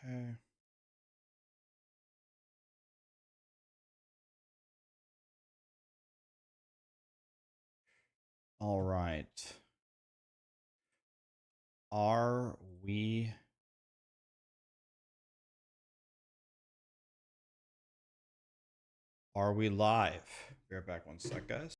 Okay. All right. Are we live? Be right back 1 sec, guys.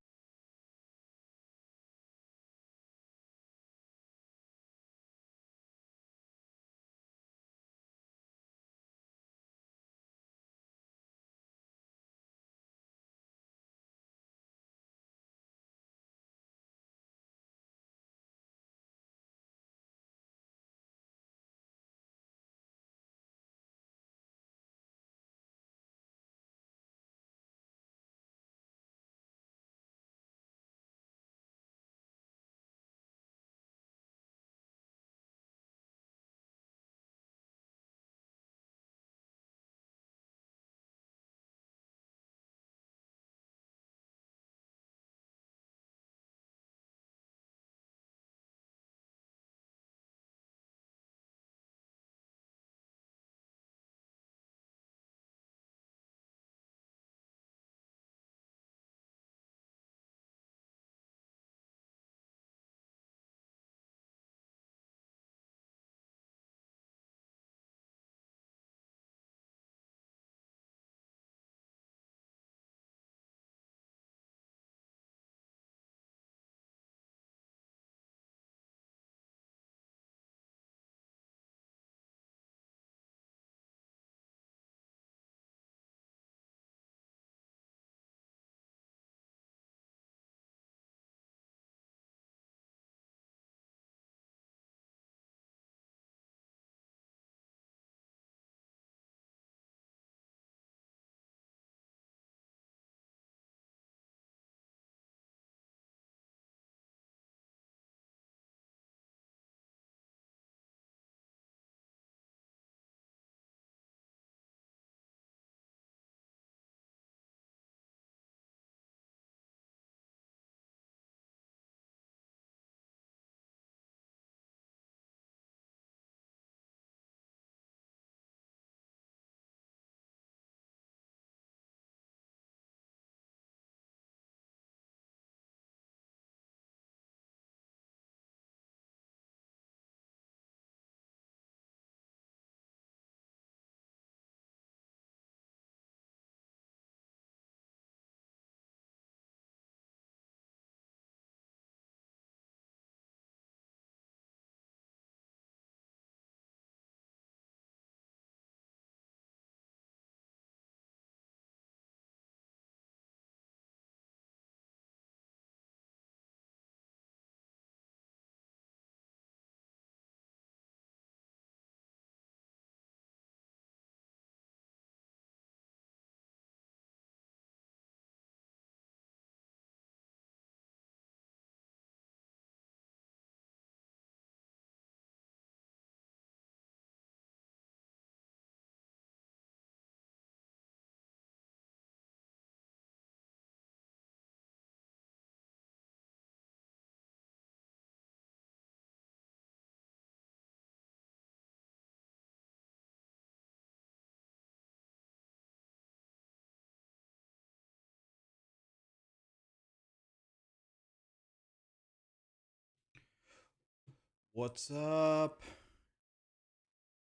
What's up?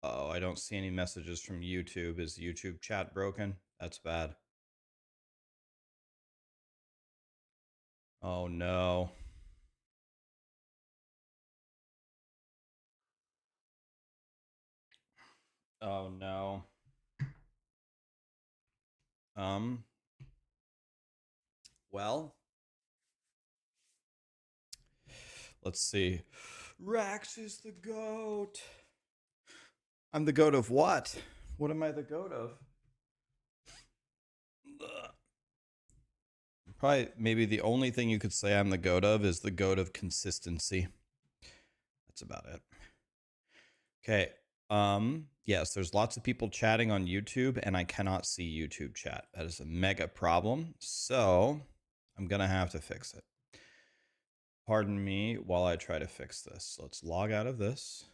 Oh, I don't see any messages from YouTube. Is YouTube chat broken? That's bad. Oh no. Oh no. Um, well, let's see. Rax is the goat. I'm the goat of what? What am I the goat of? Ugh. Probably, maybe the only thing you could say I'm the goat of is the goat of consistency. That's about it. Okay. Yes, there's lots of people chatting on YouTube, and I cannot see YouTube chat. That is a mega problem. So I'm gonna have to fix it. Pardon me while I try to fix this. Let's log out of this.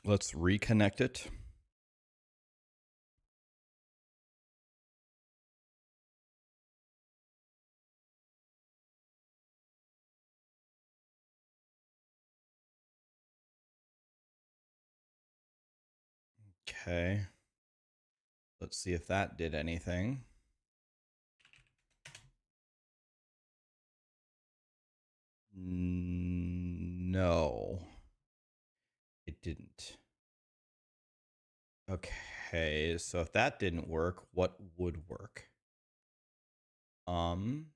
Let's reconnect it. Okay. Let's see if that did anything. No, it didn't. Okay, so if that didn't work, what would work? Um,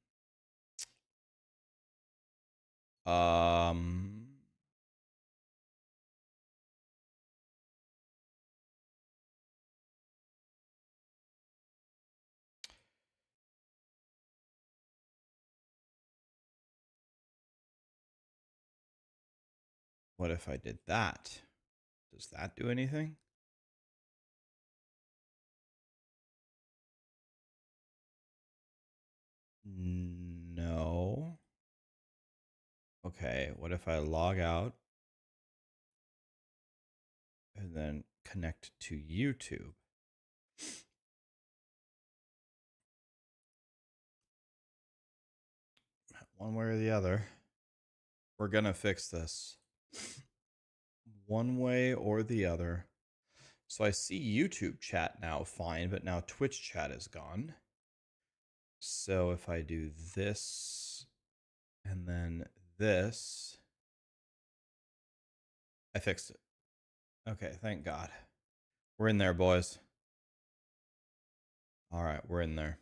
what if I did that? Does that do anything? No. Okay, what if I log out and then connect to YouTube? One way or the other. We're gonna fix this. One way or the other. So I see YouTube chat now fine, but now Twitch chat is gone. So if I do this and then this, I fixed it. Okay, thank God. We're in there, boys. All right, we're in there.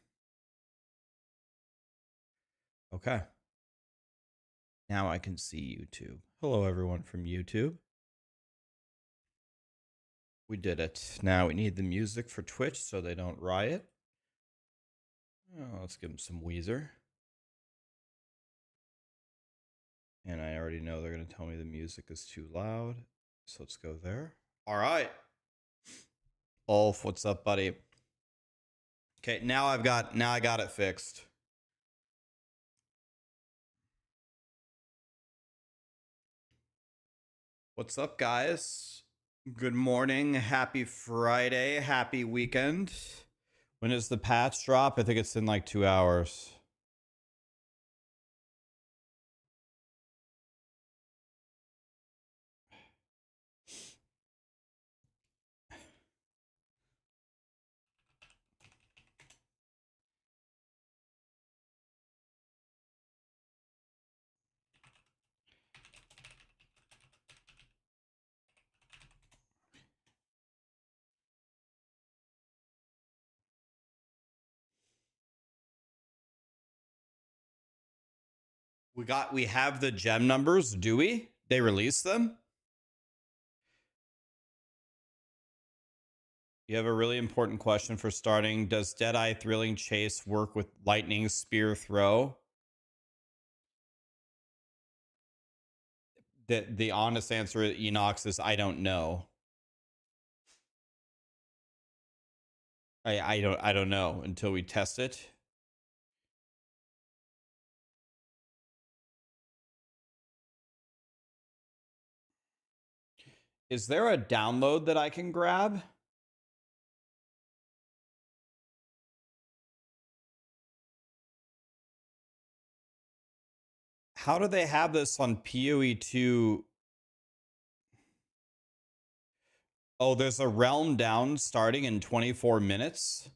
Okay. Now I can see YouTube. Hello, everyone from YouTube. We did it. Now we need the music for Twitch so they don't riot. Oh, let's give them some Weezer. And I already know they're going to tell me the music is too loud. So let's go there. All right. Ulf, what's up, buddy? Okay, now I got it fixed. What's up, guys? Good morning. Happy Friday. Happy weekend. When does the patch drop? I think it's in like 2 hours. We have the gem numbers, do we? They released them? You have a really important question for starting. Does Deadeye Thrilling Chase work with Lightning Spear Throw? The honest answer, Enox, is I don't know. I don't know until we test it. Is there a download that I can grab? How do they have this on POE2? Oh, there's a realm down starting in 24 minutes.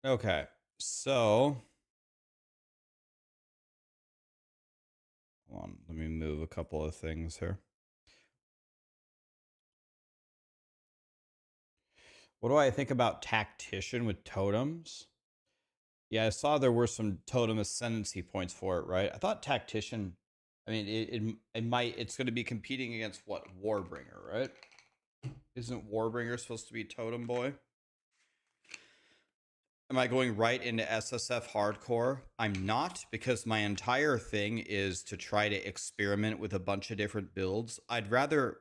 Okay, so hold on, let me move a couple of things here. What do I think about Tactician with totems? Yeah, I saw there were some totem ascendancy points for it, right? I thought Tactician, I mean, it's going to be competing against what? Warbringer, right? Isn't Warbringer supposed to be Totem Boy? Am I going right into SSF hardcore? I'm not, because my entire thing is to try to experiment with a bunch of different builds. I'd rather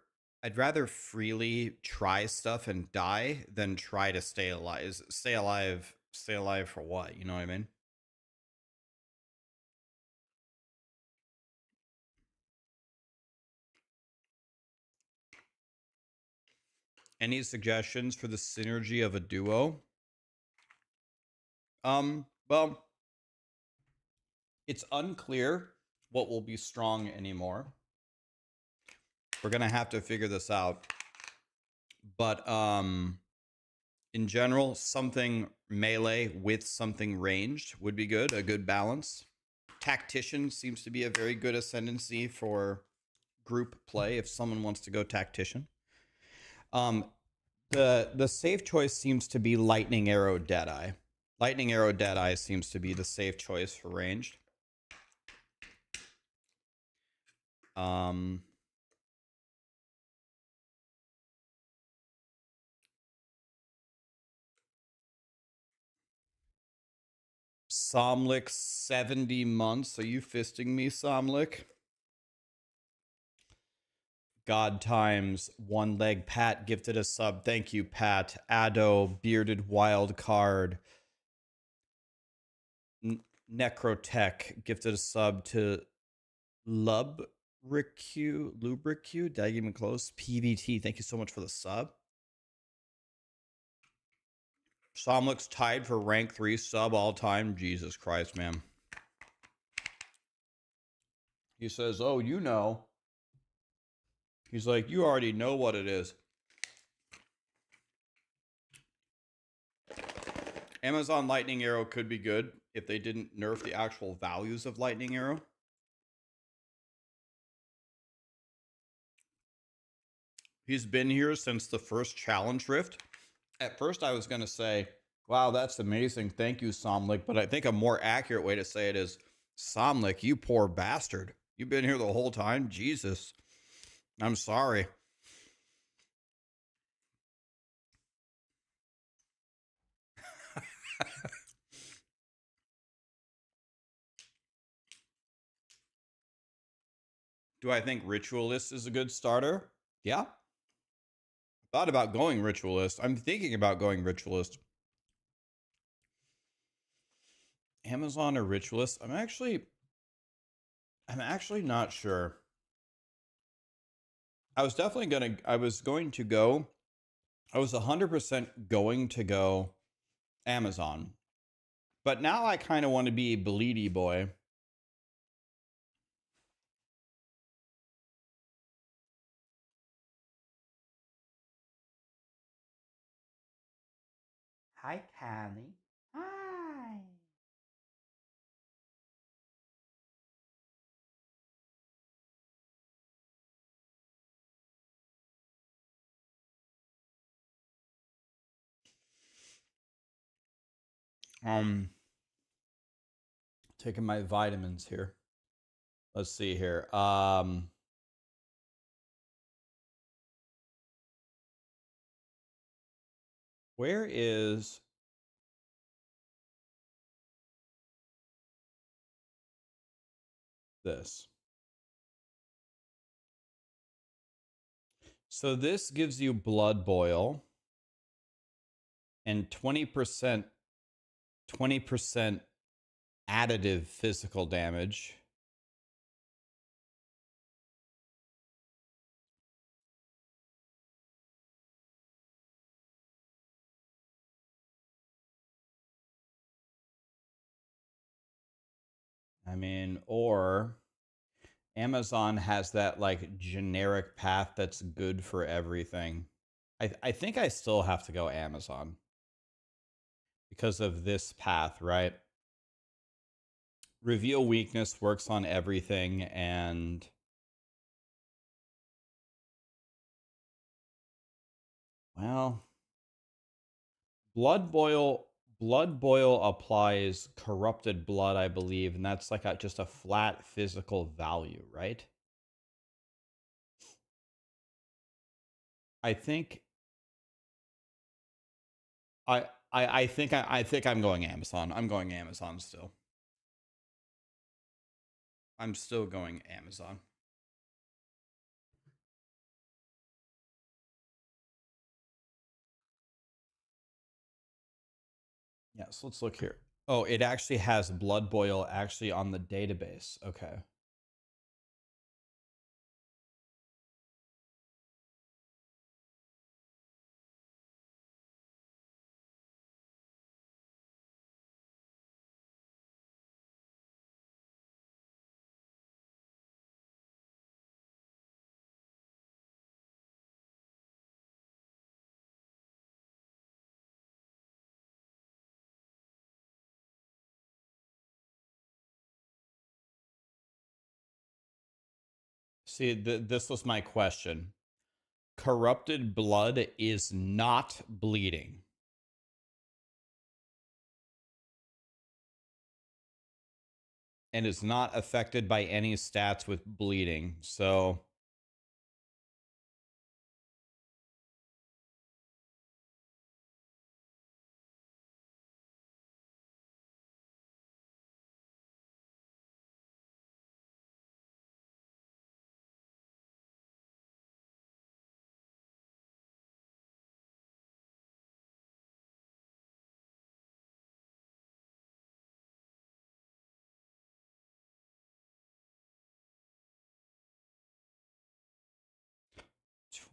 freely try stuff and die than try to stay alive. Stay alive for what? You know what I mean? Any suggestions for the synergy of a duo? Well, it's unclear what will be strong anymore. We're gonna have to figure this out. But in general, something melee with something ranged would be good, a good balance. Tactician seems to be a very good ascendancy for group play if someone wants to go tactician. The safe choice seems to be Lightning Arrow Deadeye. Lightning Arrow Deadeye seems to be the safe choice for ranged. Somlik 70 months. Are you fisting me, Somlik? God times one leg. Pat gifted a sub. Thank you, Pat. Addo, bearded wild card. Necrotech gifted a sub to Lubricu. Did I even close? PVT. Thank you so much for the sub. Somlik's tied for rank 3 sub all time. Jesus Christ, man. He says, oh, you know. He's like, you already know what it is. Amazon Lightning Arrow could be good if they didn't nerf the actual values of Lightning Arrow. He's been here since the first challenge rift. At first, I was going to say, wow, that's amazing. Thank you, Somlik. But I think a more accurate way to say it is, Somlik, you poor bastard. You've been here the whole time? Jesus. I'm sorry. Do I think Ritualist is a good starter? Yeah. Thought about going Ritualist. I'm thinking about going Ritualist. Amazon or Ritualist? I'm actually not sure. I was 100% going to go Amazon. But now I kind of want to be a Bleedy boy. Hi, Cali. Hi. Taking my vitamins here. Let's see here. Where is this? So this gives you blood boil and 20% additive physical damage. I mean, or Amazon has that like generic path that's good for everything. I think I still have to go Amazon because of this path, right? Reveal weakness works on everything, and well, blood boil applies corrupted blood, I believe, and that's like just a flat physical value, right? I think I think I'm going Amazon. I'm going Amazon still. I'm still going Amazon. Yeah, so let's look here. Oh, it actually has blood boil actually on the database. Okay. See, this was my question. Corrupted blood is not bleeding. And is not affected by any stats with bleeding. So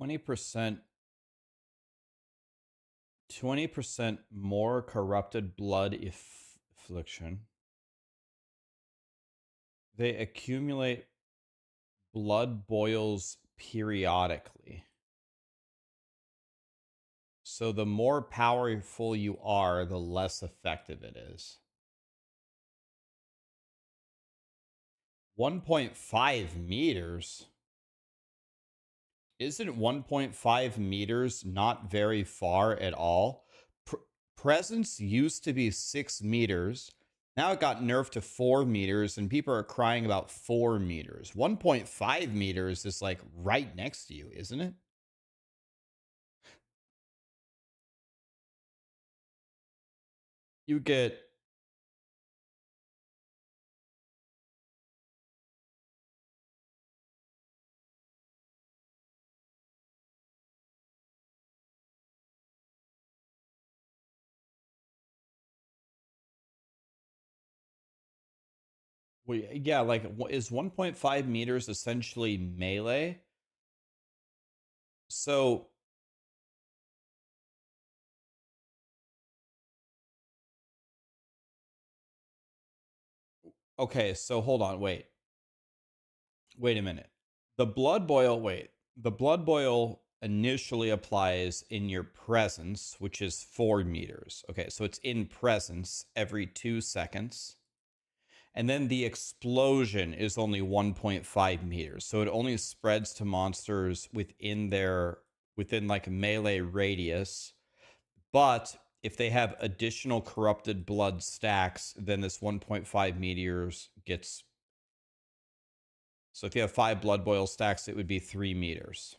20% 20% more corrupted blood affliction. They accumulate blood boils periodically. So the more powerful you are, the less effective it is. 1.5 meters? Isn't 1.5 meters not very far at all? Presence used to be 6 meters. Now it got nerfed to 4 meters, and people are crying about 4 meters. 1.5 meters is like right next to you, isn't it? You get yeah, like is 1.5 meters essentially melee? So okay, so hold on, wait a minute. The blood boil, the blood boil initially applies in your presence, which is 4 meters. Okay, so it's in presence every 2 seconds. And then the explosion is only 1.5 meters. So it only spreads to monsters within like melee radius. But if they have additional corrupted blood stacks, then this 1.5 meters gets. So if you have 5 blood boil stacks, it would be 3 meters.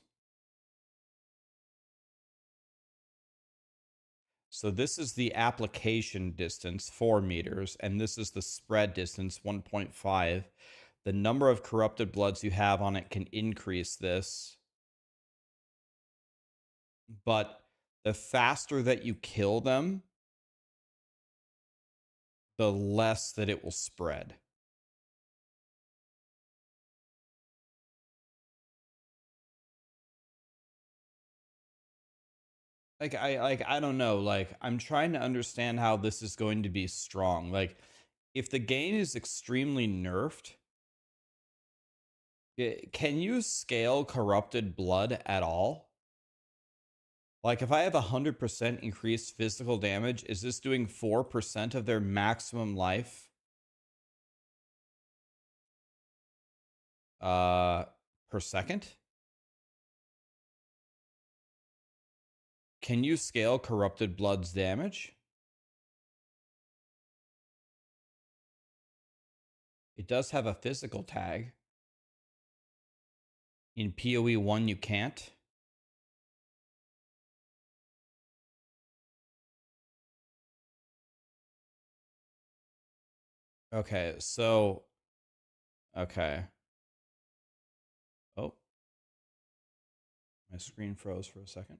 So this is the application distance, 4 meters, and this is the spread distance, 1.5. The number of corrupted bloods you have on it can increase this. But the faster that you kill them, the less that it will spread. I don't know. Like, I'm trying to understand how this is going to be strong. Like, if the game is extremely nerfed, can you scale corrupted blood at all? Like if I have 100% increased physical damage, is this doing 4% of their maximum life? Per second? Can you scale Corrupted Blood's damage? It does have a physical tag. In POE1, you can't. Okay, so... Okay. Oh. My screen froze for a second.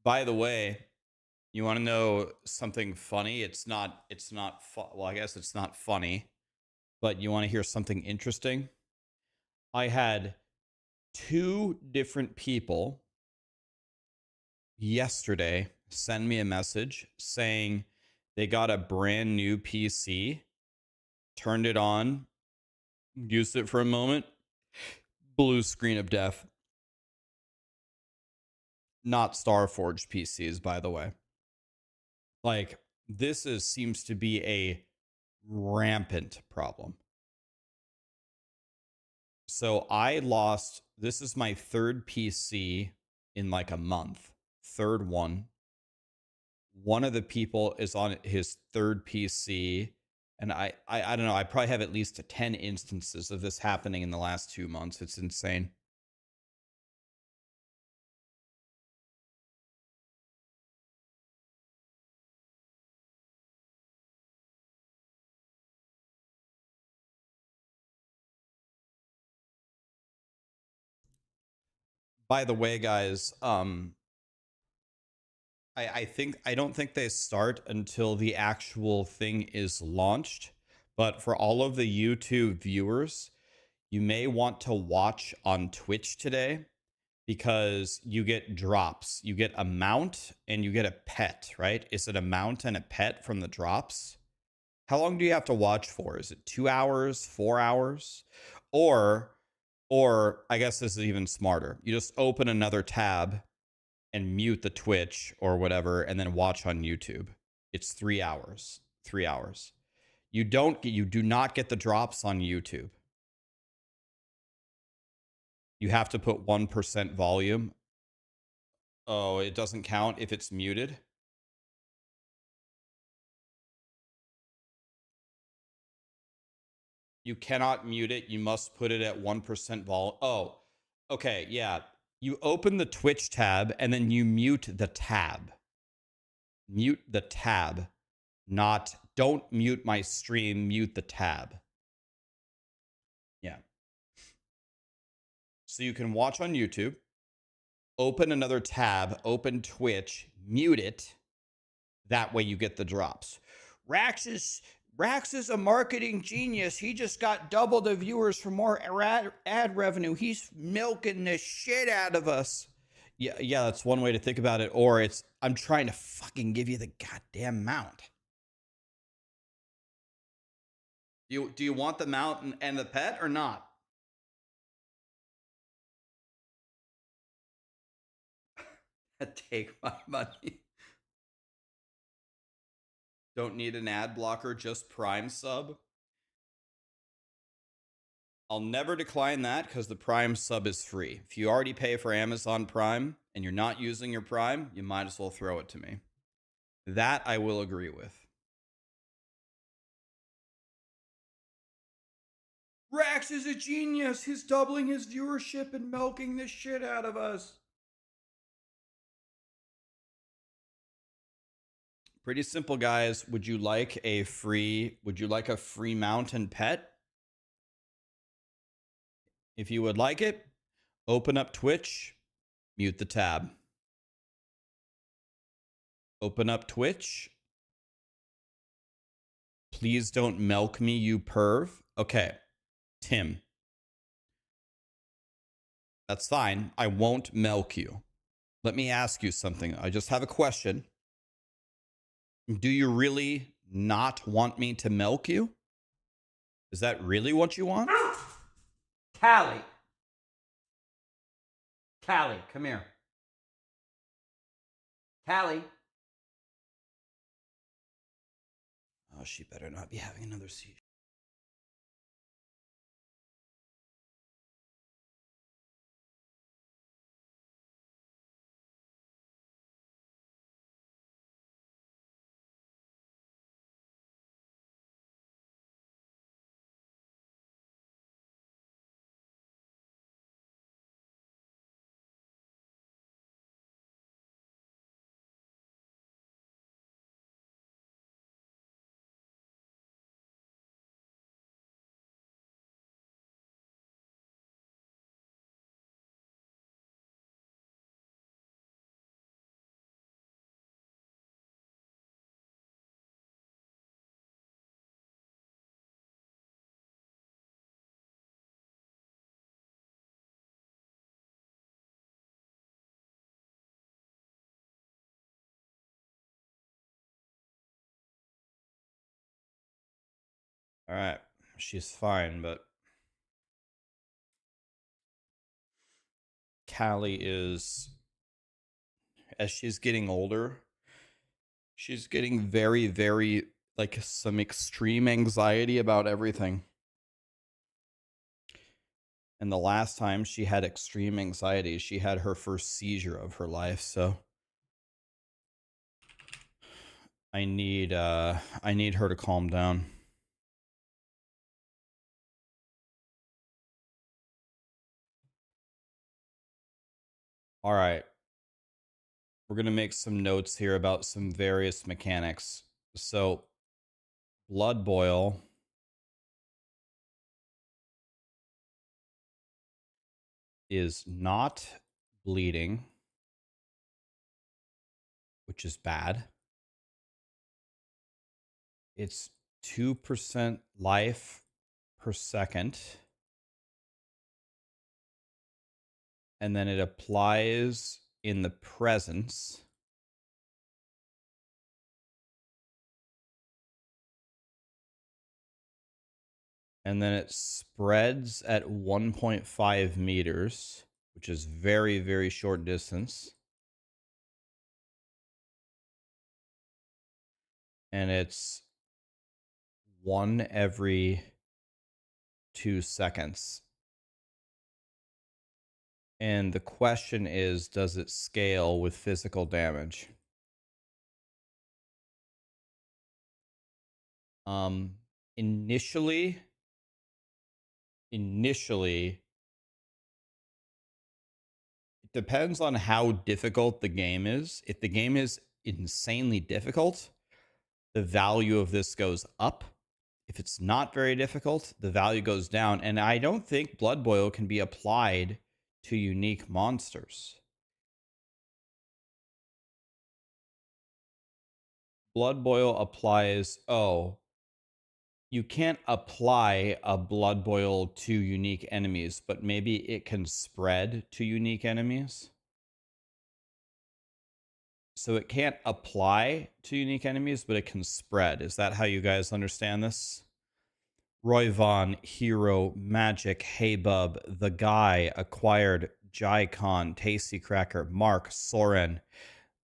By the way, you want to know something funny? It's not well, I guess it's not funny, but you want to hear something interesting? I had 2 different people yesterday send me a message saying they got a brand new PC, turned it on, used it for a moment, blue screen of death. Not Starforged PCs, by the way. Like, this seems to be a rampant problem. So I lost, this is my 3rd PC in like a month. 3rd one. One of the people is on his 3rd PC. And I don't know, I probably have at least 10 instances of this happening in the last 2 months. It's insane. By the way, guys, I don't think they start until the actual thing is launched. But for all of the YouTube viewers, you may want to watch on Twitch today because you get drops. You get a mount and you get a pet, right? Is it a mount and a pet from the drops? How long do you have to watch for? Is it 2 hours, 4 hours? Or I guess this is even smarter. You just open another tab and mute the Twitch or whatever and then watch on YouTube. It's 3 hours. 3 hours. You do not get the drops on YouTube. You have to put 1% volume. Oh, it doesn't count if it's muted. You cannot mute it. You must put it at 1% vol. Oh, okay. Yeah. You open the Twitch tab and then you mute the tab. Mute the tab. Not, don't mute my stream, mute the tab. Yeah. So you can watch on YouTube, open another tab, open Twitch, mute it. That way you get the drops. Rax is a marketing genius. He just got double the viewers for more ad revenue. He's milking the shit out of us. Yeah, that's one way to think about it. Or it's, I'm trying to fucking give you the goddamn mount. Do you want the mount and the pet or not? Take my money. Don't need an ad blocker, just Prime sub. I'll never decline that because the Prime sub is free. If you already pay for Amazon Prime and you're not using your Prime, you might as well throw it to me. That I will agree with. Rax is a genius. He's doubling his viewership and milking the shit out of us. Pretty simple, guys. Would you like a free mount and pet? If you would like it, open up Twitch, mute the tab. Open up Twitch. Please don't milk me, you perv. Okay, Tim. That's fine. I won't milk you. Let me ask you something. I just have a question. Do you really not want me to milk you? Is that really what you want? Cali. Cali, come here. Cali. Oh, she better not be having another seizure. All right, she's fine, but Callie is, as she's getting older, she's getting very, very, like, some extreme anxiety about everything. And the last time she had extreme anxiety, she had her first seizure of her life, so I need her to calm down. All right. We're going to make some notes here about some various mechanics. So, blood boil is not bleeding, which is bad. It's 2% life per second. And then it applies in the presence. And then it spreads at 1.5 meters, which is very, very short distance. And it's 1 every 2 seconds. And the question is, does it scale with physical damage? Initially, it depends on how difficult the game is. If the game is insanely difficult, the value of this goes up. If it's not very difficult, the value goes down. And I don't think Blood Boil can be applied to unique monsters. Blood Boil applies, you can't apply a Blood Boil to unique enemies, but maybe it can spread to unique enemies. So it can't apply to unique enemies, but it can spread. Is that how you guys understand this? Roy Vaughn, Hero, Magic, Hey Bub, The Guy, Acquired, Jai-Con, Tasty Cracker, Mark, Soren,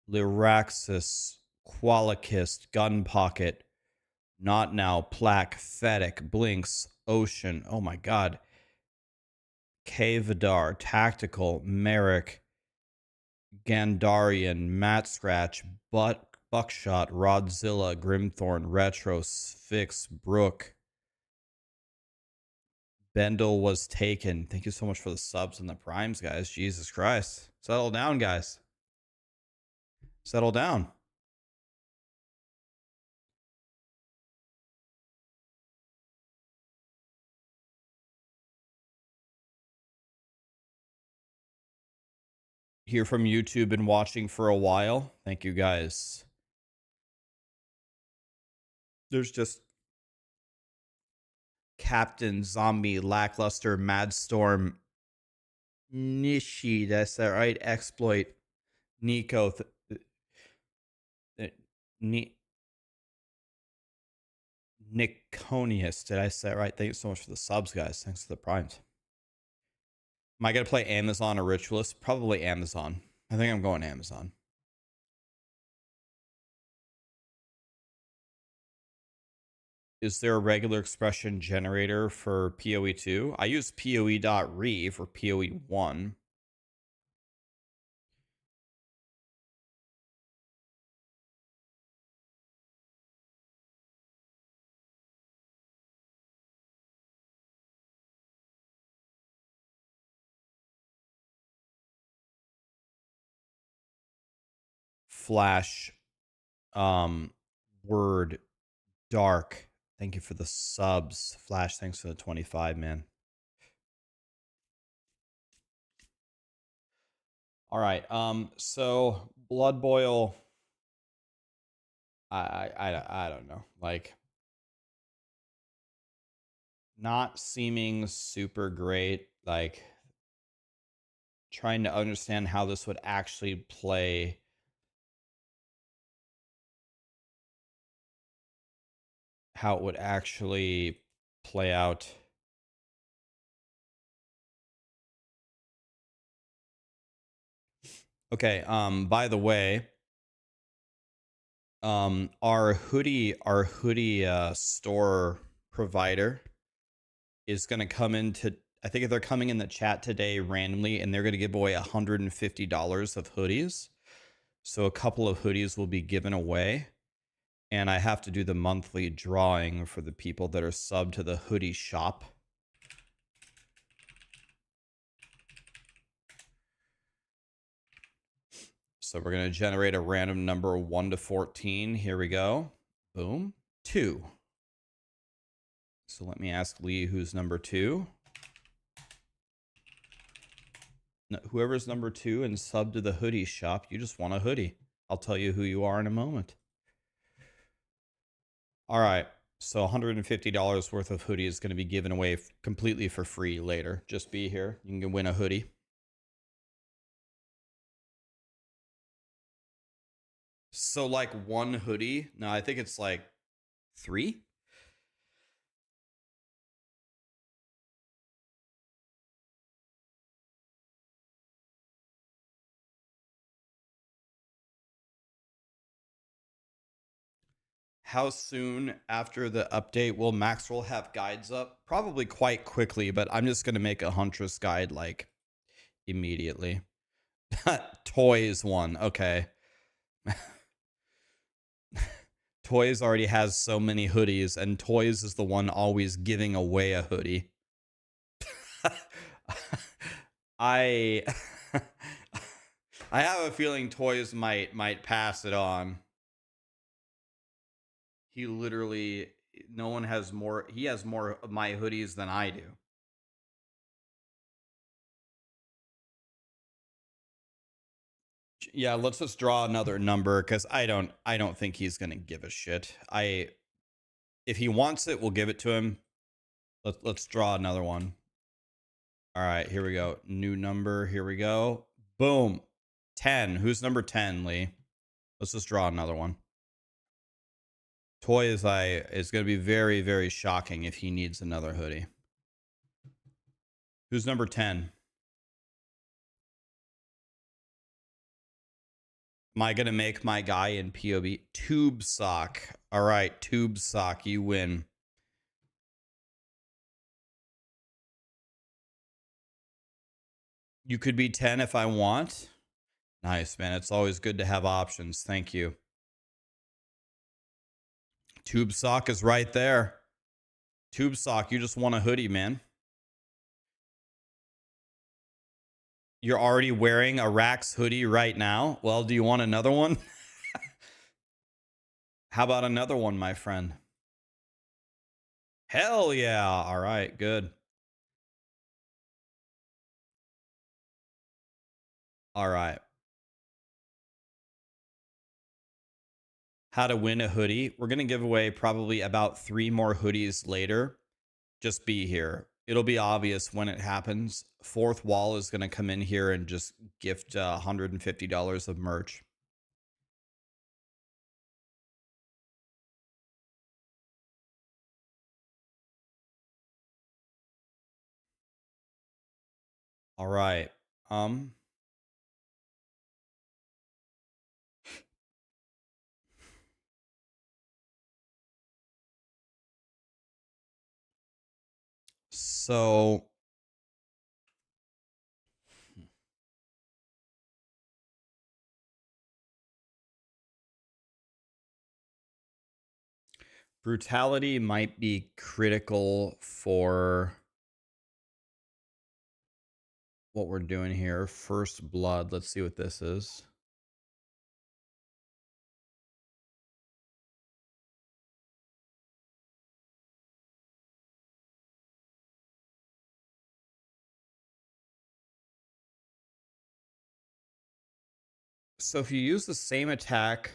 Lyraxis, Qualicist, Gun Pocket, Not Now, Plaque, Fedic, Blinks, Ocean, oh my god, K Vidar, Tactical, Merrick, Gandarian, Matt Scratch, Buckshot, Rodzilla, Grimthorn, Retro, Fix, Brook, Bendel was taken. Thank you so much for the subs and the primes, guys. Jesus Christ. Settle down, guys. Settle down. Here from YouTube, been watching for a while. Thank you, guys. There's just Captain, Zombie, Lackluster, Madstorm, Nishi, that's that right? Exploit, Nico, Niconius. Did I say it right? Thank you so much for the subs, guys. Thanks for the primes. Am I going to play Amazon or Ritualist? Probably Amazon. I think I'm going Amazon. Is there a regular expression generator for POE2? I use POE.re for POE1. Flash, word, dark. Thank you for the subs. Flash, thanks for the 25, man. All right. So Blood Boil. I don't know. Like, not seeming super great. Like, trying to understand how this would actually play. How it would actually play out. Okay. By the way, our hoodie store provider is going to come into, I think they're coming in the chat today randomly, and they're going to give away $150 of hoodies. So a couple of hoodies will be given away, and I have to do the monthly drawing for the people that are subbed to the hoodie shop. So we're going to generate a random number 1 to 14. Here we go. Boom. 2. So let me ask Lee who's number 2. No, whoever's number 2 and sub to the hoodie shop, you just want a hoodie. I'll tell you who you are in a moment. All right. So $150 worth of hoodie is going to be given away completely for free later. Just be here. You can win a hoodie. So like one hoodie? No, I think it's like 3. How soon after the update will Maxwell have guides up? Probably quite quickly, but I'm just going to make a Huntress guide like immediately. Toys one. Okay. Toys already has so many hoodies, and Toys is the one always giving away a hoodie. I I have a feeling Toys might pass it on. He literally, no one has more. He has more of my hoodies than I do. Yeah, let's just draw another number because I don't think he's gonna give a shit. If he wants it, we'll give it to him. Let's draw another one. All right, here we go. New number. Here we go. Boom. 10. Who's number 10, Lee? Let's just draw another one. Toy is going to be very, very shocking if he needs another hoodie. Who's number 10? Am I going to make my guy in POB? Tube Sock. All right, Tube Sock, you win. You could be 10 if I want. Nice, man. It's always good to have options. Thank you. Tube Sock is right there. Tube Sock, you just want a hoodie, man. You're already wearing a Rax hoodie right now. Well, do you want another one? How about another one, my friend? Hell yeah. All right, good. All right. How to win a hoodie. We're going to give away probably about 3 more hoodies later. Just be here. It'll be obvious when it happens. Fourth Wall is going to come in here and just gift $150 of merch. All right. So brutality might be critical for what we're doing here. First blood. Let's see what this is. So if you use the same attack,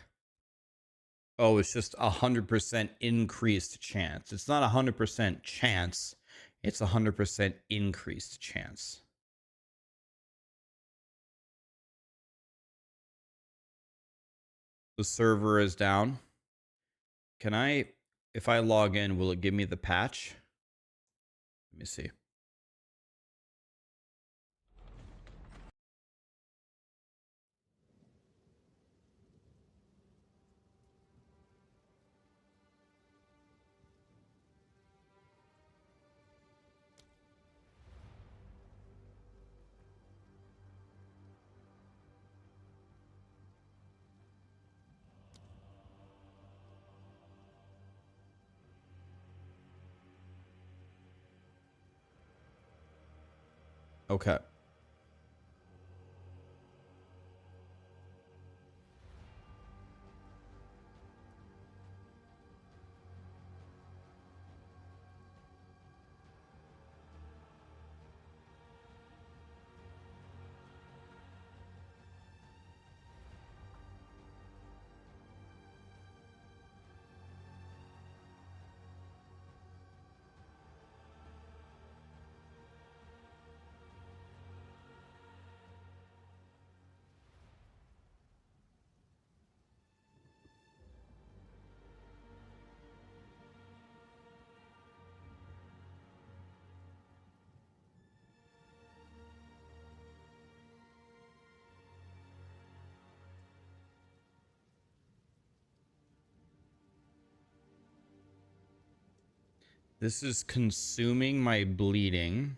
oh, it's just 100% increased chance. It's not 100% chance. It's 100% increased chance. The server is down. Can I, if I log in, will it give me the patch? Let me see. Okay. This is consuming my bleeding.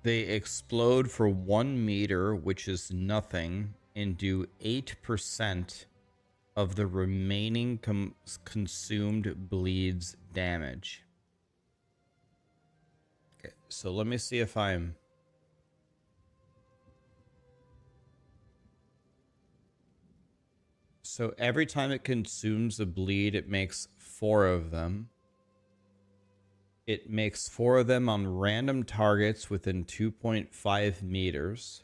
They explode for 1 meter, which is nothing, and do 8% of the remaining consumed bleeds damage. Okay, so let me see if I'm... So every time it consumes a bleed, it makes 4 of them. It makes 4 of them on random targets within 2.5 meters.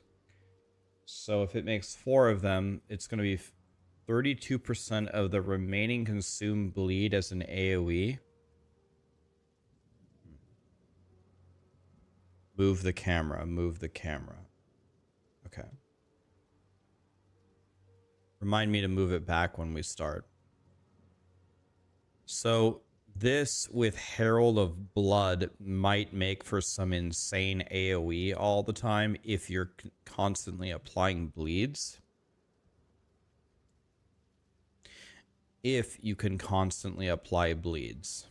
So if it makes 4 of them, it's going to be 32% of the remaining consumed bleed as an AoE. Move the camera. Move the camera. Okay. Remind me to move it back when we start. So this with Herald of Blood might make for some insane AoE all the time if you're constantly applying bleeds. If you can constantly apply bleeds.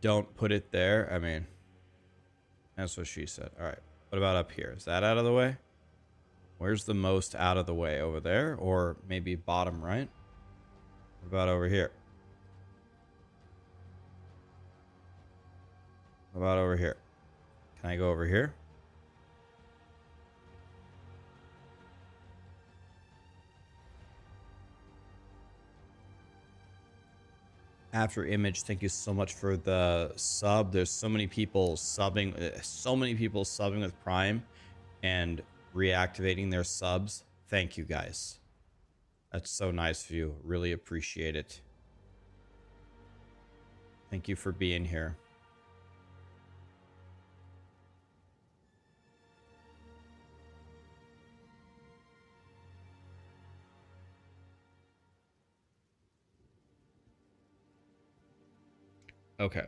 Don't put it there. I mean, that's what she said. All right. What about up here? Is that out of the way? Where's the most out of the way? Over there? Or maybe bottom right? What about over here? What about over here? Can I go over here? After Image, thank you so much for the sub. There's so many people subbing with Prime. and reactivating their subs. Thank you guys. That's so nice of you. Really appreciate it. Thank you for being here. Okay.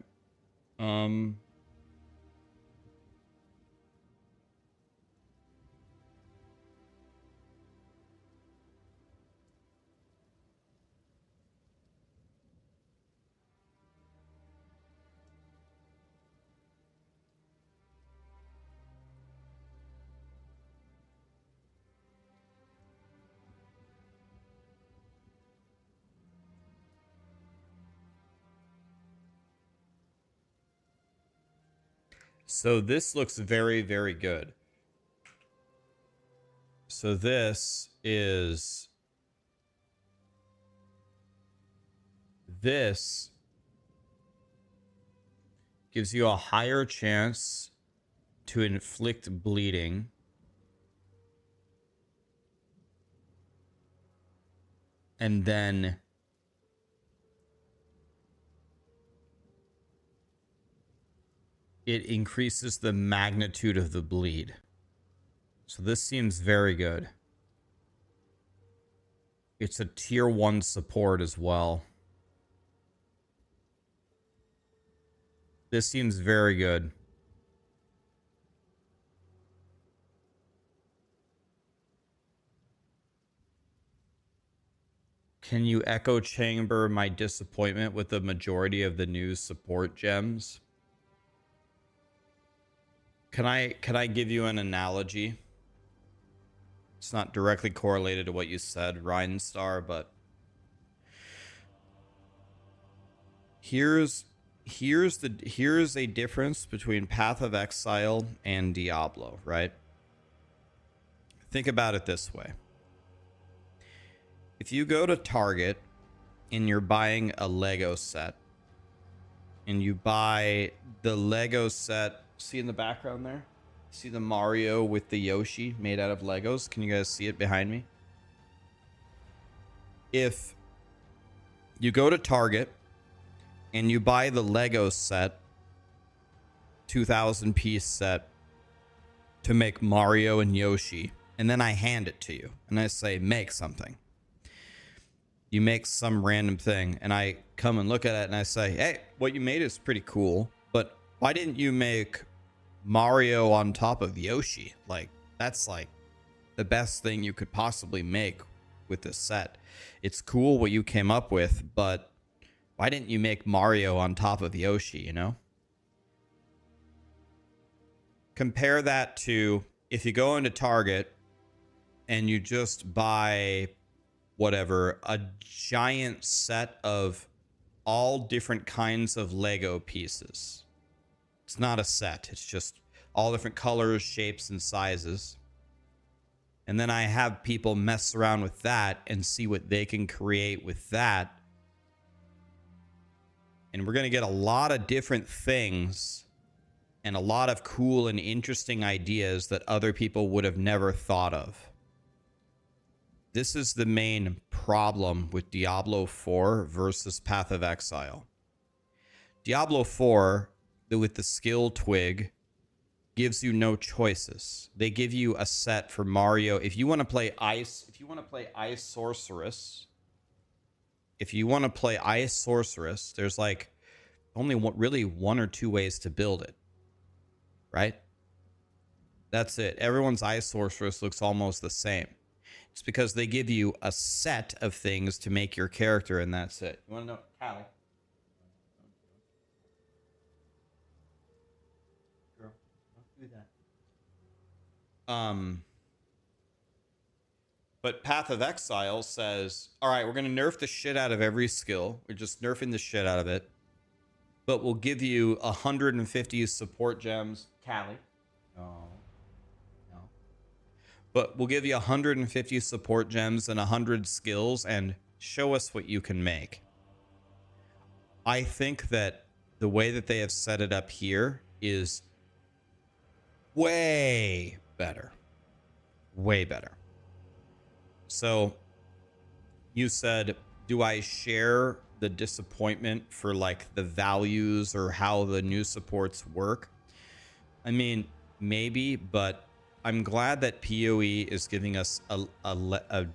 So this looks very, very good. So this gives you a higher chance to inflict bleeding. And then it increases the magnitude of the bleed. So this seems very good. It's a tier 1 support as well. This seems very good. Can you echo chamber my disappointment with the majority of the new support gems? Can I give you an analogy? It's not directly correlated to what you said, Rhinestar, but here's a difference between Path of Exile and Diablo, right? Think about it this way. If you go to Target and you're buying a Lego set, and you buy the Lego set, see in the background there? See the Mario with the Yoshi made out of Legos? Can you guys see it behind me? If you go to Target and you buy the Lego set, 2,000 piece set, to make Mario and Yoshi, and then I hand it to you and I say, make something. You make some random thing and I come and look at it and I say, hey, what you made is pretty cool, but why didn't you make Mario on top of Yoshi? Like, that's like the best thing you could possibly make with this set. It's cool what you came up with, but why didn't you make Mario on top of Yoshi, you know? Compare that to if you go into Target and you just buy whatever, a giant set of all different kinds of Lego pieces. It's not a set. It's just all different colors, shapes, and sizes. And then I have people mess around with that and see what they can create with that. And we're going to get a lot of different things and a lot of cool and interesting ideas that other people would have never thought of. This is the main problem with Diablo 4 versus Path of Exile. Diablo 4, with the skill twig, gives you no choices. They give you a set for Mario. If you want to play Ice, Sorceress, there's like only really one or two ways to build it, right? That's it. Everyone's Ice Sorceress looks almost the same. It's because they give you a set of things to make your character, and that's it. You want to know, Cali? Girl, don't do that. But Path of Exile says, all right, we're going to nerf the shit out of every skill. We're just nerfing the shit out of it. But we'll give you 150 support gems. Cali. No. But we'll give you 150 support gems and 100 skills and show us what you can make. I think that the way that they have set it up here is way better. Way better. So you said, do I share the disappointment for like the values or how the new supports work? I mean, maybe, but I'm glad that PoE is giving us a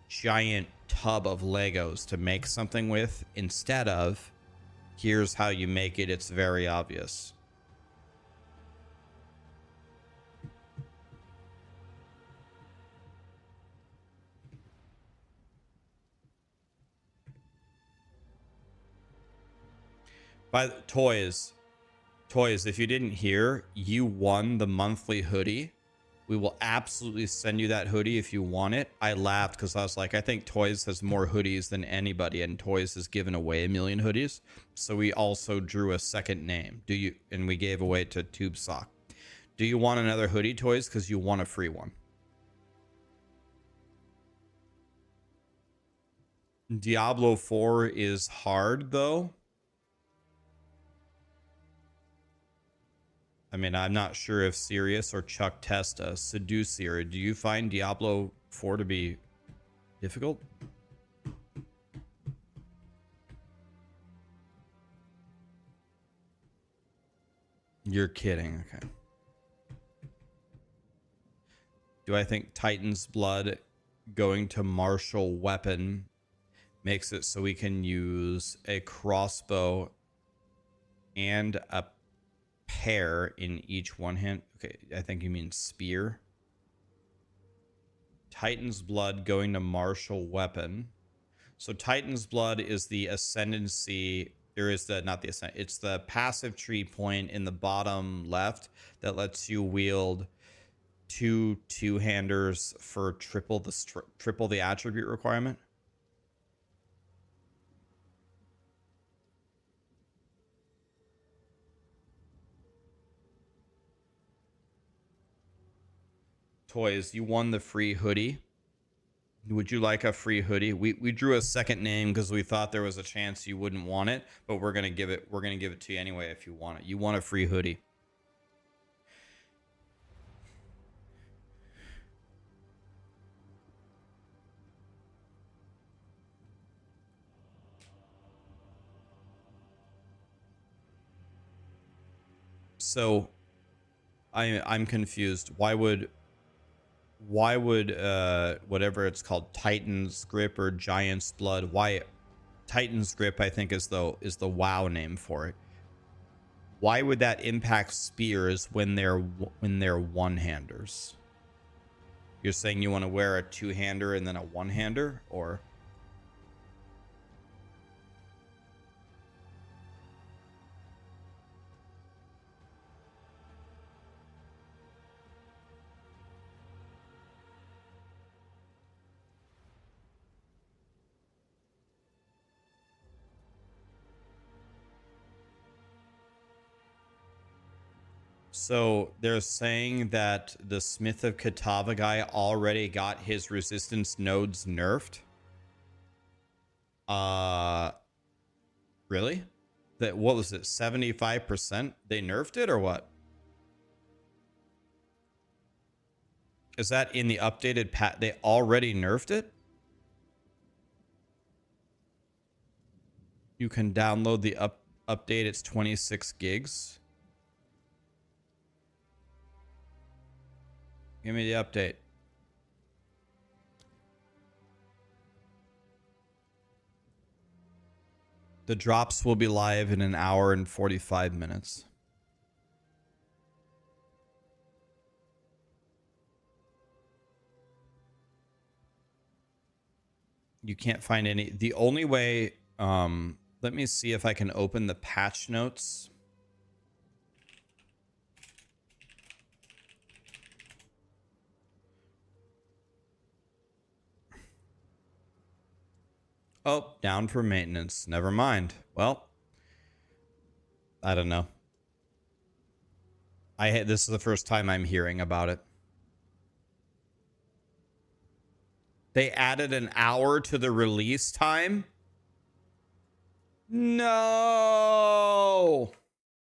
giant tub of Legos to make something with instead of here's how you make it. It's very obvious. By the toys, if you didn't hear, you won the monthly hoodie. We will absolutely send you that hoodie if you want it. I laughed because I was like, I think Toys has more hoodies than anybody, and Toys has given away 1 million hoodies. So we also drew a second name. Do you? And we gave away to Tube Sock. Do you want another hoodie, Toys? Because you want a free one. Diablo 4 is hard though. I mean, I'm not sure if Sirius or Chuck Testa Seducer. Do you find Diablo 4 to be difficult? You're kidding. Okay. Do I think Titan's Blood going to martial weapon makes it so we can use a crossbow and a pair in each one hand? Okay, I think you mean spear. Titan's Blood going to martial weapon. So Titan's Blood is the Ascendancy. There is the, not the Ascend, it's the passive tree point in the bottom left that lets you wield two-handers for triple the attribute requirement. Toys, you won the free hoodie. Would you like a free hoodie? We drew a second name because we thought there was a chance you wouldn't want it, but we're gonna give it to you anyway if you want it. You want a free hoodie. So I'm confused. Why would whatever it's called, Titan's Grip or Giant's Blood, why Titan's Grip I think is the WoW name for it. Why would that impact spears when they're one-handers? You're saying you want to wear a two-hander and then a one-hander, or? So they're saying that the Smith of Katava guy already got his resistance nodes nerfed. Really? That, what was it? 75%? They nerfed it or what? Is that in the updated patch? They already nerfed it? You can download the update. It's 26 gigs. Give me the update. The drops will be live in 1 hour and 45 minutes. You can't find any. The only way, let me see if I can open the patch notes. Oh, down for maintenance. Never mind. Well, I don't know. This is the first time I'm hearing about it. They added 1 hour to the release time? No.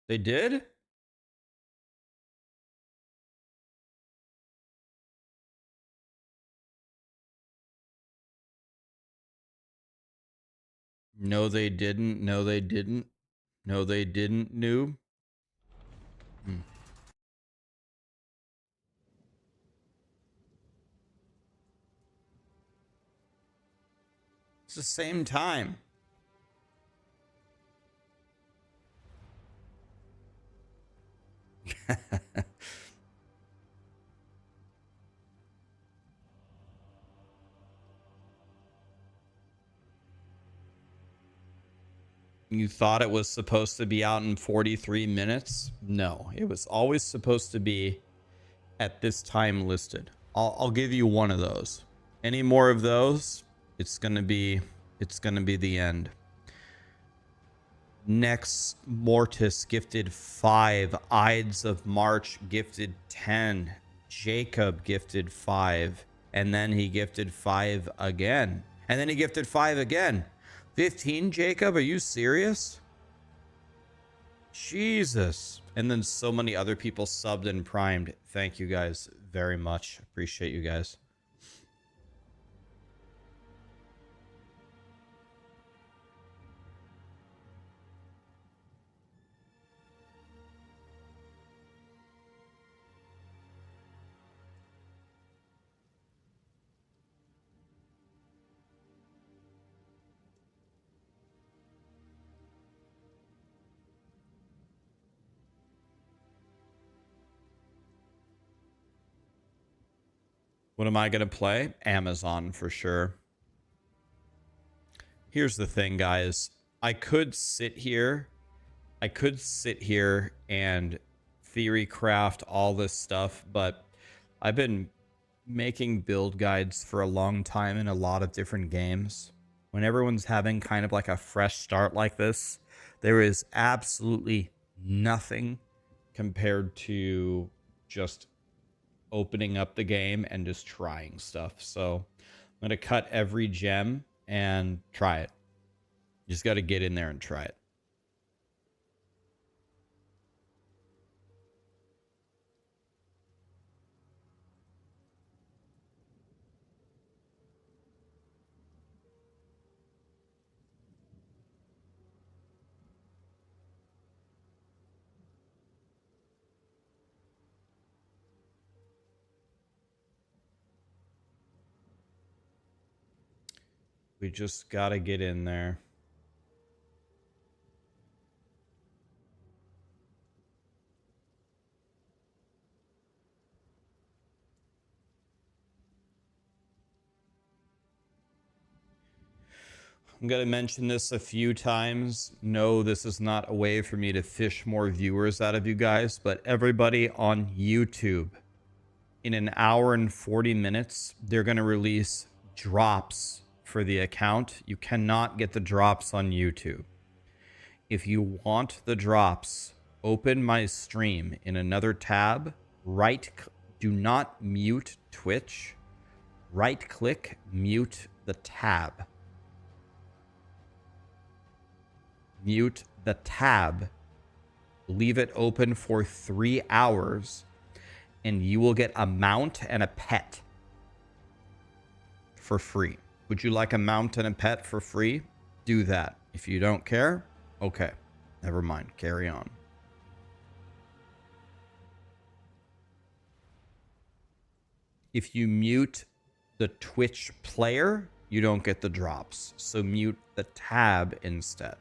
They did? No, they didn't. No, they didn't. No, they didn't, noob. It's the same time. You thought it was supposed to be out in 43 minutes? No, it was always supposed to be at this time listed. I'll give you one of those. Any more of those, it's gonna be the end. Next, Mortis gifted 5. Ides of March gifted 10. Jacob gifted 5. And then he gifted 5 again. And then he gifted 5 again. 15, Jacob? Are you serious? Jesus. And then so many other people subbed and primed. Thank you guys very much. Appreciate you guys. What am I going to play? Amazon for sure. Here's the thing, guys. I could sit here and theory craft all this stuff, but I've been making build guides for a long time in a lot of different games. When everyone's having kind of like a fresh start like this, there is absolutely nothing compared to just opening up the game and just trying stuff. So I'm going to cut every gem and try it. You just got to get in there and try it. We just got to get in there. I'm going to mention this a few times. No, this is not a way for me to fish more viewers out of you guys, but everybody on YouTube, in an hour and 40 minutes, they're going to release drops for the account. You cannot get the drops on YouTube. If you want the drops, open my stream in another tab. Do not mute Twitch. Right click, mute the tab. Mute the tab. Leave it open for 3 hours, and you will get a mount and a pet for free. Would you like a mount and a pet for free? Do that. If you don't care, okay. Never mind. Carry on. If you mute the Twitch player, you don't get the drops. So mute the tab instead.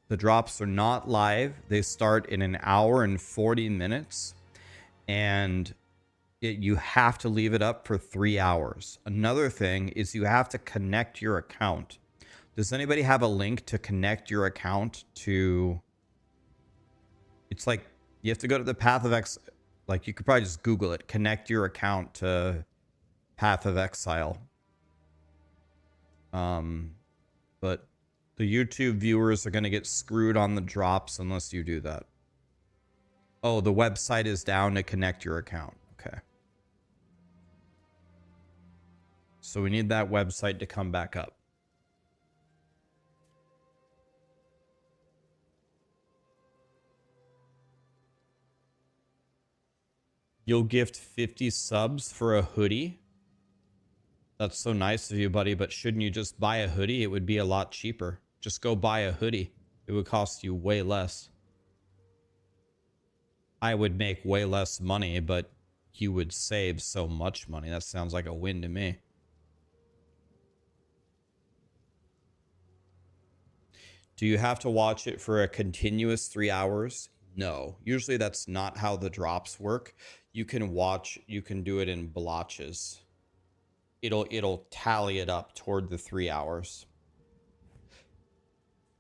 The drops are not live. They start in an hour and 40 minutes. And you have to leave it up for 3 hours. Another thing is you have to connect your account. Does anybody have a link to connect your account to... It's like you have to go to the Path of Exile. Like you could probably just Google it. Connect your account to Path of Exile. But the YouTube viewers are going to get screwed on the drops unless you do that. Oh, the website is down to connect your account. Okay. So we need that website to come back up. You'll gift 50 subs for a hoodie. That's so nice of you, buddy, but shouldn't you just buy a hoodie? It would be a lot cheaper. Just go buy a hoodie. It would cost you way less. I would make way less money, but you would save so much money. That sounds like a win to me. Do you have to watch it for a continuous 3 hours? No. Usually that's not how the drops work. You can do it in blotches. It'll tally it up toward the 3 hours.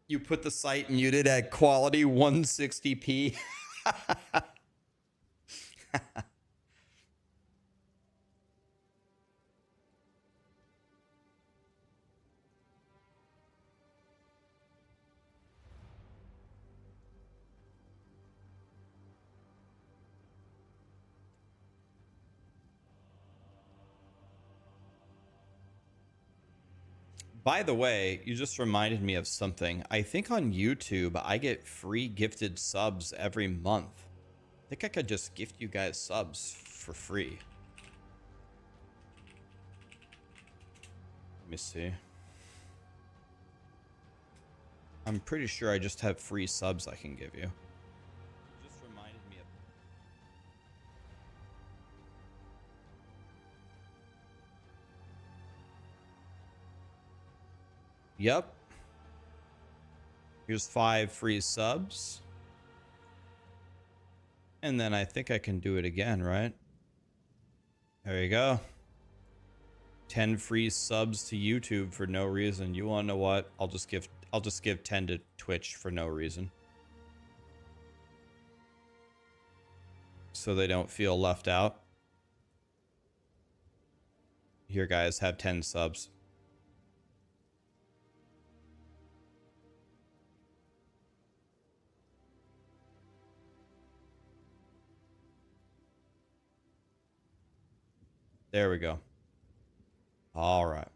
You put the site muted at quality 160p. By the way, you just reminded me of something. I think on YouTube, I get free gifted subs every month. I think I could just gift you guys subs for free. Let me see. I'm pretty sure I just have free subs I can give you. You just reminded me of... Yep. Here's 5 free subs. And then I think I can do it again, right? There you go. 10 free subs to YouTube for no reason. You want to know what? I'll just give 10 to Twitch for no reason. So they don't feel left out. Here, guys, have 10 subs. There we go. All right.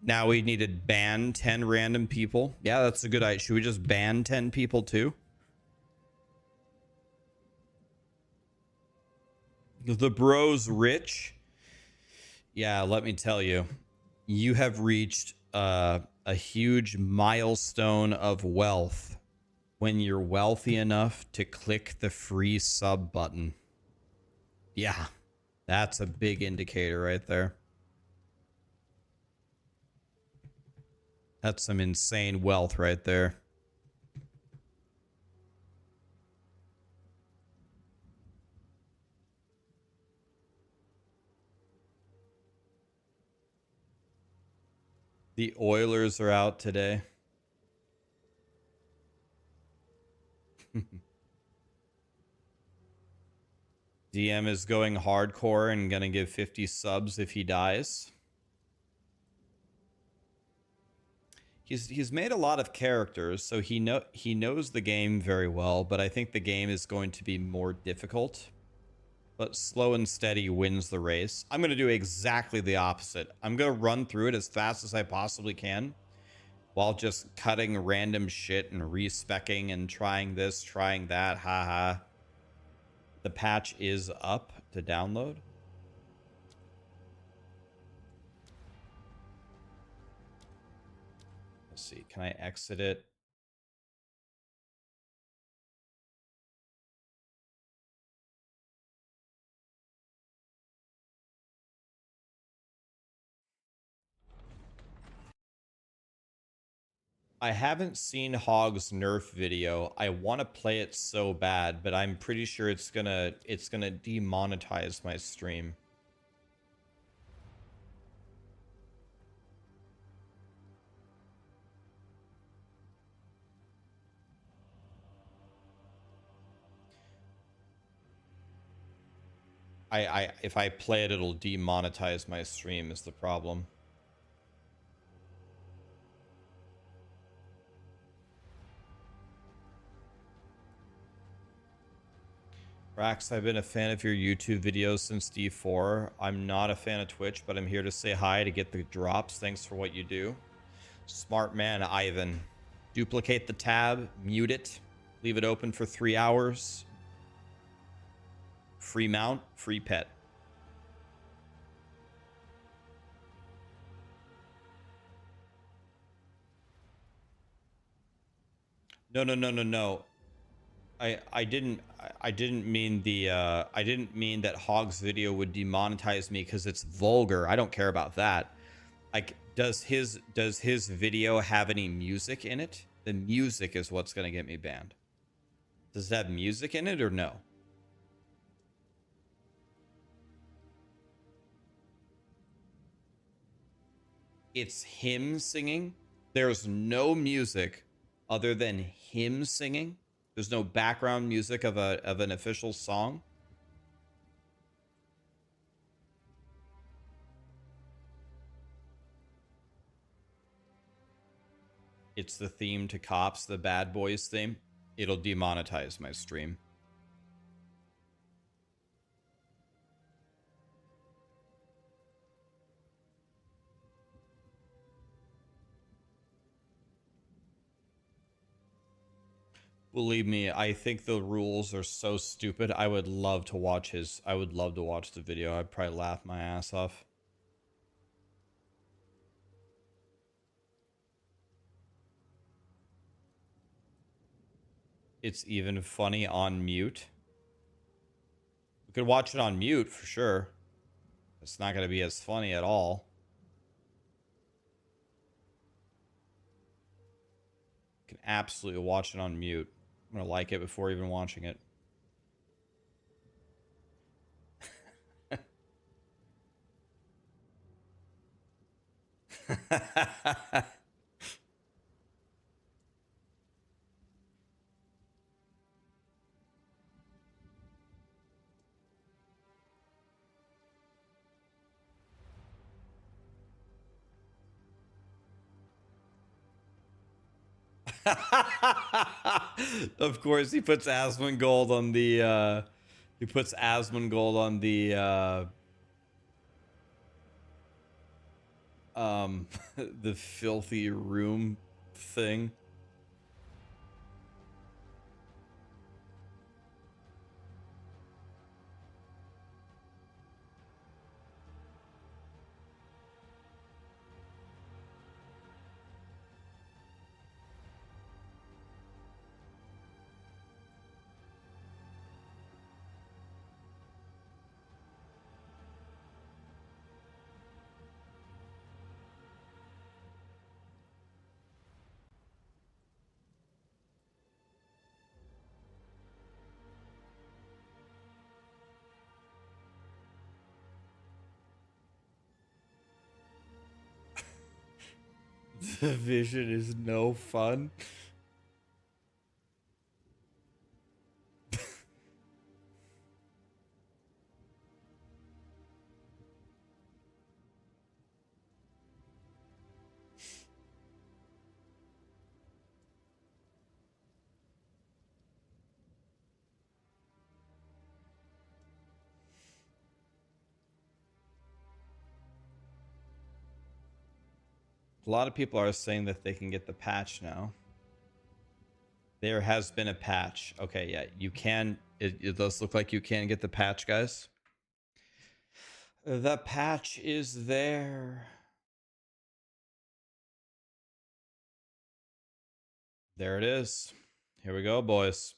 Now we need to ban 10 random people. Yeah, that's a good idea. Should we just ban 10 people too? The bro's rich. Yeah, let me tell you. You have reached a huge milestone of wealth when you're wealthy enough to click the free sub button. Yeah, that's a big indicator right there. That's some insane wealth right there. The Oilers are out today. DM is going hardcore and gonna give 50 subs if he dies. He's made a lot of characters, so he knows the game very well, but I think the game is going to be more difficult. But slow and steady wins the race. I'm going to do exactly the opposite. I'm going to run through it as fast as I possibly can while just cutting random shit and respecking and trying this, trying that. Haha. The patch is up to download. Let's see. Can I exit it? I haven't seen Hog's nerf video. I want to play it so bad, but I'm pretty sure it's gonna demonetize my stream. If I play it, it'll demonetize my stream is the problem. Rax, I've been a fan of your YouTube videos since D4. I'm not a fan of Twitch, but I'm here to say hi to get the drops. Thanks for what you do. Smart man, Ivan. Duplicate the tab, mute it, leave it open for 3 hours. Free mount, free pet. No. I didn't mean the I didn't mean that Hog's video would demonetize me because it's vulgar. I don't care about that. Like, does his video have any music in it? The music is what's gonna get me banned. Does it have music in it or no? It's him singing. There's no music other than him singing. There's no background music of an official song. It's the theme to Cops, the Bad Boys theme. It'll demonetize my stream. Believe me, I think the rules are so stupid. I would love to watch the video. I'd probably laugh my ass off. It's even funny on mute. We could watch it on mute for sure. It's not going to be as funny at all. You can absolutely watch it on mute. I'm going to like it before even watching it. Of course, he puts Asmongold on the the filthy room thing. The vision is no fun. A lot of people are saying that they can get the patch now. There has been a patch. Okay, yeah, you can. It does look like you can get the patch, guys. The patch is there. There it is. Here we go, boys.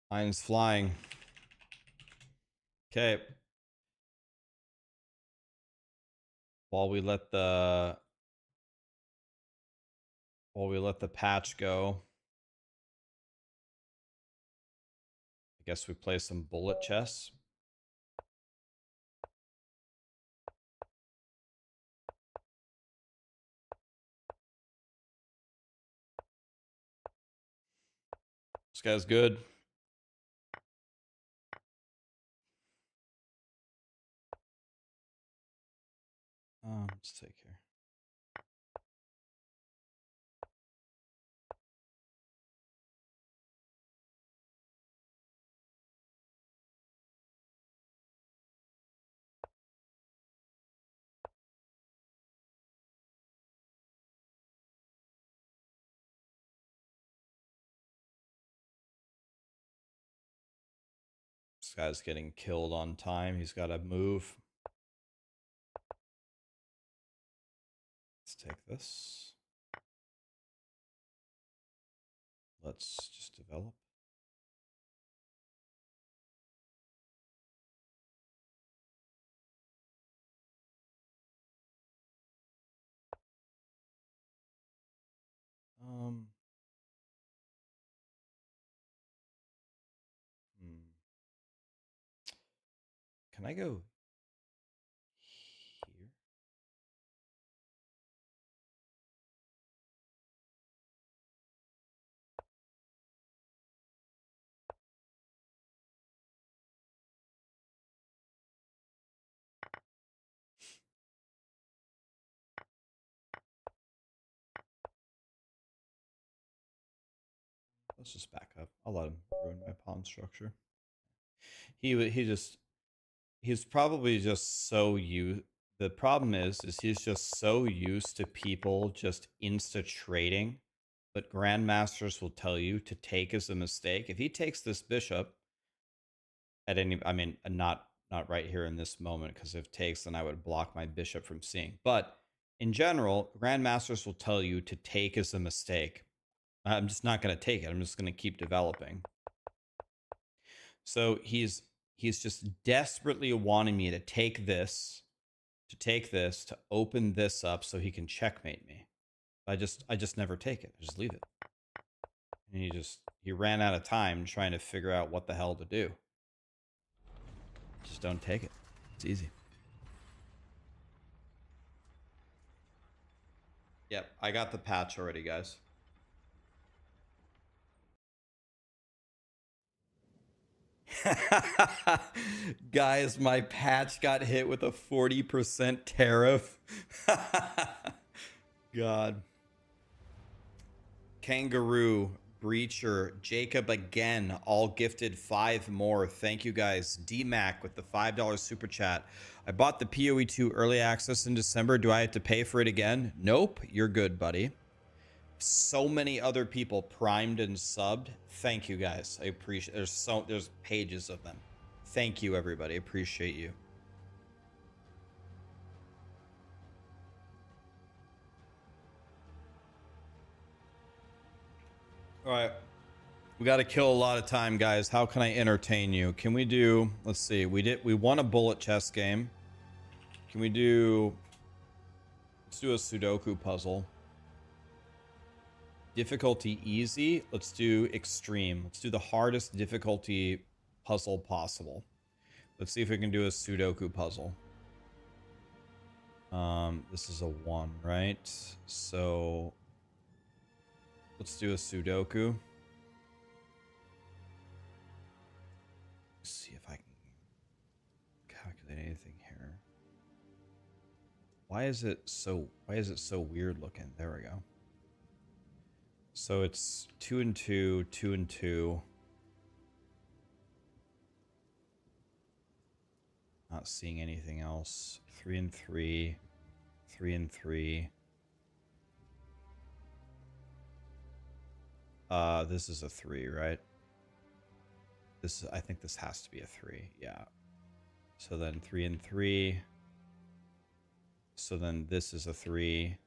Mine's flying. Okay. While we let the patch go, I guess we play some bullet chess. This guy's good. Let's take care. This guy's getting killed on time. He's got to move. Let's take this. Let's just develop. Can I go here? Let's just back up. I'll let him ruin my pawn structure. He's probably just so used. The problem is he's just so used to people just insta trading. But grandmasters will tell you to take as a mistake. If he takes this bishop at any, I mean, not right here in this moment, because if it takes, then I would block my bishop from seeing. But in general, grandmasters will tell you to take as a mistake. I'm just not going to take it. I'm just going to keep developing. So he's just desperately wanting me to take this, to open this up so he can checkmate me. I just never take it. I just leave it. And he ran out of time trying to figure out what the hell to do. Just don't take it. It's easy. Yep, I got the patch already, guys. Guys, my patch got hit with a 40% tariff. God. Kangaroo, Breacher, Jacob again, all gifted 5 more. Thank you guys. DMAC with the $5 super chat. I bought the POE2 early access in December. Do I have to pay for it again? Nope. You're good, buddy. So many other people primed and subbed. Thank you guys. I appreciate. There's pages of them. Thank you, everybody. Appreciate you. All right. We got to kill a lot of time, guys. How can I entertain you? Can we do, let's see. We won a bullet chess game. Can we do, let's do a Sudoku puzzle. Difficulty easy. Let's do extreme. Let's do the hardest difficulty puzzle possible. Let's see if we can do a Sudoku puzzle. This is a 1, right? So let's do a Sudoku. Let's see if I can calculate anything here. Why is it so weird looking? There we go. So it's 2 and 2, 2 and 2. Not seeing anything else. 3 and 3, 3 and 3. This is a 3, right? I think this has to be a 3. Yeah. So then 3 and 3. So then this is a 3.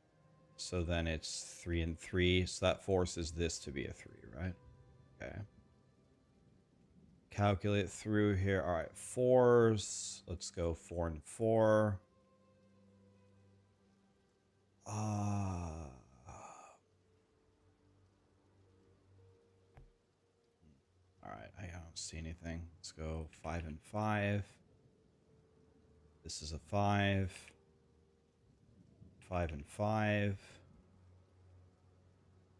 So then it's 3 and 3. So that forces this to be a 3, right? Okay. Calculate through here. All right, 4s. Let's go 4 and 4. All right, I don't see anything. Let's go 5 and 5. This is a 5. 5 and 5.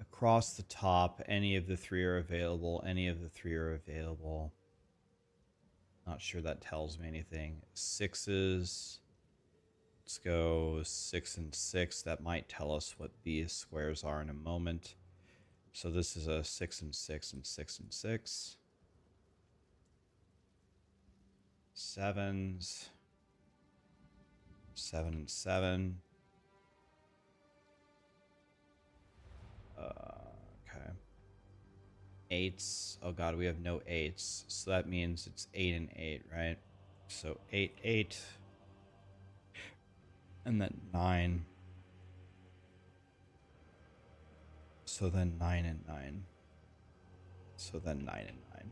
Across the top, any of the 3 are available. Any of the 3 are available. Not sure that tells me anything. 6s. Let's go 6 and 6. That might tell us what these squares are in a moment. So this is a 6 and 6 and 6 and 6. 7s. 7 and 7. Okay. 8s. Oh god, we have no 8s. So that means it's 8 and 8, right? So 8, 8. And then 9. So then 9 and 9. So then 9 and 9.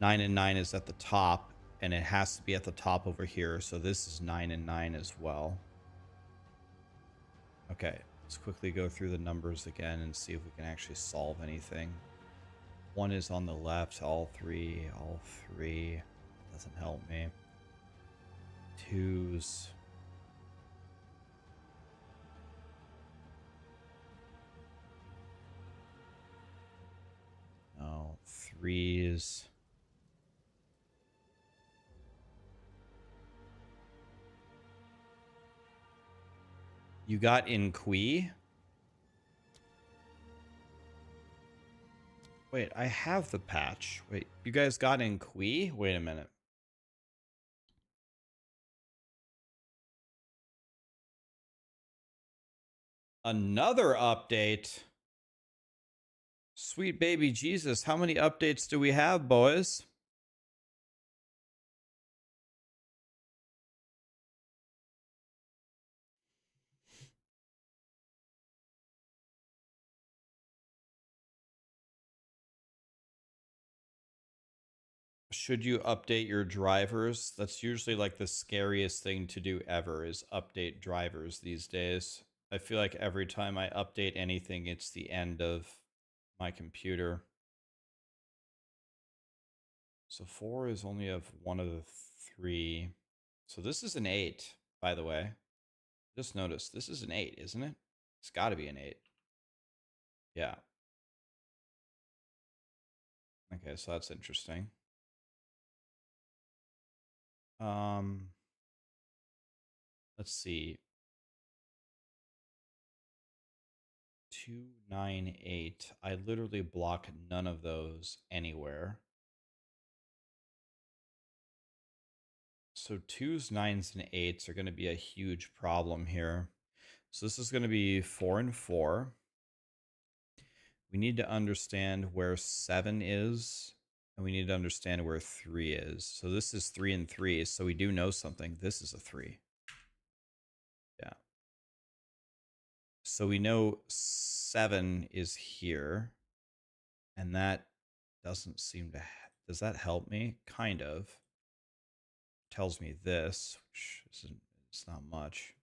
9 and 9 is at the top, and it has to be at the top over here. So this is 9 and 9 as well. Okay, let's quickly go through the numbers again and see if we can actually solve anything. 1 is on the left, all 3, all 3. Doesn't help me. 2s. No, 3s. You got in Qui? Wait, I have the patch. Wait, you guys got in Qui? Wait a minute. Another update. Sweet baby Jesus, how many updates do we have, boys? Should you update your drivers? That's usually like the scariest thing to do ever, is update drivers these days. I feel like every time I update anything, it's the end of my computer. So 4 is only of one of the 3. So this is an 8, by the way. Just notice, this is an 8, isn't it? It's got to be an 8. Yeah. Okay, so that's interesting. Let's see. 2, 9, 8. I literally block none of those anywhere. So 2s, 9s, and 8s are going to be a huge problem here. So this is going to be 4 and 4. We need to understand where 7 is, and we need to understand where 3 is. So this is 3 and 3, so we do know something. This is a 3. Yeah. So we know 7 is here, and that doesn't seem to... Does that help me? Kind of. Tells me this, which isn't, it's not much.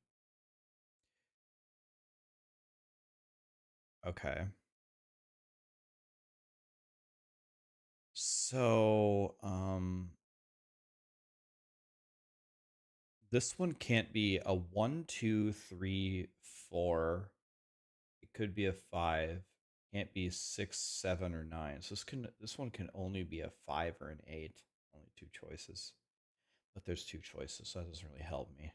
Okay. So, this one can't be a 1, 2, 3, 4. It could be a 5. Can't be 6, 7, or 9. So this one can only be a 5 or an 8. Only 2 choices. But there's 2 choices, so that doesn't really help me.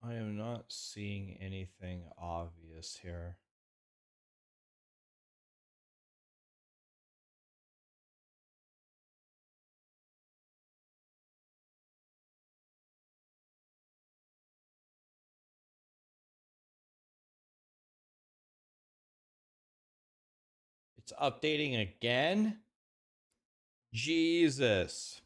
I am not seeing anything obvious here. It's updating again? Jesus.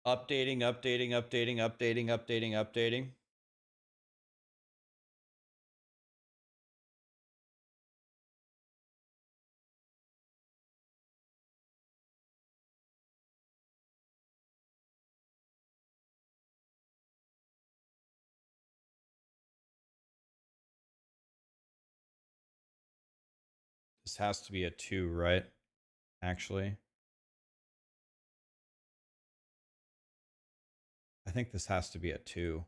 Updating, updating, updating, updating, updating, updating. This has to be a 2, right? Actually, I think this has to be a 2.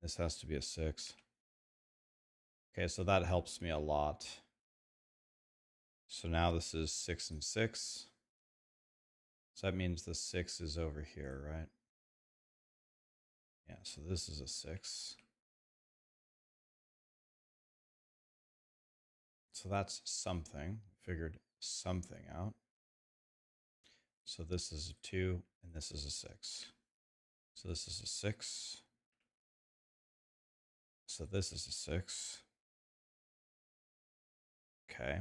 This has to be a 6. Okay, so that helps me a lot. So now this is 6 and 6. So that means the 6 is over here, right? Yeah, so this is a 6. So that's something. Figured something out. So this is a 2, and this is a 6. So this is a 6. So this is a 6. Okay.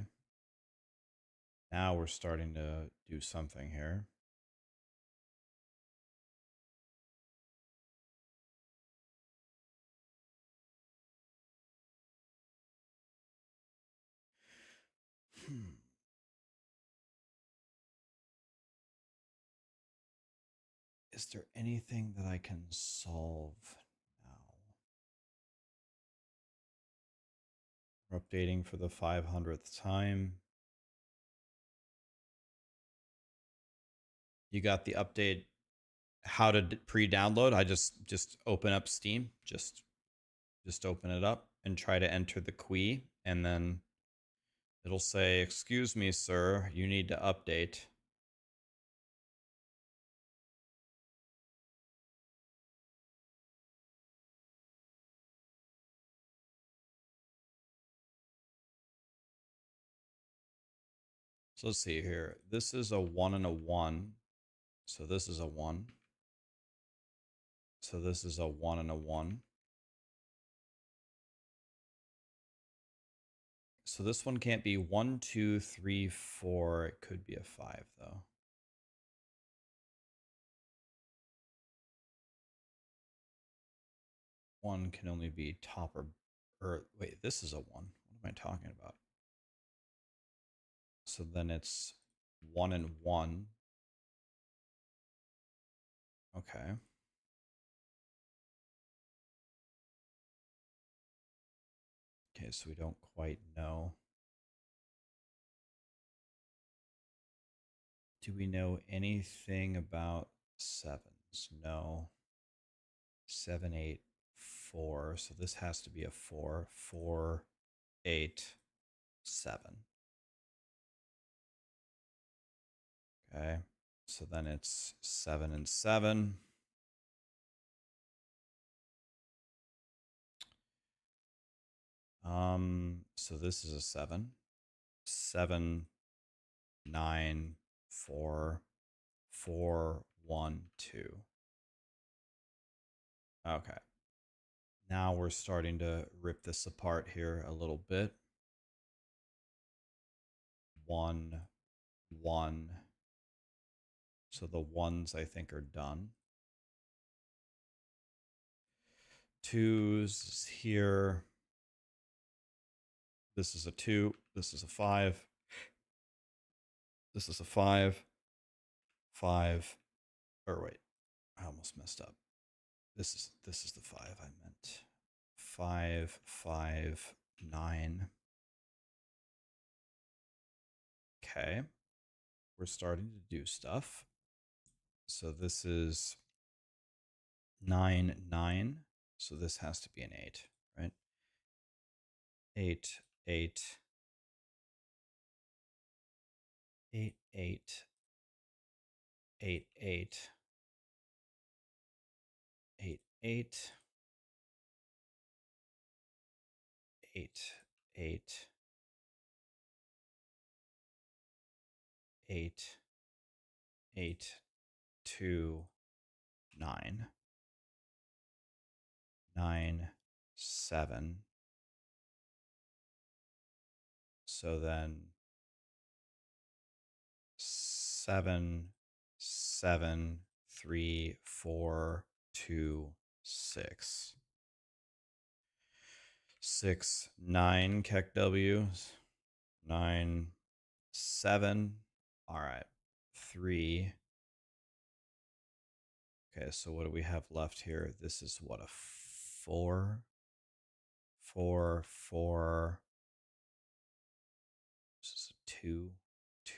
Now we're starting to do something here. Is there anything that I can solve now? We're updating for the 500th time. You got the update how to pre-download. I just open up Steam, just open it up and try to enter the key, and then it'll say, "Excuse me, sir, you need to update." So let's see here. This is a 1 and a 1. So this is a 1. So this is a 1 and a 1. So this one can't be 1, 2, 3, 4. It could be a 5, though. One can only be top or wait, this is a 1. What am I talking about? So then it's 1 and 1. Okay. Okay, so we don't quite know. Do we know anything about sevens? No. 7, 8, 4. So this has to be a 4. 4, 8, 7. Okay. So then it's 7 and 7. So this is a 7. 7, 9, 4, 4, 1, 2. Okay. Now we're starting to rip this apart here a little bit. 1, 1. So the ones I think are done. 2s is here. This is a 2. This is a 5. This is a 5. 5. Or wait, I almost messed up. This is the 5 I meant. 5, 5, 9. Okay. We're starting to do stuff. So this is 9, 9. So this has to be an 8, right? 8, 8. 8, 8. 8, 8. 8, 8. 8, 8. 8, 8, 2, 9. 9, 7. So then 7, 7, 3, 4, 2, 6. 6, 9 Keck W's. 9, 7. All right. 3. Okay, so what do we have left here? This is what, a 4? 4, 4. This is a 2,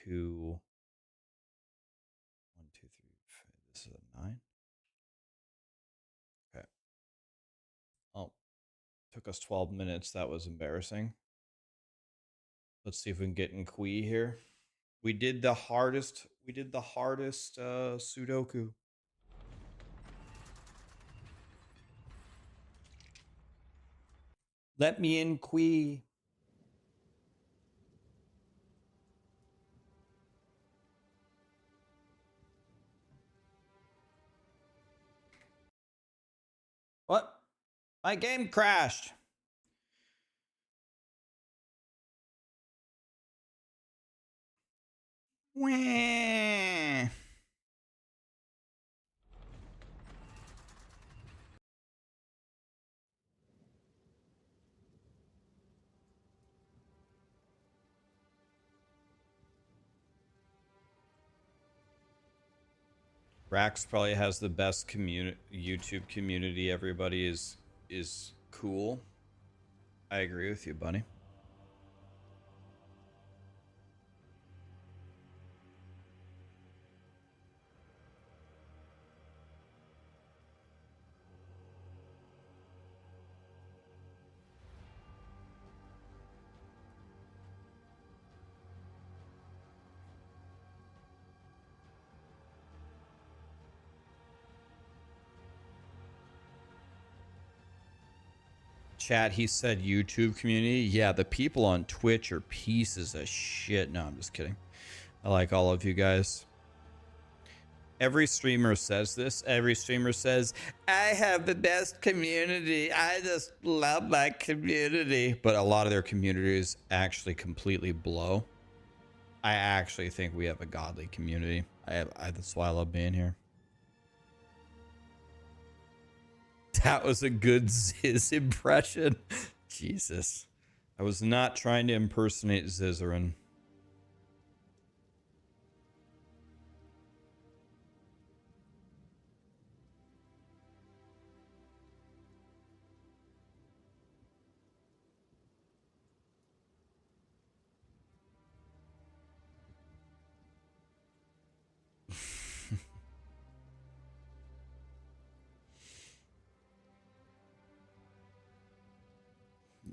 2, 1, 2, 3, 5. This is a 9. Okay. Oh, took us 12 minutes. That was embarrassing. Let's see if we can get in Kui here. We did the hardest. Sudoku. Let me in, Kui. What? My game crashed. Wah. Rax probably has the best YouTube community. Everybody is cool. I agree with you, Bunny. Chat, he said YouTube community. Yeah, the people on Twitch are pieces of shit. No, I'm just kidding. I like all of you guys. Every streamer says this. Every streamer says, I have the best community. I just love my community. But a lot of their communities actually completely blow. I actually think we have a godly community. That's why I love being here. That was a good Ziz impression. Jesus. I was not trying to impersonate Zizarin.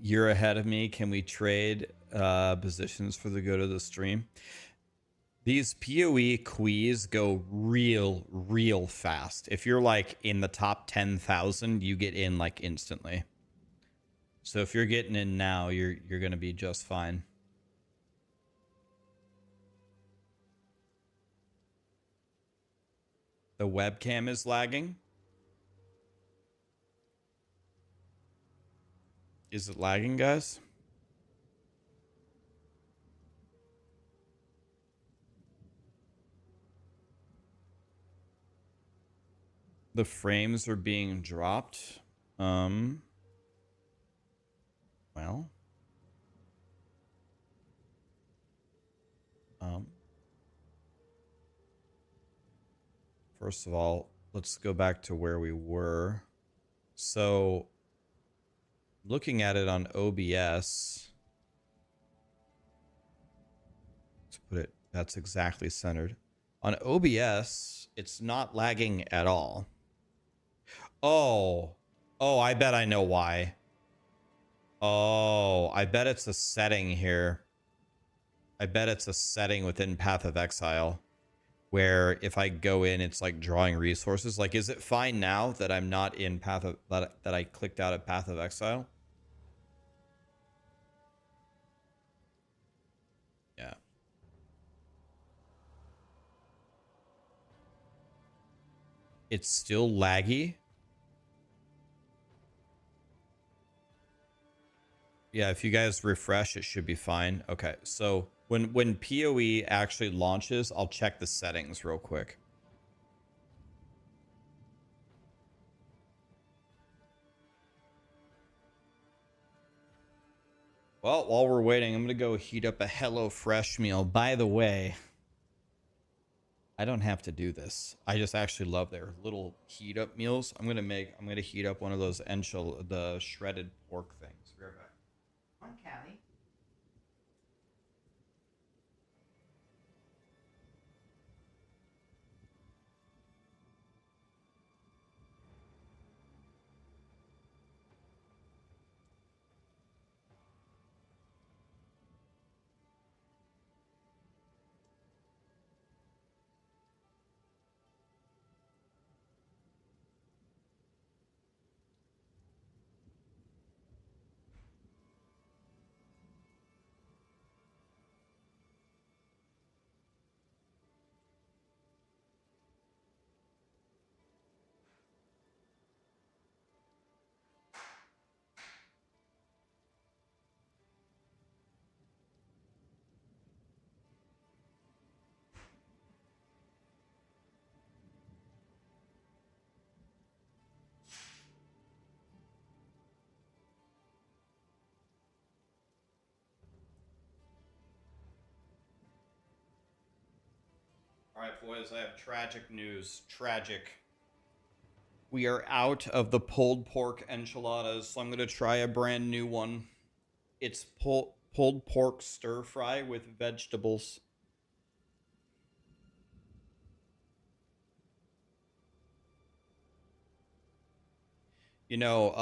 You're ahead of me. Can we trade positions for the good of the stream? These PoE quiz go real fast. If you're like in the top 10,000, you get in like instantly. So if you're getting in now, you're gonna be just fine. The webcam is lagging. Is it lagging, guys? The frames are being dropped. Well. First of all, let's go back to where we were. So, looking at it on OBS, let's put it, that's exactly centered. On OBS, it's not lagging at all. Oh, I bet I know why. Oh, I bet it's a setting here. I bet it's a setting within Path of Exile where if I go in, it's like drawing resources. Like, is it fine now that I'm not in Path of, that I clicked out of Path of Exile? Yeah. It's still laggy. Yeah, if you guys refresh, it should be fine. Okay, so when PoE actually launches, I'll check the settings real quick. Well, while we're waiting, I'm gonna go heat up a HelloFresh meal. By the way, I don't have to do this. I just actually love their little heat up meals. I'm gonna heat up one of those the shredded pork things. Be right back. On Cali. Alright, boys, I have tragic news. Tragic. We are out of the pulled pork enchiladas, so I'm going to try a brand new one. It's pulled pork stir fry with vegetables. You know,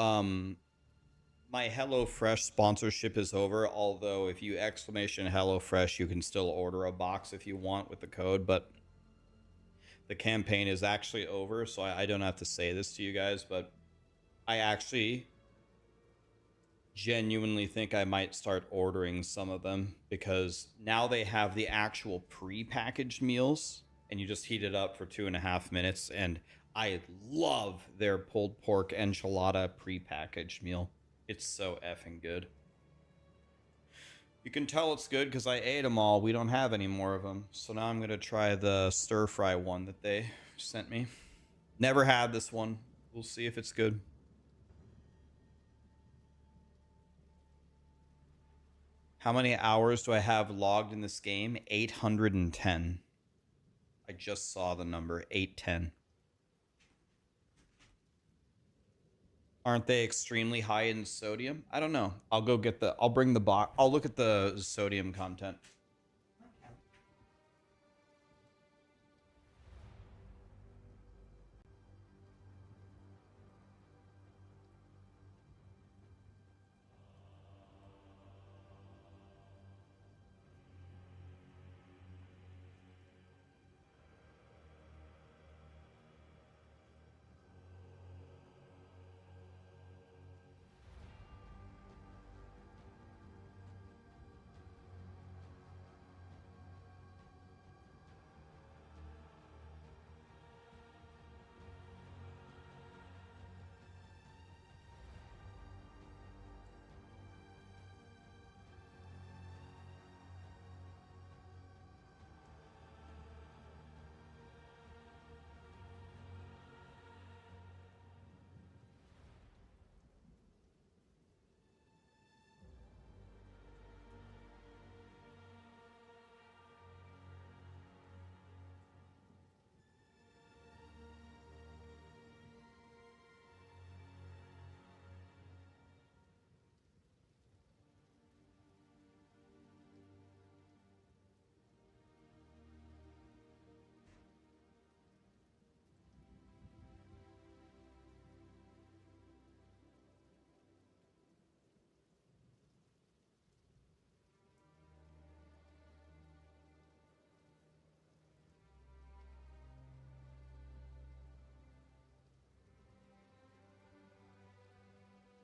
my HelloFresh sponsorship is over, although if you exclamation HelloFresh, you can still order a box if you want with the code, but the campaign is actually over, so I don't have to say this to you guys, but I actually genuinely think I might start ordering some of them because now they have the actual pre-packaged meals and you just heat it up for 2.5 minutes. And I love their pulled pork enchilada pre-packaged meal. It's so effing good. You can tell it's good because I ate them all. We don't have any more of them. So now I'm going to try the stir fry one that they sent me. Never had this one. We'll see if it's good. How many hours do I have logged in this game? 810. I just saw the number 810. Aren't they extremely high in sodium? I don't know. I'll go get the, I'll bring the box. I'll look at the sodium content.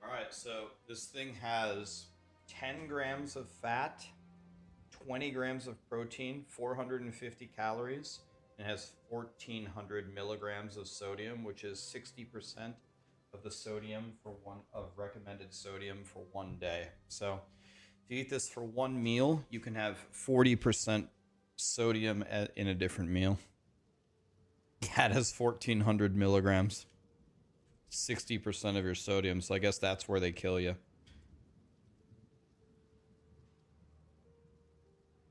All right, so this thing has 10 grams of fat, 20 grams of protein, 450 calories, and has 1400 milligrams of sodium, which is 60% of the sodium for one of recommended sodium for one day. So if you eat this for one meal, you can have 40% sodium in a different meal. Yeah, it has 1400 milligrams. 60% of your sodium, so I guess that's where they kill you.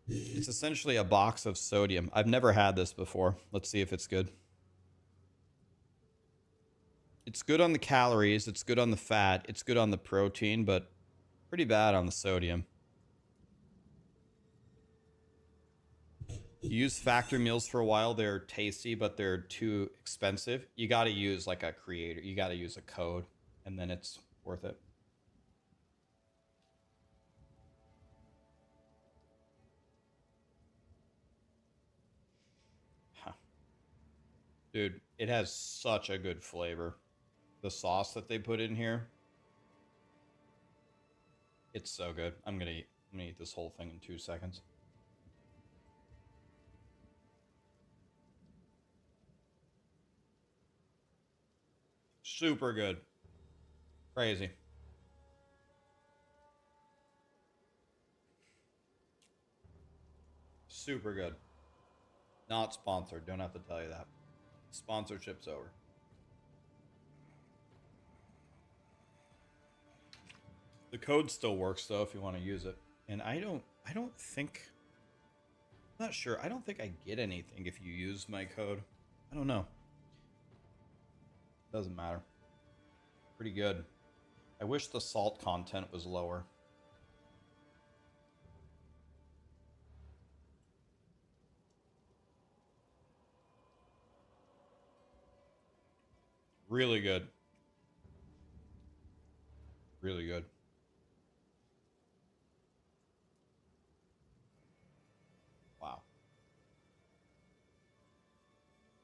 It's essentially a box of sodium. I've never had this before. Let's see if it's good. It's good on the calories, it's good on the fat, it's good on the protein, but pretty bad on the sodium. You use factory meals for a while, they're tasty, but they're too expensive. You got to use like a creator, you got to use a code, and then it's worth it. Huh. Dude, it has such a good flavor. The sauce that they put in here, it's so good. I'm gonna eat this whole thing in 2 seconds. Super good. Crazy. Super good. Not sponsored. Don't have to tell you that. Sponsorship's over. The code still works though if you want to use it. And I don't think I'm not sure. I don't think I get anything if you use my code. I don't know. Doesn't matter. Pretty good. I wish the salt content was lower. Really good. Really good. Wow.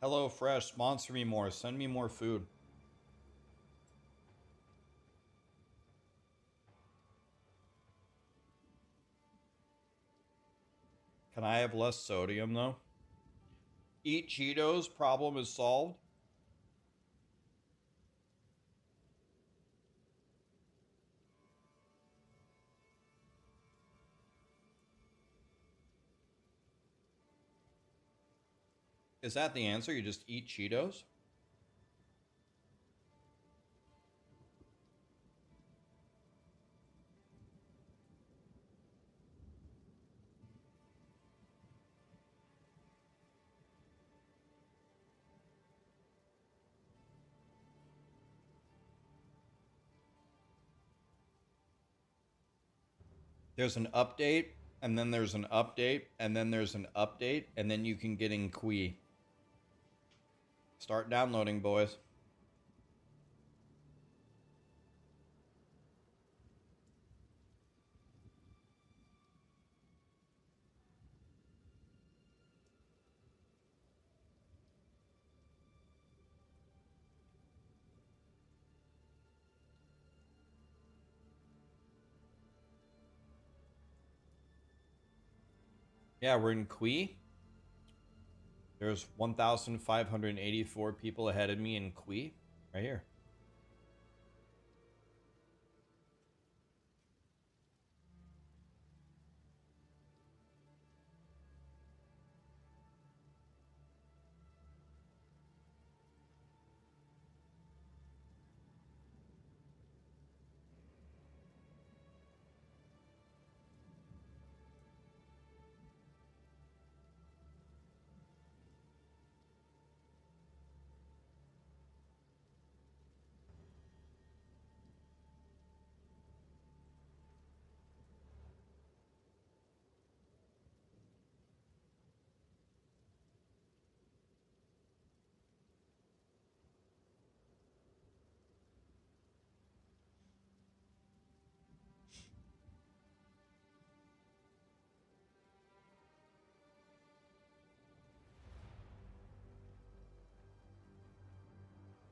HelloFresh, sponsor me more. Send me more food. Can I have less sodium, though? Eat Cheetos, problem is solved. Is that the answer? You just eat Cheetos? There's an update, and then there's an update, and then there's an update, and then you can get in Qui. Start downloading, boys. Yeah, we're in Qui. There's 1,584 people ahead of me in Qui. Right here.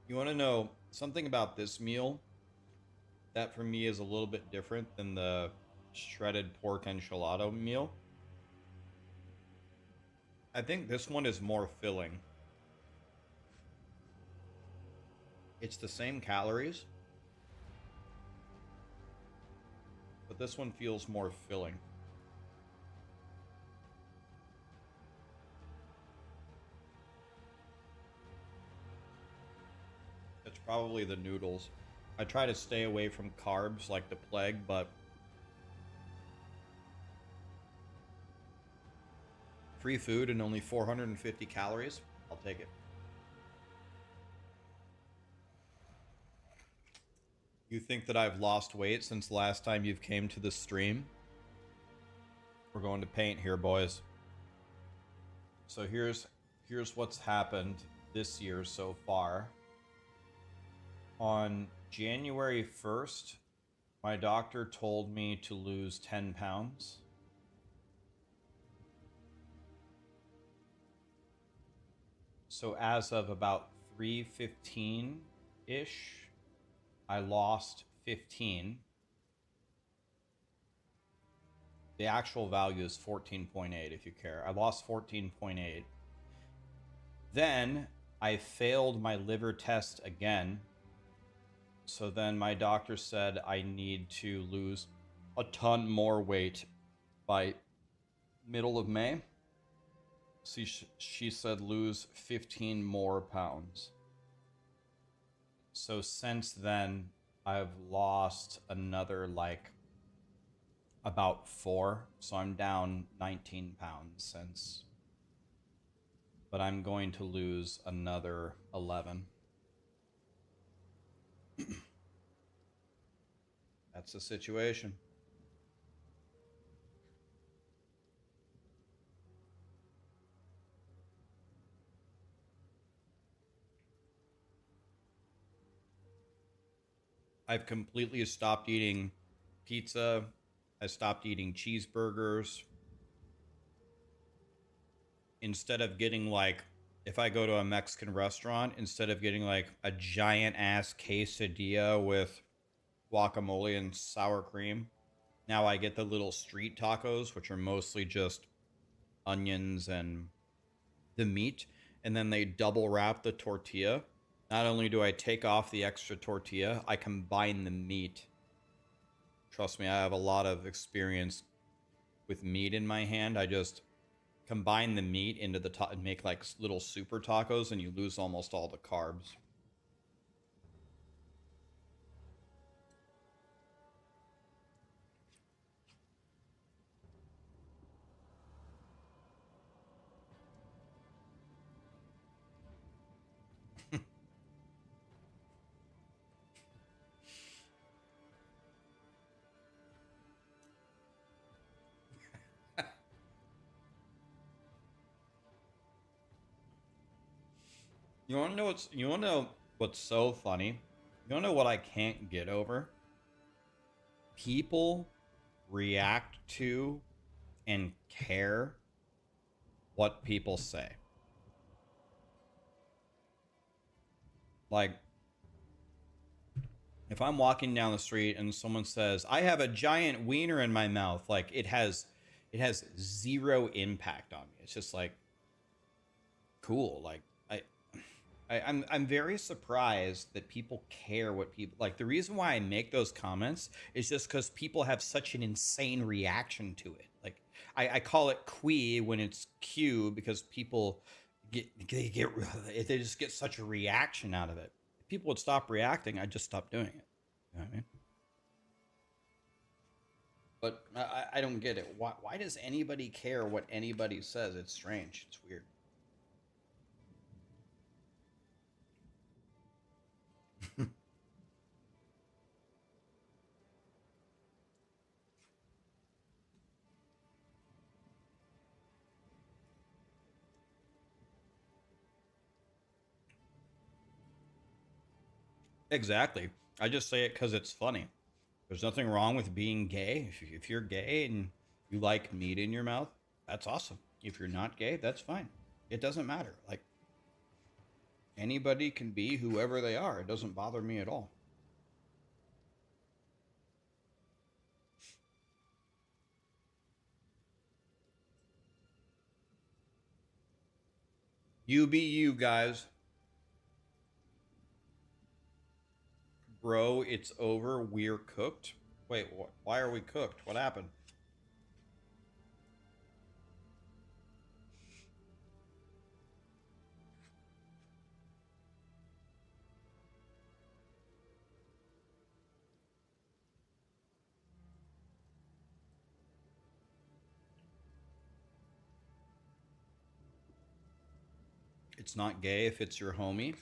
You want to know something about this meal that for me is a little bit different than the shredded pork enchilada meal? I think this one is more filling. It's the same calories, but this one feels more filling. It's probably the noodles. I try to stay away from carbs like the plague, but free food and only 450 calories, I'll take it. You think that I've lost weight since the last time you've came to the stream? We're going to paint here, boys. So here's what's happened this year so far. On January 1st, my doctor told me to lose 10 pounds. So as of about 3:15-ish, I lost 15. The actual value is 14.8 if you care. I lost 14.8. Then I failed my liver test again. So then my doctor said I need to lose a ton more weight by middle of May. She said lose 15 more pounds. So since then, I've lost another like About 4, so I'm down 19 pounds since. But I'm going to lose another 11. That's the situation. I've completely stopped eating pizza. I stopped eating cheeseburgers. Instead of getting like, if I go to a Mexican restaurant, instead of getting like a giant ass quesadilla with guacamole and sour cream, now I get the little street tacos, which are mostly just onions and the meat, and then they double wrap the tortilla. Not only do I take off the extra tortilla, I combine the meat. Trust me, I have a lot of experience with meat in my hand. I just combine the meat into the and make like little super tacos, and you lose almost all the carbs. You want to know what's so funny? You want to know what I can't get over? People react to and care what people say. Like, if I'm walking down the street and someone says, "I have a giant wiener in my mouth," like it has zero impact on me. It's just like cool. Like I'm very surprised that people care what people like. The reason why I make those comments is just because people have such an insane reaction to it. Like I call it "quee" when it's Q because people they just get such a reaction out of it. If people would stop reacting, I'd just stop doing it. You know what I mean? But I don't get it. Why does anybody care what anybody says? It's strange. It's weird. Exactly. I just say it because it's funny. There's nothing wrong with being gay. If you're gay and you like meat in your mouth, that's awesome. If you're not gay, that's fine. It doesn't matter. Like anybody can be whoever they are. It doesn't bother me at all. You be you, guys. Bro, it's over. We're cooked. Wait, why are we cooked? What happened? It's not gay if it's your homie.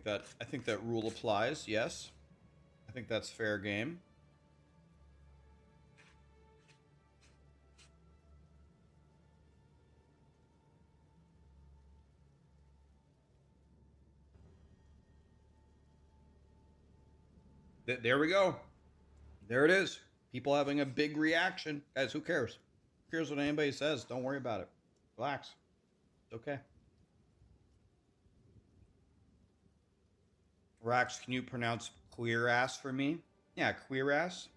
I think that rule applies. Yes. I think that's fair game. There we go. There it is. People having a big reaction. Guys, who cares? Who cares what anybody says? Don't worry about it. Relax. It's okay. Rax, can you pronounce queer ass for me? Yeah, queer ass.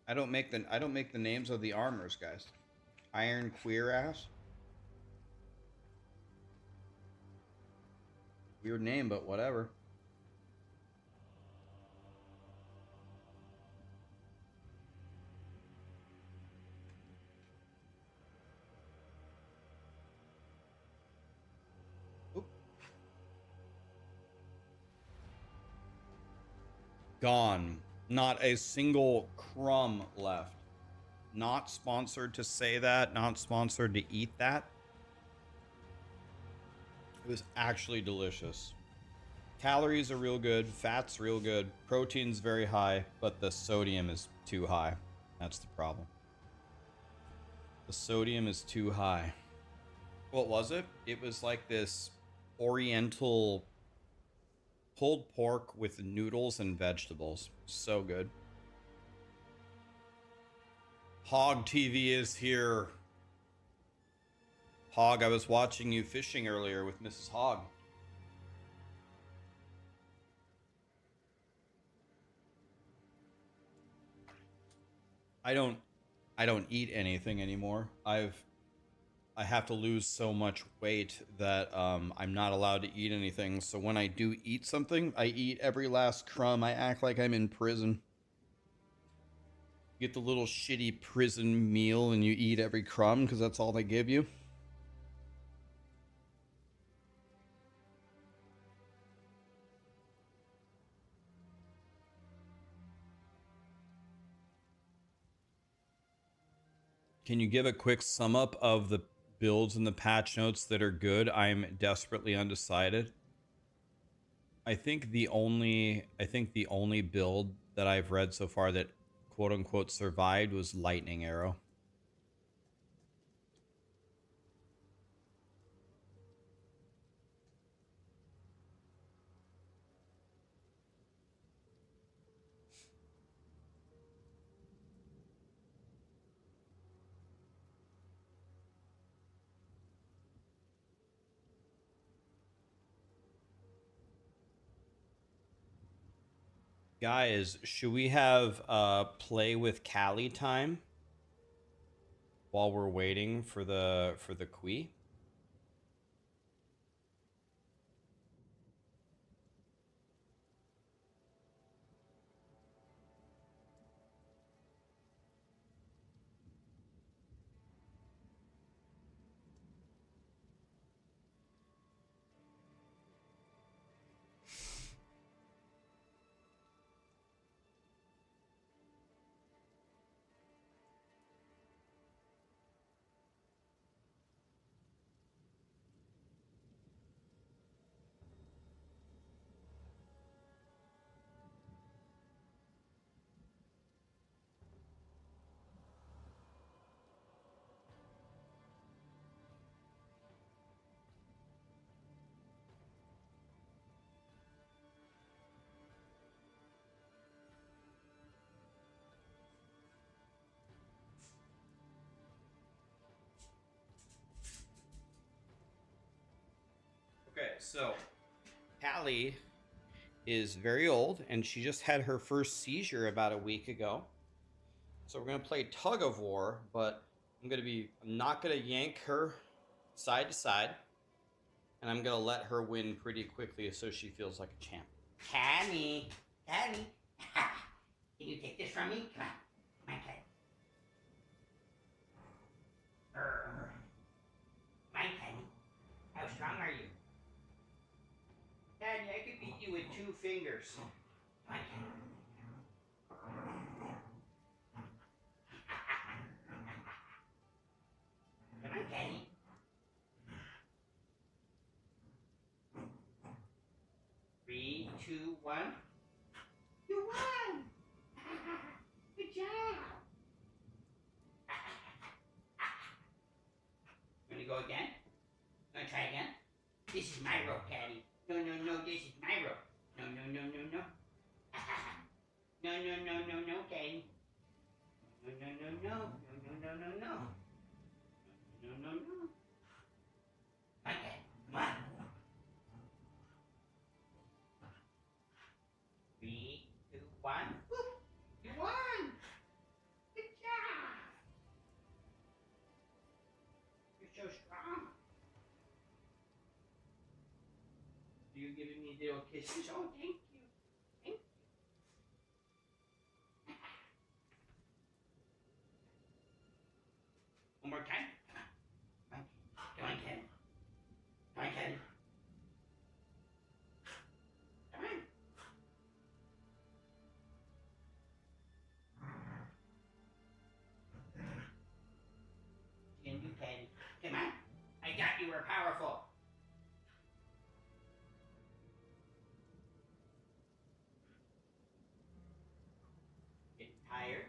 I don't make the names of the armors, guys. Iron queer ass. Weird name, but whatever. Oop. Gone. Not a single crumb left. Not sponsored to say that, not sponsored to eat that. It was actually delicious. Calories are real good, fat's real good, protein's very high, but the sodium is too high. That's the problem. The sodium is too high. What was it? It was like this oriental pulled pork with noodles and vegetables. So good. Hog TV is here. Hog, I was watching you fishing earlier with Mrs. Hog. I don't eat anything anymore. I have to lose so much weight that I'm not allowed to eat anything. So when I do eat something, I eat every last crumb. I act like I'm in prison. You get the little shitty prison meal and you eat every crumb because that's all they give you. Can you give a quick sum up of the builds in the patch notes that are good? I'm desperately undecided. I think the only build that I've read so far that quote unquote survived was Lightning Arrow. Guys, should we have play with Cali time while we're waiting for the Quee? Okay, so Callie is very old and she just had her first seizure about a week ago. So we're gonna play tug of war, but I'm not gonna yank her side to side, and I'm gonna let her win pretty quickly so she feels like a champ. Cammy, Cammy, can you take this from me? Come on, come on, Cammy. Come on, Cammy. How strong are you? Daddy, I could beat you with 2 fingers. Come on, Cammy. Come on, Cammy. Three, two, one. You won! Good job! Wanna go again? Wanna try again? This is my rope, Caddy. No, no, no, this is my rope. No, no, no, no, no. No, no, no, no, no, Caddy. No, no, no, no, no, no, no, no, no. No, no, no. Okay, come on. 3, 2, 1. Whoop! You won! Good job! You're so strong. Are you giving me little kisses? Oh, thank you. Thank you. One more time. Come on. Come on, Ken. Come on, Ken. Come on. more powerful. Getting tired?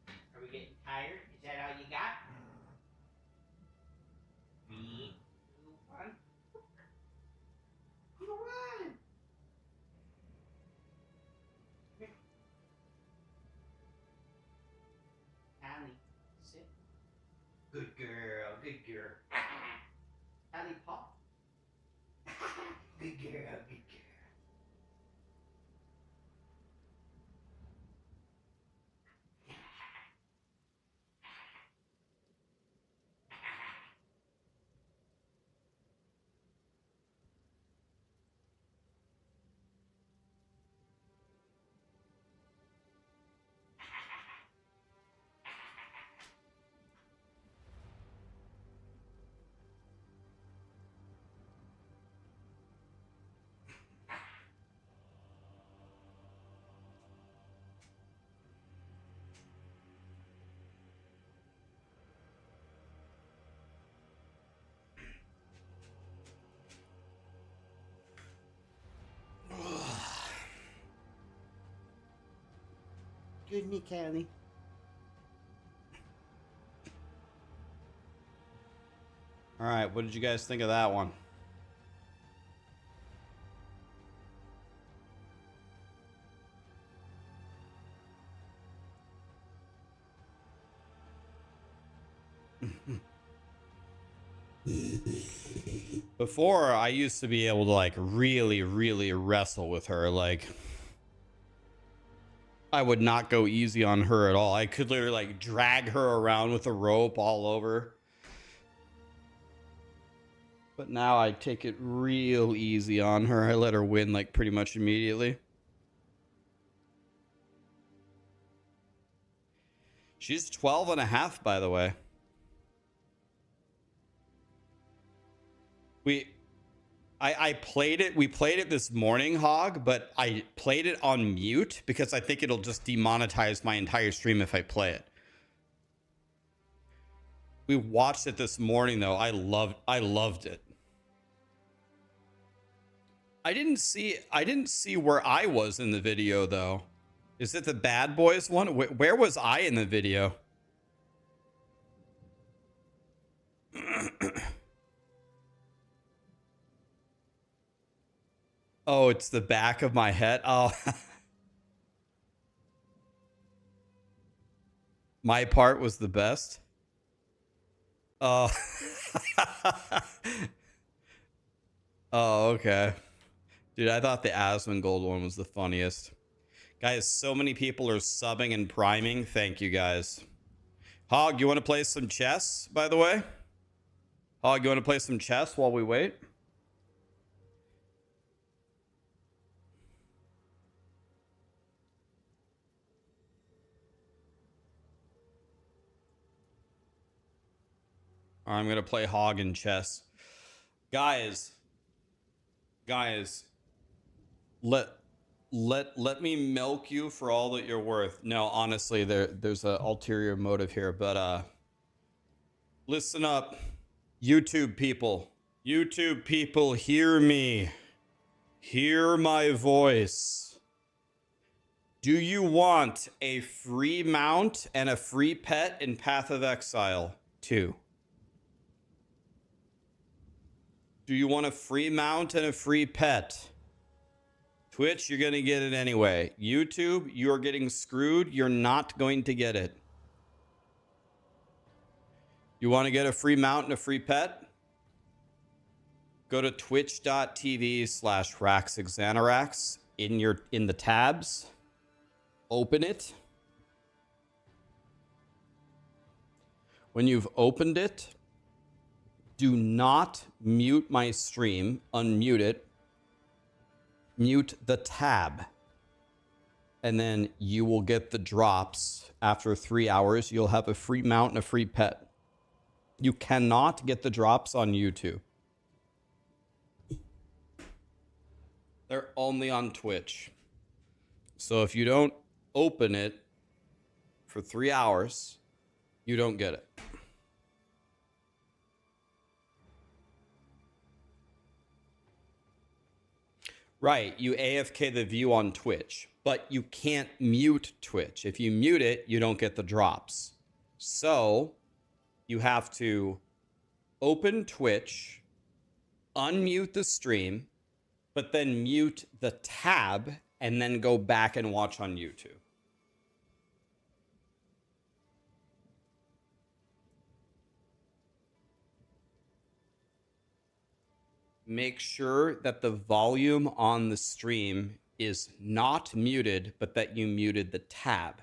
Are we getting tired? Is that all you got? 3, 2, 1. Come on. Allie, sit. Good girl, good girl. Allie, pop. Good girl, good girl. Good me, Cali. All right, what did you guys think of that one? Before, I used to be able to like really wrestle with her. Like, I would not go easy on her at all. I could literally like drag her around with a rope all over. But now I take it real easy on her. I let her win like pretty much immediately. She's 12 and a half, by the way. I played it. We played it this morning, Hog, but I played it on mute because I think it'll just demonetize my entire stream if I play it. We watched it this morning though. I loved it. I didn't see where I was in the video though. Is it the Bad Boys one? Where was I in the video? Oh, it's the back of my head. Oh. My part was the best. Oh. Oh, okay. Dude, I thought the Asmongold one was the funniest. Guys, so many people are subbing and priming. Thank you, guys. Hog, you want to play some chess, by the way? Hog, you want to play some chess while we wait? I'm going to play Hog in chess. Guys, let me milk you for all that you're worth. No, honestly, there's an ulterior motive here, but listen up, YouTube people. YouTube people, hear me. Hear my voice. Do you want a free mount and a free pet in Path of Exile 2? Do you want a free mount and a free pet? Twitch, you're going to get it anyway. YouTube, you're getting screwed. You're not going to get it. You want to get a free mount and a free pet? Go to twitch.tv/Raxxanterax in the tabs. Open it. When you've opened it, do not mute my stream. Unmute it. Mute the tab. And then you will get the drops. After 3 hours, you'll have a free mount and a free pet. You cannot get the drops on YouTube. They're only on Twitch. So if you don't open it for 3 hours, you don't get it. Right. You AFK the view on Twitch, but you can't mute Twitch. If you mute it, you don't get the drops. So you have to open Twitch, unmute the stream, but then mute the tab and then go back and watch on YouTube. Make sure that the volume on the stream is not muted, but that you muted the tab.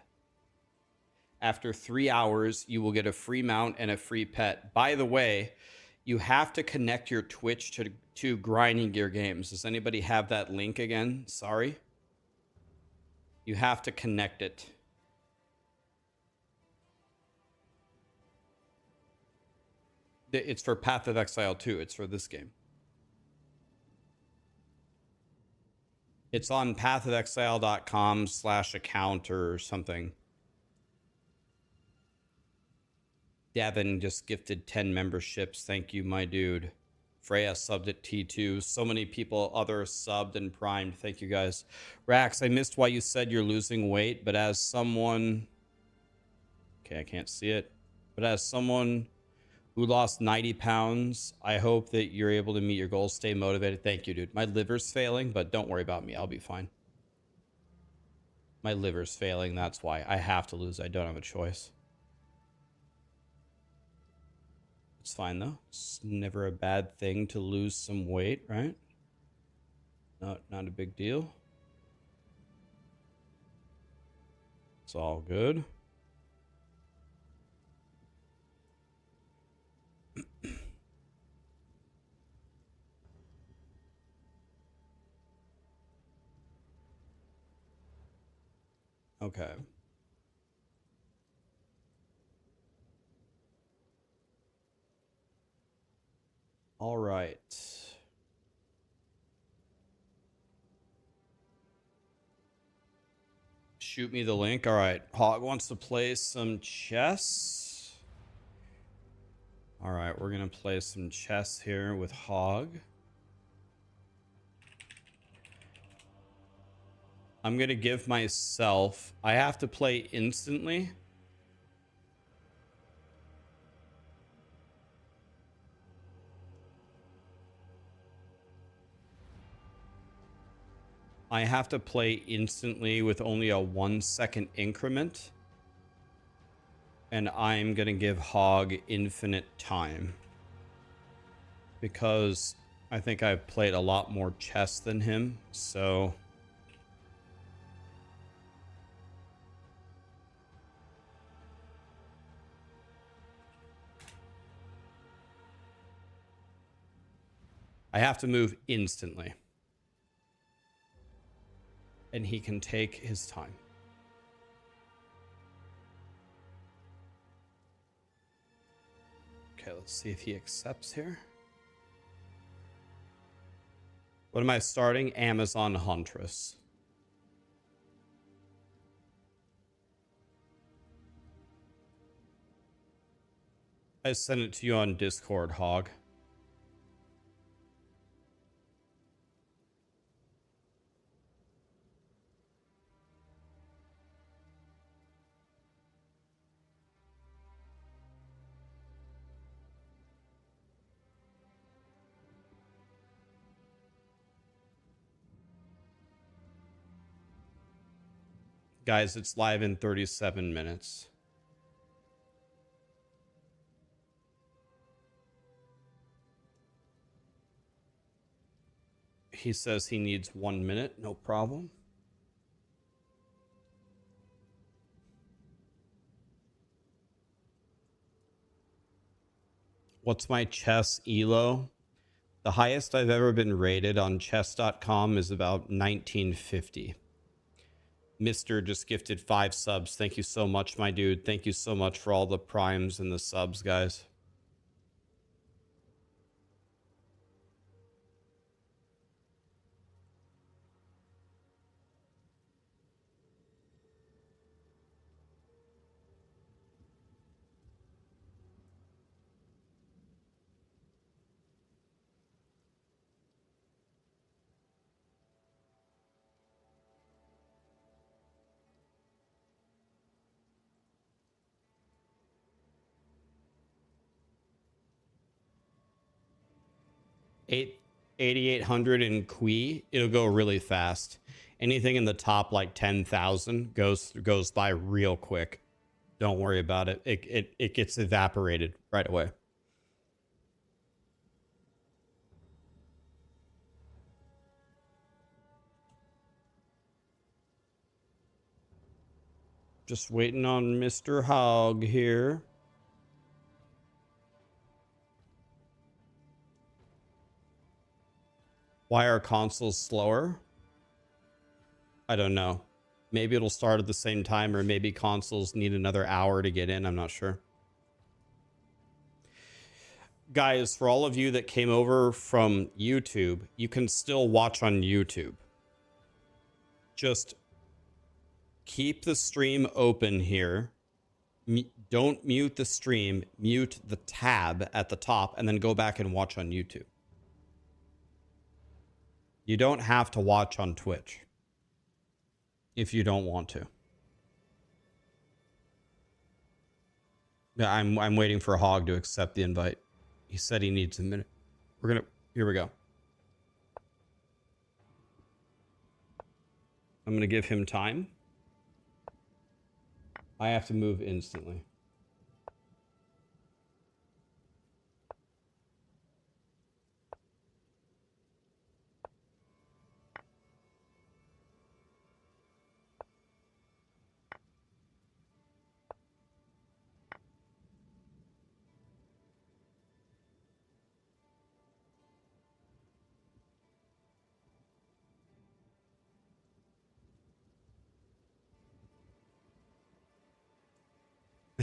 After 3 hours, you will get a free mount and a free pet. By the way, you have to connect your Twitch to Grinding Gear Games. Does anybody have that link again? Sorry. You have to connect it. It's for Path of Exile 2. It's for this game. It's on pathofexile.com/account or something. Devin just gifted 10 memberships. Thank you, my dude. Freya subbed at T2. So many people, others subbed and primed. Thank you, guys. Rax, I missed why you said you're losing weight, but as someone... Okay, I can't see it. But as someone who lost 90 pounds, I hope that you're able to meet your goals. Stay motivated. Thank you, dude. My liver's failing, but don't worry about me. I'll be fine. My liver's failing. That's why. I have to lose. I don't have a choice. It's fine, though. It's never a bad thing to lose some weight, right? Not a big deal. It's all good. Okay. All right. Shoot me the link. All right. Hog wants to play some chess. All right. We're going to play some chess here with Hog. I'm going to give myself... I have to play instantly. I have to play instantly with only a 1 second increment. And I'm going to give Hog infinite time. Because I think I've played a lot more chess than him. So... I have to move instantly. And he can take his time. Okay, let's see if he accepts here. What am I starting? Amazon Huntress. I sent it to you on Discord, Hog. Guys, it's live in 37 minutes. He says he needs 1 minute. No problem. What's my chess elo? The highest I've ever been rated on chess.com is about 1950. Mr. just gifted 5 subs. Thank you so much, my dude. Thank you so much for all the primes and the subs, guys. 8,800 in Qui, it'll go really fast. Anything in the top like 10,000 goes by real quick. Don't worry about it. It gets evaporated right away. Just waiting on Mr. Hog here. Why are consoles slower? I don't know. Maybe it'll start at the same time, or maybe consoles need another hour to get in. I'm not sure. Guys, for all of you that came over from YouTube, you can still watch on YouTube. Just keep the stream open here. Don't mute the stream. Mute the tab at the top and then go back and watch on YouTube. You don't have to watch on Twitch if you don't want to. Yeah, I'm waiting for Hog to accept the invite. He said he needs a minute. Here we go. I'm gonna give him time. I have to move instantly.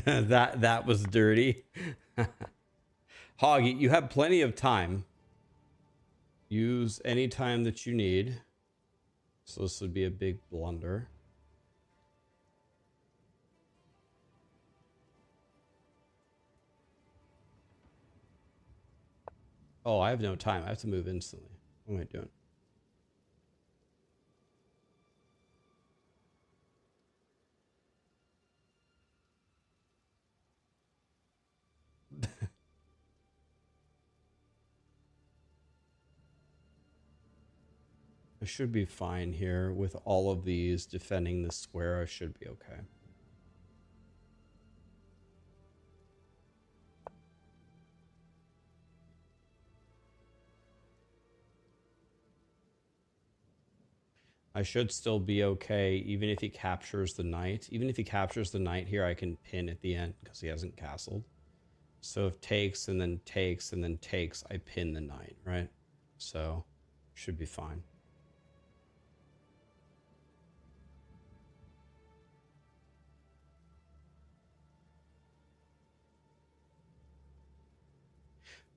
that was dirty. Hog, you have plenty of time. Use any time that you need. So this would be a big blunder. Oh, I have no time. I have to move instantly. What am I doing? I should be fine here with all of these defending the square. I should be okay. I should still be okay, even if he captures the knight. Even if he captures the knight here, I can pin at the end because he hasn't castled. So if takes and then takes and then takes, I pin the knight, right? So should be fine.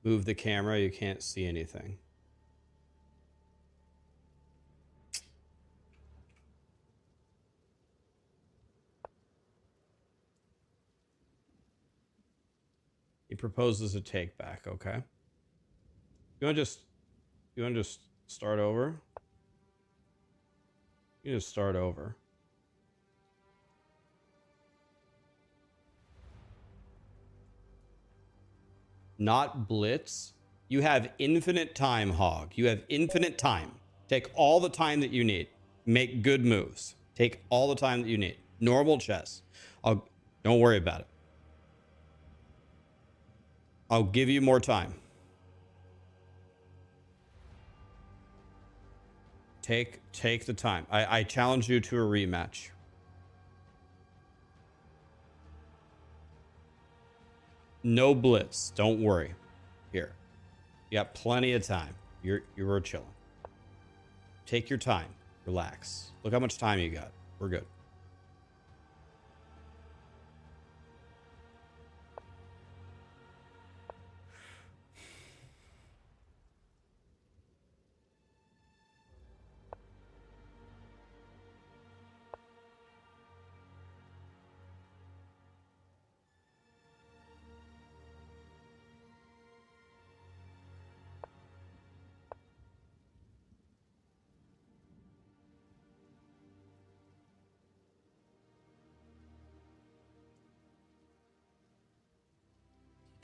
Move the camera, you can't see anything. He proposes a take back, okay? You wanna just start over? You just start over. Not blitz. You have infinite time, Hog. You have infinite time. Take all the time that you need. Make good moves. Take all the time that you need. Normal chess. Don't worry about it. I'll give you more time. Take the time. I challenge you to a rematch. No blitz. Don't worry. Here. You got plenty of time. You're chilling. Take your time. Relax. Look how much time you got. We're good.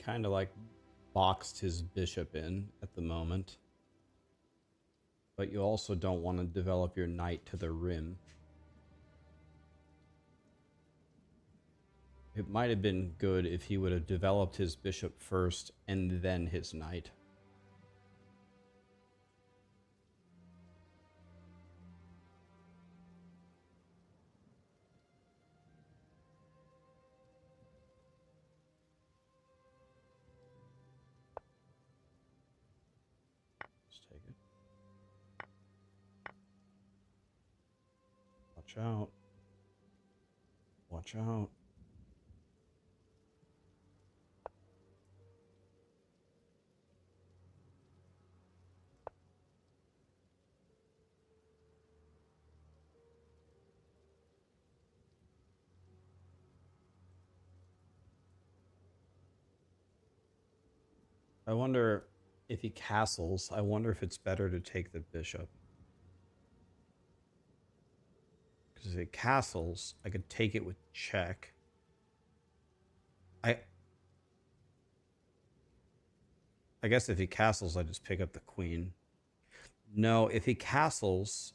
Kind of like boxed his bishop in at the moment. But you also don't want to develop your knight to the rim. It might have been good if he would have developed his bishop first and then his knight. Let's take it. Watch out. Watch out. I wonder if he castles. I wonder if it's better to take the bishop. Because if it castles, I could take it with check. I guess if he castles, I just pick up the queen. No, if he castles...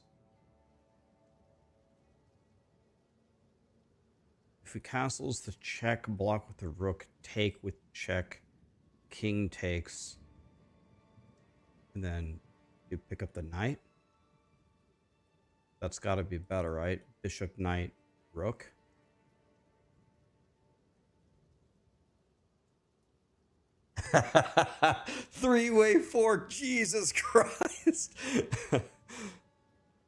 If he castles the check, block with the rook, take with check, king takes, and then you pick up the knight. That's got to be better, right? Bishop, knight, rook. Three-way fork, Jesus Christ.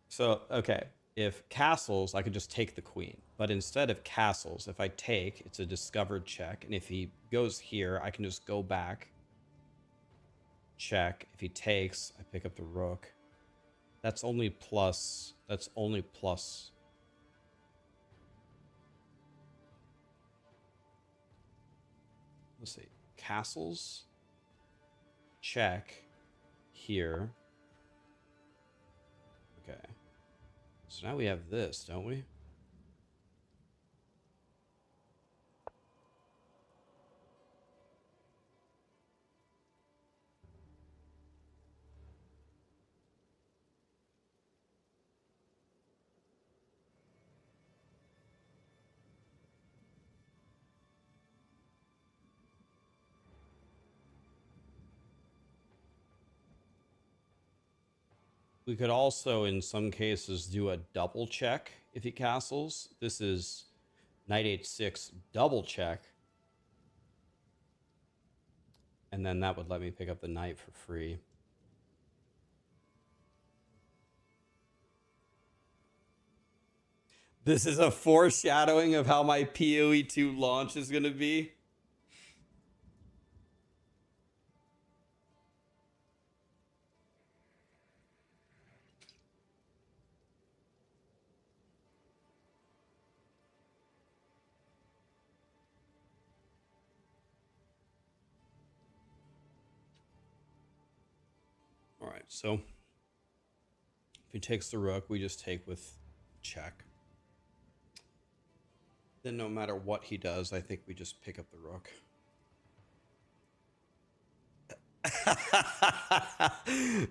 So, okay. If castles, I could just take the queen. But instead of castles, if I take, it's a discovered check. And if he goes here, I can just go back. Check. If he takes, I pick up the rook. That's only plus. That's only plus. Let's see. Castles. Check. Here. Okay. So now we have this, don't we? We could also, in some cases, do a double check if he castles. This is knight h6 double check. And then that would let me pick up the knight for free. This is a foreshadowing of how my POE2 launch is going to be. All right, so if he takes the rook, we just take with check. Then no matter what he does, I think we just pick up the rook.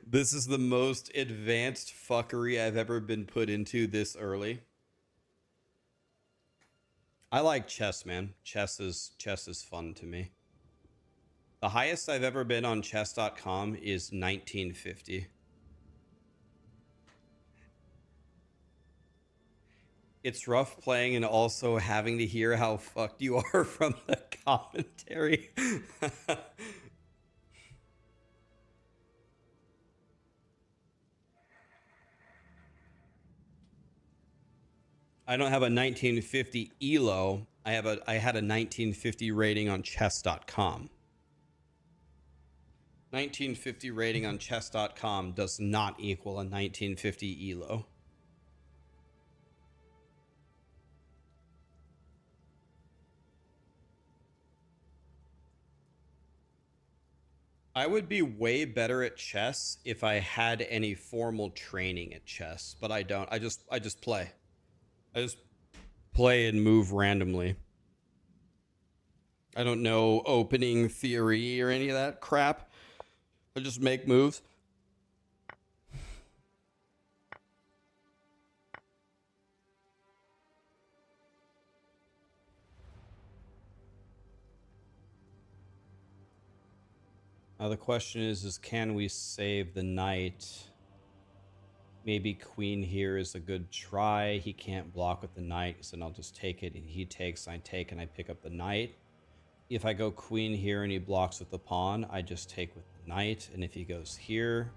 This is the most advanced fuckery I've ever been put into this early. I like chess, man. Chess is fun to me. The highest I've ever been on chess.com is 1950. It's rough playing and also having to hear how fucked you are from the commentary. I don't have a 1950 ELO. I had a 1950 rating on chess.com. 1950 rating on chess.com does not equal a 1950 ELO. I would be way better at chess if I had any formal training at chess, but I don't. I just play. I just play and move randomly. I don't know opening theory or any of that crap. I just make moves. Now the question is can we save the knight? Maybe queen here is a good try. He can't block with the knight, so then I'll just take it, and he takes, I take, and I pick up the knight. If I go queen here and he blocks with the pawn, I just take with the knight, and if he goes here,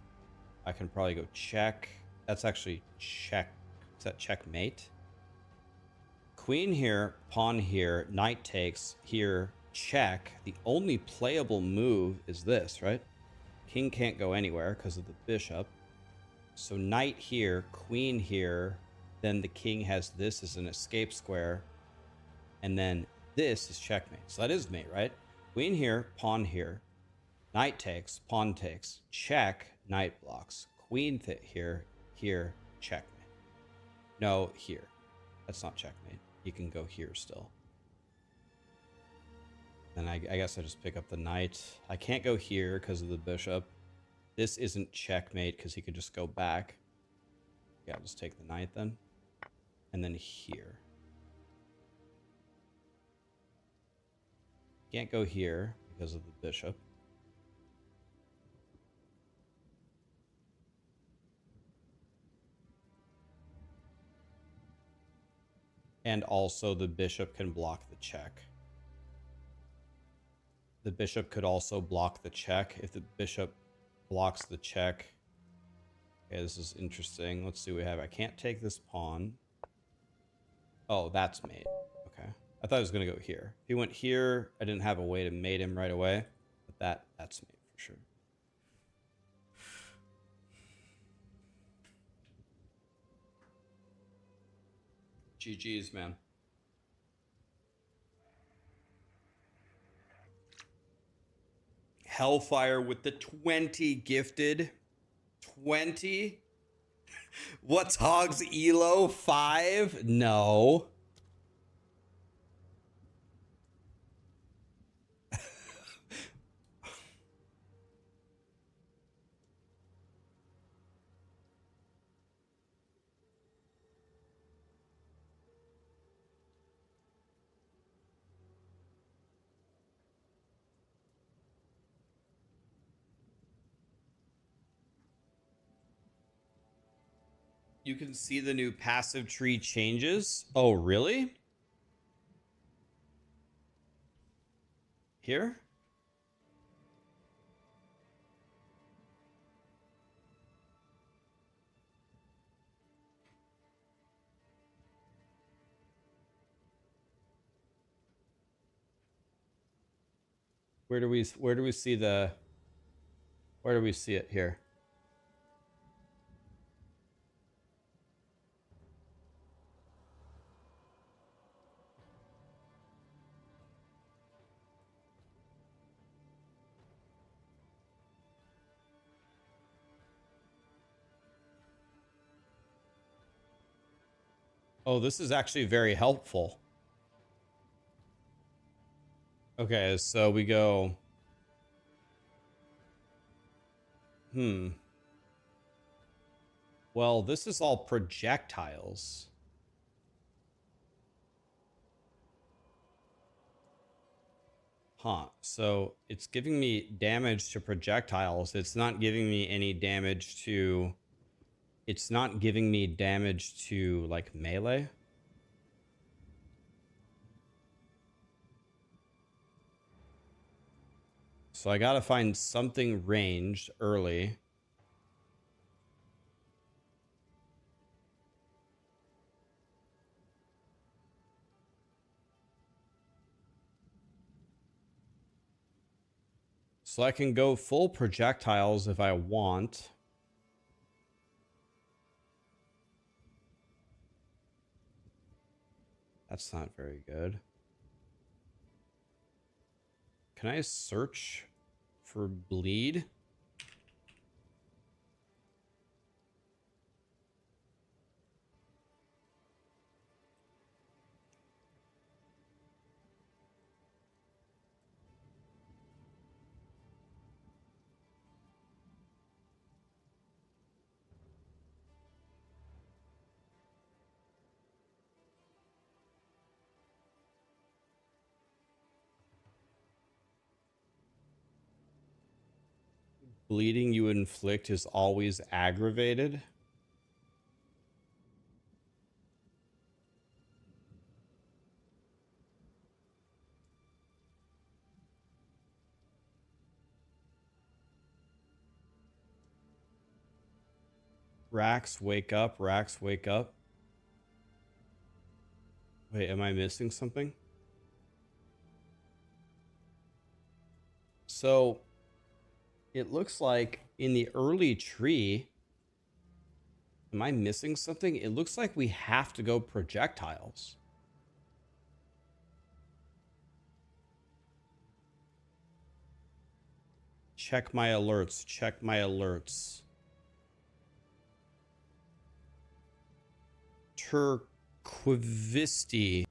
I can probably go check. That's actually check. Is that checkmate? Queen here, pawn here, knight takes, here, check. The only playable move is this, right? King can't go anywhere because of the bishop. So knight here, queen here, then the king has this as an escape square, and then this is checkmate. So that is mate, right? Queen here, pawn here, knight takes, pawn takes, check, knight blocks, queen here, here, checkmate. No, here. That's not checkmate. You can go here still. Then I guess I just pick up the knight. I can't go here because of the bishop. This isn't checkmate because he could just go back. Yeah, I'll just take the knight then. And then here. Can't go here because of the bishop. And also the bishop can block the check. The bishop could also block the check. If the bishop blocks the check. Okay, this is interesting. Let's see what we have. I can't take this pawn. Oh, that's mate. Okay. I thought I was going to go here. If he went here, I didn't have a way to mate him right away. But that's mate for sure. GG's, man. Hellfire with the 20 gifted. 20? What's Hog's Elo? 5? No. You can see the new passive tree changes. Oh, really? Here? Where do we see the where do we see it here? Oh, this is actually very helpful. Okay, so we go. Well, this is all projectiles. Huh. So it's giving me damage to projectiles. It's not giving me any damage to... It's not giving me damage to, like, melee. So I gotta find something ranged early. So I can go full projectiles if I want. That's not very good. Can I search for bleed? Bleeding you inflict is always aggravated. Rax, wake up. Rax, wake up. Wait, am I missing something? So, it looks like in the early tree... Am I missing something? It looks like we have to go projectiles. Check my alerts. Check my alerts. Turquivisti.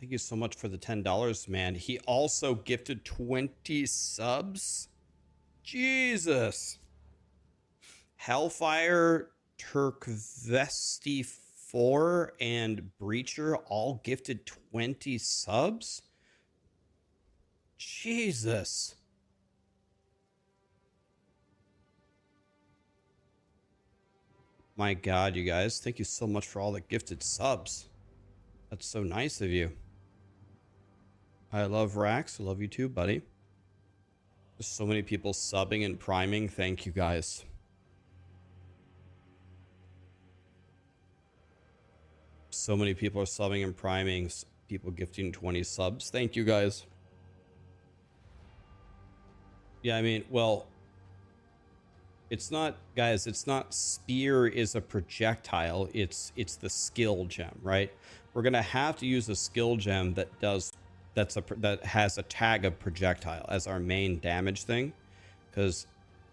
Thank you so much for the $10, man. He also gifted 20 subs. Jesus. Hellfire, Turquivesti 4, and Breacher all gifted 20 subs? Jesus. My God, you guys. Thank you so much for all the gifted subs. That's so nice of you. I love Rax. I love you too, buddy. There's so many people subbing and priming. Thank you, guys. So many people are subbing and priming. People gifting 20 subs. Thank you, guys. Yeah, I mean, well, it's not, guys, it's not spear is a projectile. It's the skill gem, right? We're going to have to use a skill gem that has a tag of projectile as our main damage thing, because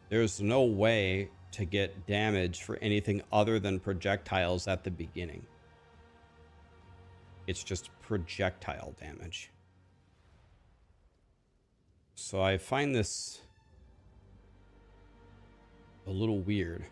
there's no way to get damage for anything other than projectiles at the beginning. It's just projectile damage. So I find this a little weird.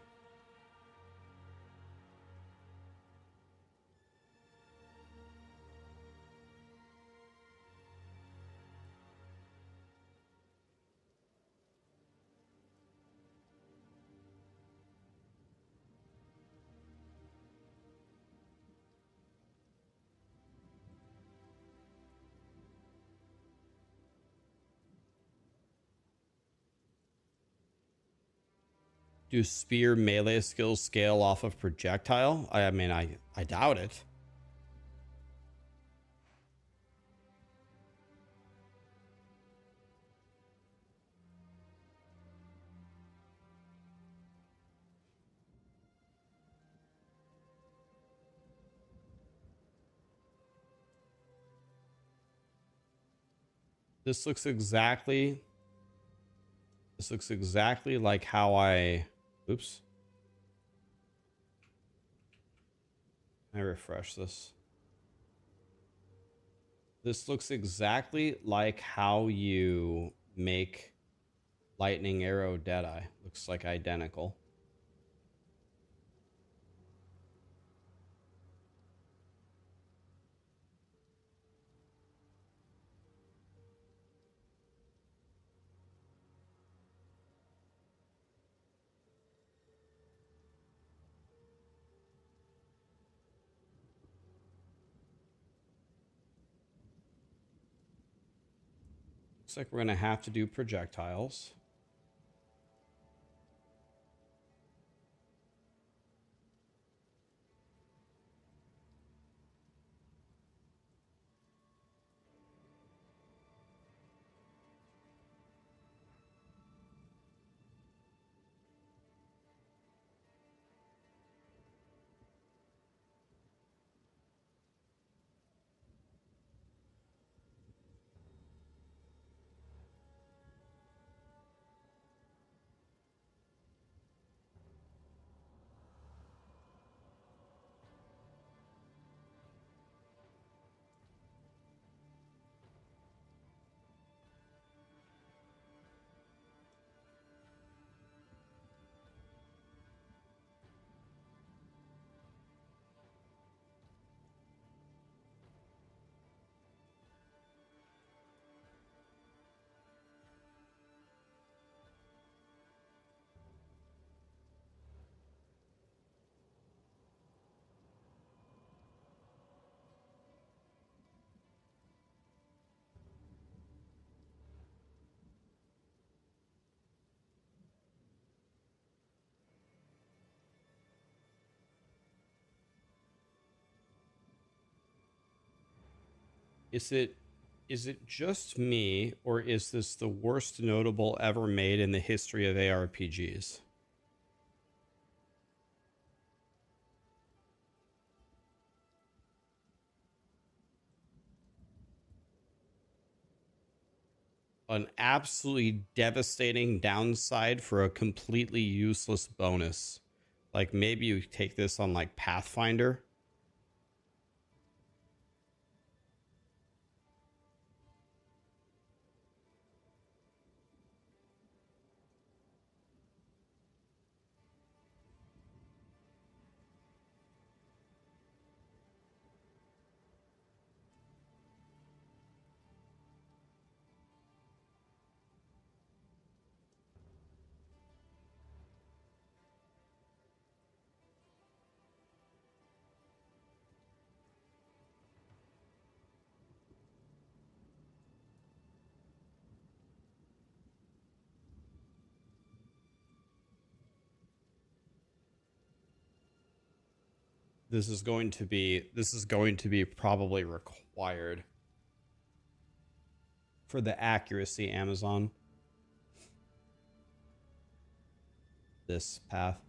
Do spear melee skills scale off of projectile? I mean, I doubt it. This looks exactly like how I, oops. I refresh this. This looks exactly like how you make lightning arrow Deadeye. Looks like identical. Looks like we're gonna have to do projectiles. Is it just me, or is this the worst notable ever made in the history of ARPGs? An absolutely devastating downside for a completely useless bonus. Like maybe you take this on like Pathfinder. This is going to be probably required for the accuracy, Amazon. This path.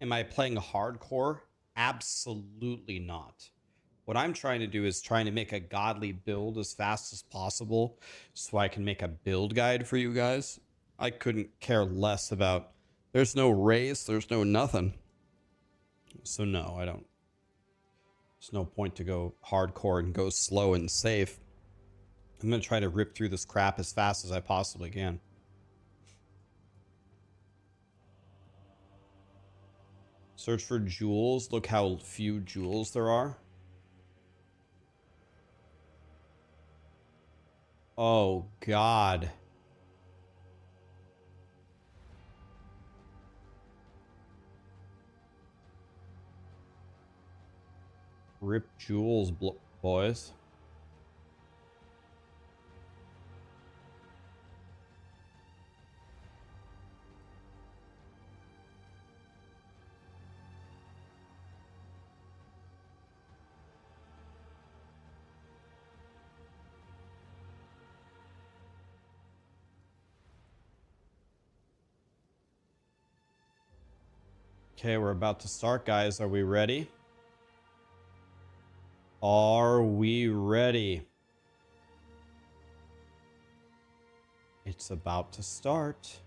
Am I playing hardcore? Absolutely not. What I'm trying to do is trying to make a godly build as fast as possible so I can make a build guide for you guys. I couldn't care less about... There's no race, there's no nothing. So no, I don't. There's no point to go hardcore and go slow and safe. I'm going to try to rip through this crap as fast as I possibly can. Search for jewels. Look how few jewels there are. Oh, God. Rip jewels, boys. Okay, we're about to start, guys. Are we ready? Are we ready? It's about to start.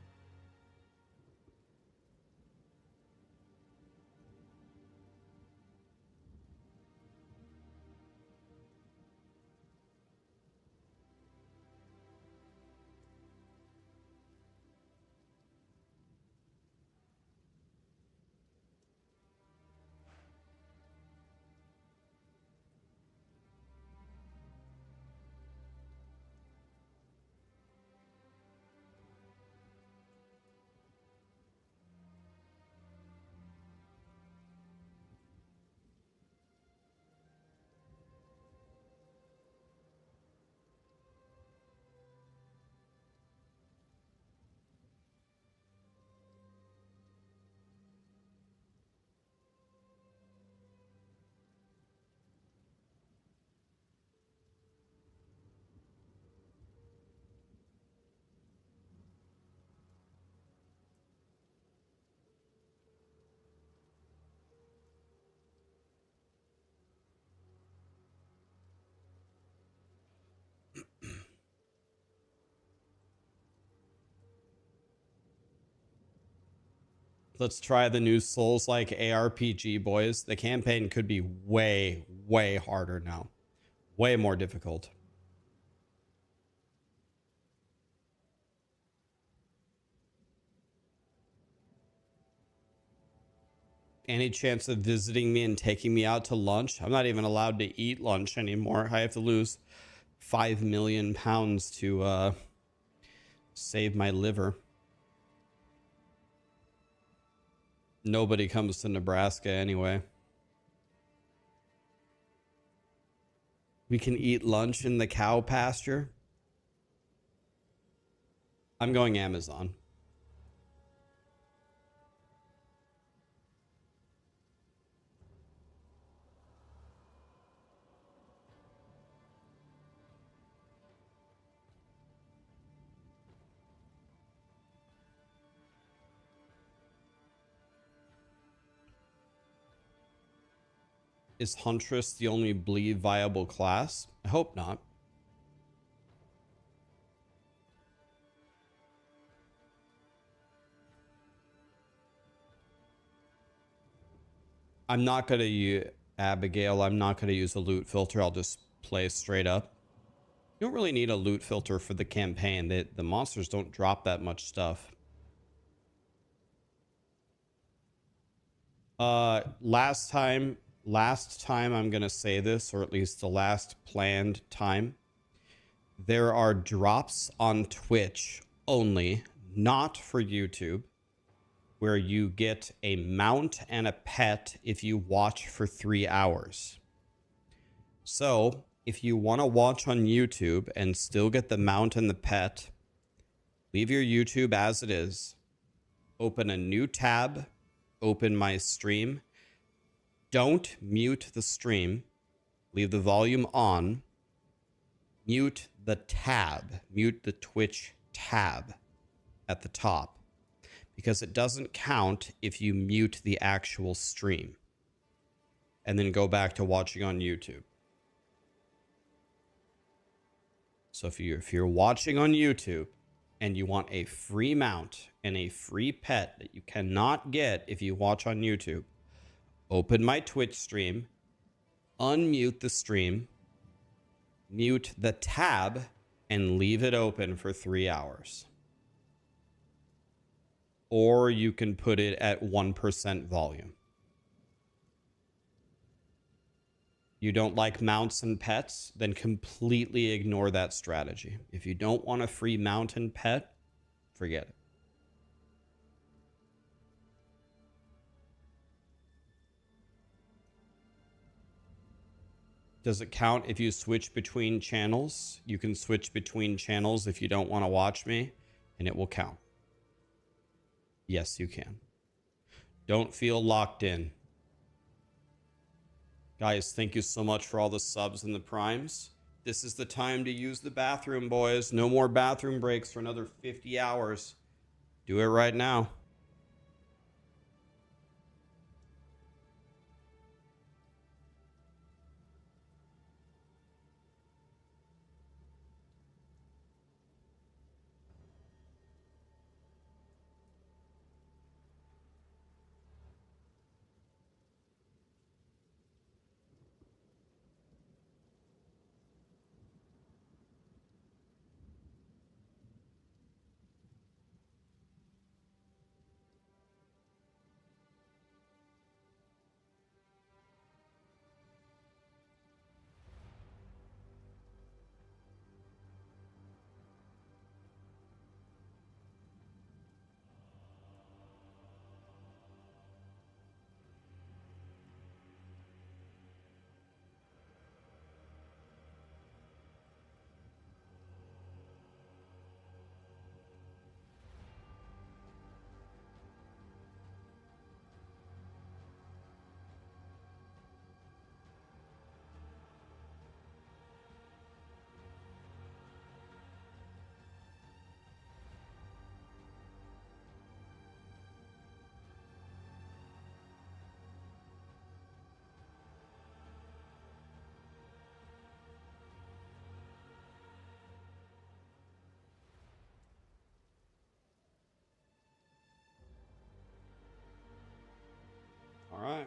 Let's try the new Souls-like ARPG, boys. The campaign could be way, way harder now. Way more difficult. Any chance of visiting me and taking me out to lunch? I'm not even allowed to eat lunch anymore. I have to lose 5 million pounds to save my liver. Nobody comes to Nebraska anyway. We can eat lunch in the cow pasture. I'm going Amazon. Is Huntress the only bleed viable class? I hope not. I'm not going to use Abigail. I'm not going to use a loot filter. I'll just play straight up. You don't really need a loot filter for the campaign. The monsters don't drop that much stuff. Last time I'm going to say this, or at least the last planned time. There are drops on Twitch only, not for YouTube, where you get a mount and a pet if you watch for 3 hours. So if you want to watch on YouTube and still get the mount and the pet, leave your YouTube as it is. Open a new tab. Open my stream. Don't mute the stream. Leave the volume on. Mute the tab. Mute the Twitch tab at the top, because it doesn't count if you mute the actual stream and then go back to watching on YouTube. So if you're watching on YouTube and you want a free mount and a free pet that you cannot get if you watch on YouTube, open my Twitch stream, unmute the stream, mute the tab, and leave it open for 3 hours. Or you can put it at 1% volume. You don't like mounts and pets, then completely ignore that strategy. If you don't want a free mount and pet, forget it. Does it count if you switch between channels? You can switch between channels if you don't want to watch me, and it will count. Yes, you can. Don't feel locked in. Guys, thank you so much for all the subs and the primes. This is the time to use the bathroom, boys. No more bathroom breaks for another 50 hours. Do it right now. All right.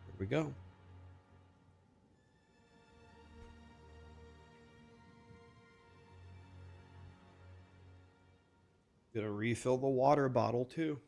Here we go. Gonna refill the water bottle too.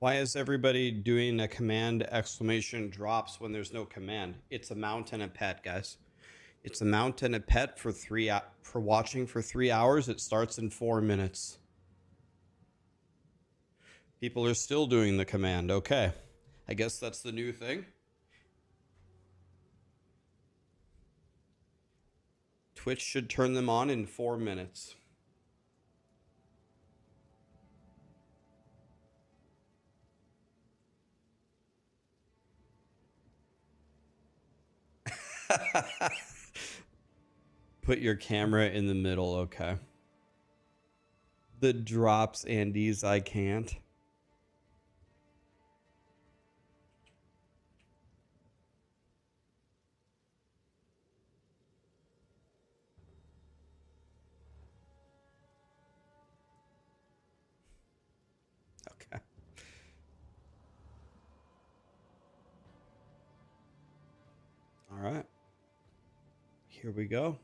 Why is everybody doing a command exclamation drops when there's no command? It's a mount and a pet, guys. It's a mount and a pet for for watching for 3 hours. It starts in 4 minutes. People are still doing the command. Okay. I guess that's the new thing. Twitch should turn them on in 4 minutes. Put your camera in the middle, okay. The drops, Andes, I can't. Okay. All right. Here we go.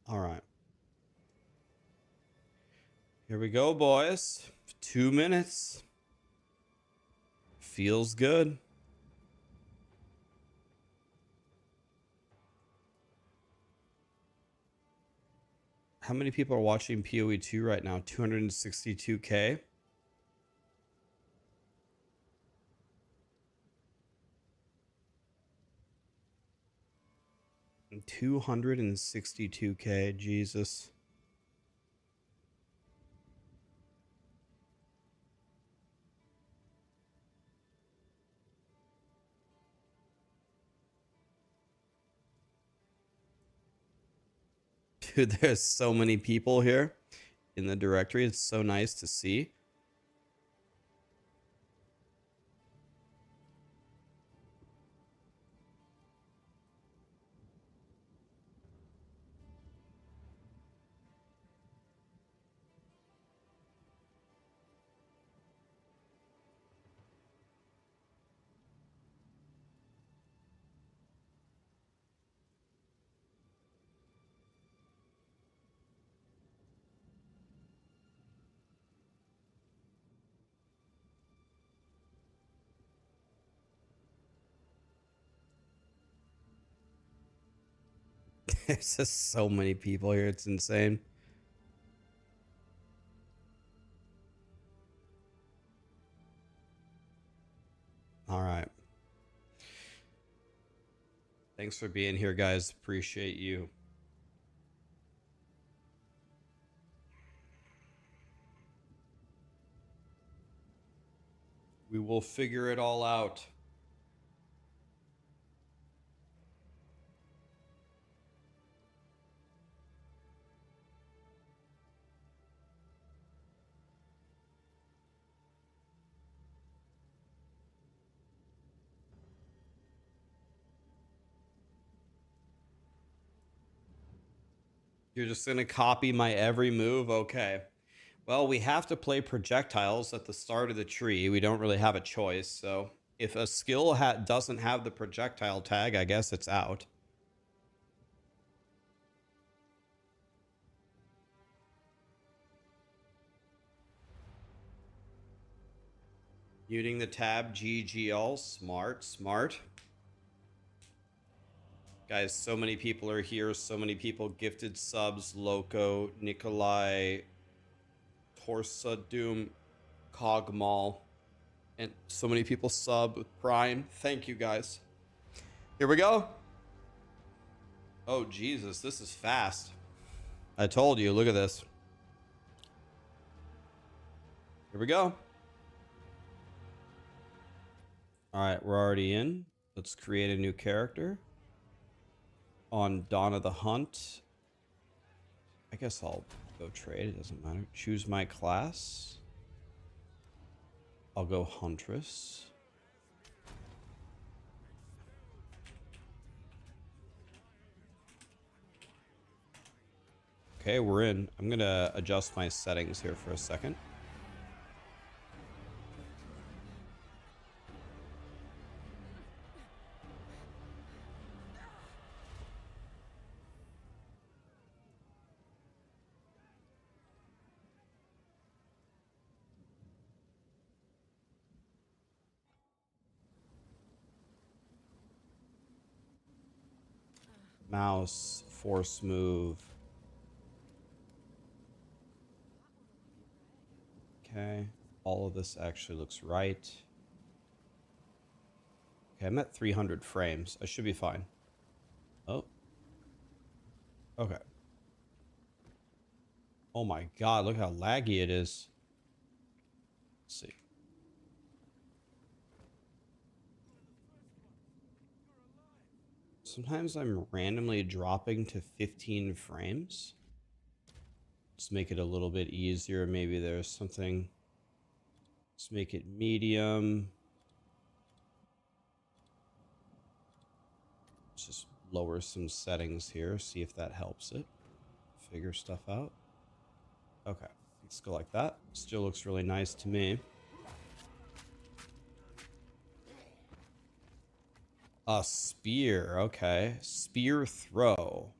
All right. Here we go, boys. 2 minutes. Feels good. How many people are watching POE2 right now? 262K. 262K, Jesus. Dude, there's so many people here in the directory. It's so nice to see. There's just so many people here. It's insane. All right. Thanks for being here, guys. Appreciate you. We will figure it all out. You're just going to copy my every move? Okay. Well, we have to play projectiles at the start of the tree. We don't really have a choice. So if a skill doesn't have the projectile tag, I guess it's out. Muting the tab, GGL. Smart, smart. Guys, so many people are here. So many people gifted subs. Loco, Nikolai, Torsa, Doom, Cogmal. And so many people sub with Prime. Thank you, guys. Here we go. Oh, Jesus. This is fast. I told you. Look at this. Here we go. All right. We're already in. Let's create a new character. On Dawn of the Hunt. I guess I'll Go trade, it doesn't matter. Choose my class. I'll go Huntress. Okay, we're in. I'm gonna adjust my settings here for a second. Mouse, force move. Okay, all of this actually looks right. Okay, I'm at 300 frames. I should be fine. Oh. Okay. Oh my god, look how laggy it is. Let's see. Sometimes I'm randomly dropping to 15 frames. Let's make it a little bit easier. Maybe there's something. Let's make it medium. Let's just lower some settings here. See if that helps it. Figure stuff out. Okay. Let's go like that. Still looks really nice to me. A spear. Okay. Spear throw.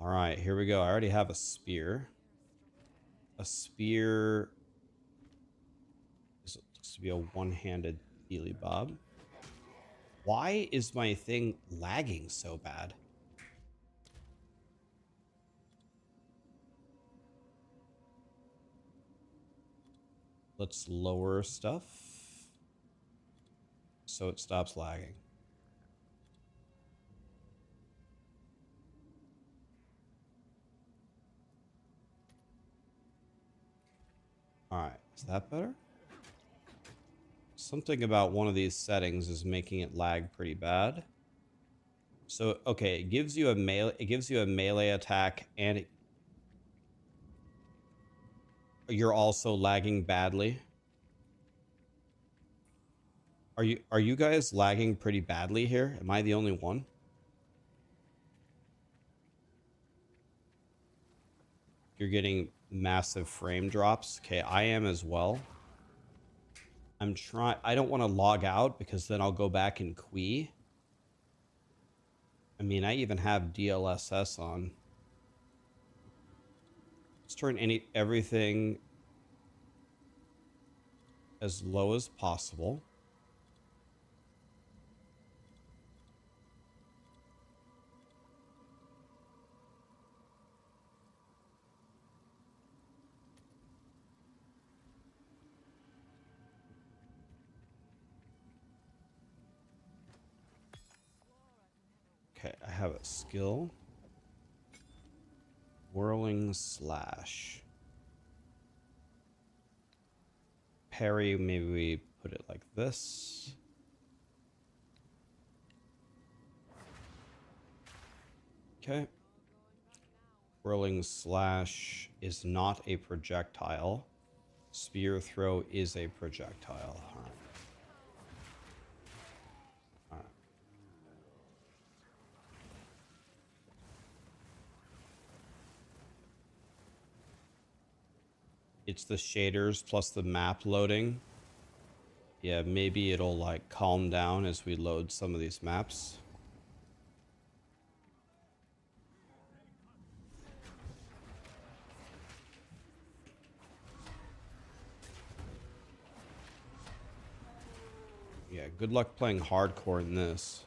All right, here we go. I already have a spear. A spear. This looks to be a one-handed Healy Bob. Why is my thing lagging so bad? Let's lower stuff so it stops lagging. All right, is that better? Something about one of these settings is making it lag pretty bad. So, okay, it gives you a melee attack and you're also lagging badly. Are you guys lagging pretty badly here? Am I the only one? You're getting massive frame drops. Okay, I am as well. I don't want to log out because then I'll go back and queue. I mean, I even have DLSS on. Let's turn everything as low as possible. Okay, I have a skill. Whirling slash. Parry, maybe we put it like this. Okay. Whirling slash is not a projectile. Spear throw is a projectile. All right. All right. It's the shaders plus the map loading. Yeah, maybe it'll like calm down as we load some of these maps. Yeah, good luck playing hardcore in this.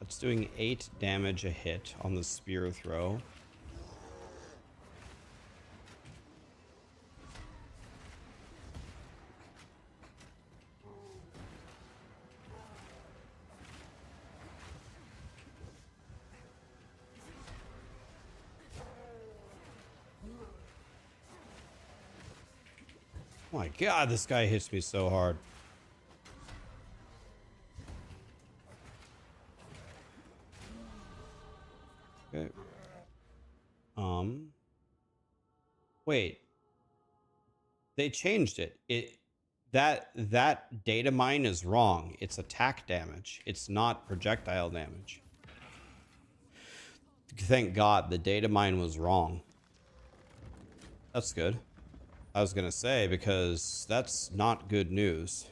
It's doing 8 damage a hit on the spear throw. Oh my god, this guy hits me so hard. Okay. Wait. They changed it. That data mine is wrong. It's attack damage. It's not projectile damage. Thank God the data mine was wrong. That's good. I was gonna say, because that's not good news.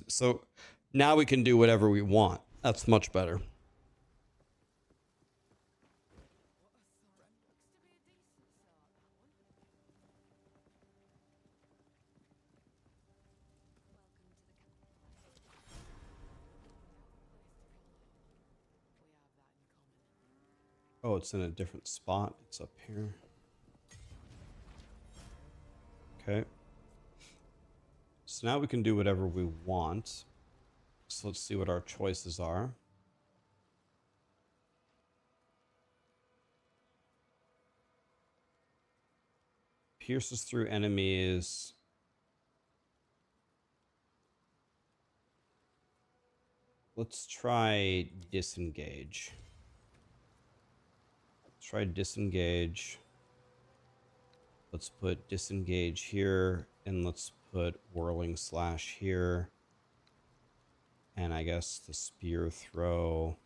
So now we can do whatever we want. That's much better. Oh, it's in a different spot. It's up here. Okay. So now we can do whatever we want. So let's see what our choices are. Pierces through enemies. Let's try disengage. Let's try disengage. Let's put disengage here, and let's put whirling slash here. And I guess the spear throw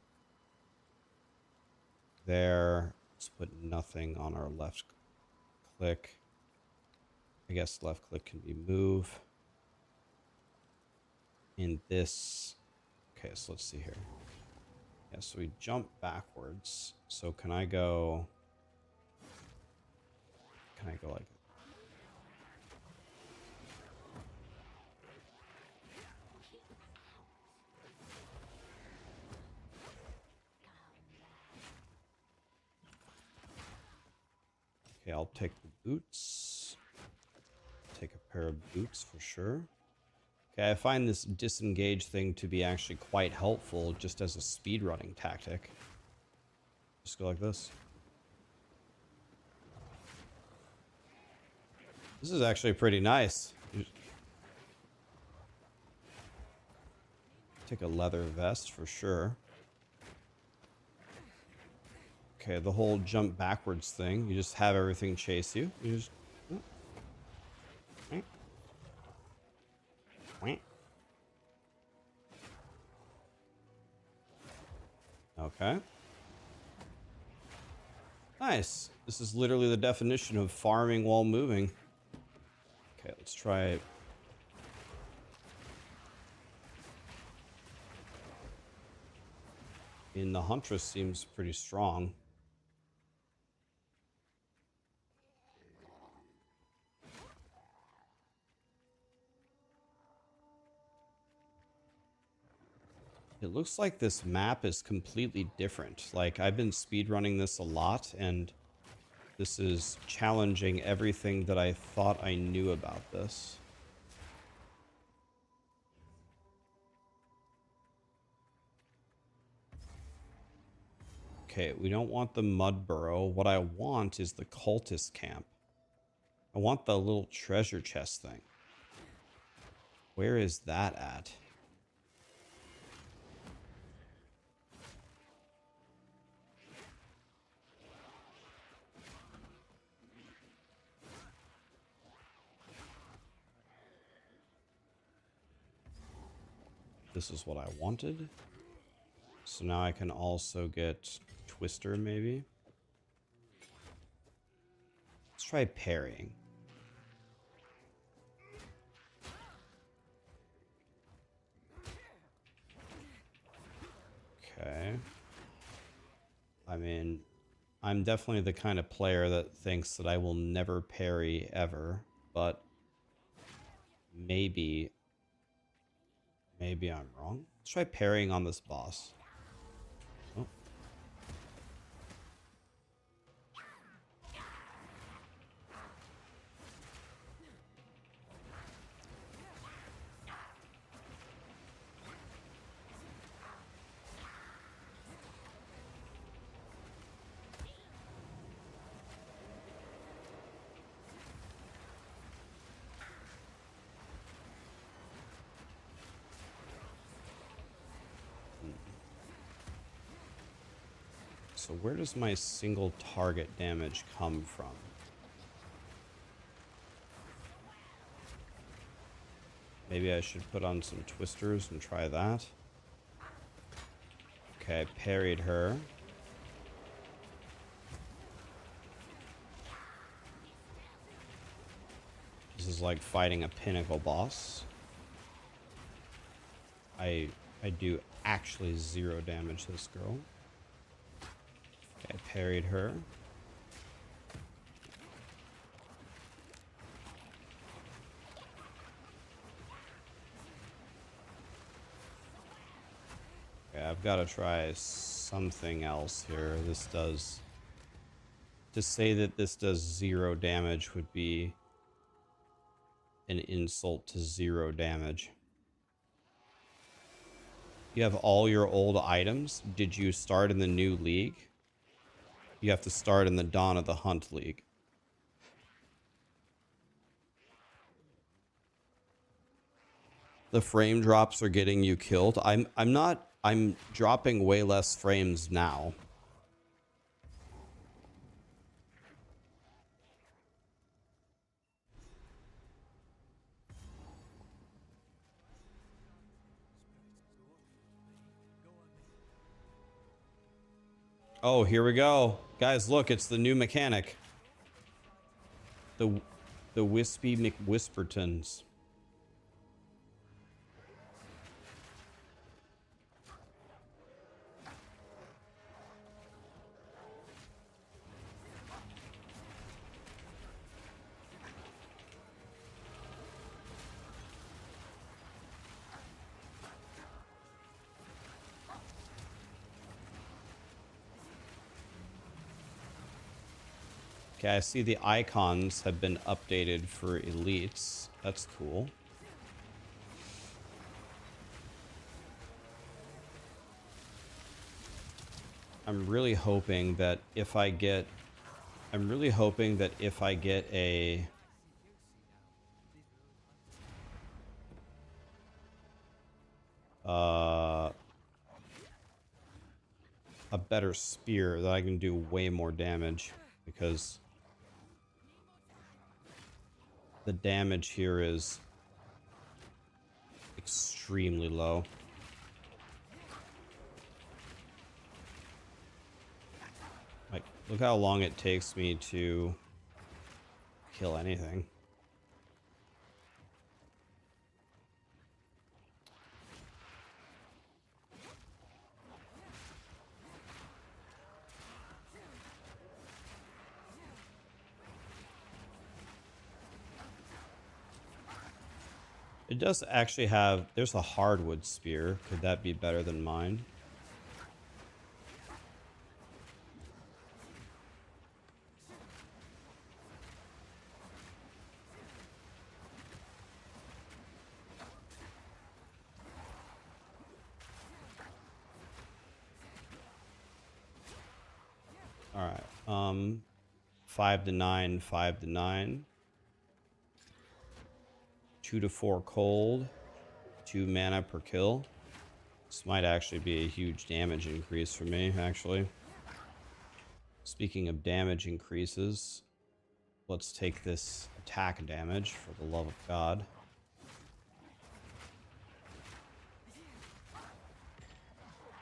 there. Let's put nothing on our left click. I guess left click can be move. In this, okay, so let's see here. Yeah, so we jump backwards. So can I go like, okay, I'll take the boots. Take a pair of boots for sure. Okay, I find this disengage thing to be actually quite helpful just as a speedrunning tactic. Just go like this. This is actually pretty nice. Take a leather vest for sure. Okay, the whole jump backwards thing. You just have everything chase you. You just... Okay. Nice. This is literally the definition of farming while moving. Okay, let's try it. The Huntress seems pretty strong. It looks like this map is completely different. Like, I've been speedrunning this a lot, and this is challenging everything that I thought I knew about this. Okay, we don't want the mud burrow. What I want is the cultist camp. I want the little treasure chest thing. Where is that at? This is what I wanted. So now I can also get Twister, maybe. Let's try parrying. Okay. I mean, I'm definitely the kind of player that thinks that I will never parry ever, but maybe I'm wrong. Let's try parrying on this boss. Oh. so where does my single target damage come from? Maybe I should put on some twisters and try that. Okay, I parried her. This is like fighting a pinnacle boss. I do actually 0 damage to this girl. Okay, I parried her. Okay, I've got to try something else here. This does... To say that this does 0 damage would be an insult to 0 damage. You have all your old items. Did you start in the new league? You have to start in the Dawn of the Hunt League. The frame drops are getting you killed. I'm dropping way less frames now. Oh, here we go. Guys, look, it's the new mechanic. The Wispy McWhispertons. Okay, I see the icons have been updated for elites. That's cool. I'm really hoping that if I get a better spear that I can do way more damage, because the damage here is extremely low. Like, look how long it takes me to kill anything. It does actually have... There's a hardwood spear. Could that be better than mine? Alright. 5 to 9, 5 to 9. 2 to 4 cold, 2 mana per kill. This might actually be a huge damage increase for me, actually. Speaking of damage increases, let's take this attack damage, for the love of God.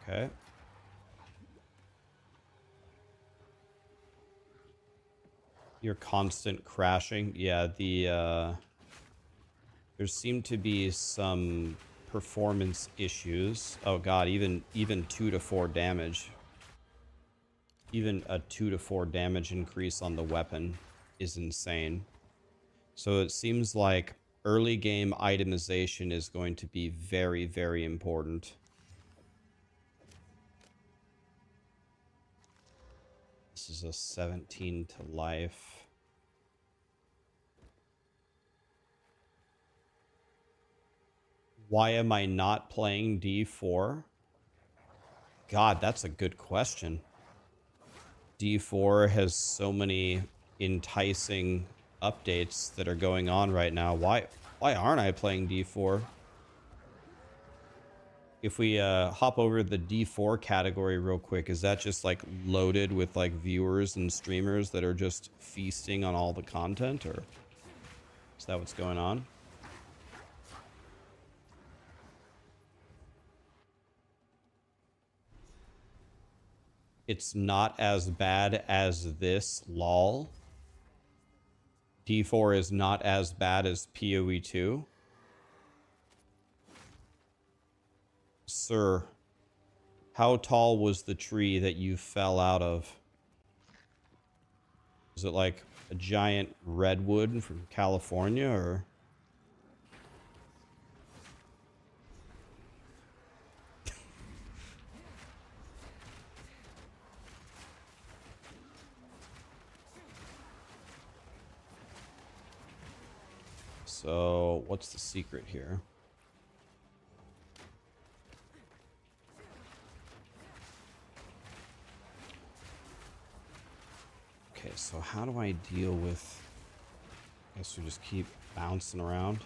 Okay. Your constant crashing. Yeah, there seem to be some performance issues. Oh god, even 2 to 4 damage. Even a 2 to 4 damage increase on the weapon is insane. So it seems like early game itemization is going to be very, very important. This is a 17 to life. Why am I not playing D4? God, that's a good question. D4 has so many enticing updates that are going on right now. Why aren't I playing D4? if we hop over the D4 category real quick, is that just like loaded with like viewers and streamers that are just feasting on all the content, or is that what's going on? It's not as bad as this, lol. D4 is not as bad as POE2. Sir, how tall was the tree that you fell out of? Is it like a giant redwood from California, or? So, what's the secret here? Okay, so how do I deal with... I guess we just keep bouncing around.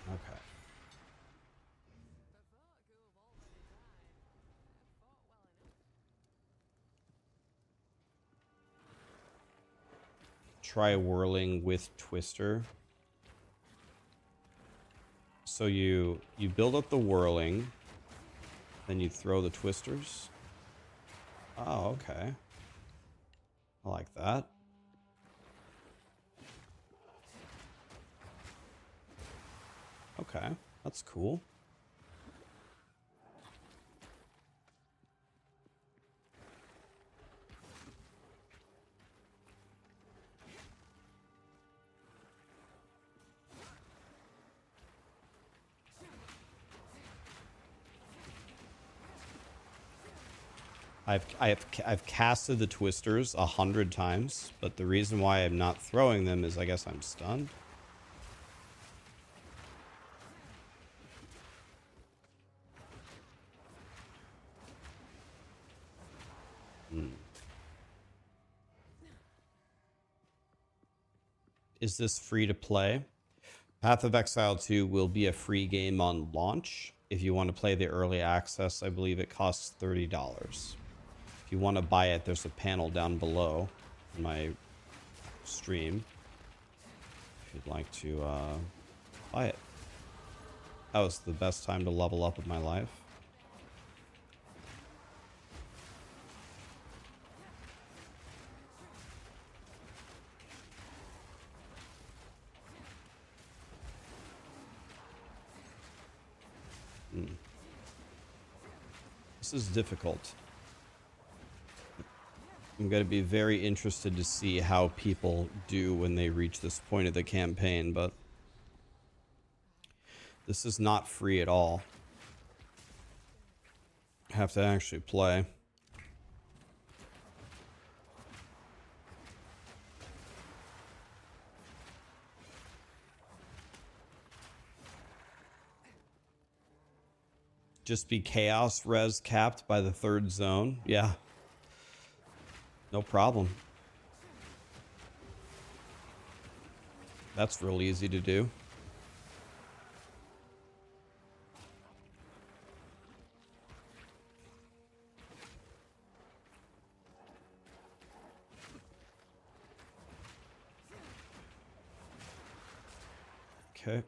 Okay. Try whirling with Twister. So you build up the whirling, then you throw the twisters. Oh, okay. I like that. Okay, that's cool. I've casted the twisters 100 times, but the reason why I'm not throwing them is I guess I'm stunned. Is this free to play? Path of Exile 2 will be a free game on launch. If you want to play the early access, I believe it costs $30. If you want to buy it, there's a panel down below in my stream. If you'd like to buy it. That was the best time to level up in my life. This is difficult. I'm going to be very interested to see how people do when they reach this point of the campaign, but this is not free at all. I have to actually play. Just be chaos res capped by the 3rd zone. Yeah. No problem. That's real easy to do. Okay.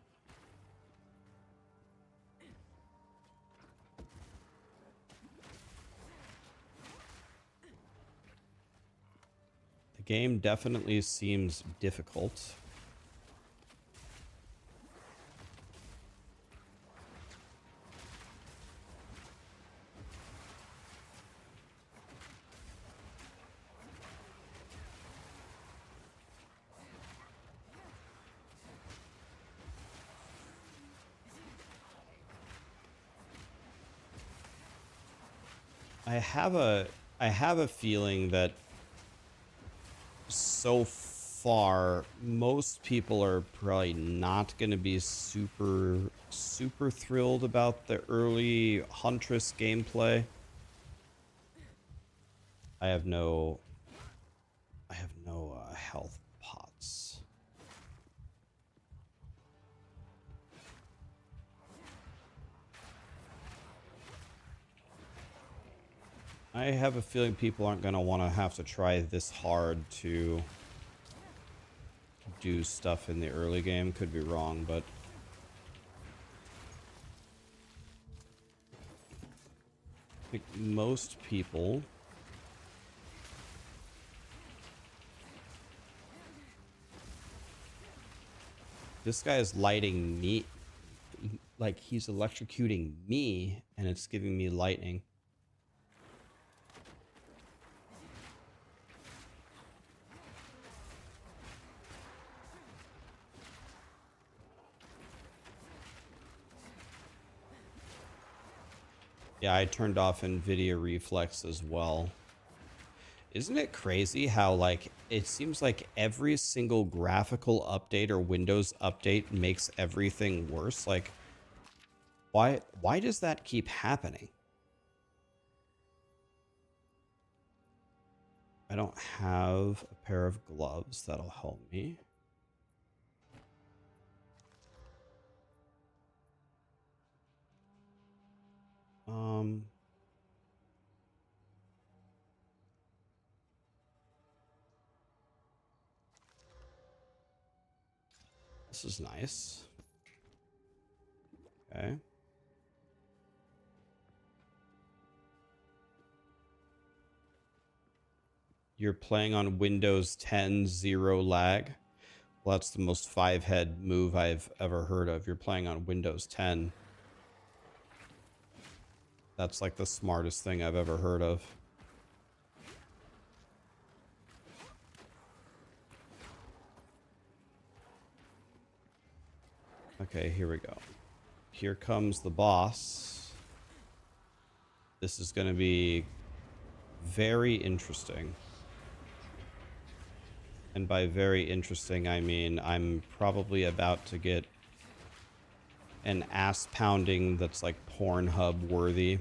The game definitely seems difficult. I have a feeling that so far most people are probably not going to be super thrilled about the early Huntress gameplay. I have no health pots. I have a feeling people aren't going to want to have to try this hard to do stuff in the early game. Could be wrong, but I think most people this guy is lighting me like he's electrocuting me and it's giving me lightning. Yeah, I turned off NVIDIA Reflex as well. Isn't it crazy how, like, it seems like every single graphical update or Windows update makes everything worse? Like, why does that keep happening? I don't have a pair of gloves that'll help me. This is nice. Okay. You're playing on Windows 10 0 lag. Well, that's the most five-head move I've ever heard of. You're playing on Windows 10. That's like the smartest thing I've ever heard of. Okay, here we go. Here comes the boss. This is going to be very interesting. And by very interesting, I mean I'm probably about to get an ass pounding that's like Pornhub worthy.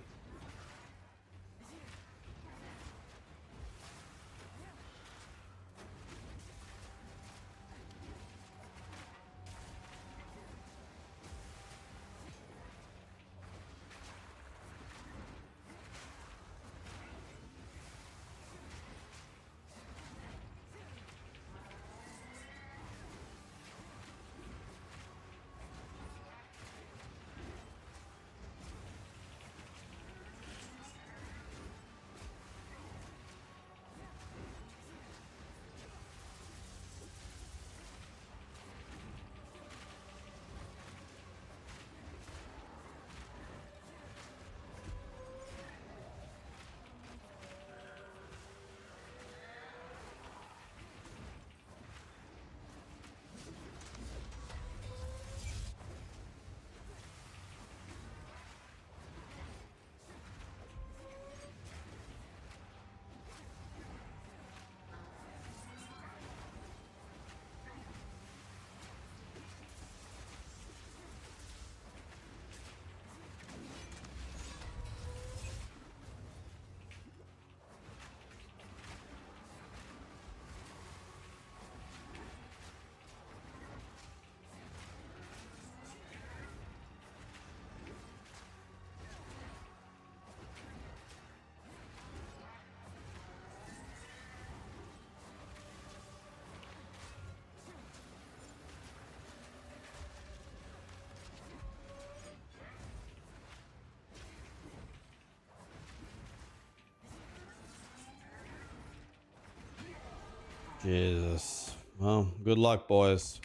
Jesus. Well, good luck, boys.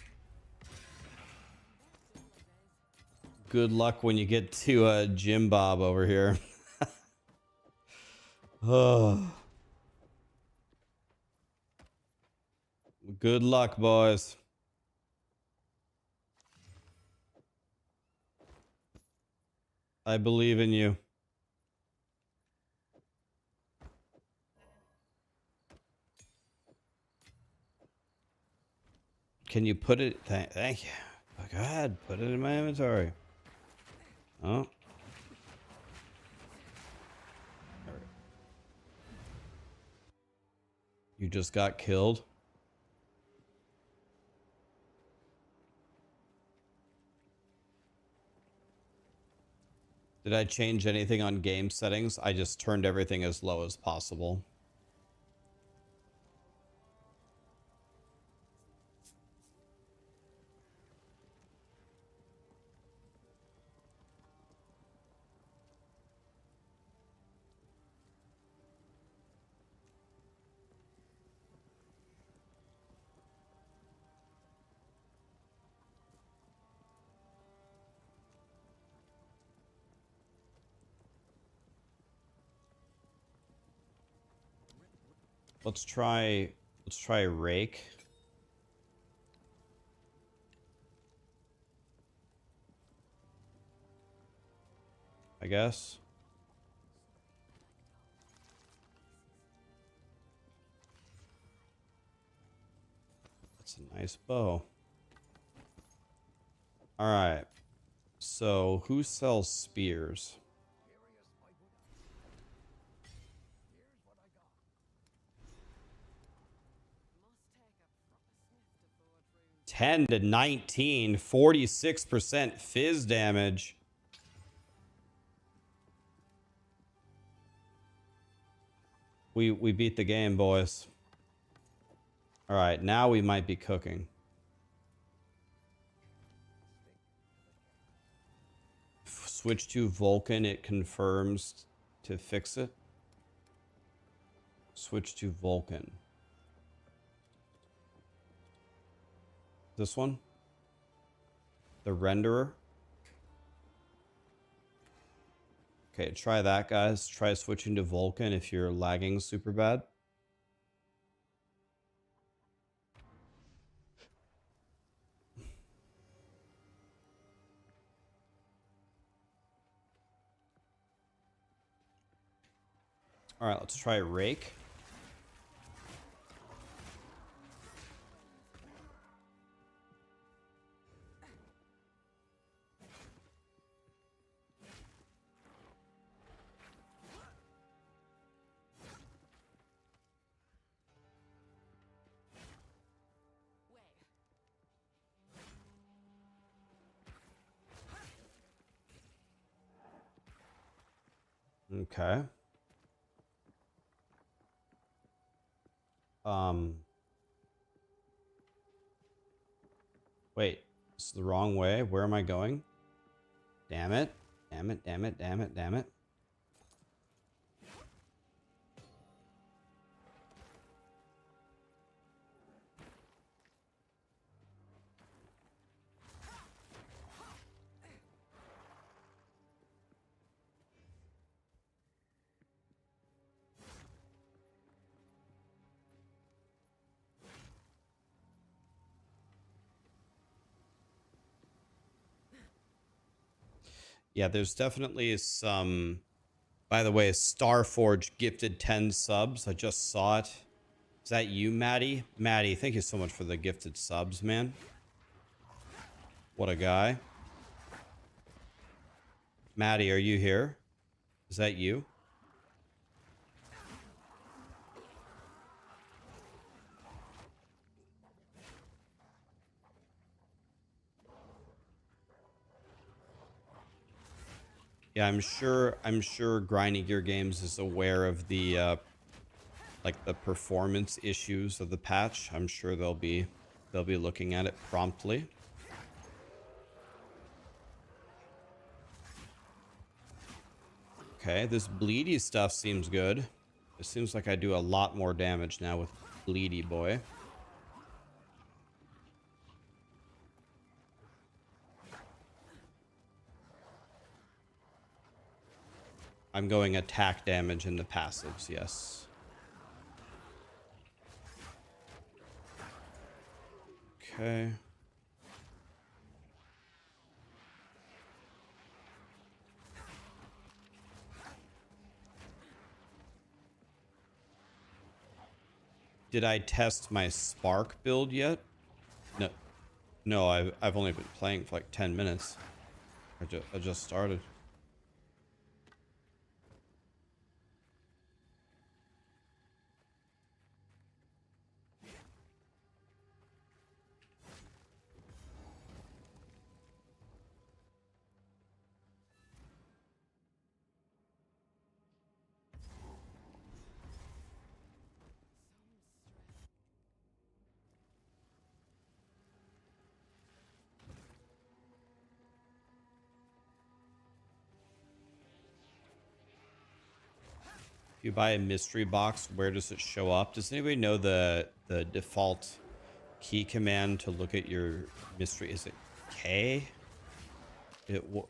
Good luck when you get to Jim Bob over here. Oh. Good luck, boys. I believe in you. Can you put it? Thank you. Go ahead. Put it in my inventory. Oh. You just got killed. Did I change anything on game settings? I just turned everything as low as possible. Let's try Rake. I guess. That's a nice bow. All right. So, who sells spears? $10 to $19, 46% fizz damage. We beat the game, boys. All right, now we might be cooking. Switch to Vulcan, it confirms to fix it. Switch to Vulcan. This one? The renderer? Okay, try that, guys. Try switching to Vulcan if you're lagging super bad. All right, let's try Rake. Okay. Wait, this is the wrong way. Where am I going? Damn it. Damn it, damn it, damn it, damn it. Yeah, there's definitely some... By the way, Starforge gifted 10 subs. I just saw it. Is that you, Maddie? Maddie, thank you so much for the gifted subs, man. What a guy. Maddie, are you here? Is that you? Yeah, I'm sure Grindy Gear Games is aware of the like the performance issues of the patch. I'm sure they'll be looking at it promptly. Okay, this bleedy stuff seems good. It seems like I do a lot more damage now with bleedy boy. I'm going attack damage in the passives, yes. Okay. Did I test my Spark build yet? No. No, I've only been playing for like 10 minutes. I just started. If you buy a mystery box, where does it show up? Does anybody know the default key command to look at your mystery? Is it K?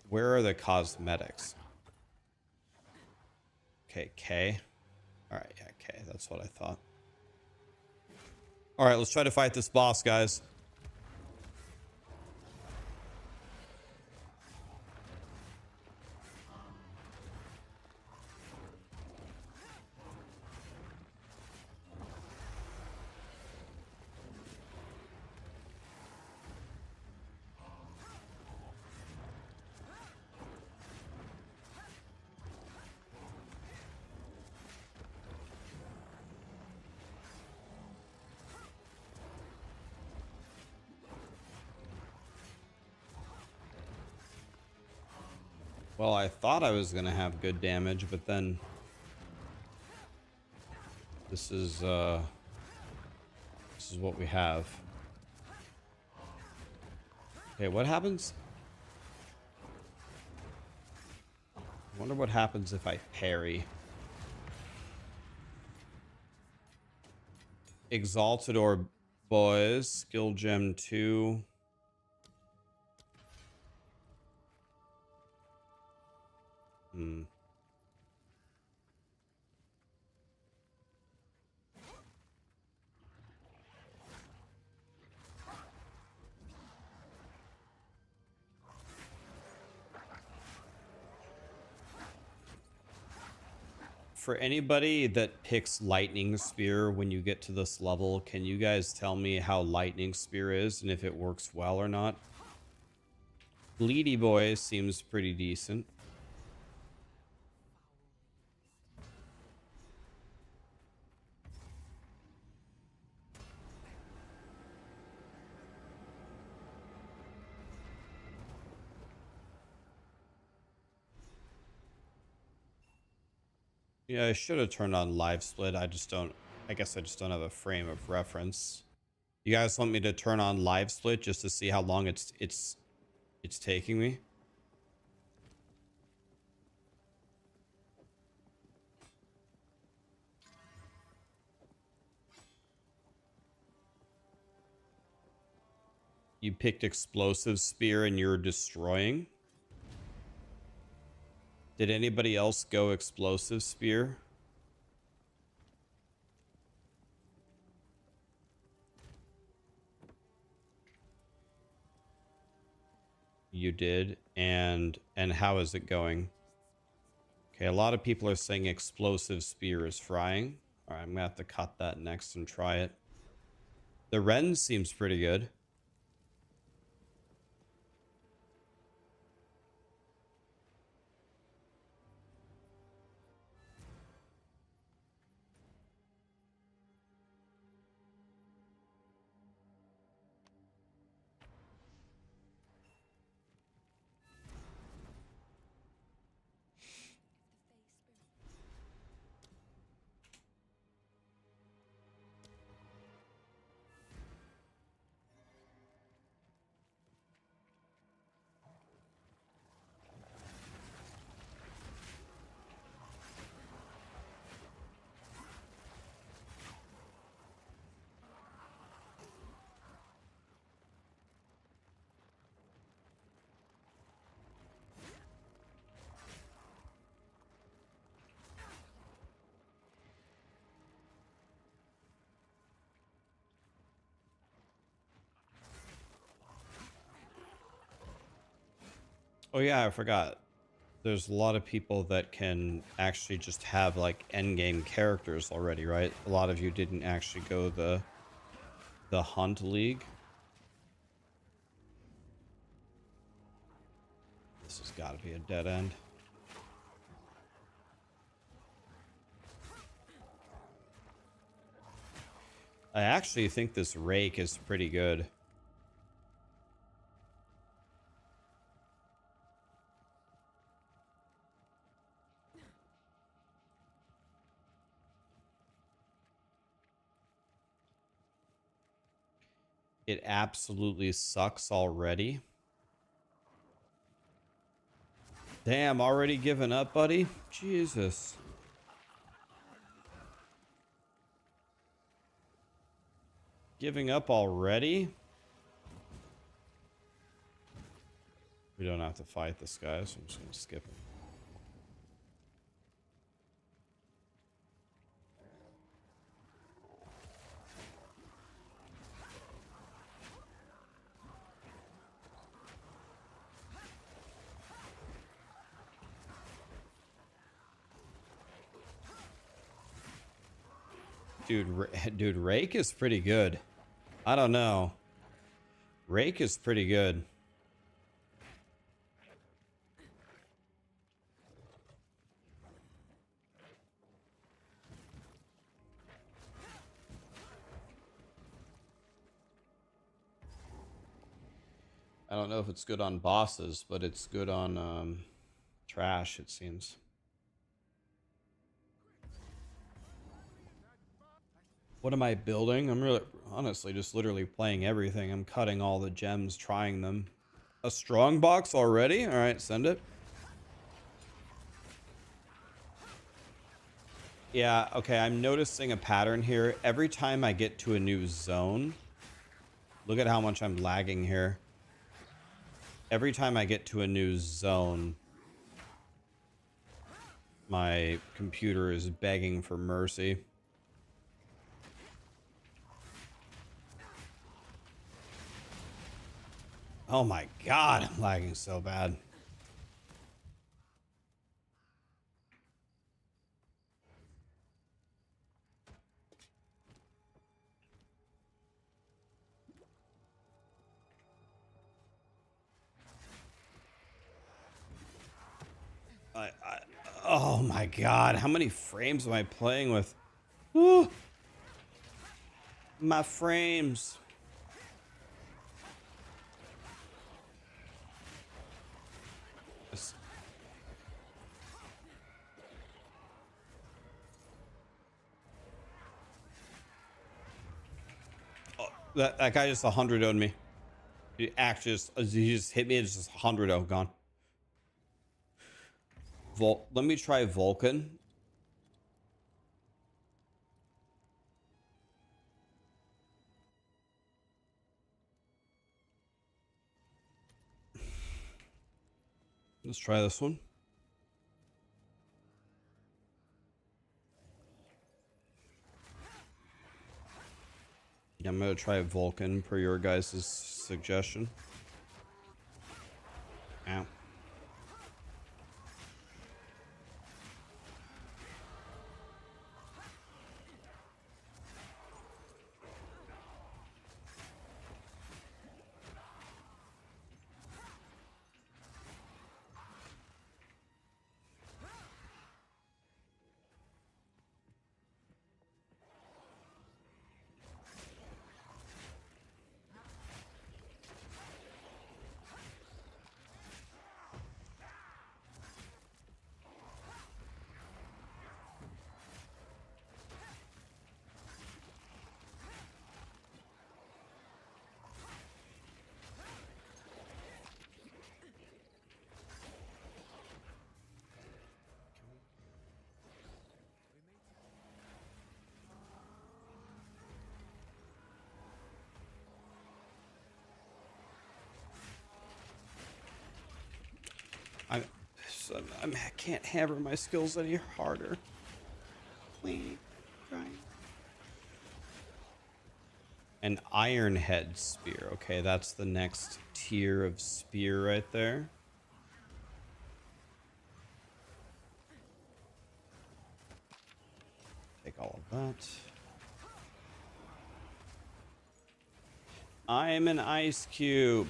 Where are the cosmetics? Okay, K. All right, yeah, K. That's what I thought. All right, let's try to fight this boss, guys. Well, I thought I was gonna have good damage, but then this is what we have. Okay, what happens? I wonder what happens if I parry. Exalted Orb, boys. Skill Gem 2. For anybody that picks Lightning Spear when you get to this level, can you guys tell me how Lightning Spear is and if it works well or not? Bleedy Boy seems pretty decent. Yeah, I should have turned on live split. I guess I just don't have a frame of reference. You guys want me to turn on live split just to see how long it's taking me? You picked Explosive Spear and you're destroying? Did anybody else go Explosive Spear? You did. And how is it going? Okay, a lot of people are saying Explosive Spear is frying. All right, I'm gonna have to cut that next and try it. The Ren seems pretty good. Oh yeah, I forgot. There's a lot of people that can actually just have like endgame characters already, right? A lot of you didn't actually go the Hunt League. This has got to be a dead end. I actually think this Rake is pretty good. It absolutely sucks already. Damn, already given up, buddy? Jesus. Giving up already? We don't have to fight this guy, so I'm just going to skip him. Dude, Rake is pretty good. I don't know. Rake is pretty good. I don't know if it's good on bosses, but it's good on trash, it seems. What am I building? I'm really, honestly, just literally playing everything. I'm cutting all the gems, trying them. A strong box already? All right, send it. Yeah, okay, I'm noticing a pattern here. Every time I get to a new zone, look at how much I'm lagging here. Every time I get to a new zone, my computer is begging for mercy. Oh my god, I'm lagging so bad. Oh my god, how many frames am I playing with? Ooh, my frames. Oh, that guy just 100-0'd me. He just hit me and just 100-0 gone. Let me try Vulcan. Let's try this one. Yeah, I'm gonna try Vulcan per your guys' suggestion. Ow. I can't hammer my skills any harder. Please. An Iron Head Spear. Okay, that's the next tier of spear right there. Take all of that. I'm an ice cube.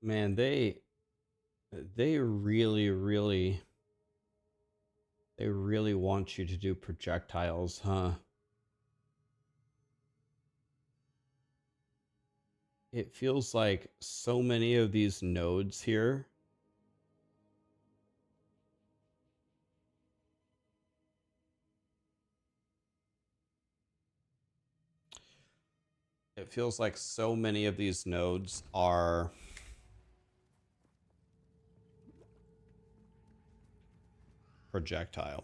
Man, they really want you to do projectiles, huh? It feels like so many of these nodes here. It feels like so many of these nodes are projectile.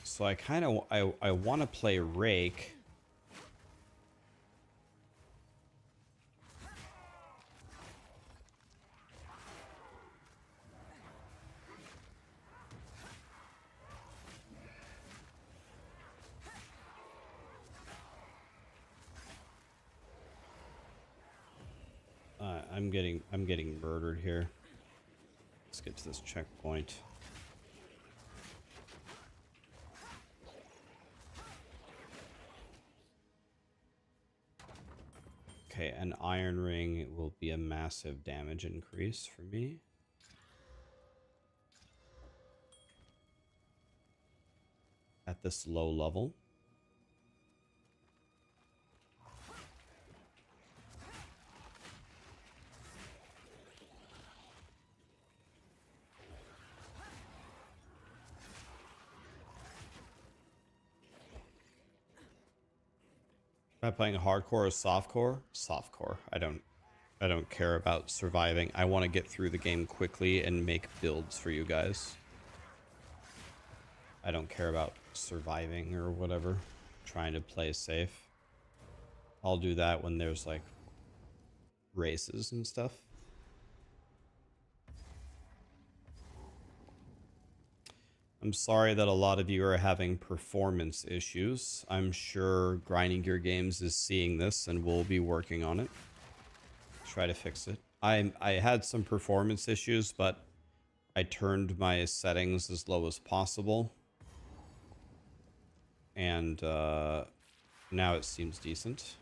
So I kind of I want to play Rake. I'm getting murdered here. Let's get to this checkpoint. Okay, an iron ring will be a massive damage increase for me. At this low level. Am I playing hardcore or softcore? Softcore. I don't care about surviving. I want to get through the game quickly and make builds for you guys. I don't care about surviving or whatever. Trying to play safe. I'll do that when there's like races and stuff. I'm sorry that a lot of you are having performance issues. I'm sure Grinding Gear Games is seeing this and will be working on it. Try to fix it. I had some performance issues, but I turned my settings as low as possible. And now it seems decent.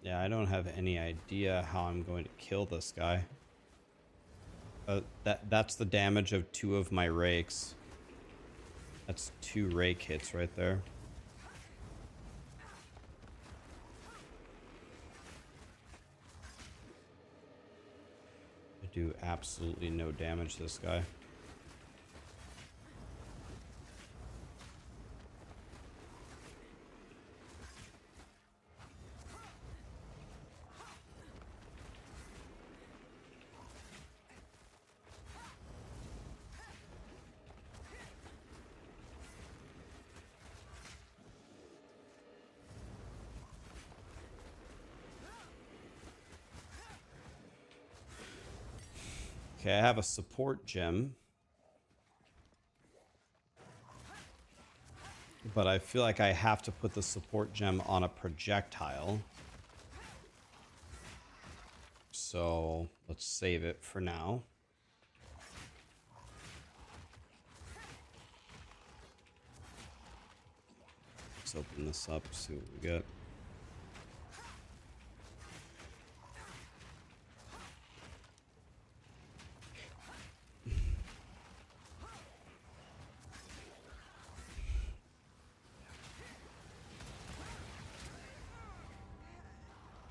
Yeah, I don't have any idea how I'm going to kill this guy. That's the damage of 2 of my rakes. That's 2 rake hits right there. I do absolutely no damage to this guy. Okay, I have a support gem. But I feel like I have to put the support gem on a projectile. So let's save it for now. Let's open this up, see what we get.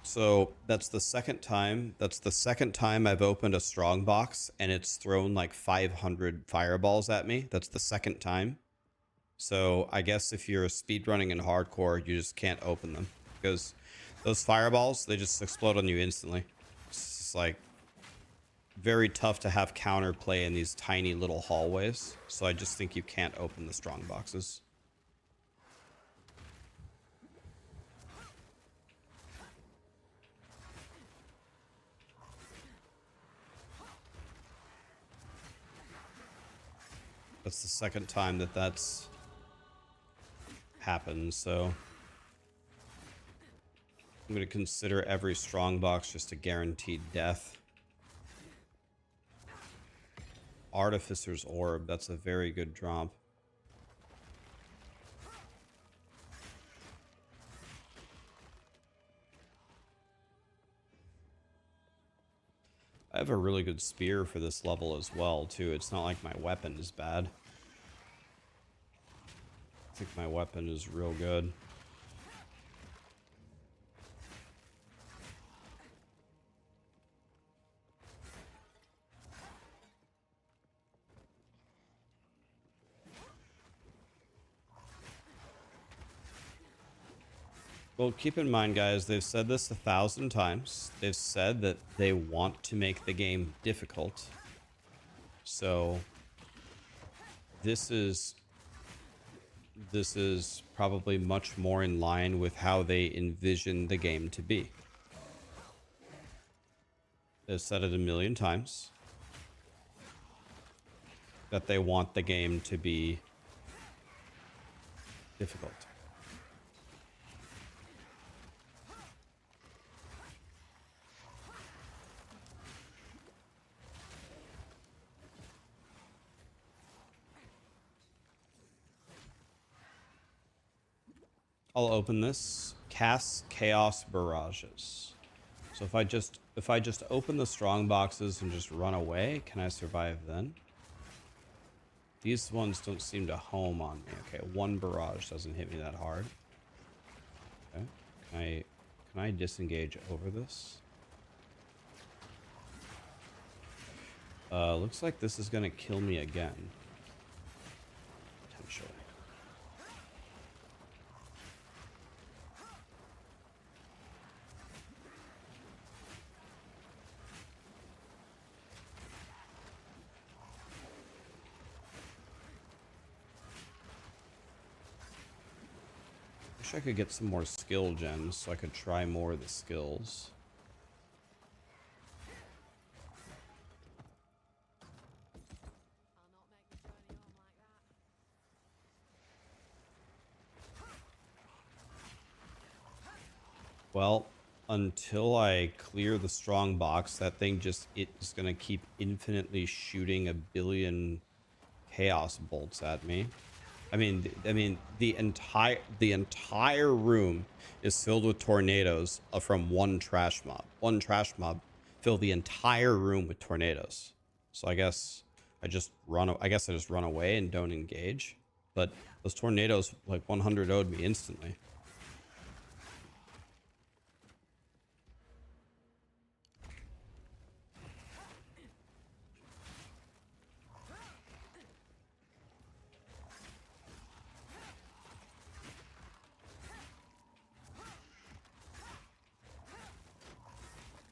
So that's the second time. That's the second time I've opened a strong box and it's thrown like 500 fireballs at me. That's the second time. So I guess if you're speedrunning in hardcore, you just can't open them because those fireballs, they just explode on you instantly. It's just like very tough to have counterplay in these tiny little hallways. So I just think you can't open the strong boxes. That's the second time that that's happened, so I'm going to consider every strong box just a guaranteed death. Artificer's Orb, that's a very good drop. I have a really good spear for this level as well, too. It's not like my weapon is bad. I think my weapon is real good. Well, keep in mind, guys, they've said this 1,000 times. They've said that they want to make the game difficult. So this is probably much more in line with how they envision the game to be. They've said it 1,000,000 times that they want the game to be difficult. I'll open this. Cast Chaos Barrages. So if I just open the strong boxes and just run away, can I survive then? These ones don't seem to home on me. Okay, one barrage doesn't hit me that hard. Okay. Can I disengage over this? Looks like this is gonna kill me again. Potentially. Wish I could get some more skill gems so I could try more of the skills. Well, until I clear the strong box, that thing it's gonna keep infinitely shooting 1,000,000,000 chaos bolts at me. I mean, the entire room is filled with tornadoes from one trash mob. One trash mob filled the entire room with tornadoes. So I guess I just run away and don't engage. But those tornadoes like 100 0'd me instantly.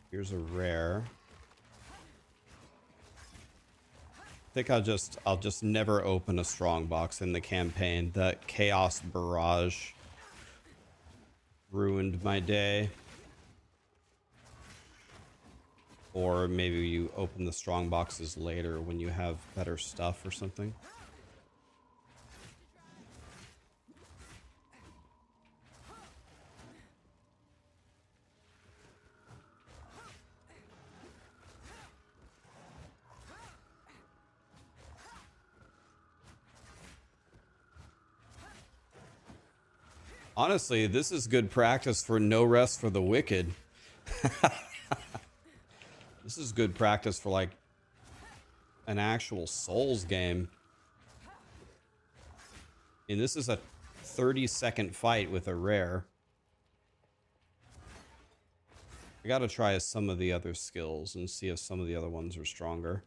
Here's a rare. I think I'll just never open a strong box in the campaign. That Chaos Barrage ruined my day. Or maybe you open the strong boxes later when you have better stuff or something. Honestly, this is good practice for no rest for the wicked. This is good practice for like an actual Souls game. And this is a 30-second fight with a rare. I gotta try some of the other skills and see if some of the other ones are stronger.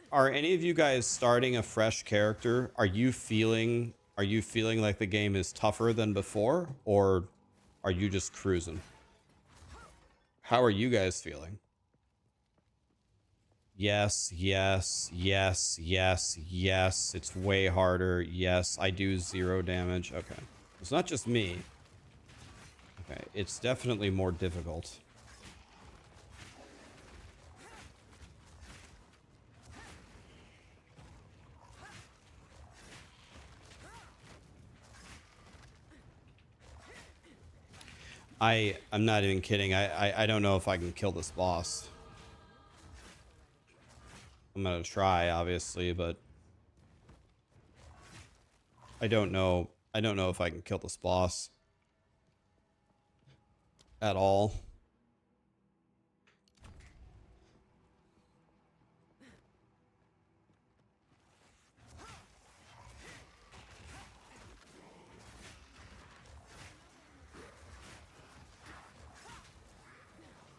Are any of you guys starting a fresh character? Are you feeling like the game is tougher than before, or Are you just cruising? How are you guys feeling? Yes, yes, yes, yes, yes. It's way harder. Yes, I do 0 damage. Okay. It's not just me. Okay, it's definitely more difficult. I'm not even kidding. I don't know if I can kill this boss. I'm gonna try, obviously, but I don't know. I don't know if I can kill this boss at all.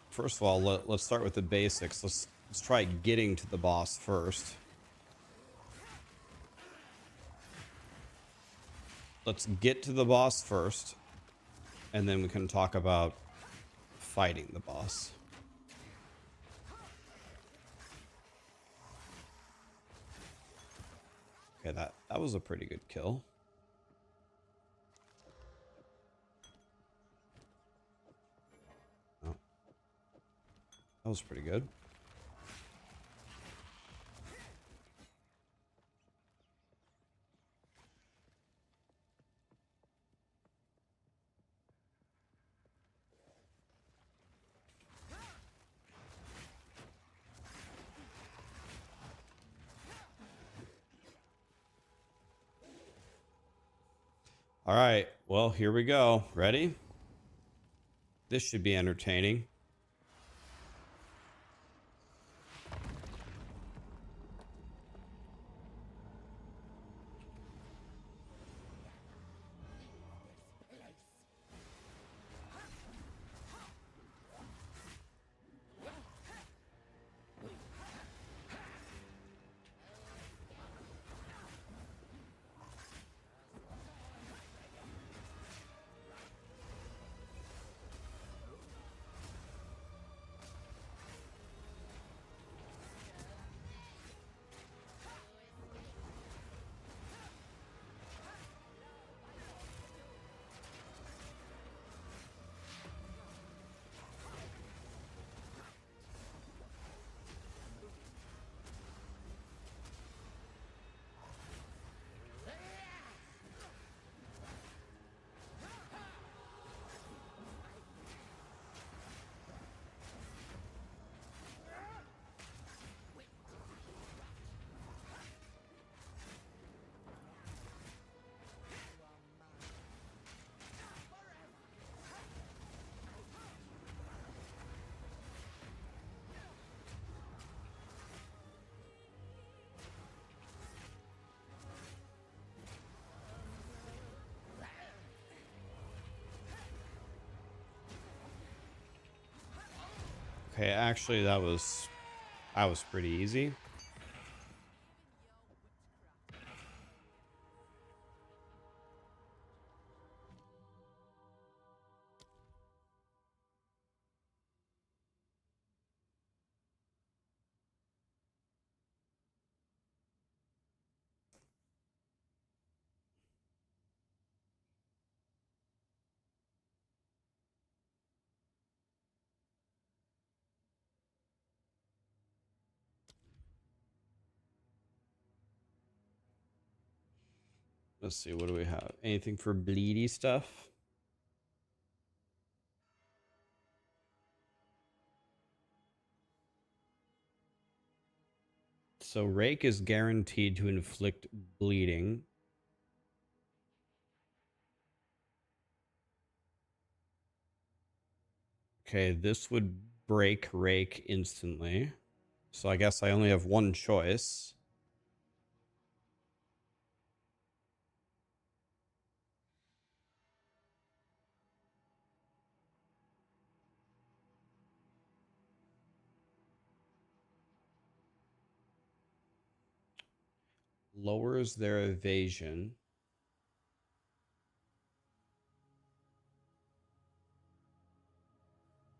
First of all, let's start with the basics. Let's try getting to the boss first. Let's get to the boss first, and then we can talk about fighting the boss. Okay, that was a pretty good kill. Oh, that was pretty good. All right, well, here we go. Ready? This should be entertaining. Okay, actually that was pretty easy. Let's see, what do we have? Anything for bleedy stuff? So Rake is guaranteed to inflict bleeding. Okay, this would break Rake instantly. So I guess I only have one choice. Lowers their evasion.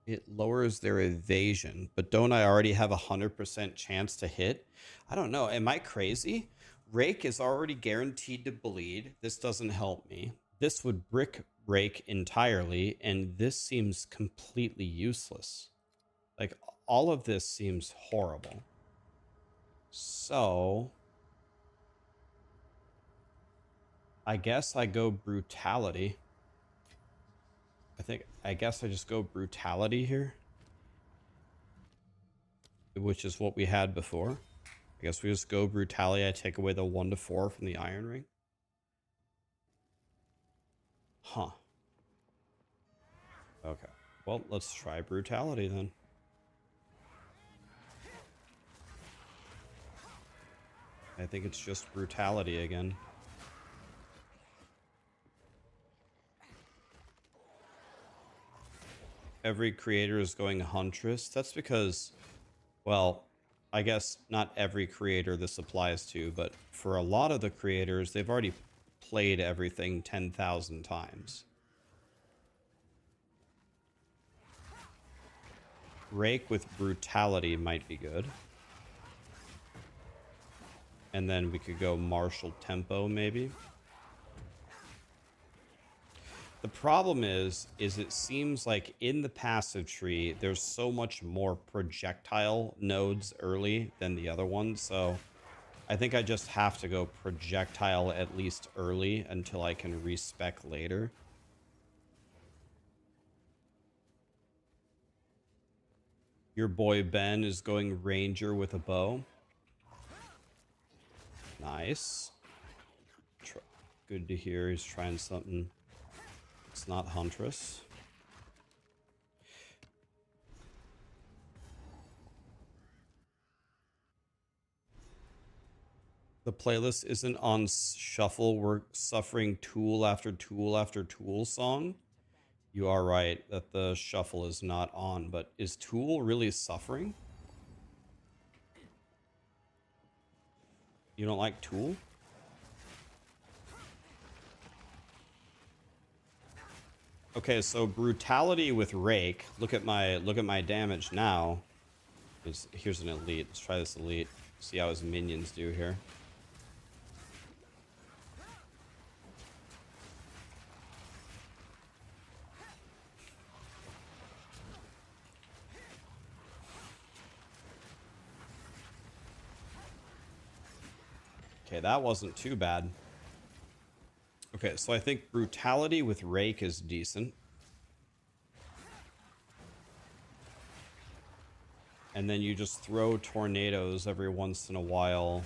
It lowers their evasion, but don't I already have 100% chance to hit? I don't know. Am I crazy? Rake is already guaranteed to bleed. This doesn't help me. This would brick Rake entirely, and this seems completely useless. Like, all of this seems horrible. So, I guess I go brutality. I guess I just go brutality here, which is what we had before. I guess we just go brutality. I take away the 1 to 4 from the Iron Ring. Huh. Okay. Well, let's try brutality then. I think it's just brutality again. Every creator is going Huntress. That's because, well, I guess not every creator this applies to, but for a lot of the creators, they've already played everything 10,000 times. Rake with brutality might be good. And then we could go martial tempo maybe. The problem is it seems like in the passive tree, there's so much more projectile nodes early than the other ones. So I think I just have to go projectile at least early until I can respec later. Your boy Ben is going ranger with a bow. Nice. Good to hear he's trying something. It's not Huntress. The playlist isn't on shuffle. We're suffering tool after tool after tool song. You are right that the shuffle is not on, but is Tool really suffering? You don't like Tool? Okay, so brutality with Rake. Look at my damage now. Here's an elite. Let's try this elite. See how his minions do here. Okay, that wasn't too bad. Okay, so I think brutality with Rake is decent. And then you just throw tornadoes every once in a while.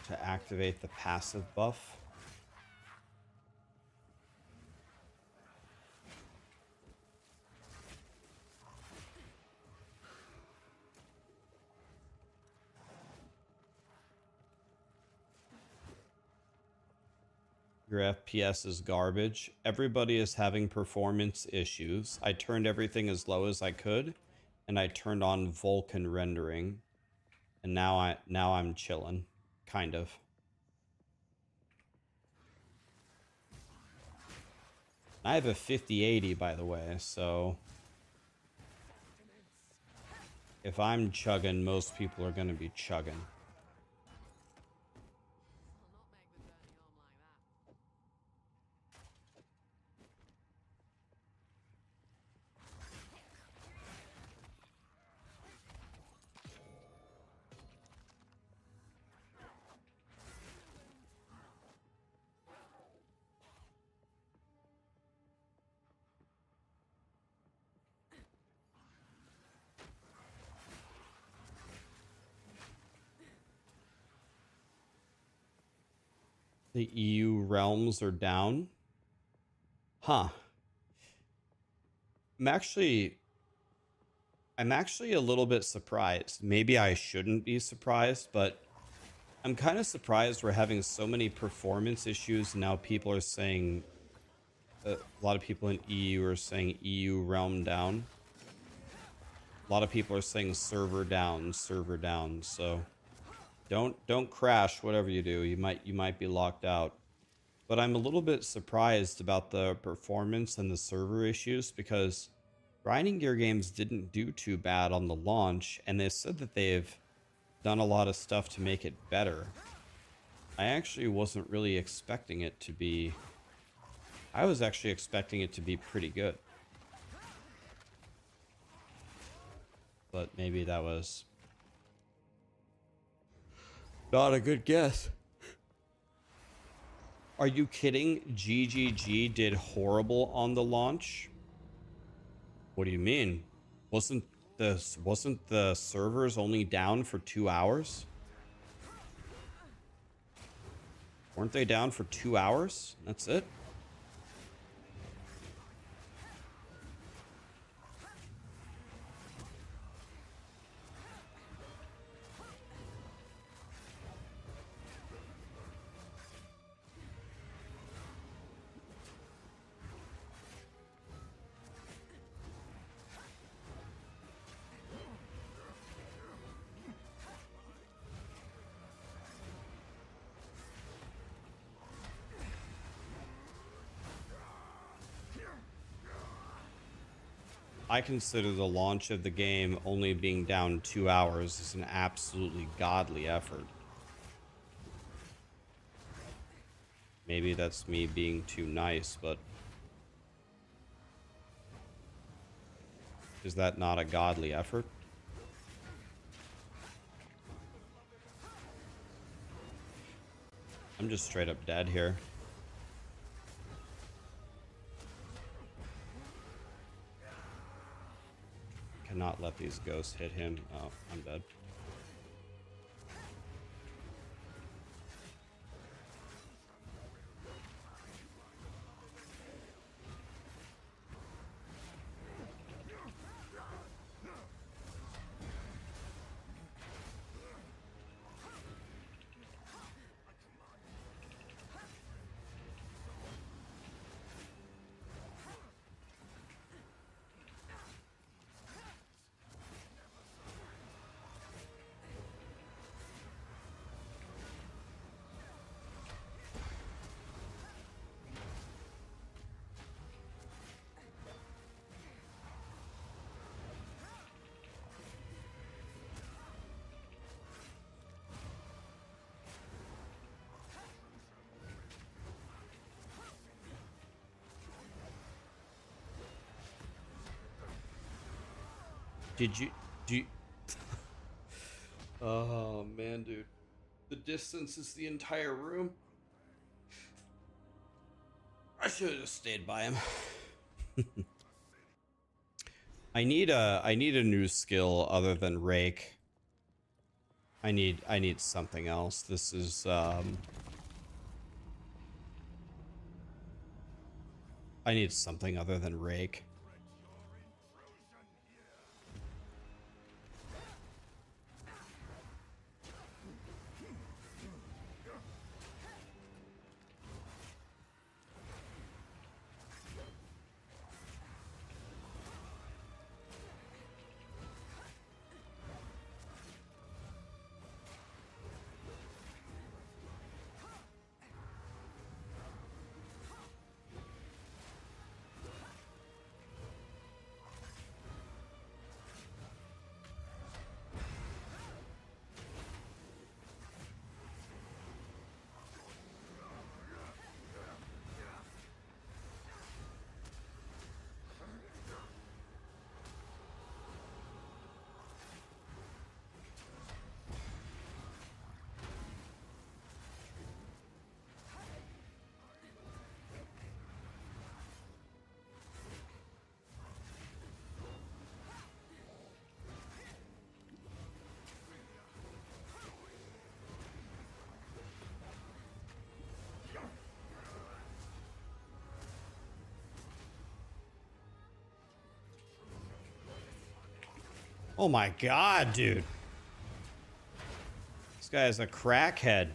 To activate the passive buff. Your FPS is garbage. Everybody is having performance issues. I turned everything as low as I could, and I turned on Vulkan rendering, and now I'm chilling, kind of. I have a 5080, by the way, so if I'm chugging, most people are going to be chugging. The EU realms are down. Huh. I'm actually a little bit surprised. Maybe I shouldn't be surprised, but I'm kind of surprised we're having so many performance issues. Now people are saying, a lot of people in EU are saying EU realm down. A lot of people are saying server down, so Don't crash. Whatever you do, you might be locked out. But I'm a little bit surprised about the performance and the server issues because Grinding Gear Games didn't do too bad on the launch, and they said that they've done a lot of stuff to make it better. I actually wasn't really expecting it to be... I was actually expecting it to be pretty good. But maybe that was not a good guess. Are you kidding? GGG did horrible on the launch? What do you mean? Wasn't the servers only down for 2 hours? Weren't they down for 2 hours? That's it? I consider the launch of the game only being down 2 hours is an absolutely godly effort. Maybe that's me being too nice, but is that not a godly effort? I'm just straight up dead here. Cannot let these ghosts hit him. Oh, I'm dead. Do you... Oh, man, dude. The distance is the entire room. I should have just stayed by him. I need a new skill other than Rake. I need something else. This is I need something other than Rake. Oh my god, dude. This guy is a crackhead.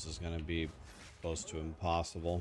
this is going to be close to impossible.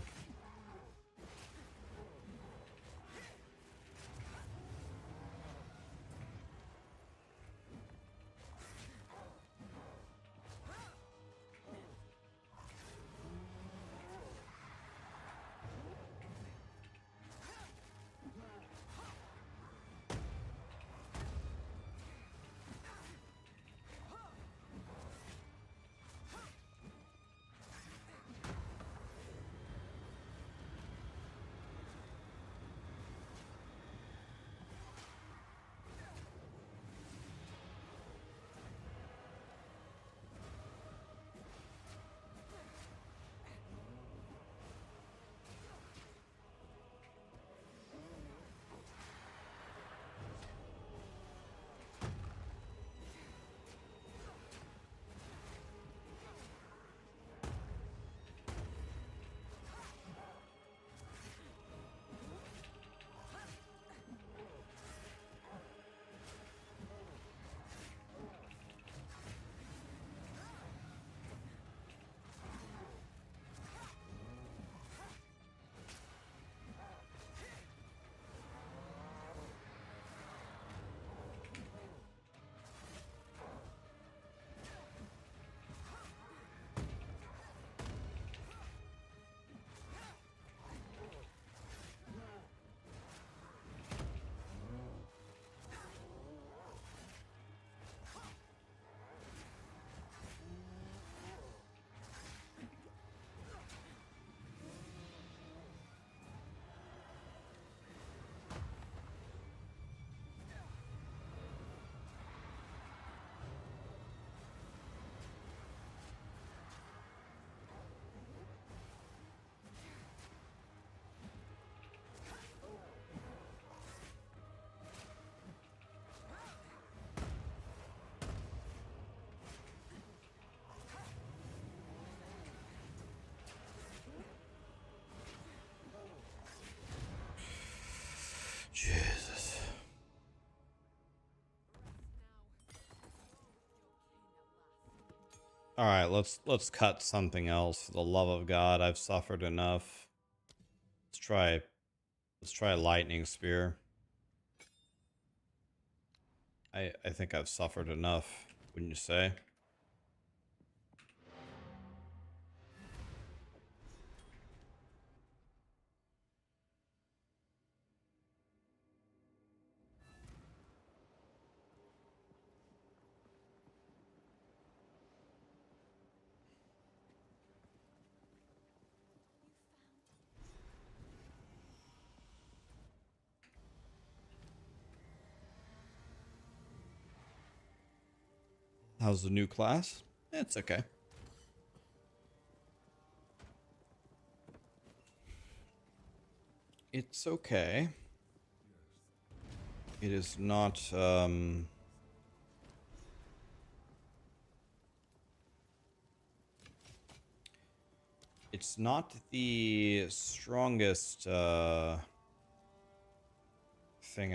Jesus. All right, let's cut something else. For the love of God, I've suffered enough. Let's try lightning spear. I think I've suffered enough, wouldn't you say? How's the new class? It's okay. It's okay. It is not, it's not the strongest, thing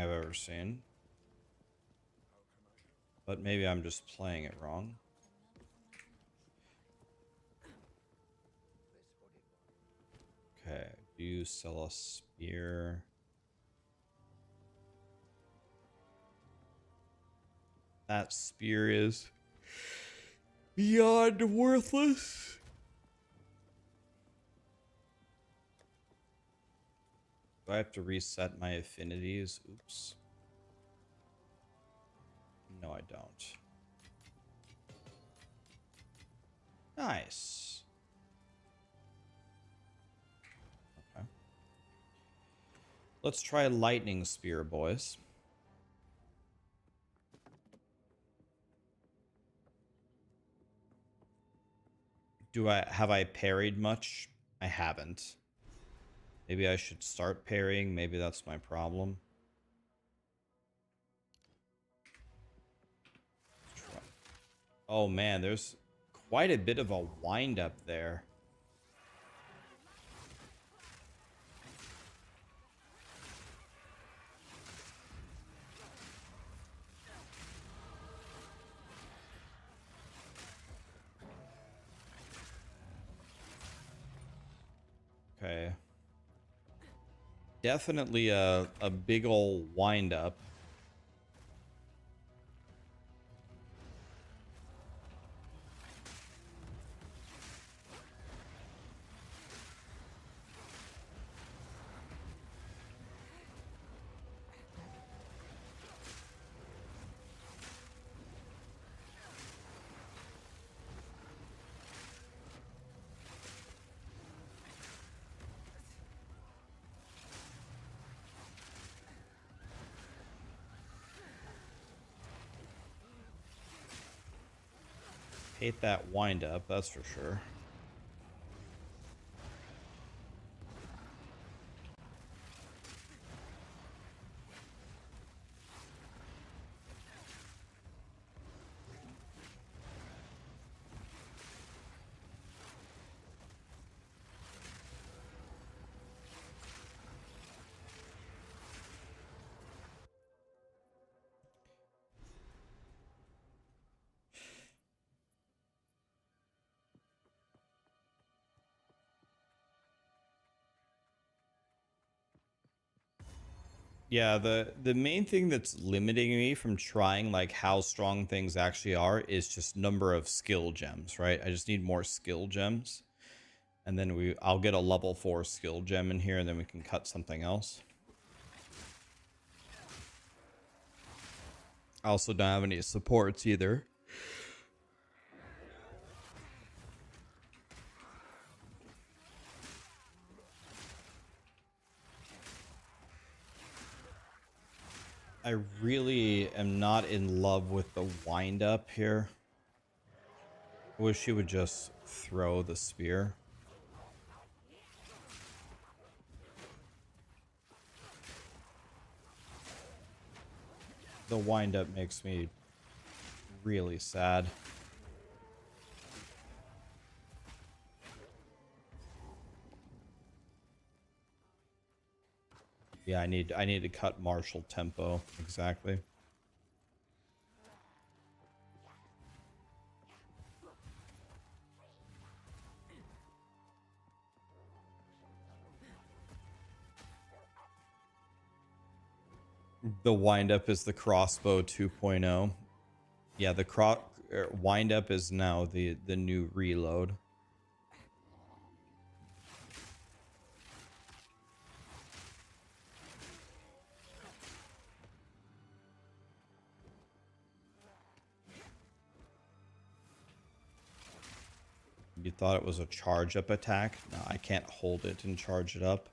I've ever seen. But maybe I'm just playing it wrong. Okay, do you sell a spear? That spear is beyond worthless. Do I have to reset my affinities? Oops. No, I don't. Nice. Okay. Let's try lightning spear, boys. Have I parried much? I haven't. Maybe I should start parrying. Maybe that's my problem. Oh man, there's quite a bit of a wind up there. definitely a big ol' wind up. Hate that wind up, that's for sure. Yeah, the main thing that's limiting me from trying like how strong things actually are is just number of skill gems, right? I just need more skill gems. And then I'll get a level 4 skill gem in here and then we can cut something else. I also don't have any supports either. I really am not in love with the wind up here. I wish he would just throw the spear. The wind up makes me really sad. Yeah, I need to cut martial tempo. Exactly. The wind up is the crossbow 2.0. Yeah, the wind up is now the new reload. You thought it was a charge up attack? No, I can't hold it and charge it up.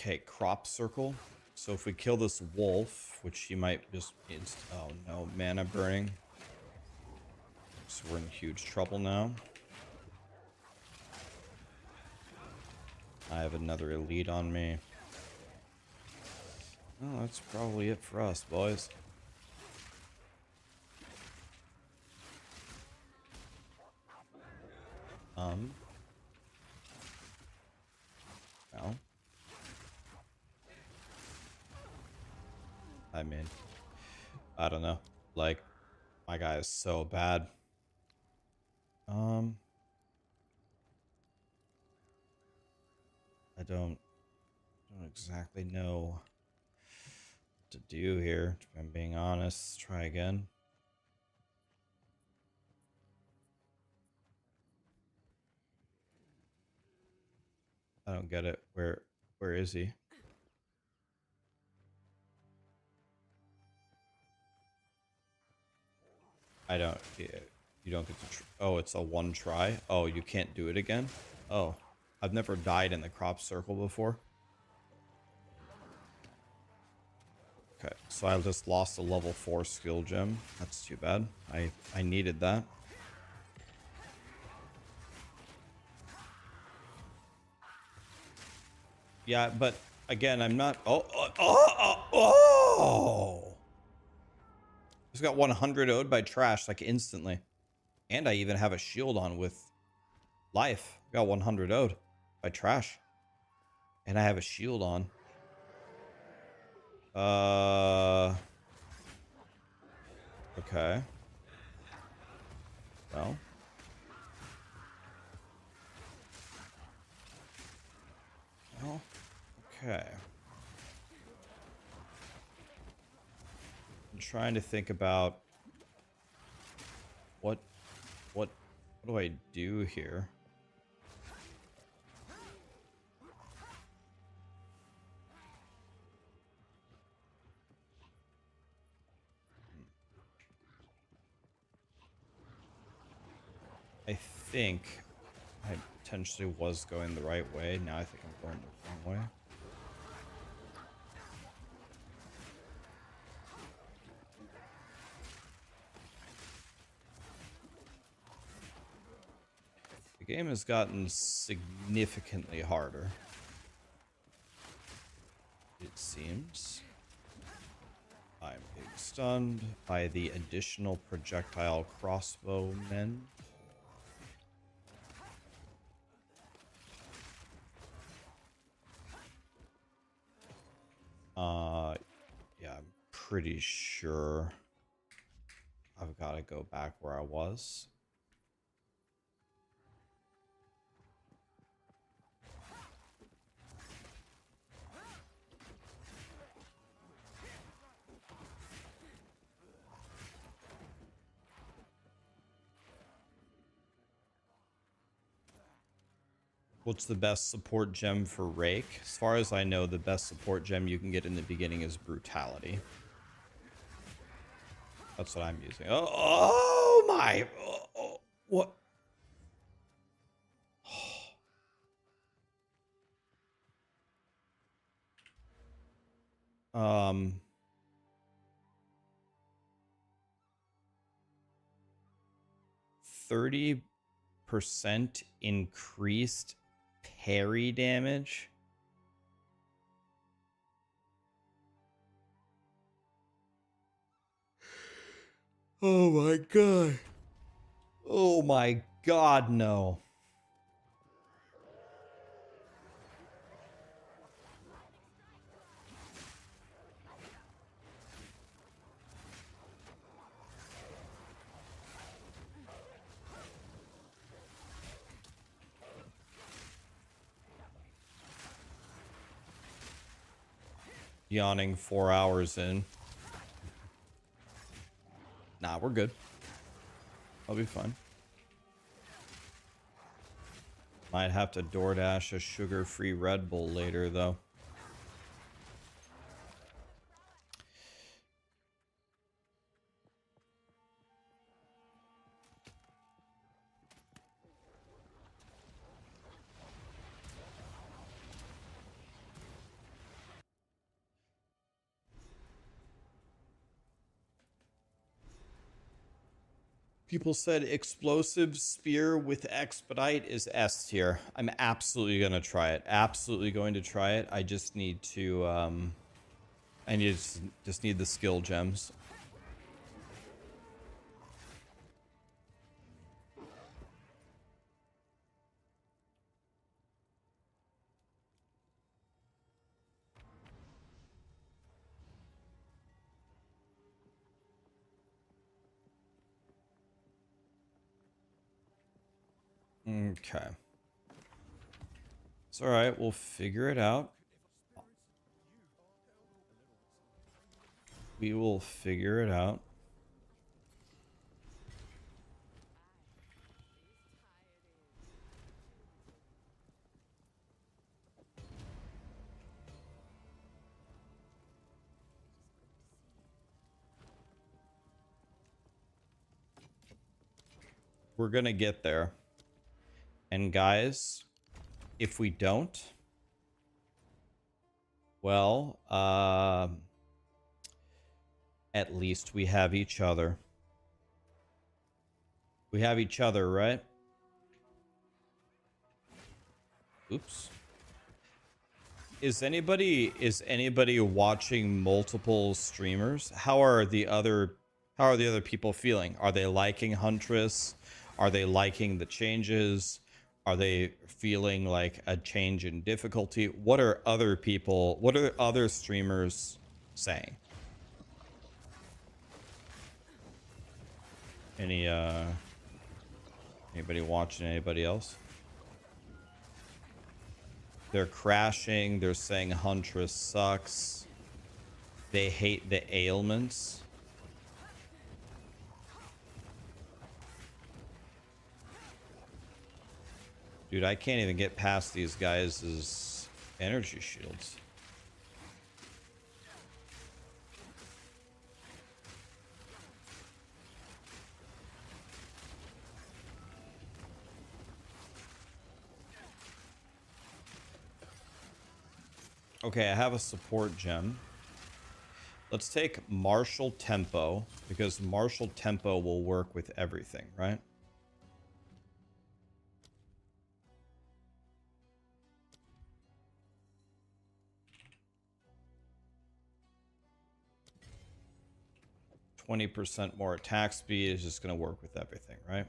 Okay, crop circle. So if we kill this wolf, which he might just... oh no, mana burning. So we're in huge trouble now. I have another elite on me. Oh, that's probably it for us, boys. No. I mean, I don't know. Like, my guy is so bad. I don't exactly know what to do here, if I'm being honest. Let's try again. I don't get it. Where is he? I don't. You don't get to. Oh, it's a one try. Oh, you can't do it again. Oh, I've never died in the crop circle before. Okay. So I just lost a level 4 skill gem. That's too bad. I needed that. Yeah, but again, I'm not. Oh! Just got 100 owed by trash like instantly, and I even have a shield on with life. Got 100 owed by trash, and I have a shield on. Okay. Well. Well. Okay. I'm trying to think about what do I do here? I think I potentially was going the right way. Now I think I'm going the wrong way. The game has gotten significantly harder, it seems. I'm being stunned by the additional projectile crossbowmen. Yeah, I'm pretty sure I've got to go back where I was. What's the best support gem for Rake? As far as I know, the best support gem you can get in the beginning is brutality. That's what I'm using. Oh my! What? 30% increased parry damage. Oh my god. Oh my god, no. Yawning 4 hours in. Nah, we're good. I'll be fine. Might have to DoorDash a sugar-free Red Bull later, though. People said explosive spear with expedite is S tier. I'm absolutely going to try it. Absolutely going to try it. I just need to, I need just need the skill gems. Okay. It's all right. We'll figure it out. We will figure it out. We're going to get there. And guys, if we don't, well, At least we have each other. We have each other, right? Oops. Is anybody watching multiple streamers? How are the other people feeling? Are they liking Huntress? Are they liking the changes? Are they feeling like a change in difficulty? What are other streamers saying? Anybody watching anybody else? They're crashing. They're saying Huntress sucks. They hate the ailments. Dude, I can't even get past these guys' energy shields. Okay, I have a support gem. Let's take martial tempo, because martial tempo will work with everything, right? %20 more attack speed is just going to work with everything, right?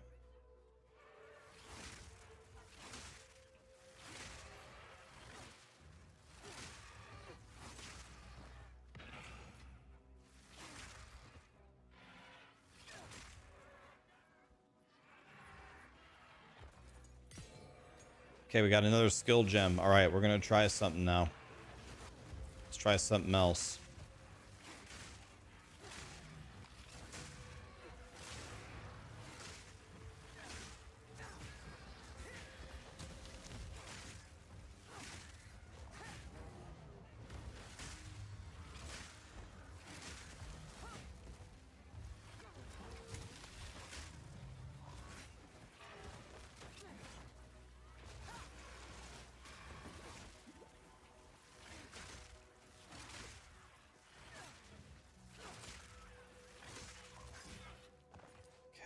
Okay, we got another skill gem. All right, we're going to try something now. Let's try something else.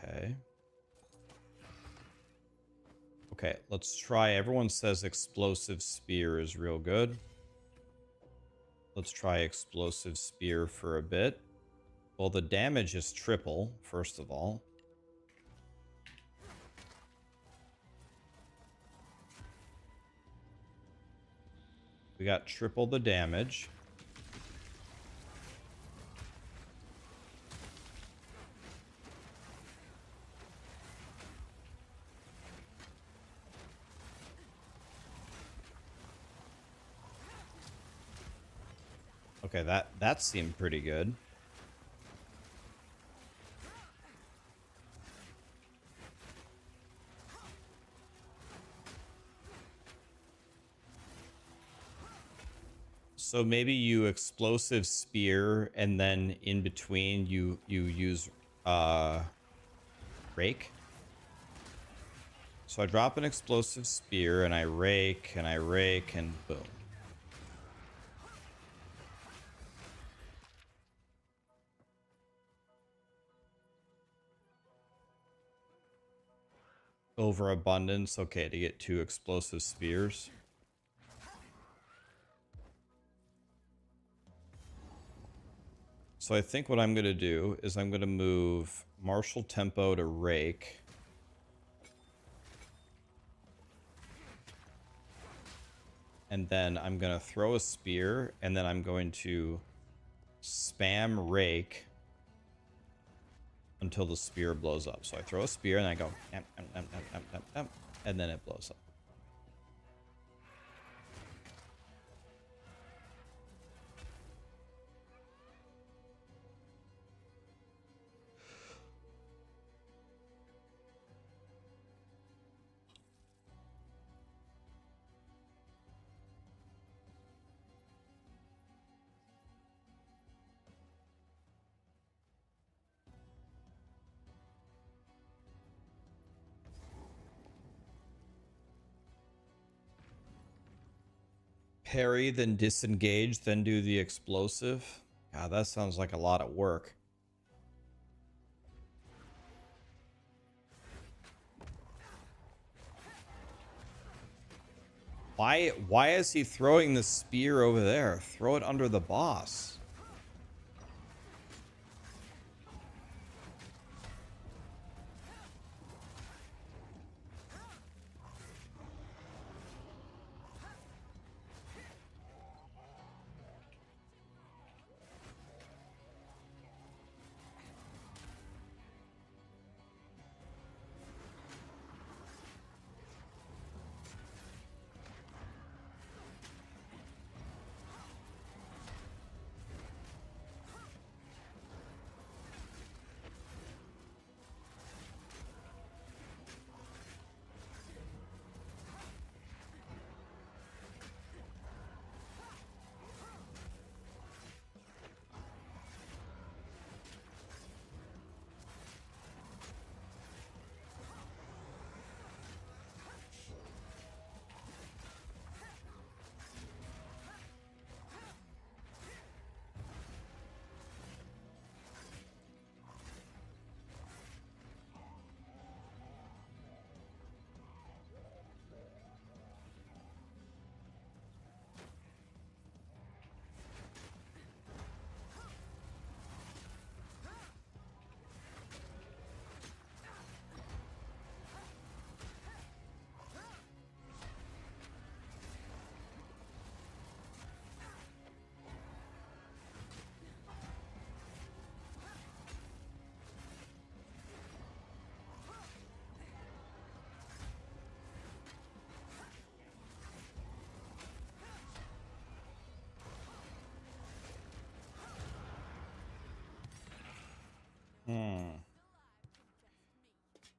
Okay. Okay, let's try. Everyone says explosive spear is real good. Let's try explosive spear for a bit. Well, the damage is triple, first of all. We got triple the damage. Okay, that seemed pretty good. So maybe you explosive spear, and then in between you use rake. So I drop an explosive spear and I rake and boom. Overabundance. Okay, to get 2 explosive spears. So I think what I'm going to do is I'm going to move martial tempo to rake. And then I'm going to throw a spear, and then I'm going to spam rake until the spear blows up. So I throw a spear and I go, and then it blows up. Parry, then disengage, then do the explosive. God, that sounds like a lot of work. Why is he throwing the spear over there? Throw it under the boss.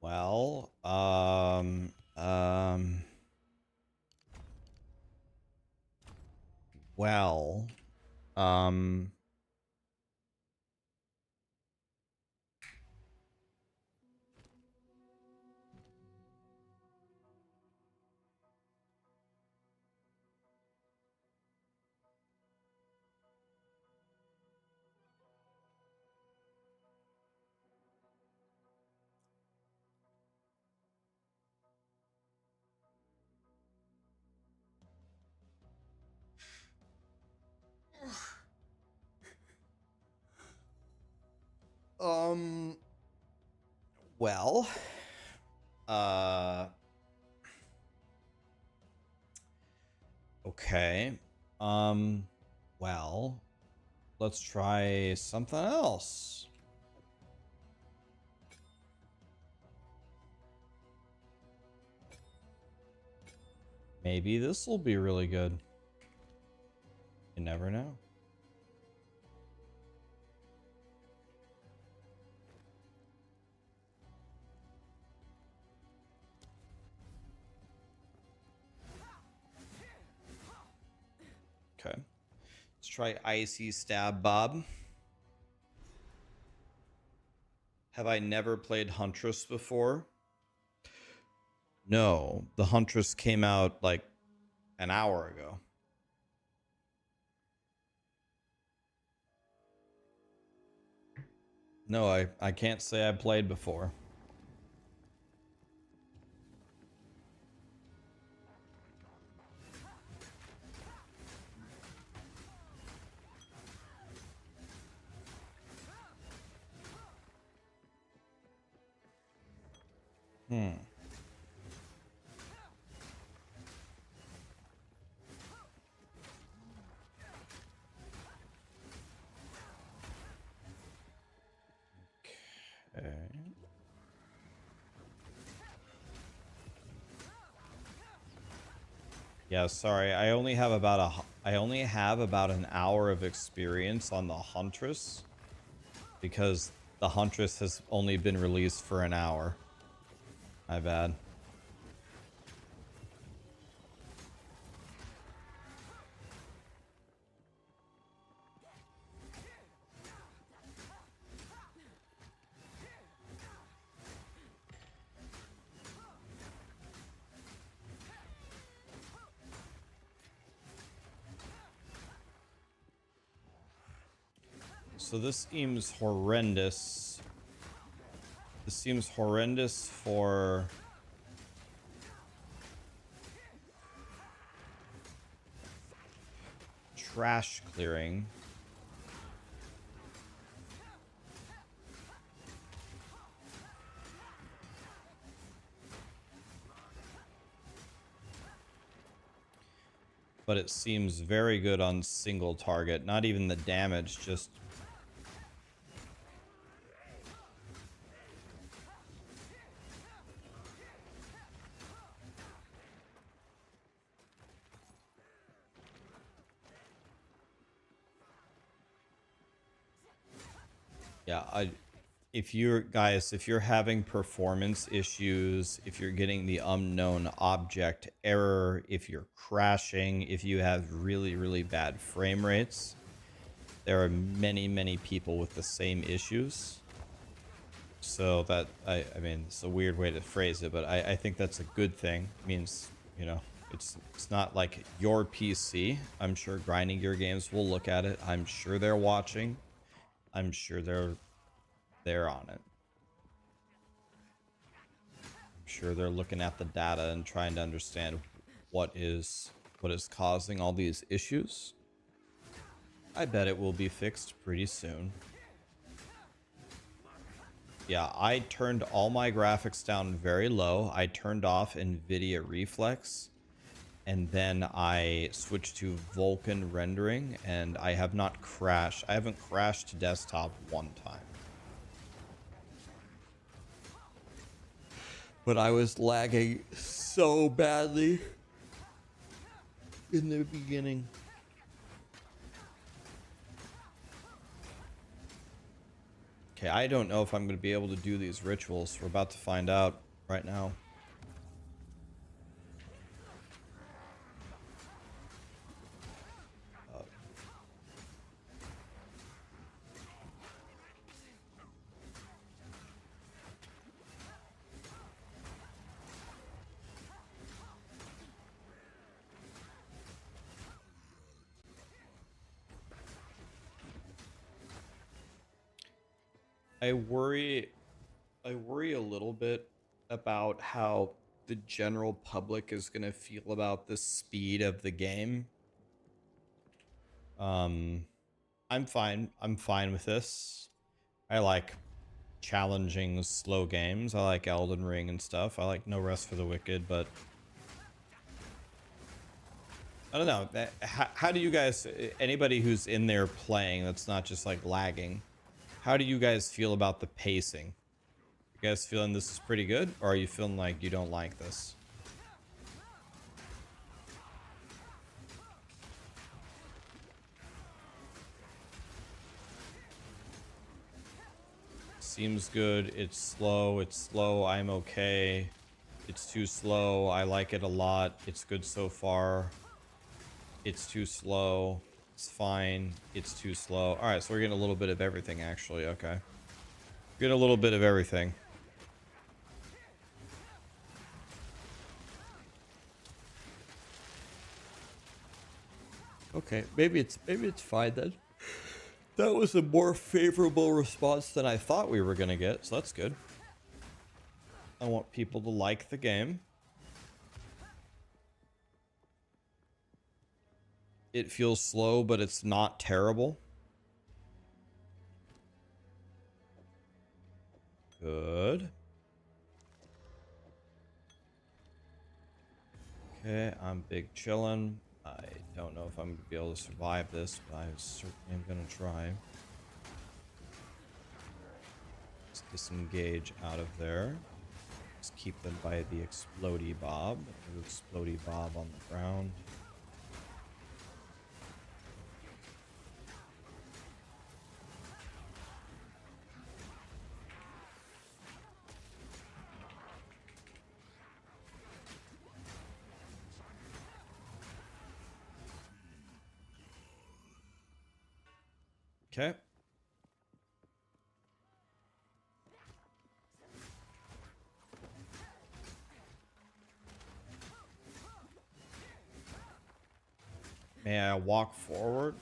Well, well, um, um, well, uh, okay. Well, let's try something else. Maybe this will be really good. You never know. Okay. Let's try Icy Stab Bob. Have I never played Huntress before? No, the Huntress came out like an hour ago. No, I can't say I played before. Hmm. Okay. Yeah, sorry. I only have about an hour of experience on the Huntress because the Huntress has only been released for an hour. My bad. So this seems horrendous. This seems horrendous for trash clearing. But it seems very good on single target. Not even the damage, just... Yeah, if you're having performance issues, if you're getting the unknown object error, if you're crashing, if you have really, really bad frame rates, there are many, many people with the same issues. So that, I mean, it's a weird way to phrase it, but I think that's a good thing. It means, you know, it's not like your PC. I'm sure Grinding Gear Games will look at it. I'm sure they're watching. I'm sure they're on it. I'm sure they're looking at the data and trying to understand what is causing all these issues. I bet it will be fixed pretty soon. Yeah, I turned all my graphics down very low. I turned off NVIDIA Reflex, and then I switched to Vulkan rendering, and I have not crashed. I haven't crashed to desktop one time. But I was lagging so badly in the beginning. Okay, I don't know if I'm going to be able to do these rituals. We're about to find out right now. I worry a little bit about how the general public is going to feel about the speed of the game. I'm fine with this. I like challenging slow games. I like Elden Ring and stuff. I like No Rest for the Wicked, but I don't know. How do you guys, anybody who's in there playing that's not just like lagging, how do you guys feel about the pacing? You guys feeling this is pretty good, or are you feeling like you don't like this? Seems good. It's slow. I'm okay. It's too slow. I like it a lot. It's good so far. It's too slow. It's fine. It's too slow. All right, so we're getting a little bit of everything, actually. Okay. Getting a little bit of everything. Okay, maybe it's fine then. That was a more favorable response than I thought we were gonna get, so that's good. I want people to like the game. It feels slow, but it's not terrible. Good. Okay, I'm big chillin'. I don't know if I'm gonna be able to survive this, but I certainly am gonna try. Let's disengage out of there. Let's keep them by the explodey bob. Explodey bob on the ground. Okay. May I walk forward?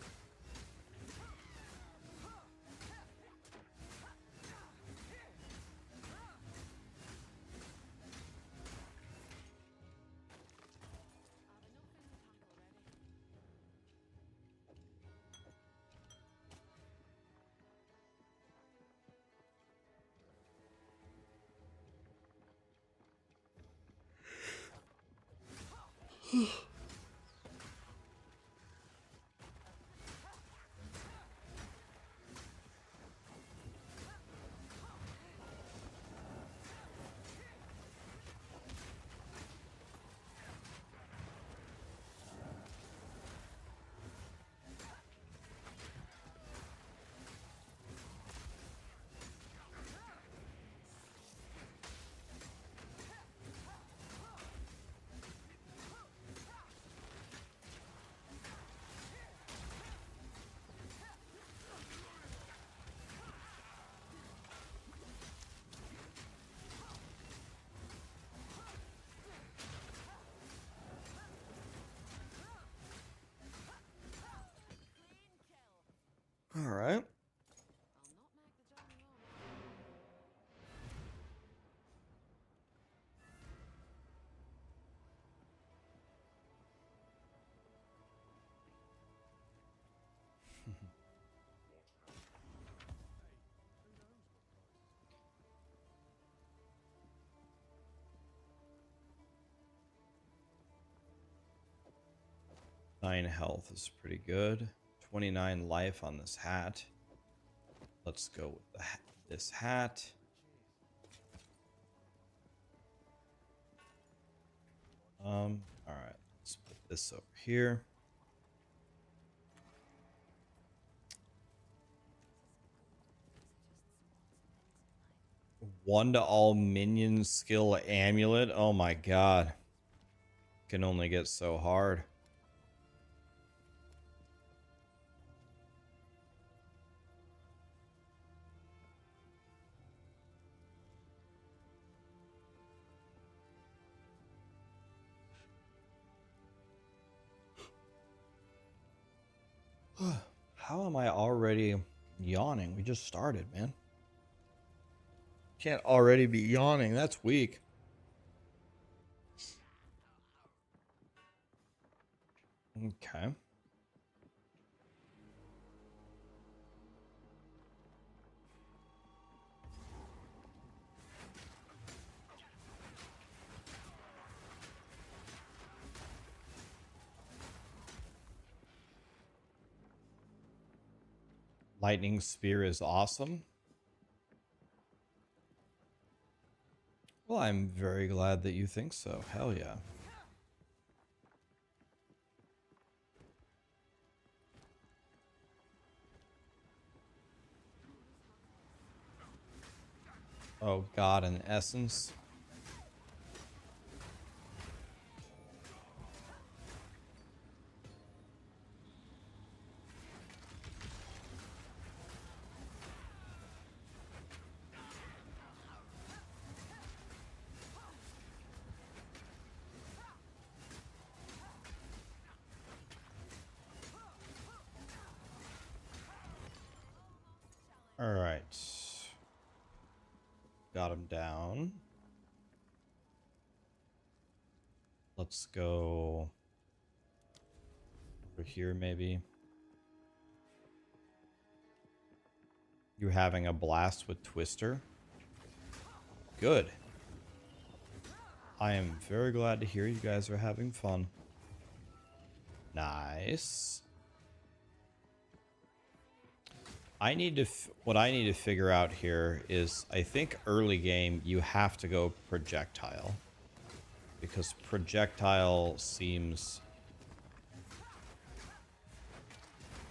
All right. Nine health is pretty good. 29 life on this hat. Let's go with this hat. All right. Let's put this over here. One to all minion skill amulet. Oh my god. Can only get so hard. How am I already yawning? We just started, man. Can't already be yawning. That's weak. Okay. Lightning spear is awesome. Well, I'm very glad that you think so. Hell yeah. Oh god, an essence. All right. Got him down. Let's go over here, maybe. You're having a blast with Twister. Good. I am very glad to hear you guys are having fun. Nice. What I need to figure out here is, I think early game you have to go projectile, because projectile seems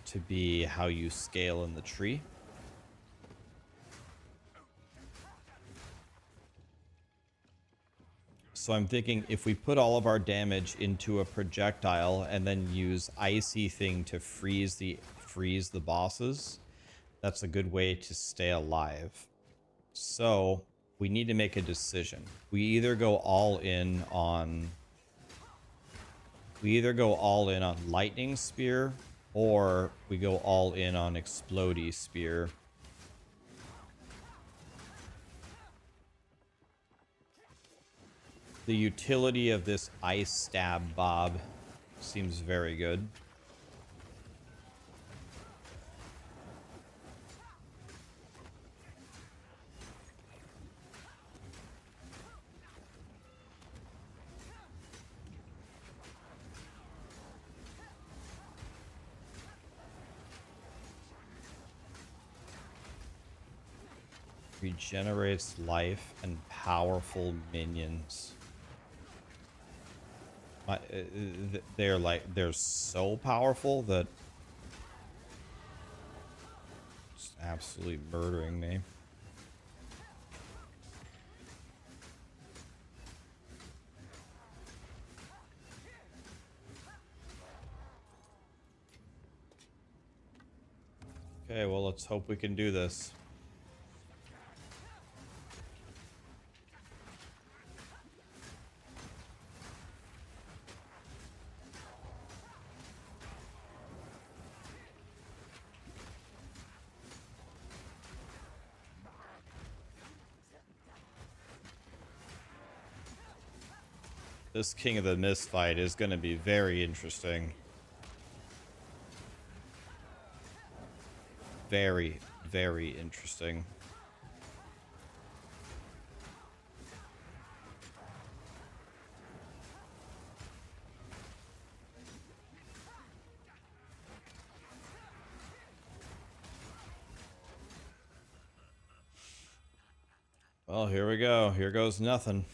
to be how you scale in the tree. So I'm thinking if we put all of our damage into a projectile and then use icy thing to freeze the bosses, that's a good way to stay alive. So we need to make a decision. We either go all in on lightning spear, or we go all in on explodey spear. The utility of this ice stab bob seems very good. Regenerates life and powerful minions. They're so powerful that it's absolutely murdering me. Okay, well, let's hope we can do this. This King of the Mist fight is going to be very interesting. Very, very interesting. Well, here we go. Here goes nothing.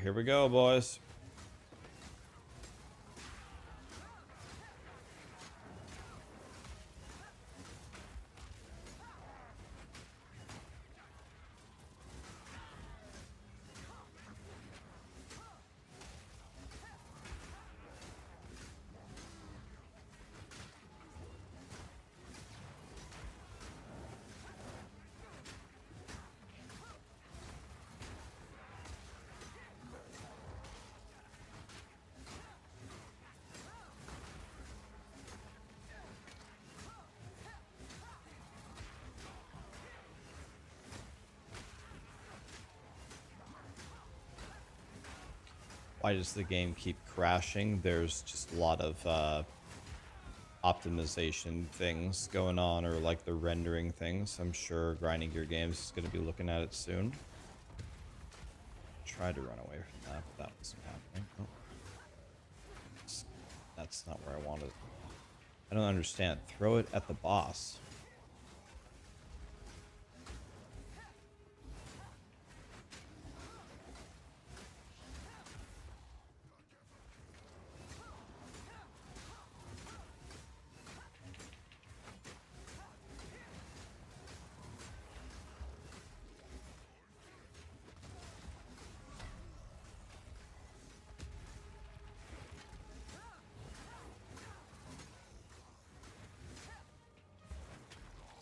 Here we go, boys. Why does the game keep crashing? There's just a lot of optimization things going on, or like the rendering things. I'm sure Grinding Gear Games is going to be looking at it soon. Tried to run away from that, but that wasn't happening. Oh. That's not where I wanted. I don't understand. Throw it at the boss.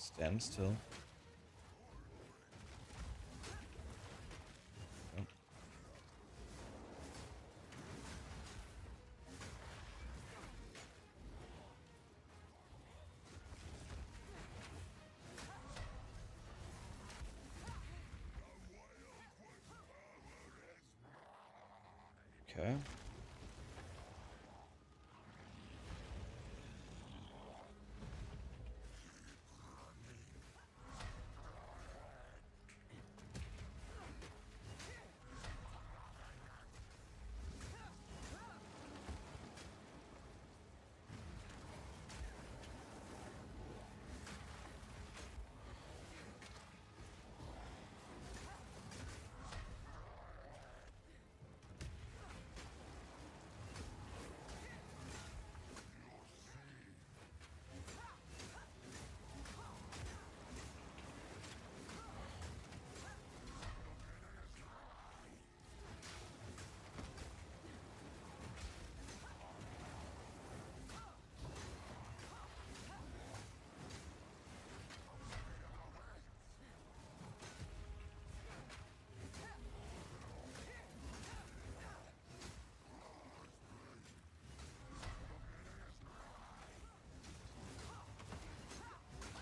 Stand still. Oh. Okay.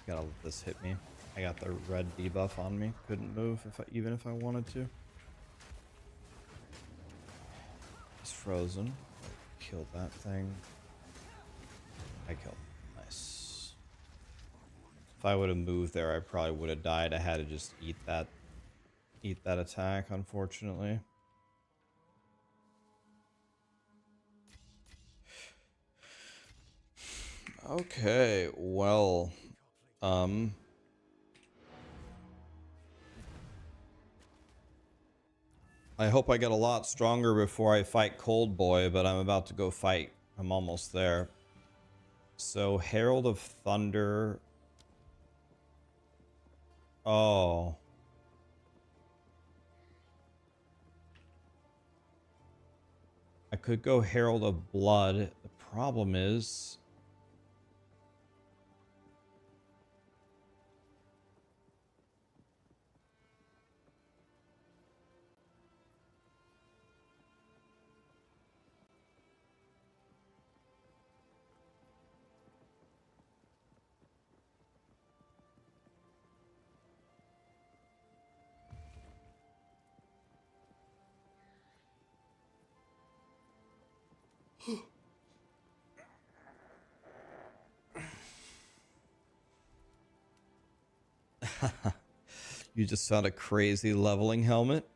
Gotta let this hit me. I got the red debuff on me. Couldn't move even if I wanted to. It's frozen. Killed that thing. I killed him. Nice. I would have moved there, I probably would have died. I had to just eat that attack, unfortunately. Okay, well, I hope I get a lot stronger before I fight Cold Boy, but I'm about to go fight. I'm almost there. So, Herald of Thunder. Oh. I could go Herald of Blood. The problem is... You just found a crazy leveling helmet?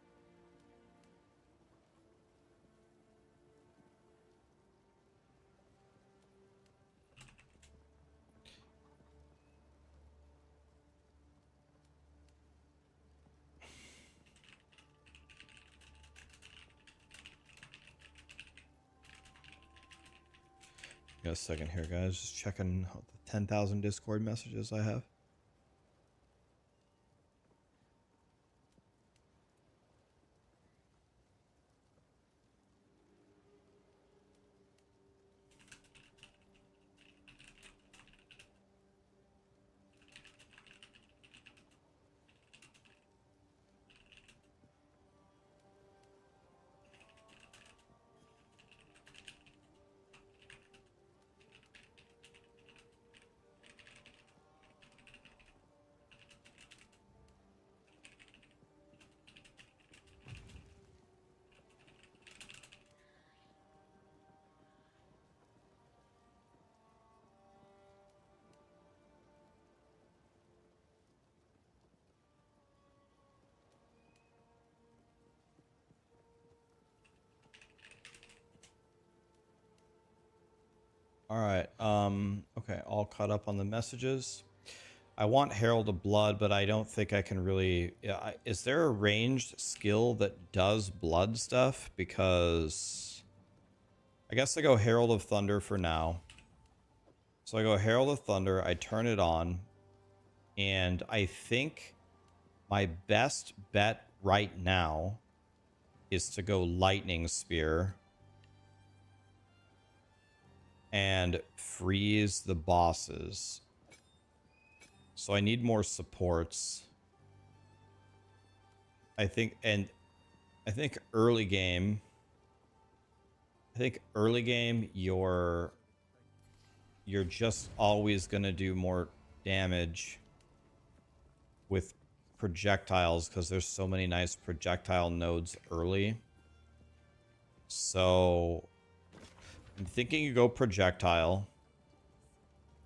Got a second here, guys. Just checking the 10,000 Discord messages I have. All right. Okay, all caught up on the messages. I want Herald of Blood, but I don't think I can really... is there a ranged skill that does blood stuff? Because I guess I go Herald of Thunder for now. So I go Herald of Thunder, I turn it on, and I think my best bet right now is to go Lightning Spear and freeze the bosses. So I need more supports. I think early game, you're just always gonna do more damage with projectiles because there's so many nice projectile nodes early. So I'm thinking you go projectile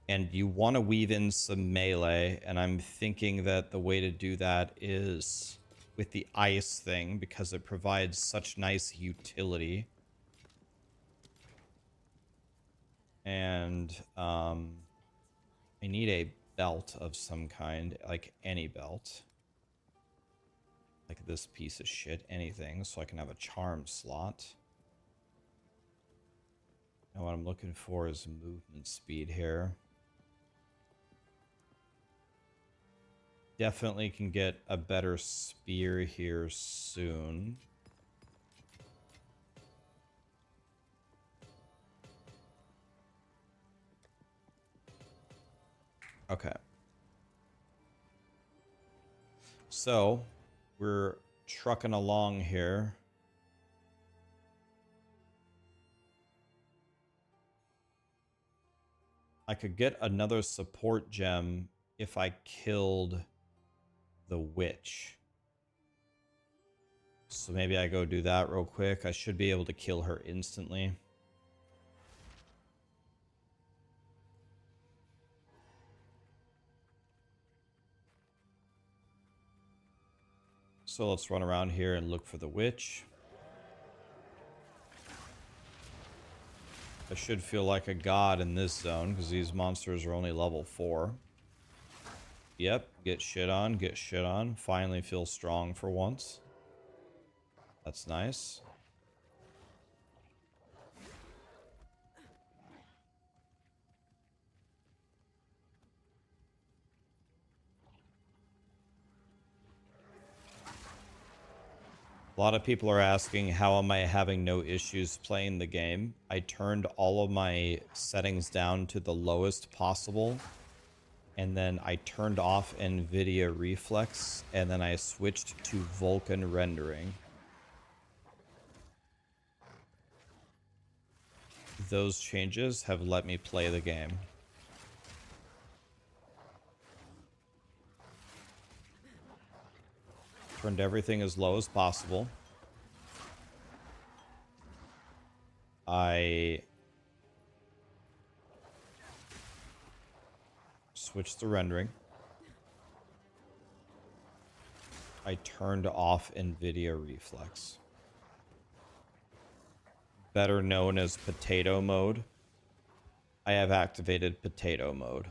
and you want to weave in some melee, and I'm thinking that the way to do that is with the ice thing because it provides such nice utility. And I need a belt of some kind, like any belt. Like this piece of shit, anything, so I can have a charm slot. Now what I'm looking for is movement speed here. Definitely can get a better spear here soon. Okay. So, we're trucking along here. I could get another support gem if I killed the witch. So maybe I go do that real quick. I should be able to kill her instantly. So let's run around here and look for the witch. I should feel like a god in this zone because these monsters are only level 4. Yep, get shit on, get shit on. Finally feel strong for once. That's nice. A lot of people are asking, how am I having no issues playing the game? I turned all of my settings down to the lowest possible. And then I turned off NVIDIA Reflex. And then I switched to Vulkan rendering. Those changes have let me play the game. Turned everything as low as possible. I switched to rendering. I turned off NVIDIA Reflex. Better known as potato mode. I have activated potato mode.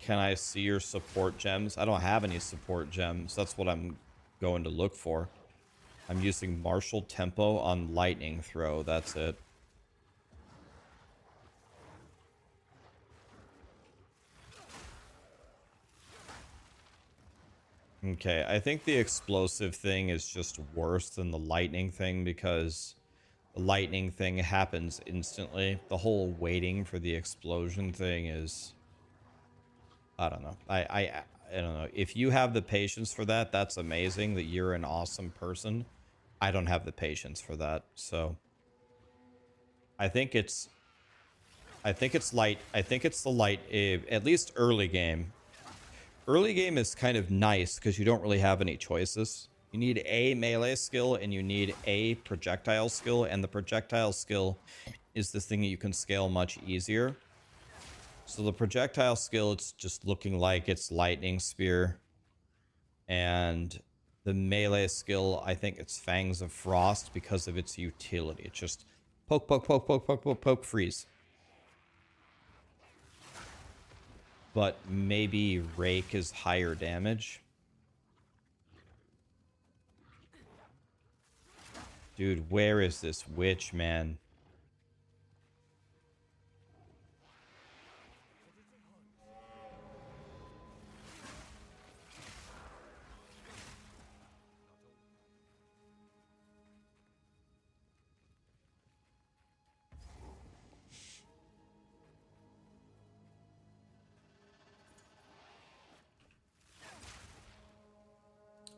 Can I see your support gems? I don't have any support gems. That's what I'm going to look for. I'm using martial tempo on lightning throw. That's it. Okay, I think the explosive thing is just worse than the lightning thing because the lightning thing happens instantly. The whole waiting for the explosion thing is... I don't know. I don't know. If you have the patience for that, that's amazing. That you're an awesome person. I don't have the patience for that. So I think it's light. I think it's the light. At least early game. Early game is kind of nice because you don't really have any choices. You need a melee skill and you need a projectile skill, and the projectile skill is the thing that you can scale much easier. So the projectile skill, it's just looking like it's lightning spear. And the melee skill, I think it's Fangs of Frost because of its utility. It's just poke, poke, poke, poke, poke, poke, poke, freeze. But maybe Rake is higher damage. Dude, where is this witch, man?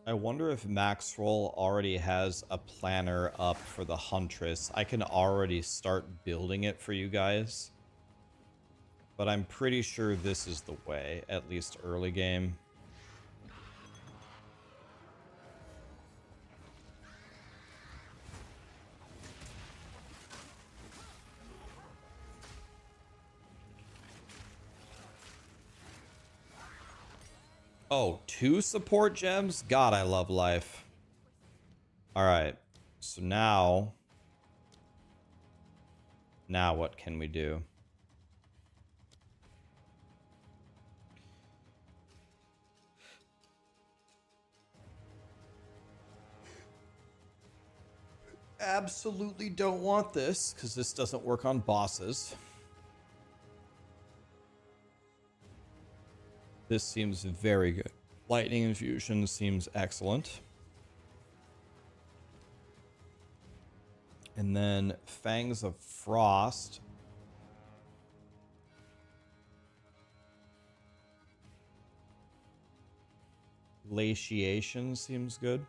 I wonder if Maxroll already has a planner up for the Huntress. I can already start building it for you guys. But I'm pretty sure this is the way, at least early game. Oh, 2 support gems? God, I love life. Alright, so now what can we do? Absolutely don't want this, because this doesn't work on bosses. This seems very good. Lightning Infusion seems excellent. And then Fangs of Frost. Glaciation seems good.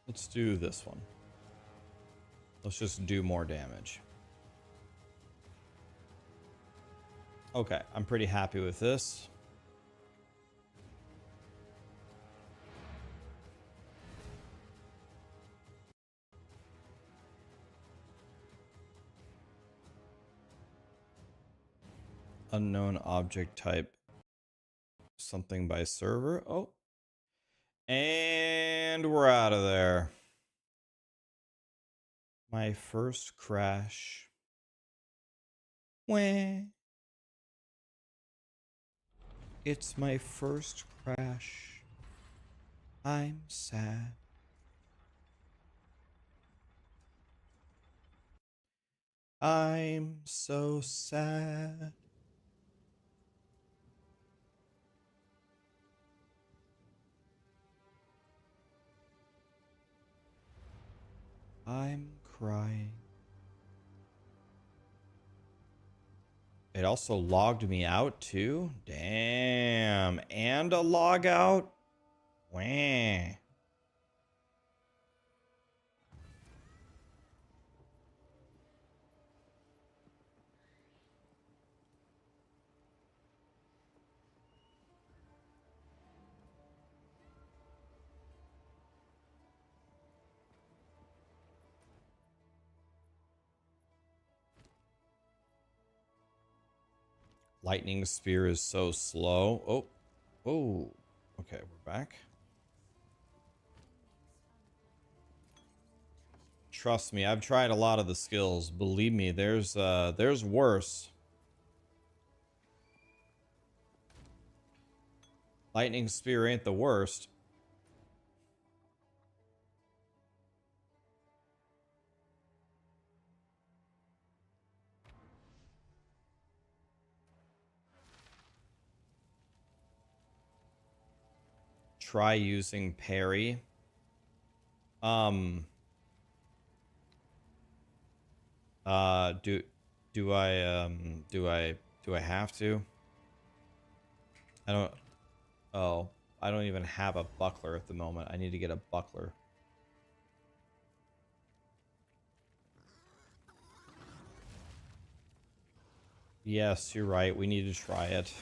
Let's do this one. Let's just do more damage. Okay, I'm pretty happy with this. Unknown object type. Something by server. Oh. And we're out of there. My first crash. Wah. It's my first crash. I'm sad. I'm so sad. I'm crying. It also logged me out too? Damn. And a log out? Wah. Lightning spear is so slow. Oh. Oh. Okay, we're back. Trust me, I've tried a lot of the skills. Believe me, there's worse. Lightning spear ain't the worst. Try using parry. Do I have to? I don't. Oh, I don't even have a buckler at the moment. I need to get a buckler. Yes, you're right. We need to try it.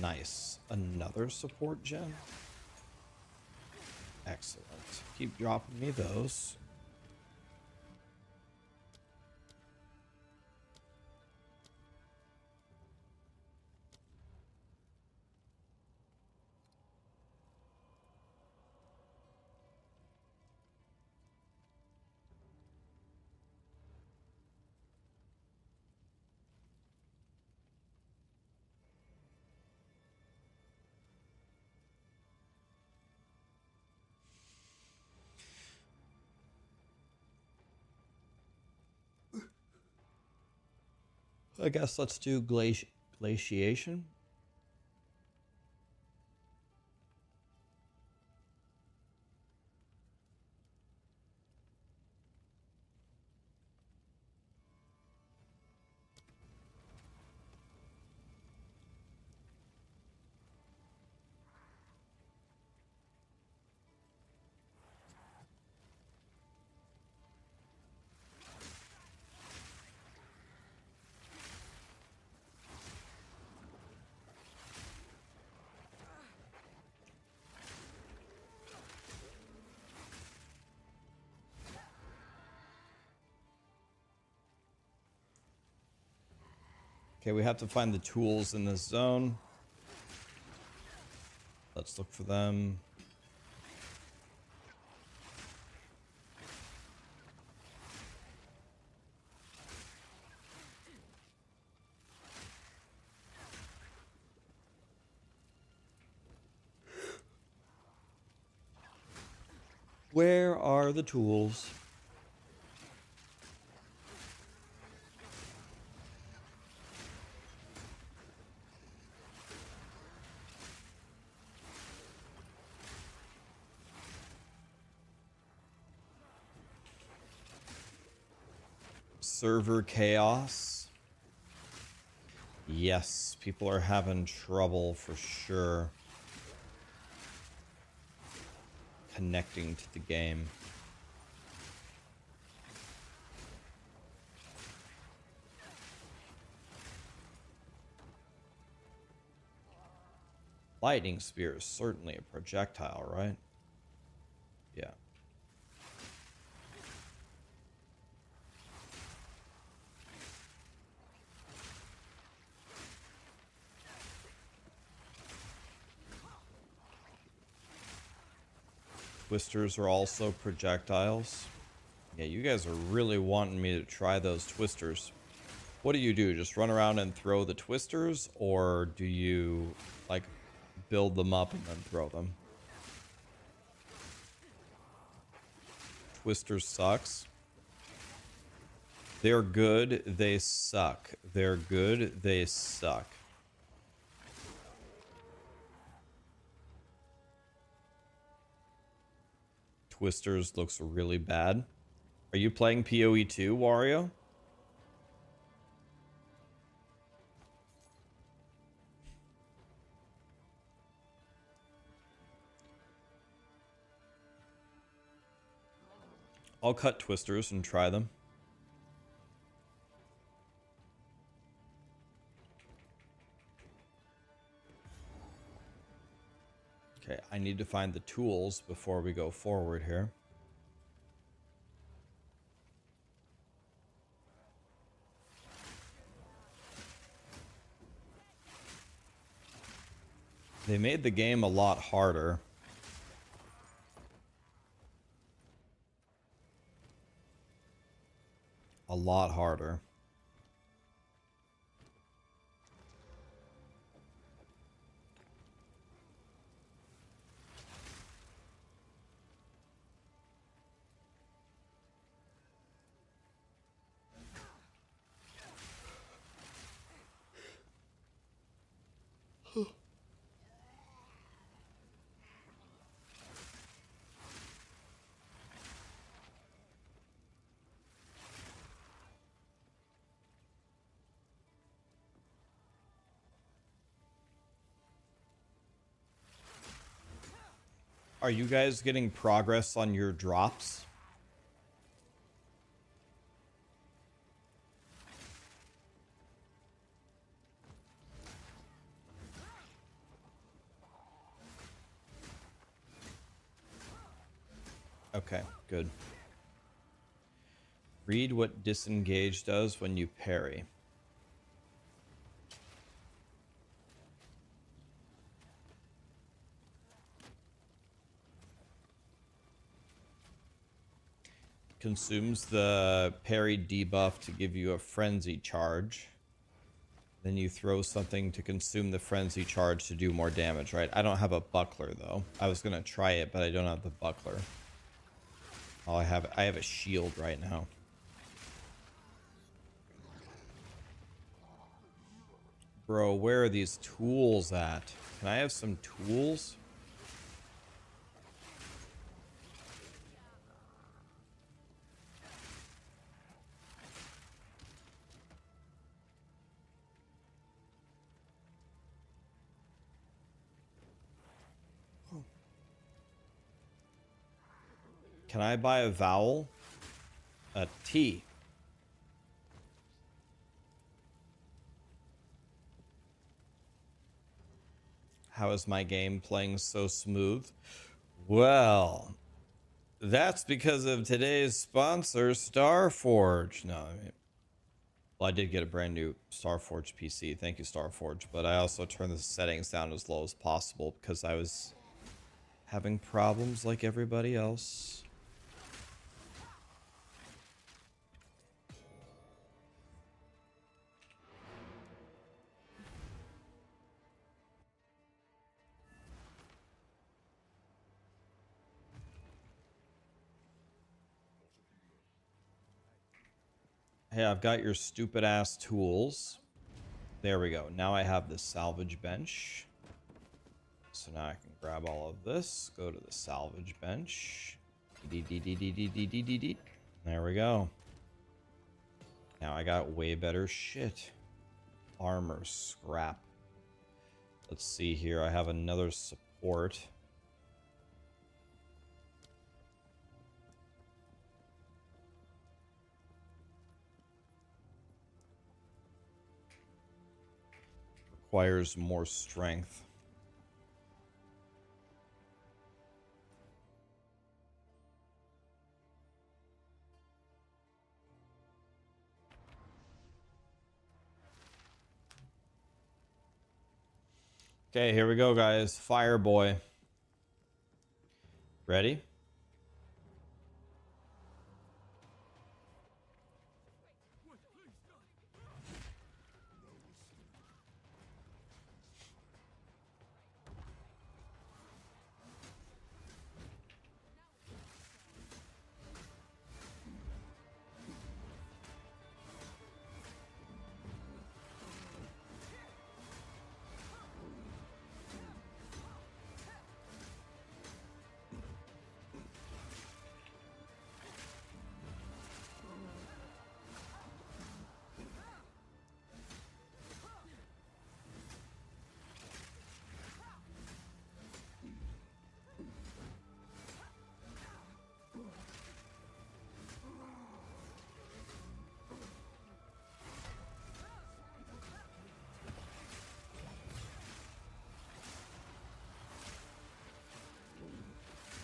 Nice. Another support gem? Excellent. Keep dropping me those. I guess let's do glaciation. Okay, we have to find the tools in this zone. Let's look for them. Where are the tools? server chaos. Yes, people are having trouble for sure connecting to the game. Lightning spear is certainly a projectile, right? Yeah. Twisters are also projectiles. Yeah, you guys are really wanting me to try those twisters. What do? Just run around and throw the twisters? Or do you, like, build them up and then throw them? Twisters sucks. They're good, they suck. They're good, they suck. Twisters looks really bad. Are you playing POE2, Wario? I'll cut twisters and try them. Okay, I need to find the tools before we go forward here. They made the game a lot harder. A lot harder. Are you guys getting progress on your drops? Okay, good. Read what disengage does when you parry. Consumes the parry debuff to give you a frenzy charge. Then you throw something to consume the frenzy charge to do more damage, right? I don't have a buckler though. I was gonna try it, but I don't have the buckler. Oh, I have a shield right now. Bro, where are these tools at? Can I have some tools? Can I buy a vowel? A T. How is my game playing so smooth? Well, that's because of today's sponsor, Starforge. No, I mean, well, I did get a brand new Starforge PC. Thank you, Starforge. But I also turned the settings down as low as possible because I was having problems like everybody else. Hey, I've got your stupid ass tools. There we go. Now I have the salvage bench. So now I can grab all of this, go to the salvage bench. There we go. Now I got way better shit. Armor, scrap. Let's see here. I have another support. Requires more strength. Okay, here we go, guys. Fire boy. Ready?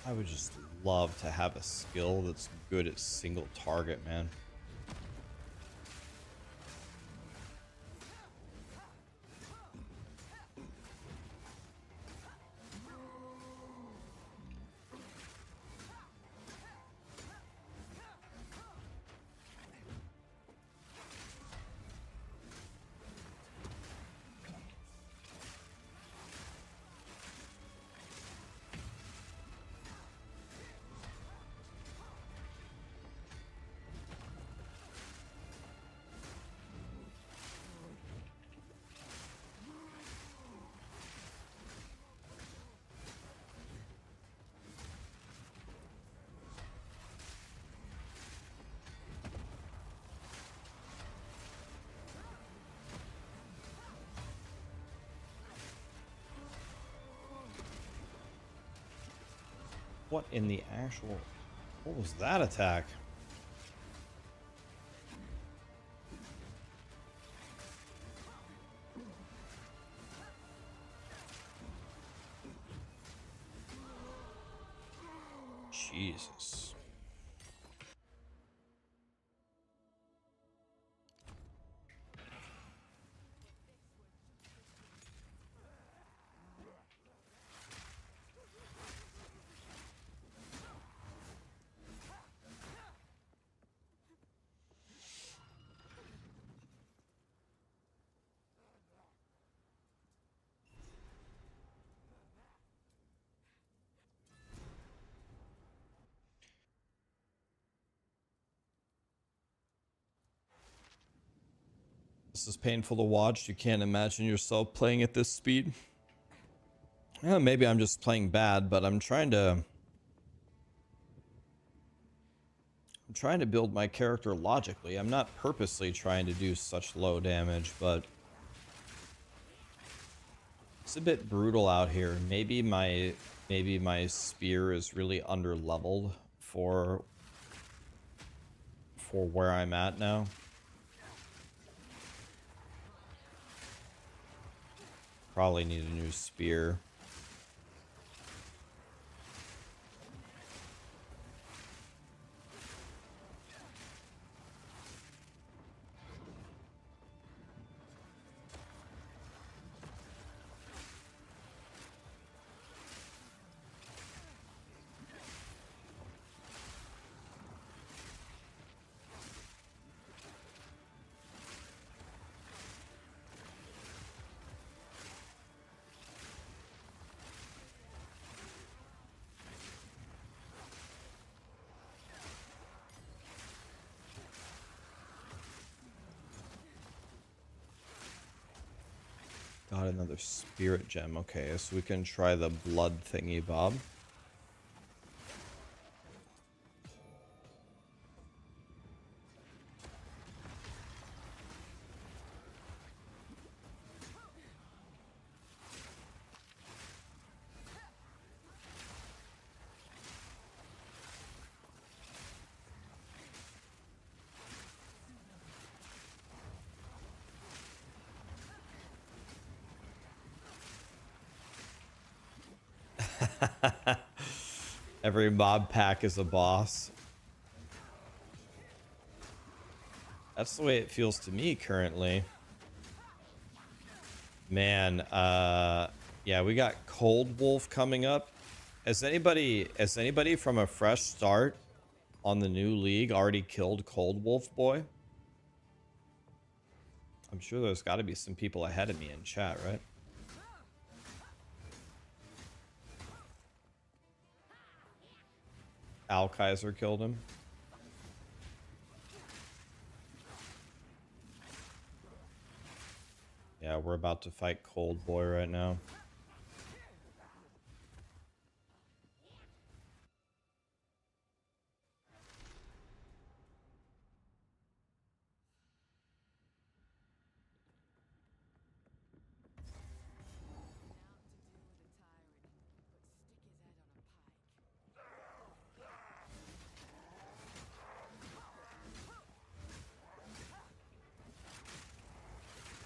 I would just love to have a skill that's good at single target, man. What in the actual... What was that attack? Jesus. This is painful to watch. You can't imagine yourself playing at this speed. Yeah, maybe I'm just playing bad, but I'm trying to build my character logically. I'm not purposely trying to do such low damage, but it's a bit brutal out here. Maybe my spear is really under leveled for where I'm at now. Probably need a new spear. Got another spirit gem. Okay, so we can try the blood thingy bob. Every mob pack is a boss. That's the way it feels to me currently. Man, yeah, we got Cold Wolf coming up. Has anybody from a fresh start on the new league already killed Cold Wolf boy? I'm sure there's got to be some people ahead of me in chat, right? Al Kaiser killed him. Yeah, we're about to fight Cold Boy right now.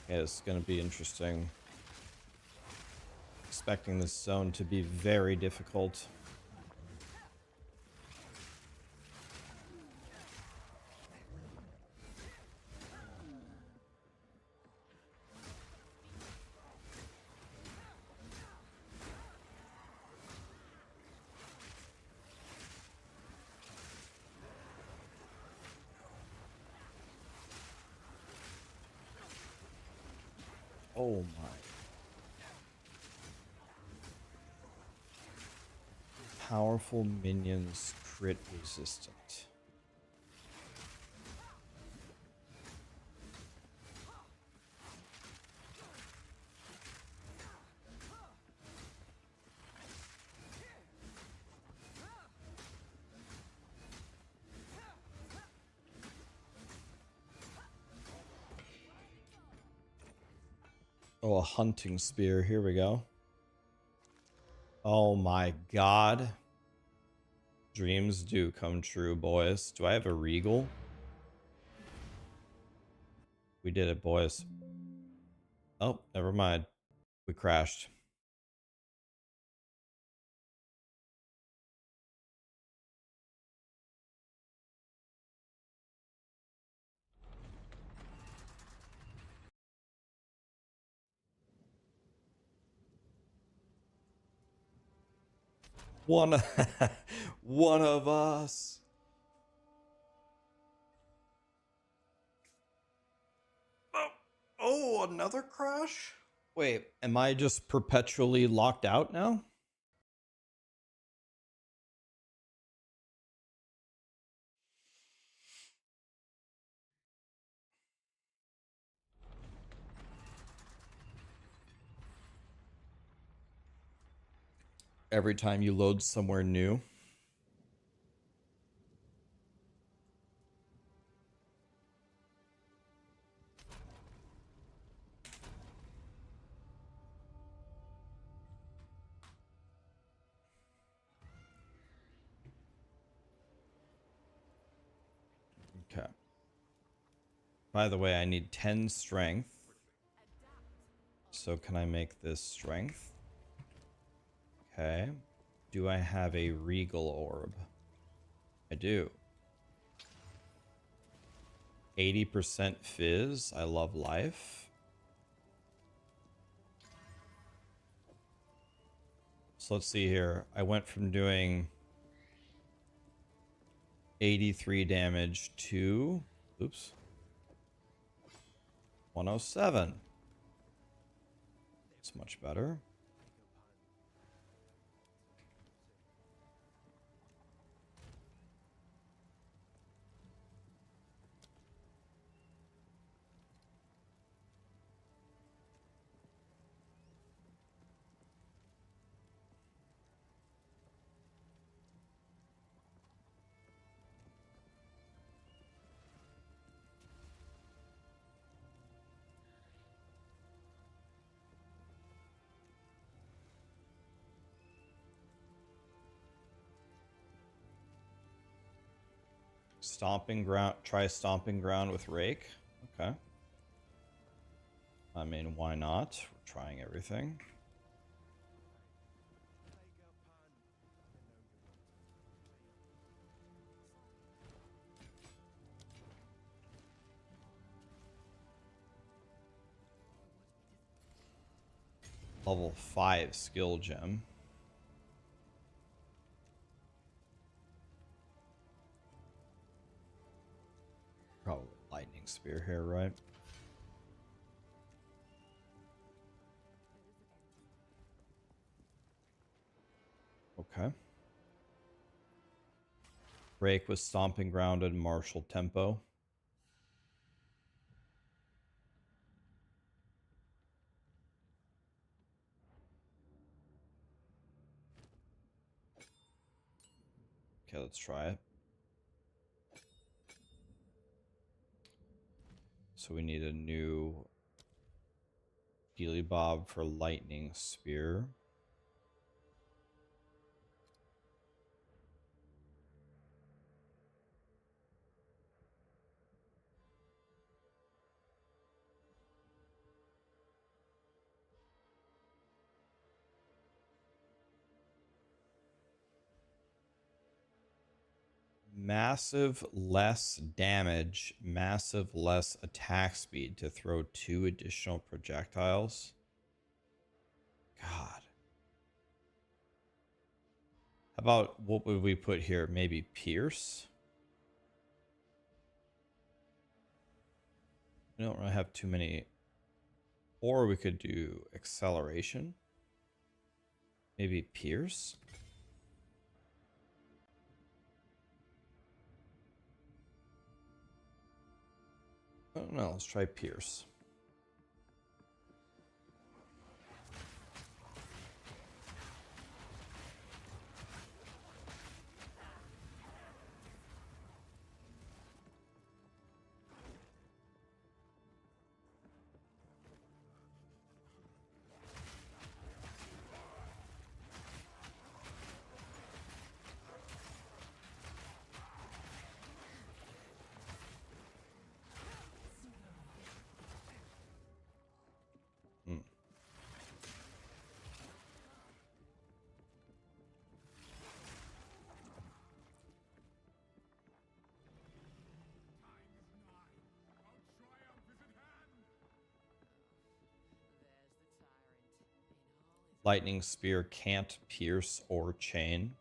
Yeah, it's going to be interesting. Expecting this zone to be very difficult. Oh my. Powerful minions crit resistant. Oh, a hunting spear. Here we go. Oh my god. Dreams do come true, boys. Do I have a regal? We did it, boys. Oh, never mind. We crashed. One, one of us. Oh, another crash? Wait, am I just perpetually locked out now? Every time you load somewhere new. Okay. By the way, I need 10 strength. So can I make this strength? Okay. Do I have a regal orb? I do. 80% fizz. I love life. So let's see here. I went from doing 83 damage to, oops, 107. It's much better. Stomping ground, try stomping ground with Rake. Okay. I mean, why not? We're trying everything. level 5 skill gem. Probably lightning spear here, right? Okay. Rake with stomping ground and martial tempo. Okay, let's try it. So we need a new Dealy Bob for lightning spear. Massive less damage, massive less attack speed to throw 2 additional projectiles. God. How about, what would we put here? Maybe Pierce? We don't really have too many. Or we could do acceleration. Maybe Pierce? I don't know. Let's try Pierce. Hmm. Lightning spear can't pierce or chain.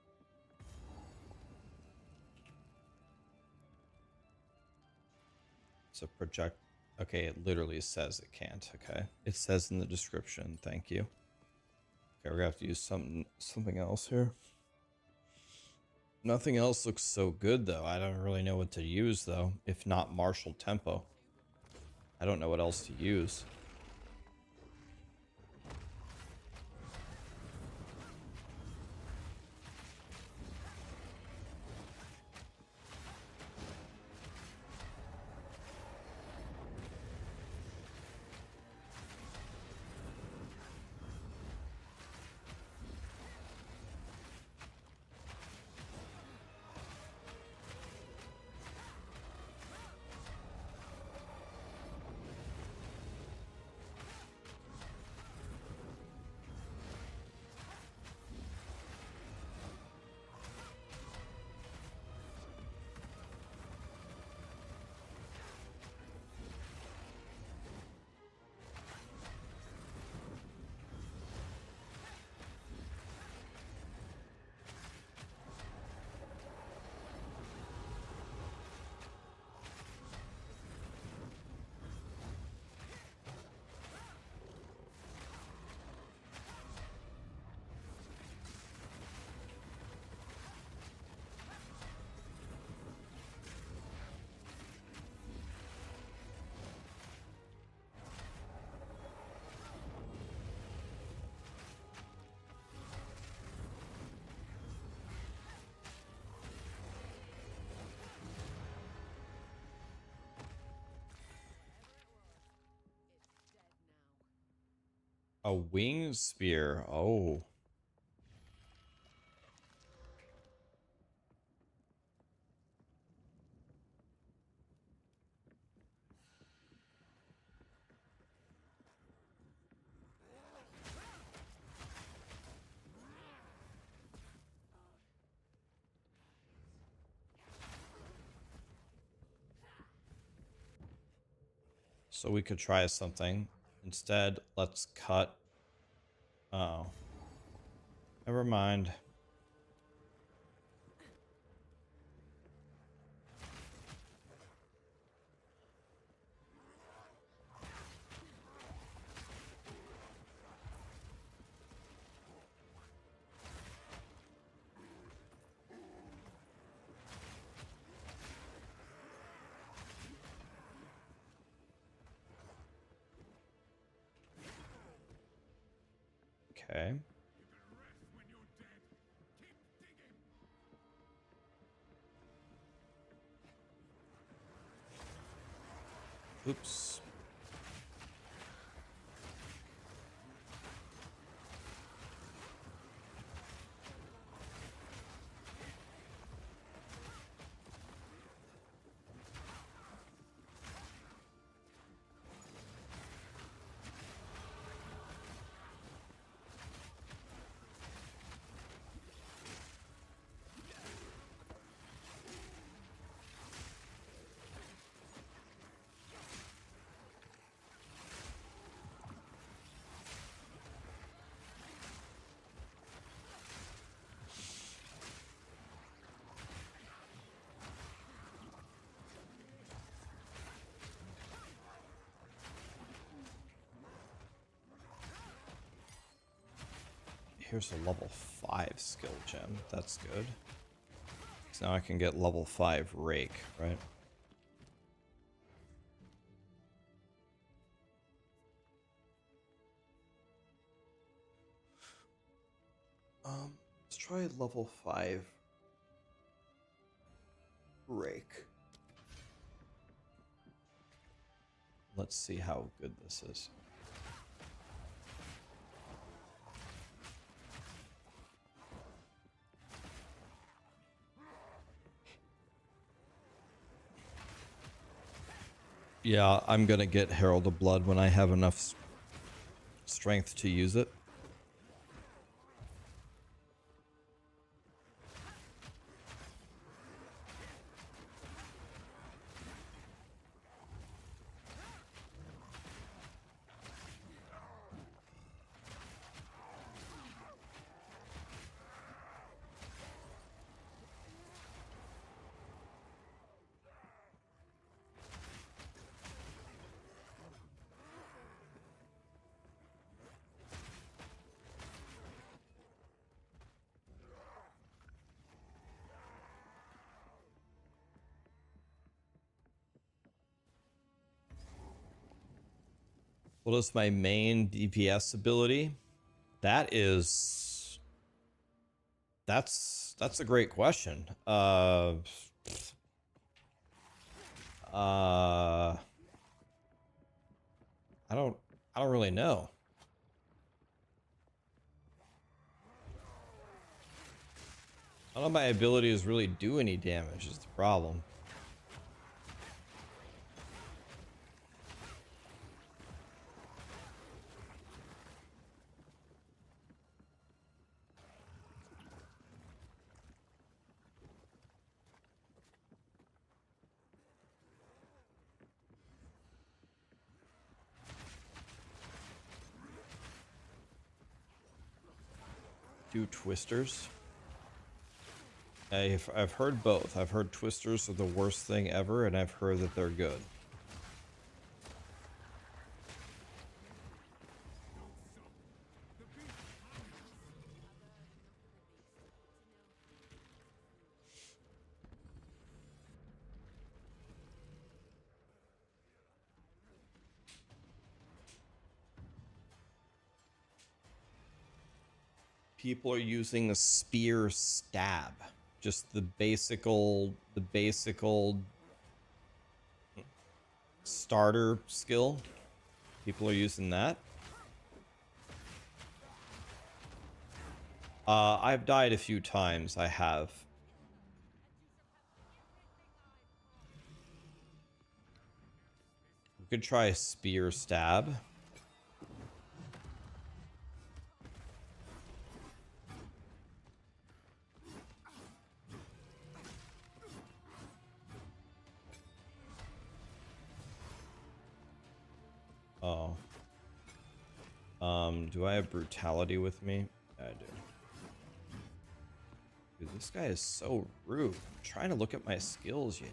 It's a project. Okay, it literally says it can't. Okay, it says in the description. Thank you. Okay, we're gonna have to use something else here. Nothing else looks so good though. I don't really know what to use though. If not martial tempo, I don't know what else to use. A wing spear. Oh. So we could try something. Instead, let's cut Oh. Never mind. Okay. Oops. Here's a level 5 skill gem. That's good. So now I can get level 5 Rake, right? Let's try level 5 Rake. Let's see how good this is. Yeah, I'm gonna get Herald of Blood when I have enough strength to use it. What is my main DPS ability? That's a great question. I don't really know. None of my abilities really do any damage is the problem. Do twisters? I've heard both. I've heard twisters are the worst thing ever, and I've heard that they're good. People are using a spear stab. Just the basic old starter skill. People are using that. I've died a few times. I have. We could try a spear stab. Oh. Do I have brutality with me? I do. Dude, this guy is so rude. I'm trying to look at my skills, you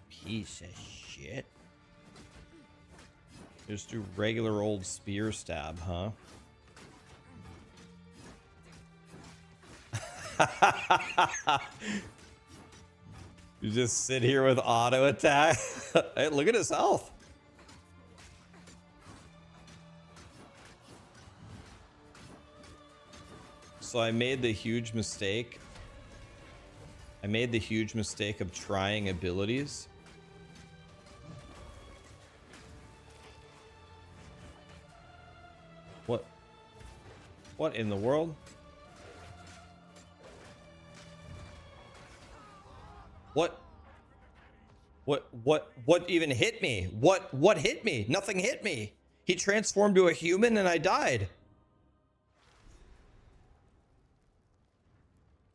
piece of shit. Just do regular old spear stab, huh? You just sit here with auto attack. Hey, look at his health. So I made the huge mistake. I made the huge mistake of trying abilities. What? What in the world? What even hit me? What hit me? Nothing hit me. He transformed to a human and I died.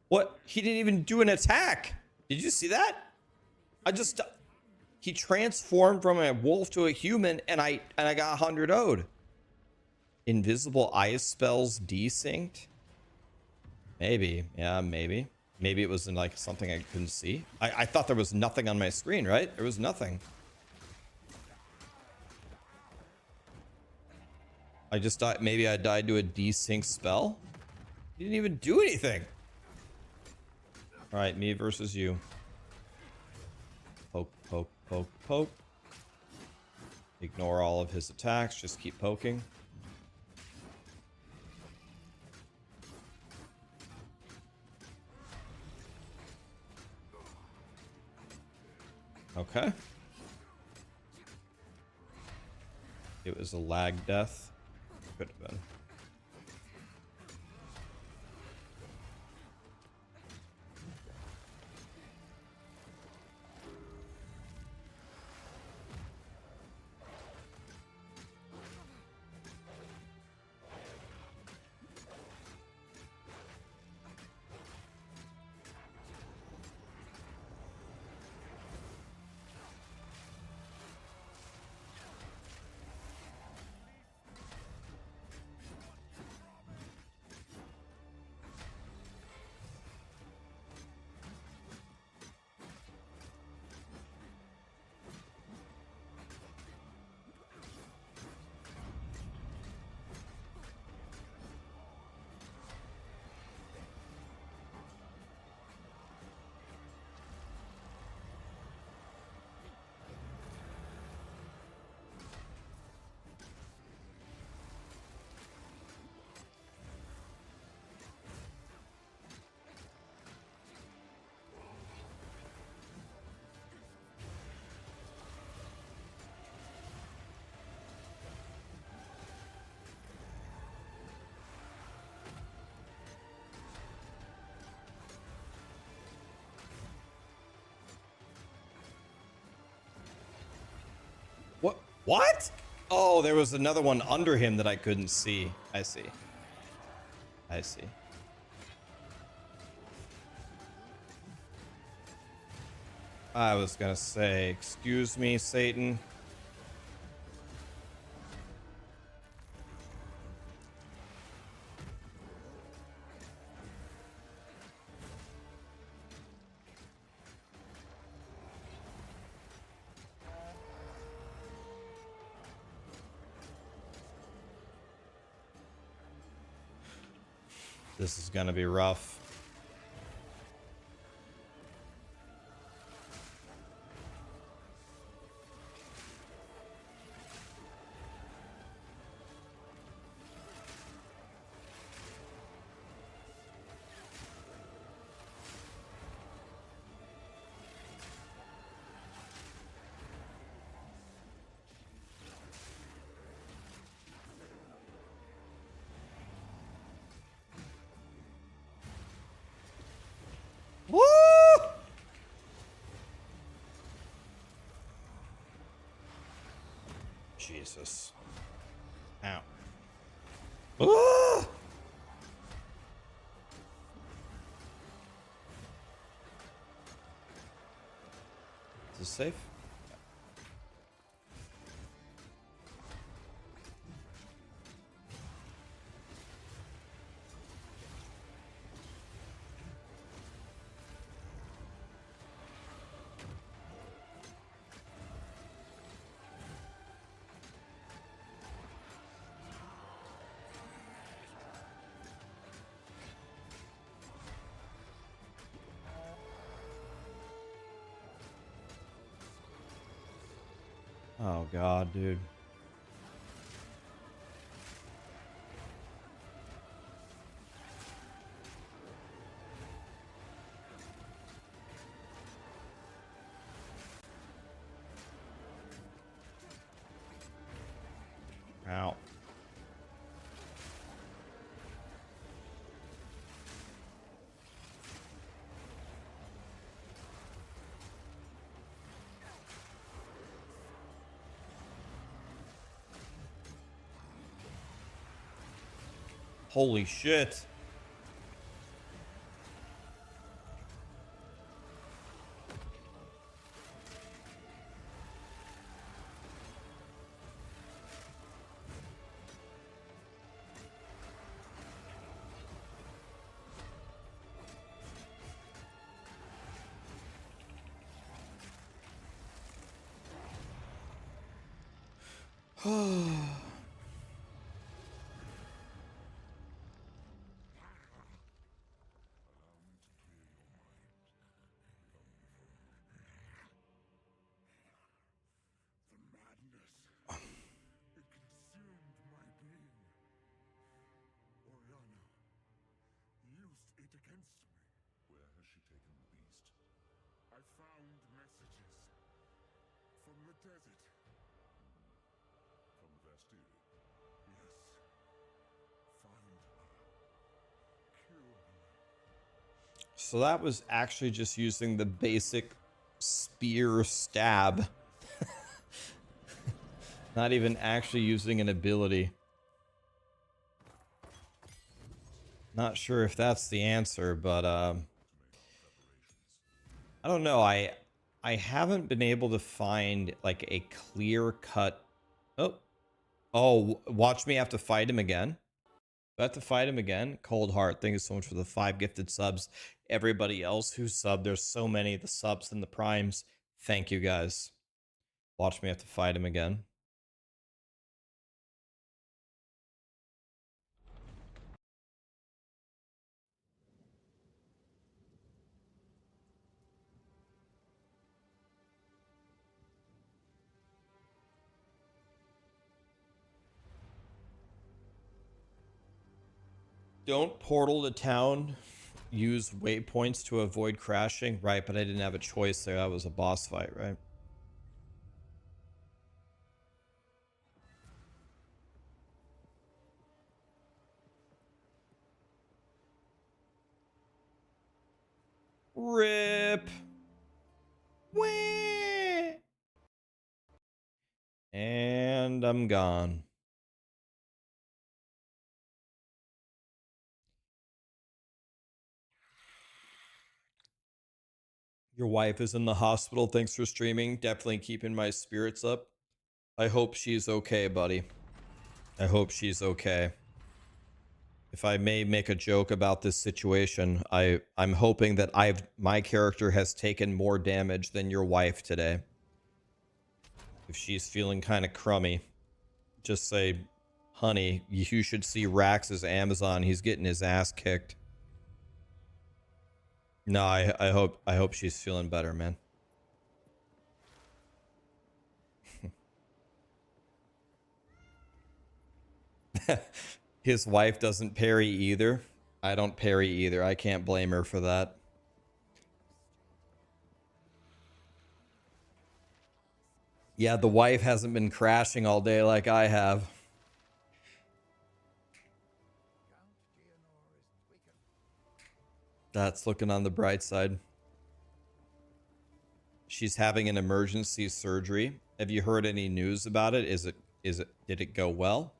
What? He didn't even do an attack. Did you see that? He transformed from a wolf to a human and I got 100 owed. Invisible ice spells desynced? Maybe. Yeah, maybe. Maybe it was in like something I couldn't see. I thought there was nothing on my screen, right? There was nothing. I just thought maybe I died to a desync spell. He didn't even do anything. All right, me versus you. Poke, poke, poke, poke. Ignore all of his attacks. Just keep poking. Okay. It was a lag death. Could have been. What? Oh, there was another one under him that I couldn't see. I see. I see. I was gonna say, excuse me, Satan. This is gonna be rough. Woo! Jesus. Ow. Ah! Is this safe? Oh god, dude. Ow. Holy shit. So that was actually just using the basic spear stab. Not even actually using an ability. Not sure if that's the answer, but I don't know. I haven't been able to find like a clear cut. Oh, watch me have to fight him again. Do I have to fight him again. Cold Heart, thank you so much for the 5 gifted subs. Everybody else who subbed, there's so many, the subs and the primes. Thank you guys. Watch me have to fight him again. Don't portal to town. Use waypoints to avoid crashing. Right, but I didn't have a choice there. That was a boss fight, right? Rip. Wah. And I'm gone. Your wife is in the hospital. Thanks for streaming. Definitely keeping my spirits up. I hope she's okay, buddy. I hope she's okay. If I may make a joke about this situation, I'm hoping that my character has taken more damage than your wife today. If she's feeling kind of crummy, just say, honey, you should see Rax's Amazon. He's getting his ass kicked. No, I hope she's feeling better, man. His wife doesn't parry either. I don't parry either. I can't blame her for that. Yeah, the wife hasn't been crashing all day like I have. That's looking on the bright side. She's having an emergency surgery. Have you heard any news about it? Did it go well?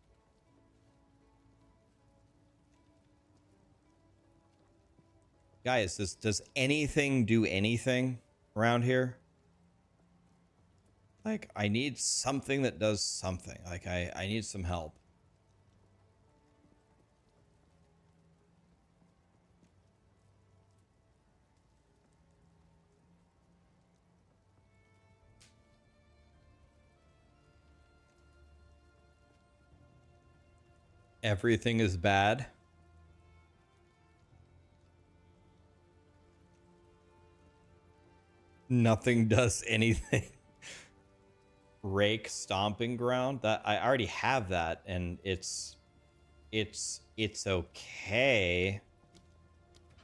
Guys, does anything do anything around here? Like, I need something that does something. Like, I need some help. Everything is bad. Nothing does anything. Rake stomping ground. That I already have that, and it's okay.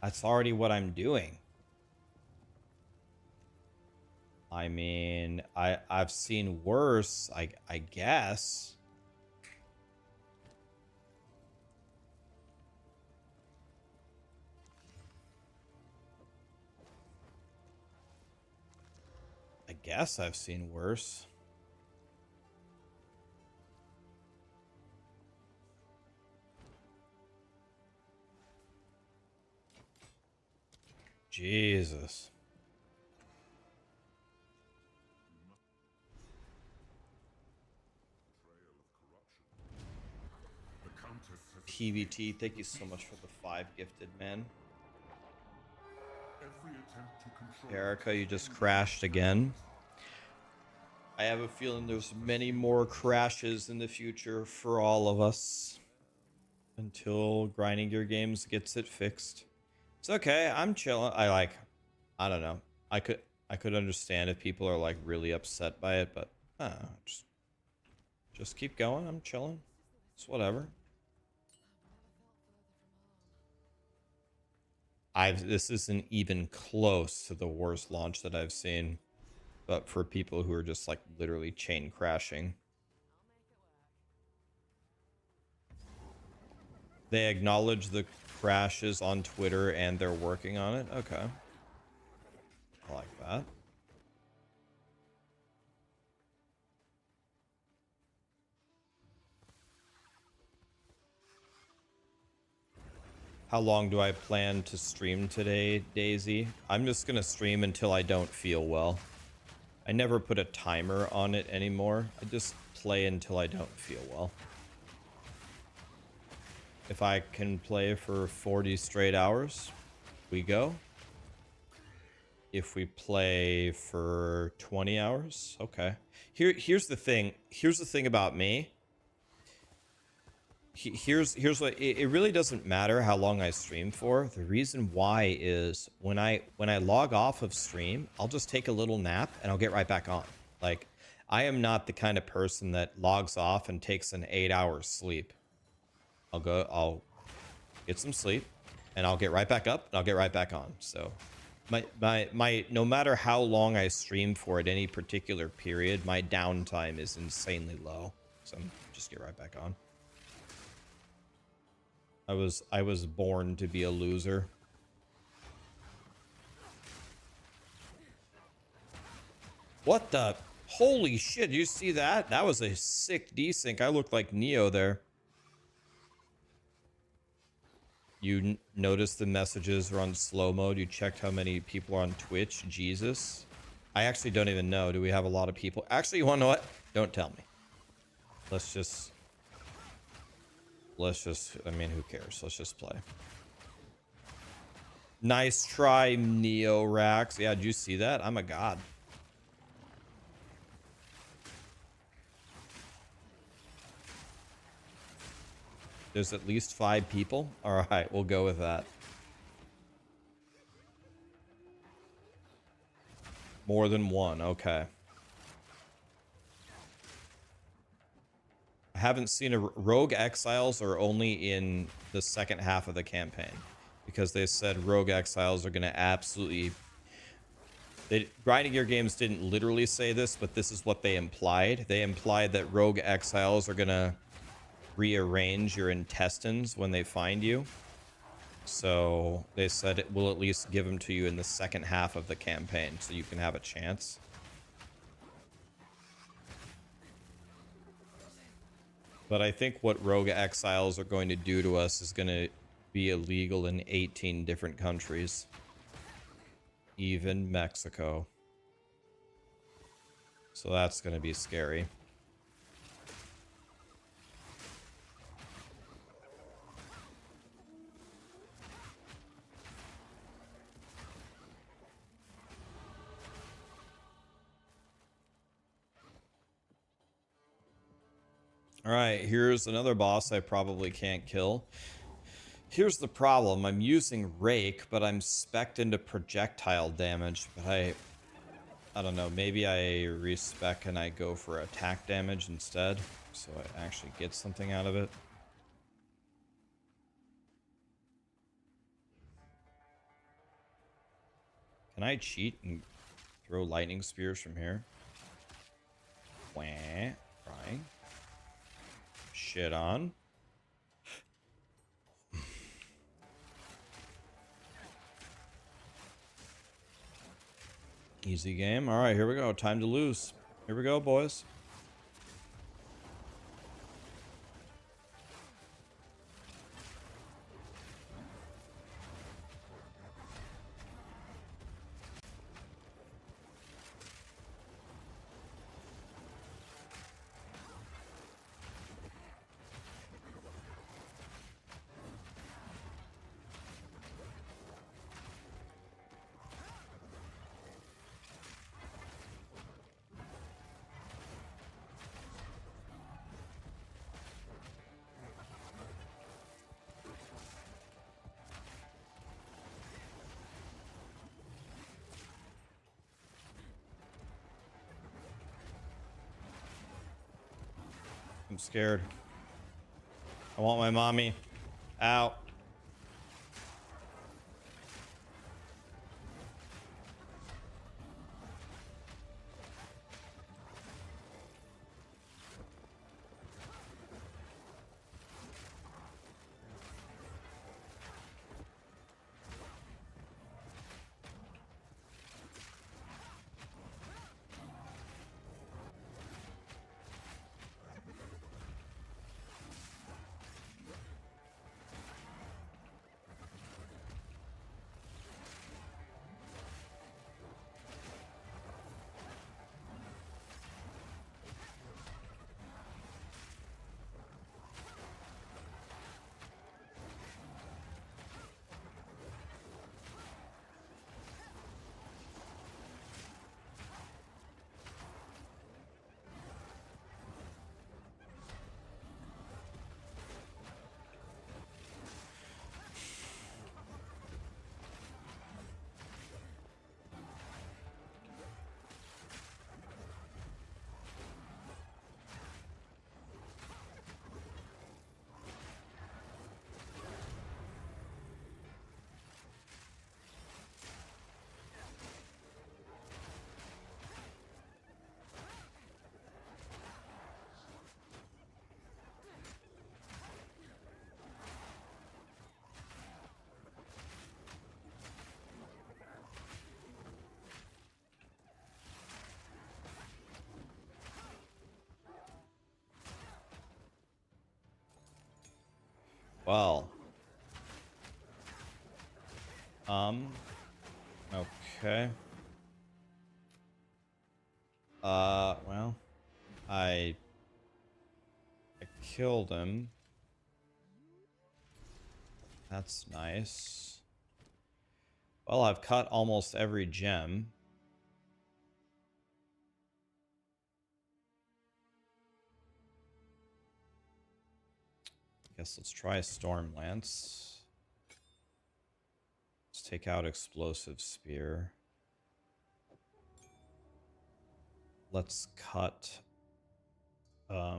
That's already what I'm doing. I mean, I've seen worse, I guess. I guess I've seen worse. Jesus. PVT, thank you so much for the 5 gifted, man. Erica, you just crashed again. I have a feeling there's many more crashes in the future for all of us until Grinding Gear Games gets it fixed. It's okay. I'm chilling. I don't know. I could understand if people are like really upset by it, but just keep going. I'm chilling. It's whatever. This isn't even close to the worst launch that I've seen, but for people who are just like literally chain crashing. They acknowledge the crashes on Twitter and they're working on it. Okay. I like that. How long do I plan to stream today, Daisy? I'm just going to stream until I don't feel well. I never put a timer on it anymore. I just play until I don't feel well. If I can play for 40 straight hours, we go. If we play for 20 hours, okay. Here's the thing. Here's the thing about me. Here's what it really doesn't matter how long I stream for. The reason why is when I log off of stream, I'll just take a little nap and I'll get right back on. Like, I am not the kind of person that logs off and takes an 8-hour sleep. I'll get some sleep and I'll get right back up and I'll get right back on. So my no matter how long I stream for at any particular period, my downtime is insanely low. So I'm just get right back on. I was born to be a loser. What the? Holy shit, you see that? That was a sick desync. I looked like Neo there. You noticed the messages are on slow mode. You checked how many people are on Twitch. Jesus. I actually don't even know. Do we have a lot of people? Actually, you want to know what? Don't tell me. Let's just, I mean, who cares? Let's just play. Nice try, Neo Rax. Yeah, did you see that? I'm a god. There's at least 5 people. All right, we'll go with that. More than 1. Okay. I haven't seen a rogue exiles are only in the second half of the campaign because they said rogue exiles are going to absolutely. Grinding Gear Games didn't literally say this, but this is what they implied. They implied that rogue exiles are going to rearrange your intestines when they find you. So they said it will at least give them to you in the second half of the campaign so you can have a chance. But I think what rogue exiles are going to do to us is going to be illegal in 18 different countries. Even Mexico. So that's going to be scary. All right, here's another boss I probably can't kill. Here's the problem. I'm using Rake, but I'm spec'd into projectile damage. But I don't know, maybe I respec and I go for attack damage instead, so I actually get something out of it. Can I cheat and throw lightning spears from here? Wah, crying. Shit on. Easy game. All right, here we go. Time to lose. Here we go, boys. I'm scared. I want my mommy. Out. Well. Okay. Well, I killed him. That's nice. Well, I've cut almost every gem. Guess let's try Stormlance. Let's take out Explosive Spear. Let's cut I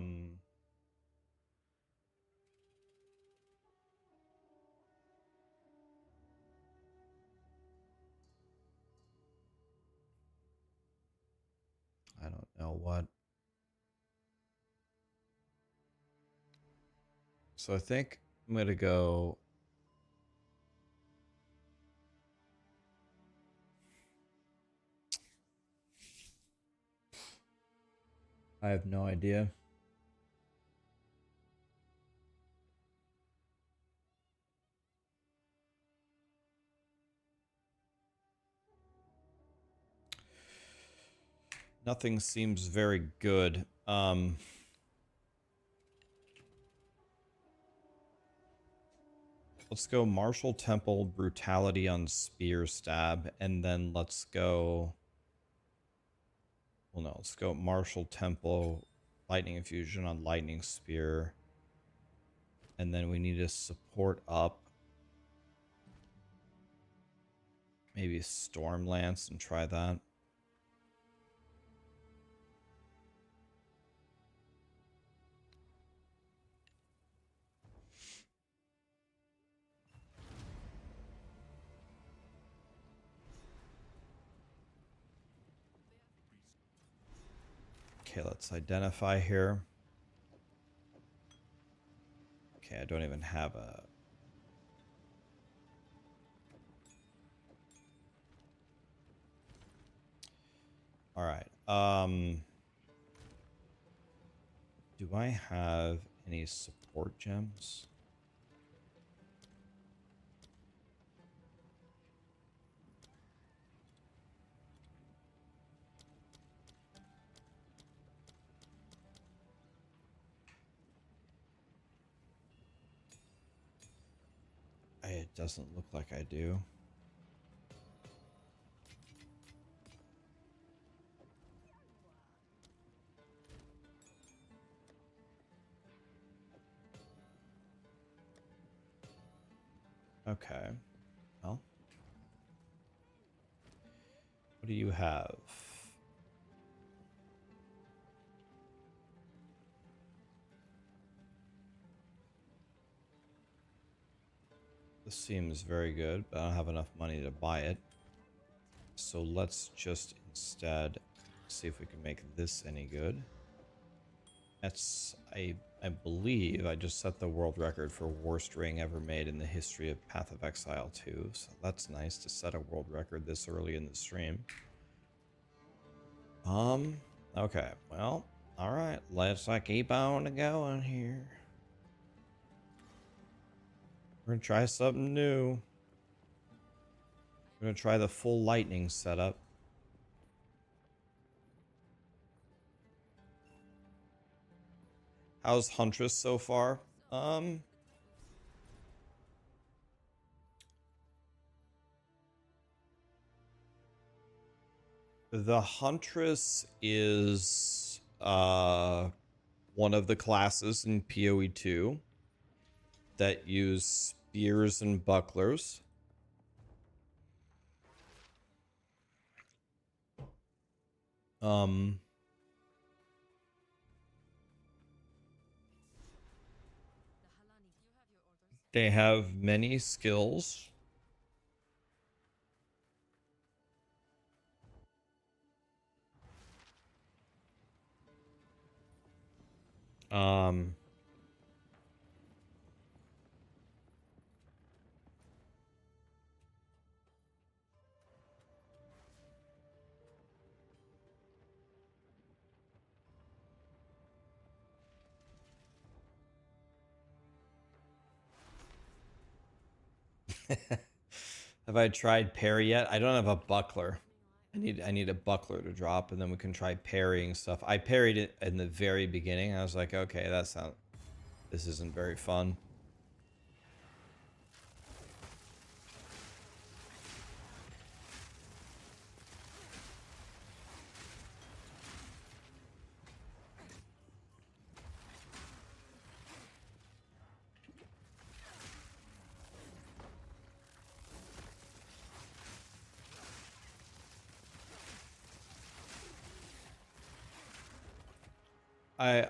don't know what. So I think I'm gonna go I have no idea. Nothing seems very good. Let's go Martial Temple, Brutality on Spear Stab, and then let's go... Well, no, let's go Martial Temple, Lightning Infusion on Lightning Spear. And then we need to support up. Maybe Stormlance and try that. Okay, let's identify here. Okay, I don't even have a... All right. Do I have any support gems? It doesn't look like I do. Okay. Well, what do you have? This seems very good, but I don't have enough money to buy it. So let's just instead see if we can make this any good. That's, I believe I just set the world record for worst ring ever made in the history of Path of Exile 2. So that's nice to set a world record this early in the stream. Okay, well, all right, let's keep on going here. We're gonna try something new. We're gonna try the full lightning setup. How's Huntress so far? The Huntress is one of the classes in POE2 that use spears and bucklers. They have many skills. Have I tried parry yet? I don't have a buckler. I need a buckler to drop, and then we can try parrying stuff. I parried it in the very beginning. I was like, okay, this isn't very fun.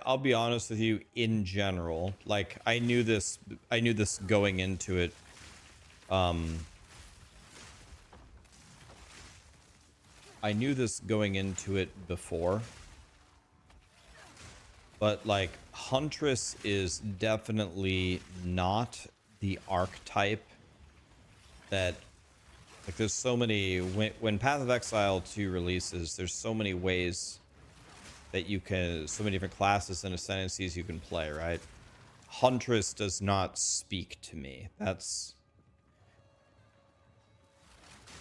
I'll be honest with you, in general, like I knew this going into it. I knew this going into it before. But like Huntress is definitely not the archetype that, like, there's so many, when Path of Exile 2 releases, there's so many ways that you can, so many different classes and ascendancies you can play, right? Huntress does not speak to me. That's,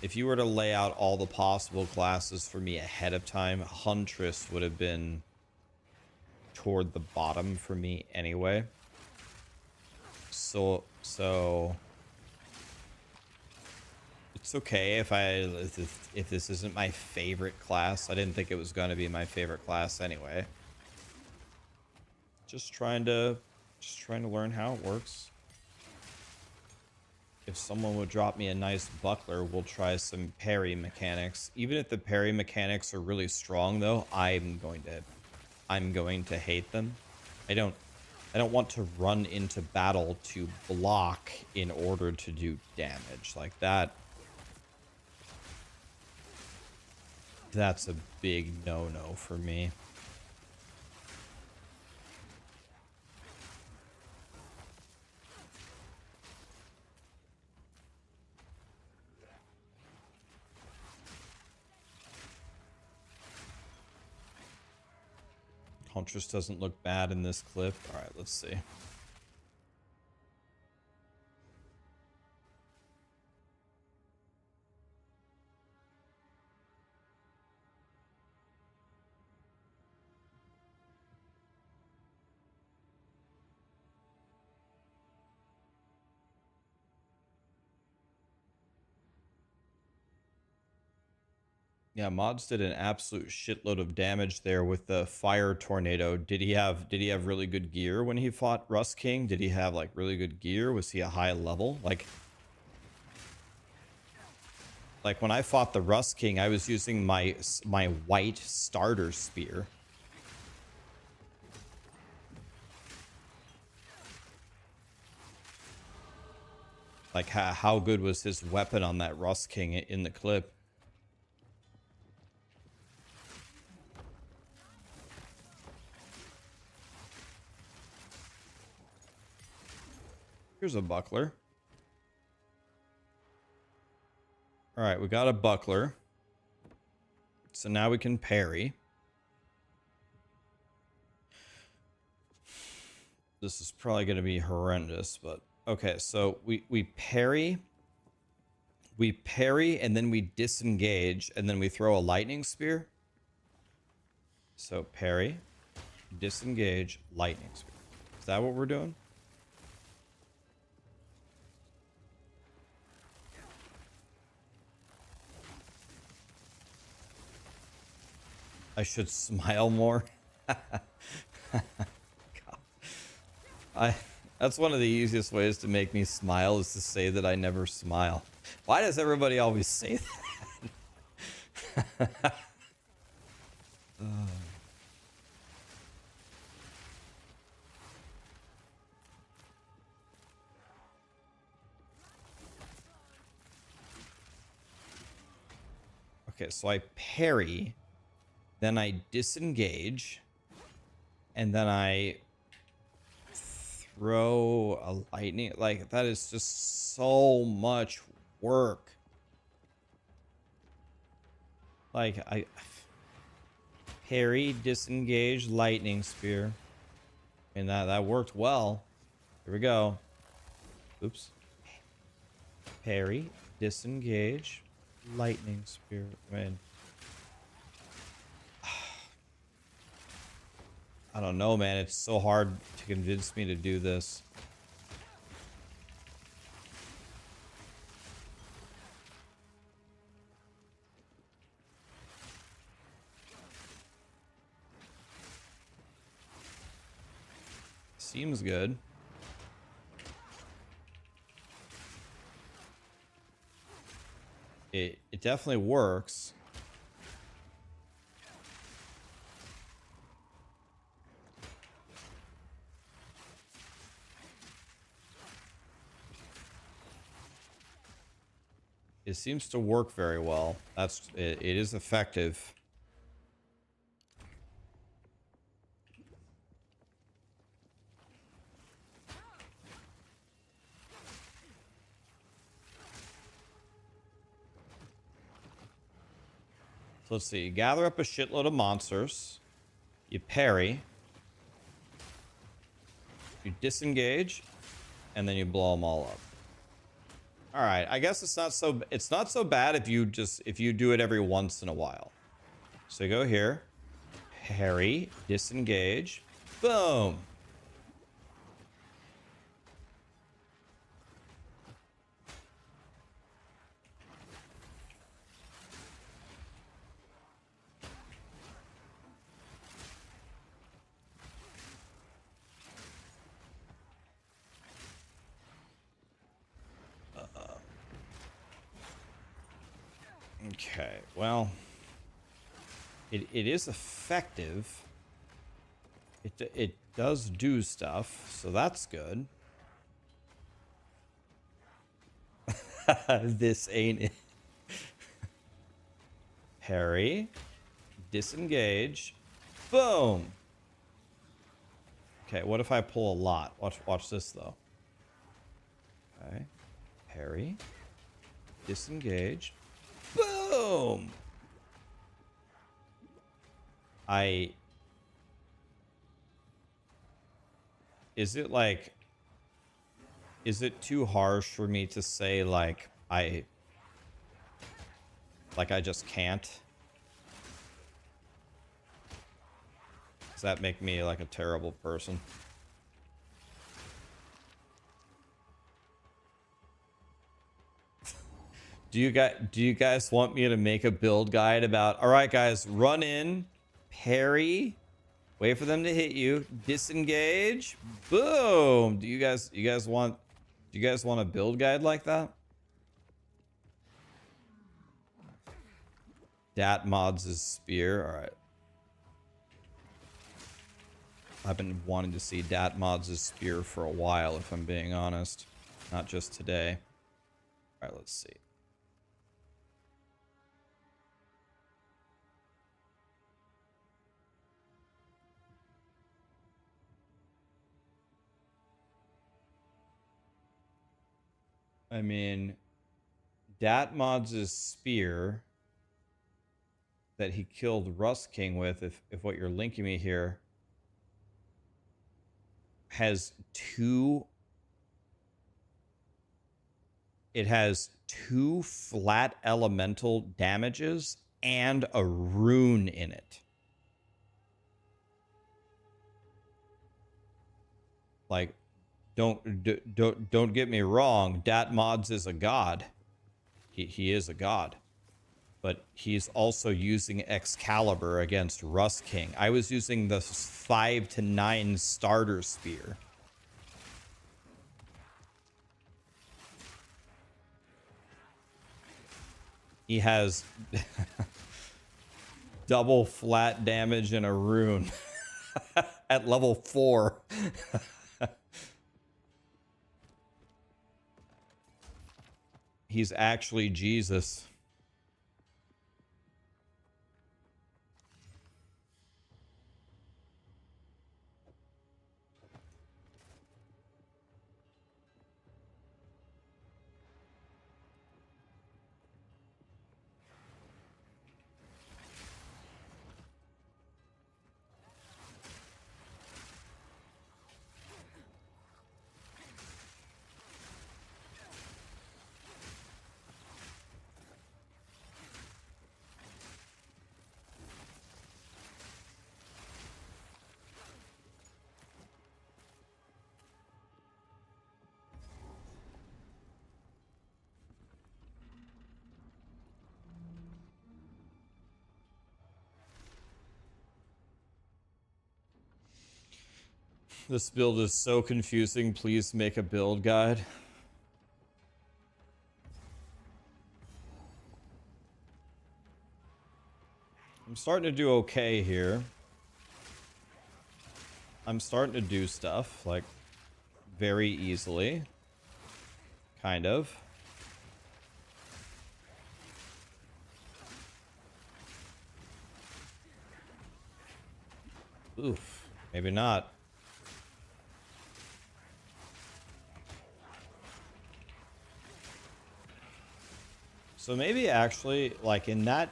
if you were to lay out all the possible classes for me ahead of time, Huntress would have been toward the bottom for me anyway. So it's okay if this isn't my favorite class. I didn't think it was going to be my favorite class anyway. Just trying to learn how it works. If someone would drop me a nice buckler, we'll try some parry mechanics. Even if the parry mechanics are really strong though, I'm going to hate them. I don't want to run into battle to block in order to do damage. Like that. That's a big no-no for me. Huntress doesn't look bad in this clip. All right, let's see. Yeah, Mods did an absolute shitload of damage there with the fire tornado. Did he have really good gear when he fought Rust King? Did he have like really good gear? Was he a high level? Like when I fought the Rust King, I was using my white starter spear. Like how good was his weapon on that Rust King in the clip? Here's a buckler. All right, we got a buckler. So now we can parry. This is probably going to be horrendous, but okay, so we parry. We parry and then we disengage and then we throw a lightning spear. So parry, disengage, lightning spear. Is that what we're doing? I should smile more. That's one of the easiest ways to make me smile is to say that I never smile. Why does everybody always say that? Okay, so I parry, then I disengage, and then I throw a lightning. Like, that is just so much work. Like, I parry, disengage, lightning spear. I mean, that worked well. Here we go. Oops. Parry, disengage, lightning spear. I mean, I don't know, man. It's so hard to convince me to do this. Seems good. It definitely works. It seems to work very well. It is effective. So let's see. You gather up a shitload of monsters. You parry. You disengage, and then you blow them all up. All right, I guess it's not so bad if you do it every once in a while. So you go here, parry, disengage, boom. Okay, well, it is effective. It does do stuff, so that's good. This ain't it. Parry, disengage, boom. Okay, what if I pull a lot? Watch this though. Okay, parry, disengage, boom. is it like, is it too harsh for me to say like I just can't? Does that make me like a terrible person? Do you guys want me to make a build guide about, all right guys, run in, parry, wait for them to hit you, disengage, boom. Do you guys want a build guide like that? Dat mods' spear. All right. I've been wanting to see Dat mods' spear for a while, if I'm being honest. Not just today. All right, let's see. I mean, Dat mods' spear that he killed Rust King with, if what you're linking me here, has two flat elemental damages and a rune in it. Like, don't get me wrong, Dat mods is a god. He is a god. But he's also using Excalibur against Rust King. I was using the 5 to 9 starter spear. He has double flat damage and a rune at level 4. He's actually Jesus. This build is so confusing. Please make a build guide. I'm starting to do okay here. I'm starting to do stuff, like, very easily. Kind of. Oof. Maybe not. So maybe actually, like in that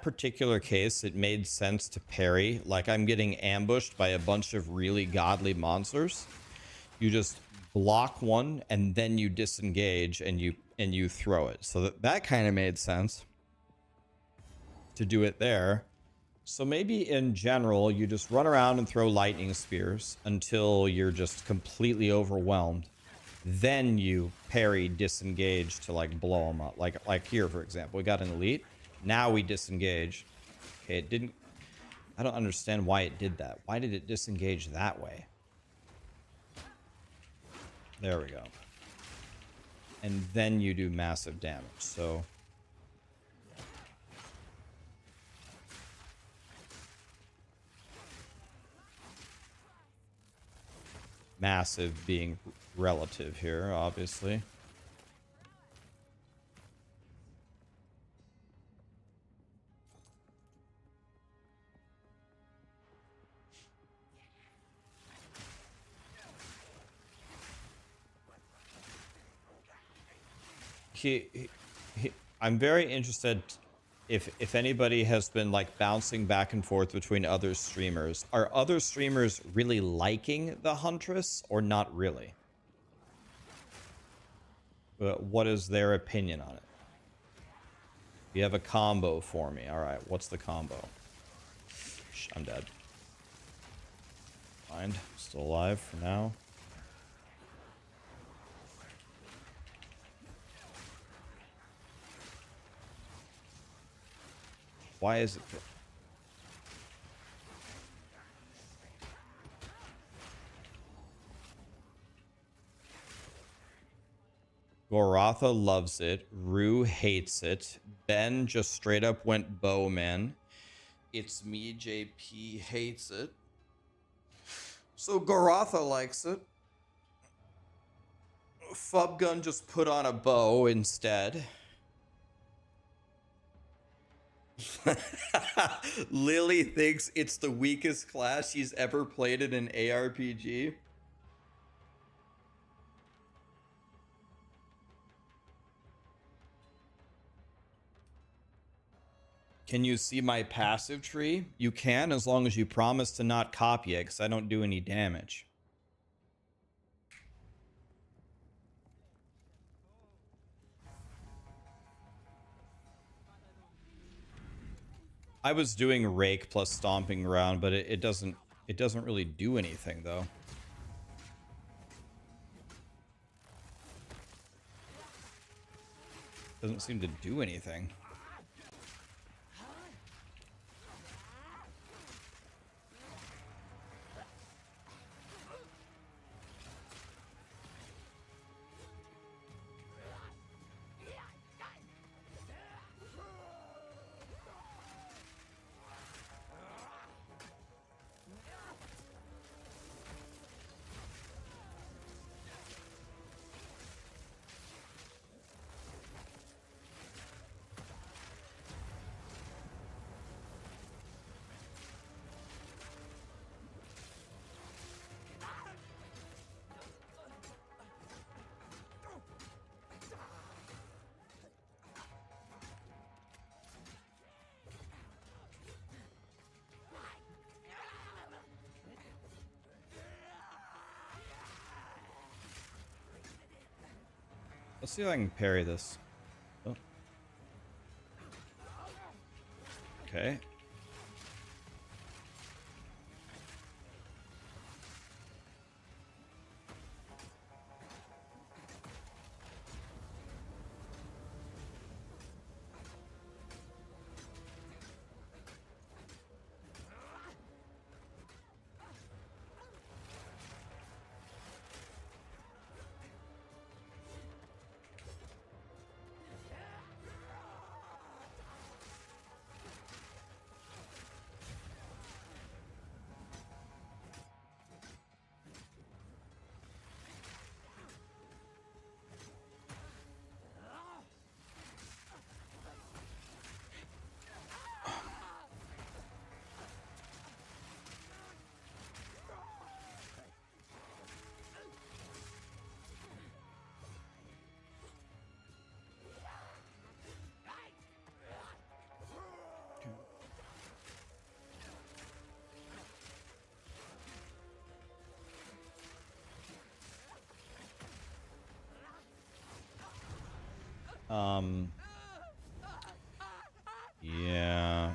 particular case, it made sense to parry. Like I'm getting ambushed by a bunch of really godly monsters. You just block one and then you disengage and you throw it. So that kind of made sense to do it there. So maybe in general, you just run around and throw lightning spears until you're just completely overwhelmed. Then you parry, disengage to like blow them up. Like here, for example, we got an elite. Now we disengage. Okay, it didn't. I don't understand why it did that. Why did it disengage that way? There we go. And then you do massive damage. So massive being relative here, obviously. I'm very interested if anybody has been like bouncing back and forth between other streamers, are other streamers really liking the Huntress or not really? What is their opinion on it? You have a combo for me. All right, what's the combo? I'm dead. Fine, still alive for now. Why is it? Goratha loves it. Rue hates it. Ben just straight up went bowman. It's me, JP hates it. So Goratha likes it. Fubgun just put on a bow instead. Lily thinks it's the weakest class she's ever played in an ARPG. Can you see my passive tree? You can, as long as you promise to not copy it, because I don't do any damage. I was doing Rake plus Stomping Ground, but it doesn't really do anything though. Doesn't seem to do anything. Let's see if I can parry this. Oh. Okay. Yeah.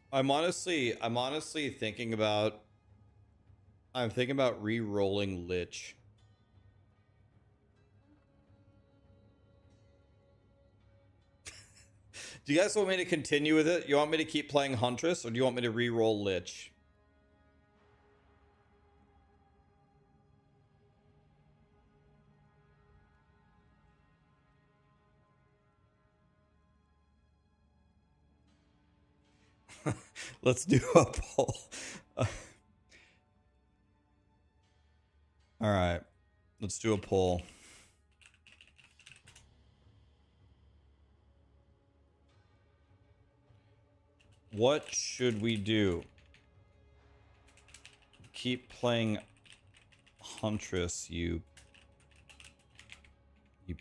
I'm honestly thinking about re-rolling Lich. Do you guys want me to continue with it? You want me to keep playing Huntress, or do you want me to re-roll Lich? Let's do a poll. All right. Let's do a poll. What should we do? Keep playing Huntress, you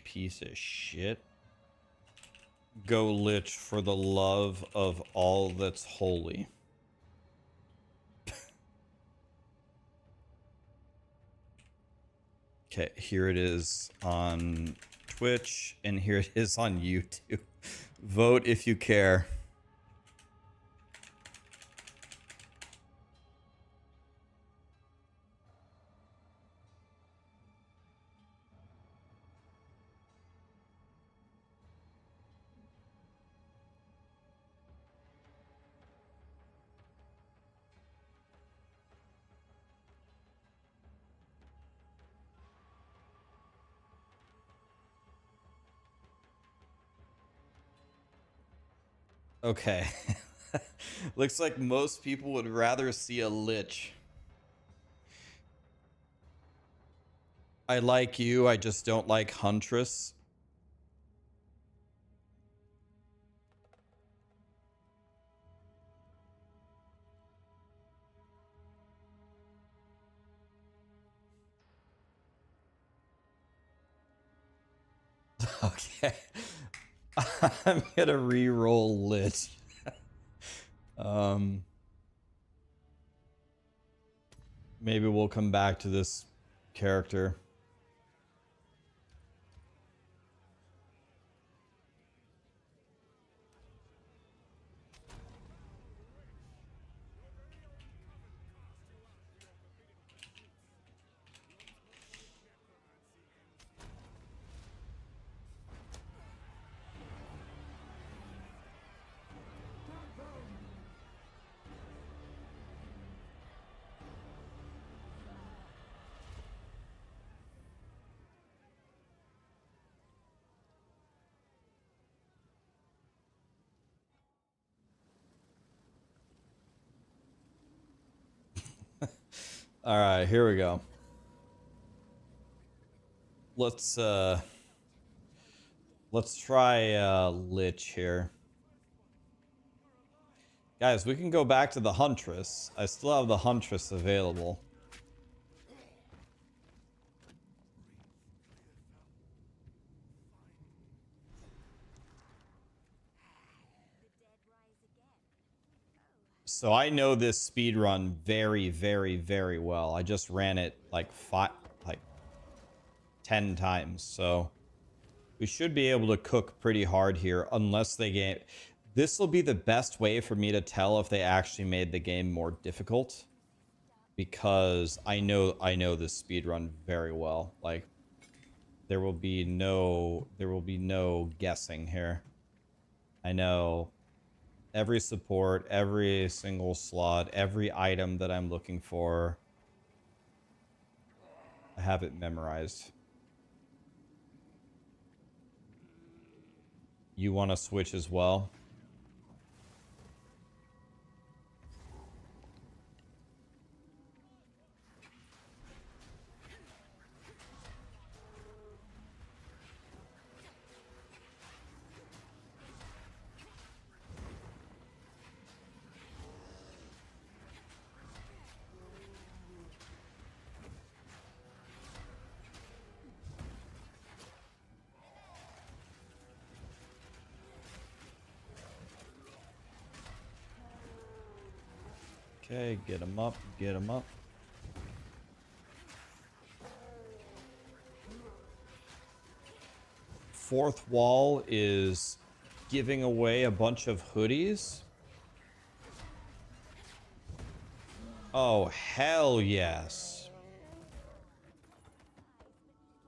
piece of shit. Go Lich for the love of all that's holy. Okay, here it is on Twitch, and here it is on YouTube. Vote if you care. Okay. Looks like most people would rather see a Lich. I like you, I just don't like Huntress. Okay. I'm gonna re-roll Lich. Maybe we'll come back to this character. All right, here we go. Let's try Lich here. Guys, we can go back to the Huntress. I still have the Huntress available. So I know this speed run very, very, very well. I just ran it like 10 times. So we should be able to cook pretty hard here unless they game. This will be the best way for me to tell if they actually made the game more difficult, because I know this speed run very well. Like there will be no guessing here. I know every support, every single slot, every item that I'm looking for. I have it memorized. You want to switch as well? Okay, get him up, get him up. Fourth wall is giving away a bunch of hoodies. Oh, hell yes.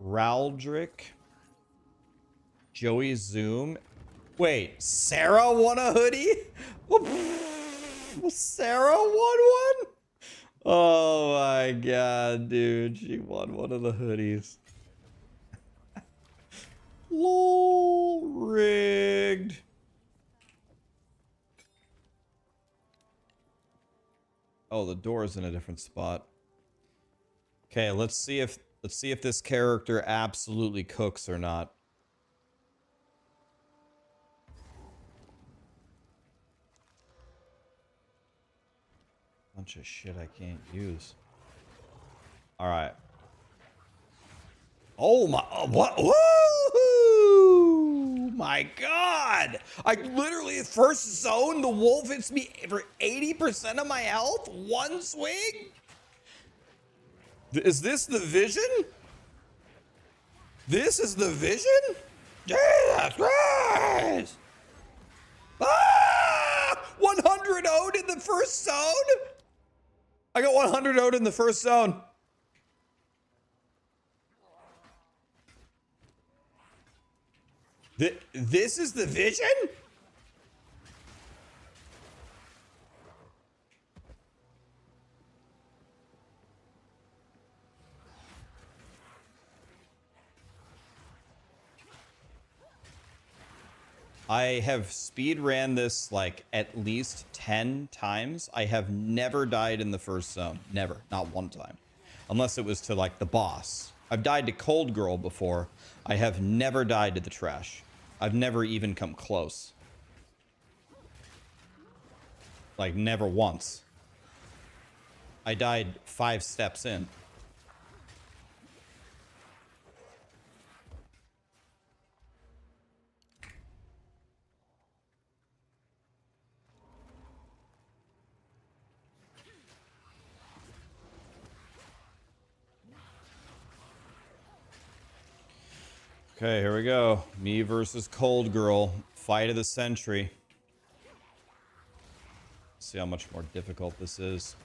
Raldrick. Joey Zoom. Wait, Sarah won a hoodie? Sarah won one? Oh my god, dude. She won one of the hoodies. Lol, rigged. Oh, the door is in a different spot. Okay, let's see if Let's see if this character absolutely cooks or not. Bunch of shit I can't use. All right. Oh my, what? Woo! My God! I literally, first zone, the wolf hits me for 80% of my health? One swing? Is this the vision? This is the vision? Jesus Christ! Ah! 100 ode in the first zone? I got 100 ode in the first zone. This is the vision? I have speed ran this like at least 10 times. I have never died in the first zone. Never. Not one time. Unless it was to like the boss. I've died to Cold Girl before. I have never died to the trash. I've never even come close. Like never once. I died 5 steps in. Okay, here we go. Me versus Cold Girl. Fight of the century. See how much more difficult this is.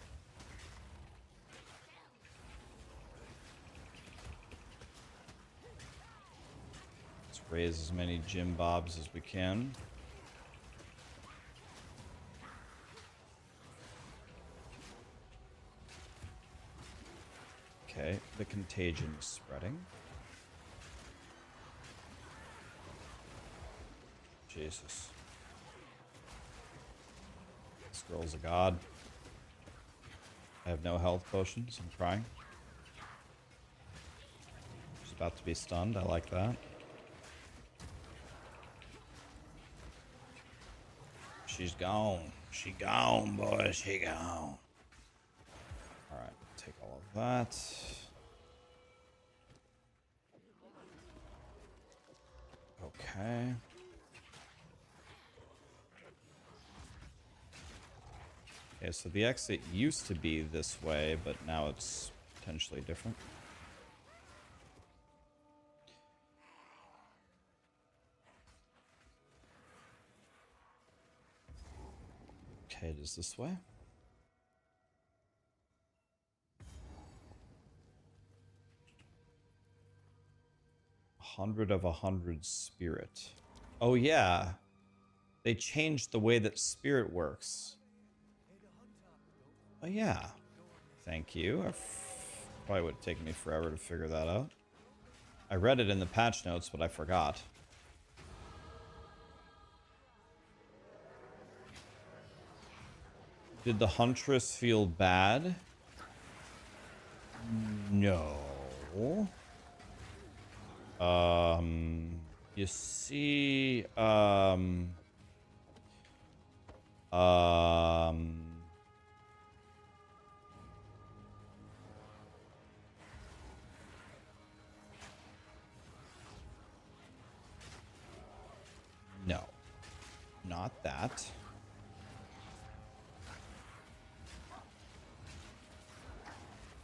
Let's raise as many Jim Bobs as we can. Okay, the contagion is spreading. Jesus. This girl's a god. I have no health potions. I'm crying. She's about to be stunned. I like that. She's gone. She gone, boy. She gone. Alright, take all of that. Okay. Okay, so the exit used to be this way, but now it's potentially different. Okay, it is this way. 100 of 100 spirit. Oh yeah, they changed the way that spirit works. Oh yeah, thank you. Probably would have taken me forever to figure that out. I read it in the patch notes, but I forgot. Did the Huntress feel bad? No. You see, no, not that.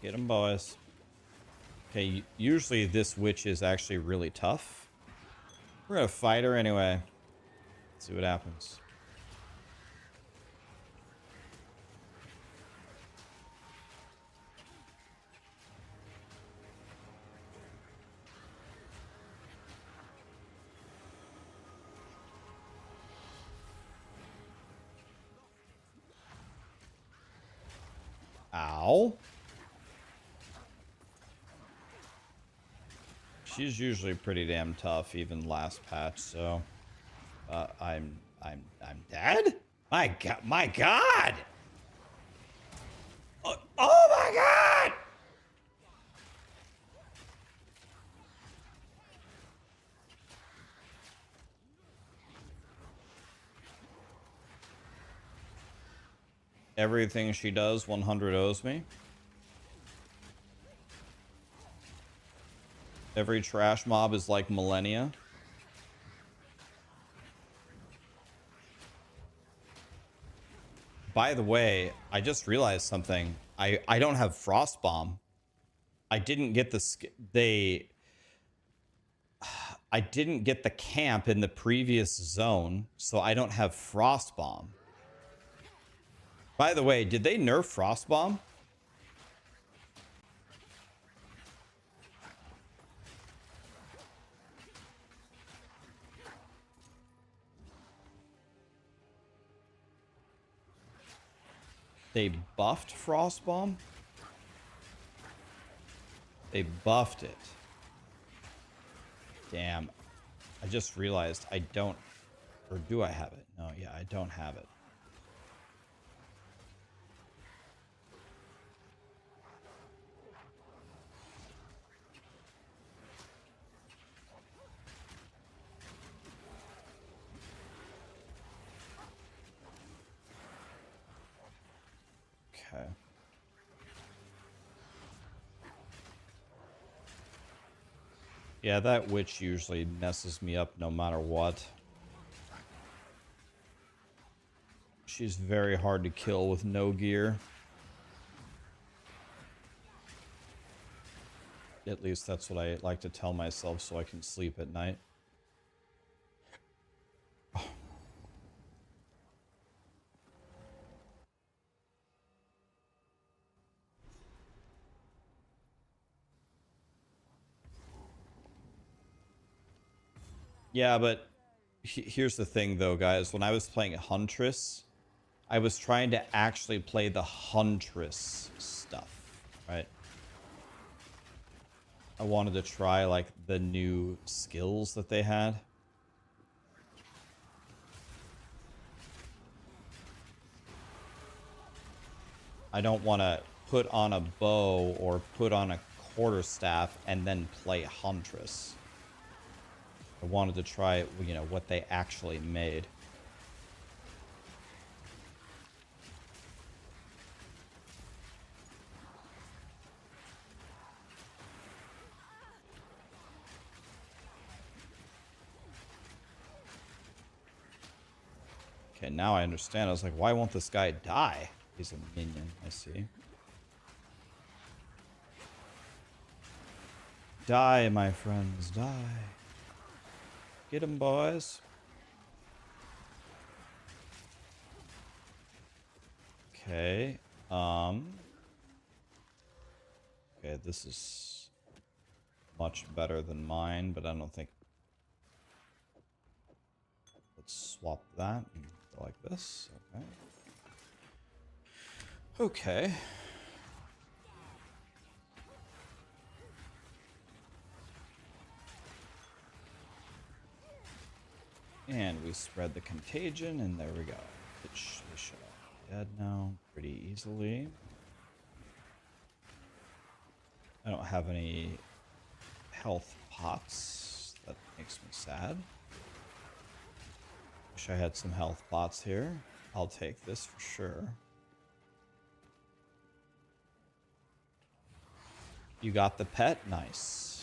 Get them, boys. Okay, usually this witch is actually really tough. We're gonna fight her anyway. Let's see what happens. Ow. She's usually pretty damn tough, even last patch, so I'm dead? My god, my god! Oh my god! Everything she does, 100 owes me. Every trash mob is like millennia. By the way, I just realized something. I don't have Frost Bomb. I didn't get I didn't get the camp in the previous zone, so I don't have Frost Bomb. By the way, did they nerf Frost Bomb? They buffed Frost Bomb? They buffed it. Damn. I just realized I don't... Or do I have it? No, yeah, I don't have it. Okay. Yeah, that witch usually messes me up no matter what. She's very hard to kill with no gear. At least that's what I like to tell myself so I can sleep at night. Yeah, but here's the thing though, guys. When I was playing Huntress, I was trying to actually play the Huntress stuff, right? I wanted to try like the new skills that they had. I don't want to put on a bow or put on a quarterstaff and then play Huntress. I wanted to try, you know, what they actually made. Okay, now I understand. I was like, why won't this guy die? He's a minion, I see. Die, my friends, die. Get him, boys. Okay. Okay, this is much better than mine, but I don't think... Let's swap that and go like this. Okay. Okay. And we spread the contagion, and there we go. They should all be dead now pretty easily. I don't have any health pots. That makes me sad. Wish I had some health pots here. I'll take this for sure. You got the pet? Nice.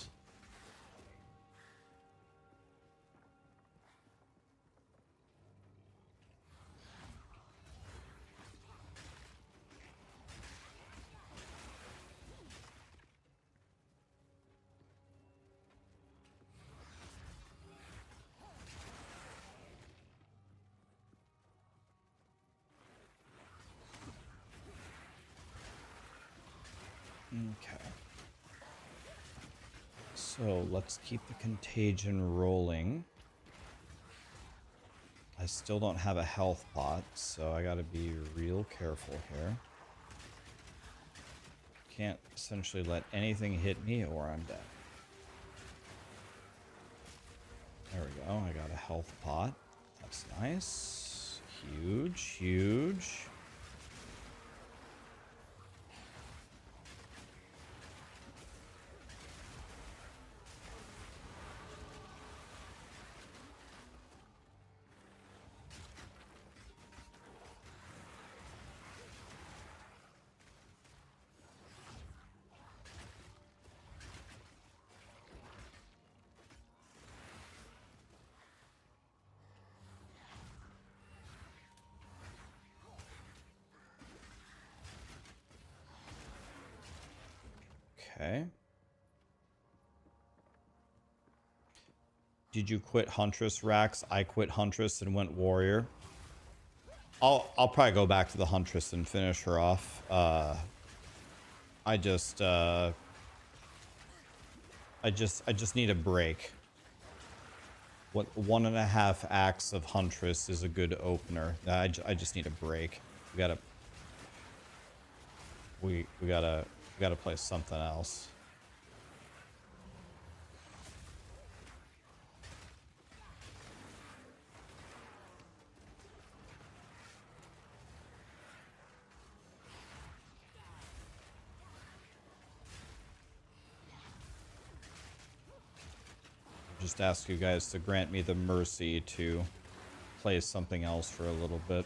Okay. So let's keep the contagion rolling. I still don't have a health pot, so I gotta be real careful here. Can't essentially let anything hit me or I'm dead. There we go. I got a health pot. That's nice. Huge, huge. Okay. Did you quit Huntress, Rax? I quit Huntress and went Warrior. I'll probably go back to the Huntress and finish her off. I just need a break. What 1.5 acts of Huntress is a good opener. I just need a break. We gotta play something else. Just ask you guys to grant me the mercy to play something else for a little bit.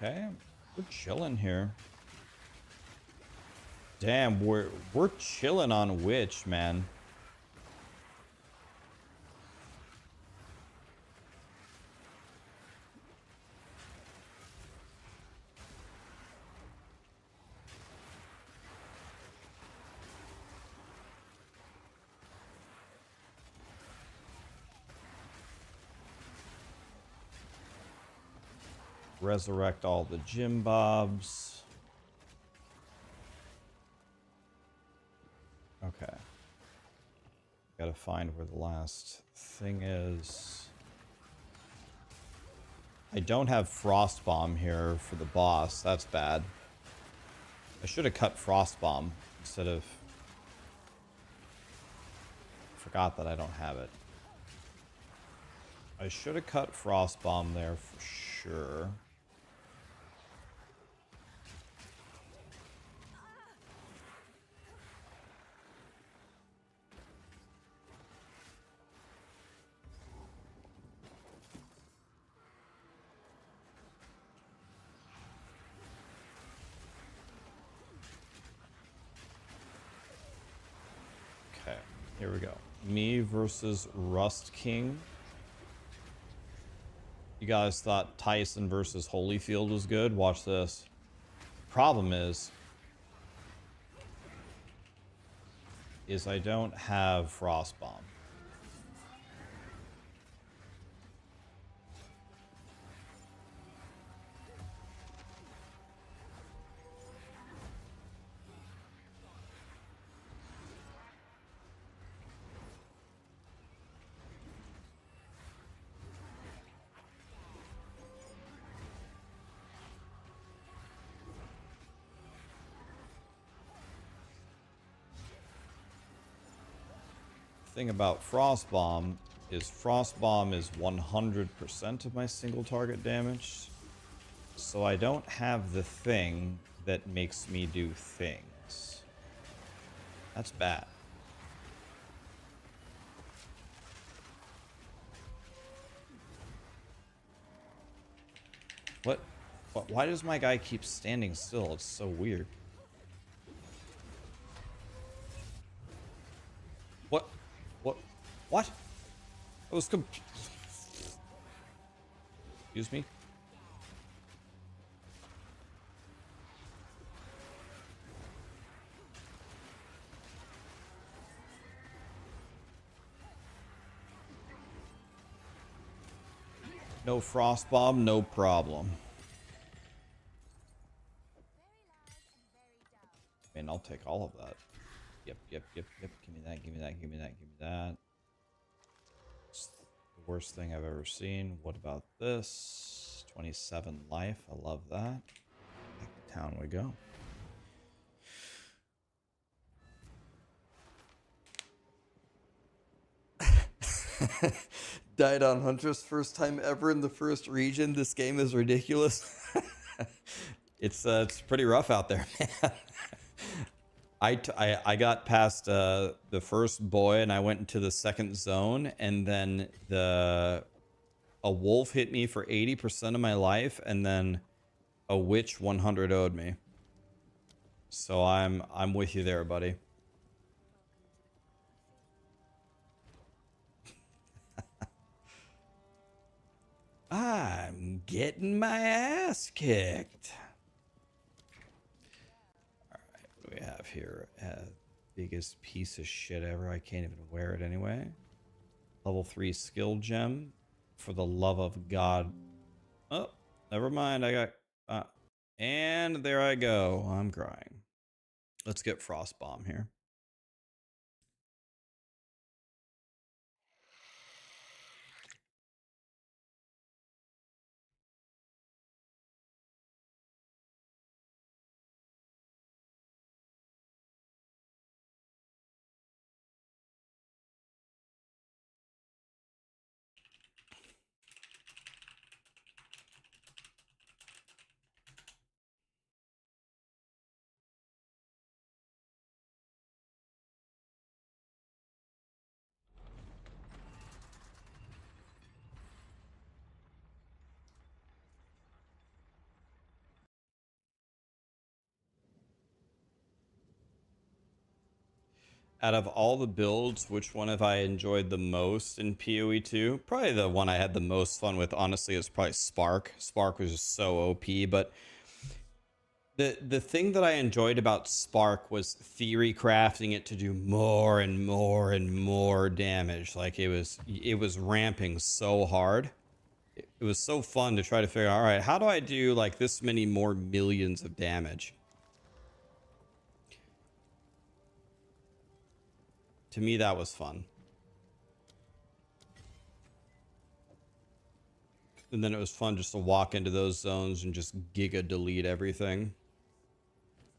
Okay, we're chilling here. Damn, we're chilling on Witch, man. Resurrect all the Jim Bobs. Okay. Gotta find where the last thing is. I don't have Frost Bomb here for the boss. That's bad. I should have cut Frost Bomb instead of... Forgot that I don't have it. I should have cut Frost Bomb there for sure. Okay, here we go. Me versus Rust King. You guys thought Tyson versus Holyfield was good? Watch this. Problem is I don't have Frost Bomb. Thing about Frost Bomb is 100% of my single target damage. So I don't have the thing that makes me do things. That's bad. What? Why does my guy keep standing still? It's so weird. What? What? I was Excuse me? No Frost Bomb, no problem. Man, I'll take all of that. Yep. Give me that, give me that, give me that, give me that. It's the worst thing I've ever seen. What about this? 27 life. I love that. Back to town we go. Died on Huntress first time ever in the first region. This game is ridiculous. It's pretty rough out there, man. I got past the first boy and I went into the second zone, and then a wolf hit me for 80% of my life, and then a witch 100 0'd me. So I'm with you there, buddy. I'm getting my ass kicked. Alright, what do we have here? Biggest piece of shit ever. I can't even wear it anyway. Level 3 skill gem. For the love of God. Oh, never mind. I got... and there I go. I'm crying. Let's get Frost Bomb here. Out of all the builds, which one have I enjoyed the most in POE2? Probably the one I had the most fun with, honestly, is probably Spark. Spark was just so OP, but the thing that I enjoyed about Spark was theory crafting it to do more and more and more damage. Like it was ramping so hard. It was so fun to try to figure out, all right, how do I do like this many more millions of damage? To me, that was fun. And then it was fun just to walk into those zones and just giga delete everything.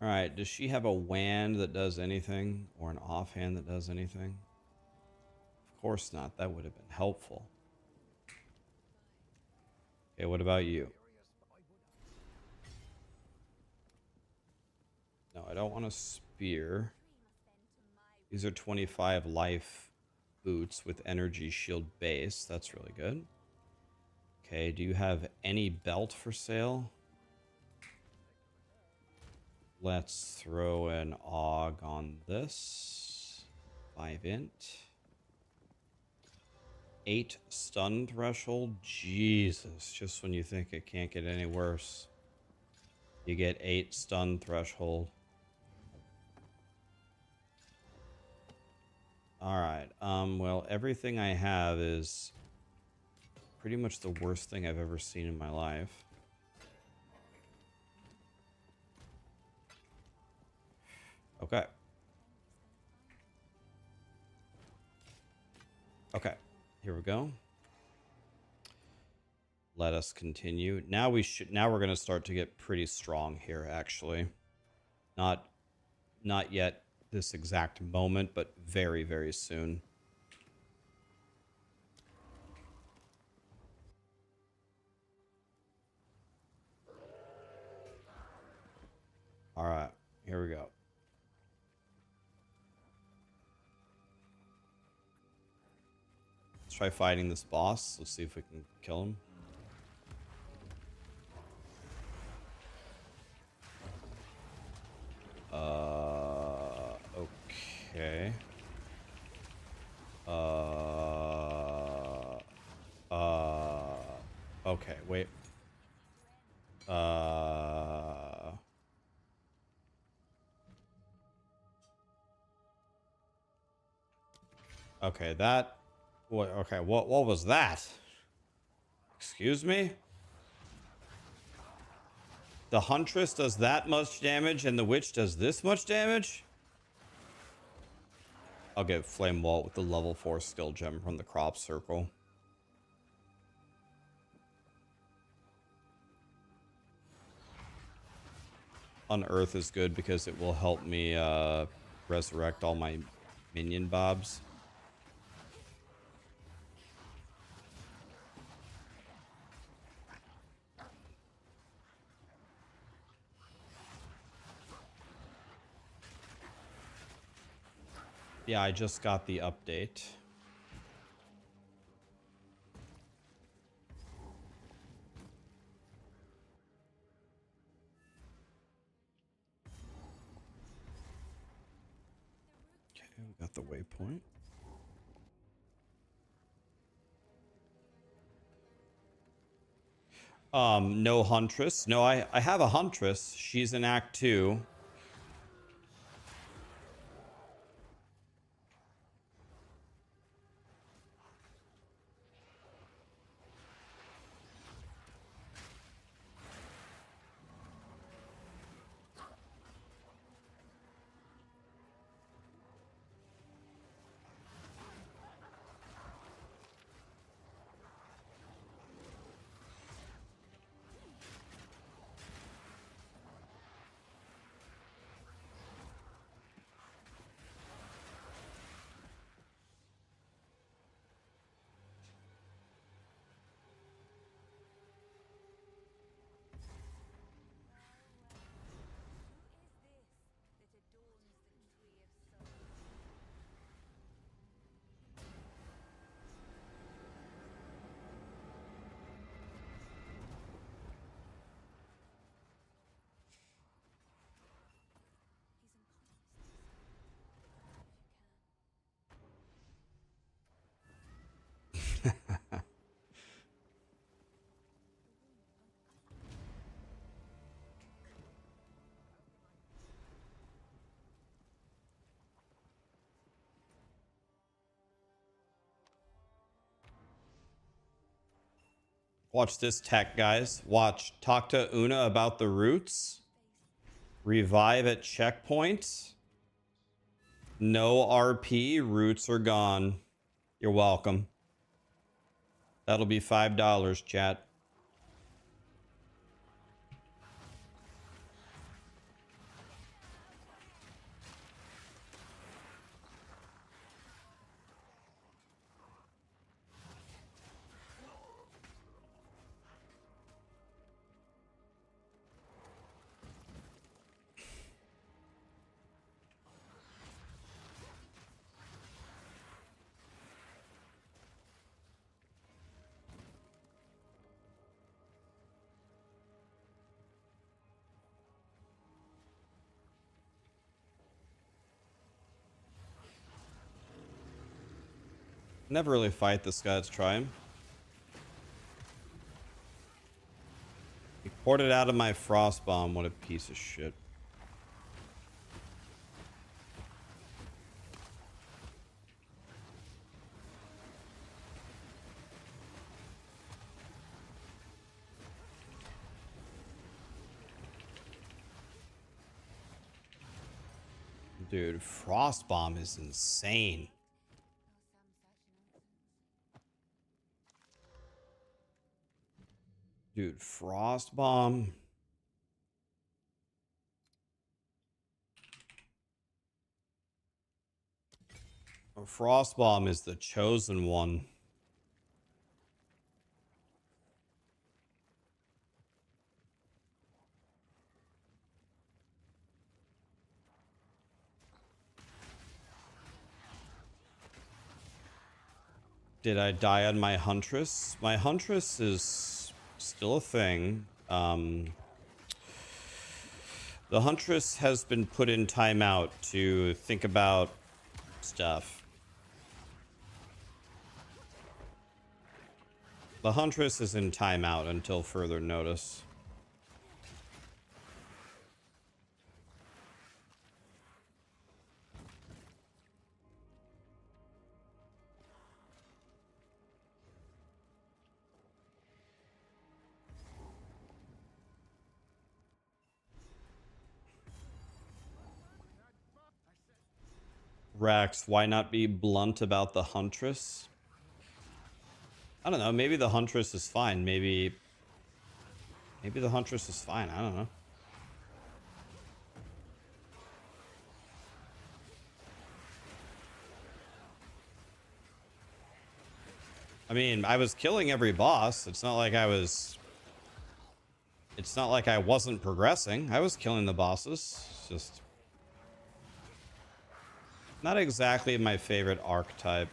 All right, does she have a wand that does anything? Or an offhand that does anything? Of course not. That would have been helpful. Okay, what about you? No, I don't want a spear. These are 25 life boots with energy shield base. That's really good. Okay, do you have any belt for sale? Let's throw an AUG on this. 5 int. 8 stun threshold. Jesus, just when you think it can't get any worse, you get 8 stun threshold. Alright, well, everything I have is pretty much the worst thing I've ever seen in my life. Okay. Okay, here we go. Let us continue. Now we're gonna start to get pretty strong here, actually. Not yet this exact moment, but very, very soon. All right, here we go. Let's try fighting this boss. Let's see if we can kill him. Okay. Okay, wait. Okay, that... What, okay, what was that? Excuse me? The Huntress does that much damage and the Witch does this much damage? I'll get Flame Walt with the level 4 skill gem from the crop circle. Unearth is good because it will help me resurrect all my minion bobs. Yeah, I just got the update. Okay, we got the waypoint. No Huntress. No, I have a Huntress. She's in Act 2. Watch this tech, guys. Watch. Talk to Una about the roots. Revive at checkpoint. No RP. Roots are gone. You're welcome. That'll be $5, chat. Never really fight this guy. Let's try him. He poured it out of my frost bomb. What a piece of shit. Dude, frost bomb is insane. Dude, frost bomb. A frost bomb is the chosen one. Did I die on my Huntress? My Huntress is still a thing. The Huntress has been put in timeout to think about stuff. The Huntress is in timeout until further notice. Rax, why not be blunt about the Huntress? I don't know. Maybe the Huntress is fine. Maybe the Huntress is fine. I don't know. I mean, I was killing every boss. It's not like I wasn't progressing. I was killing the bosses. It's just Not exactly my favorite archetype.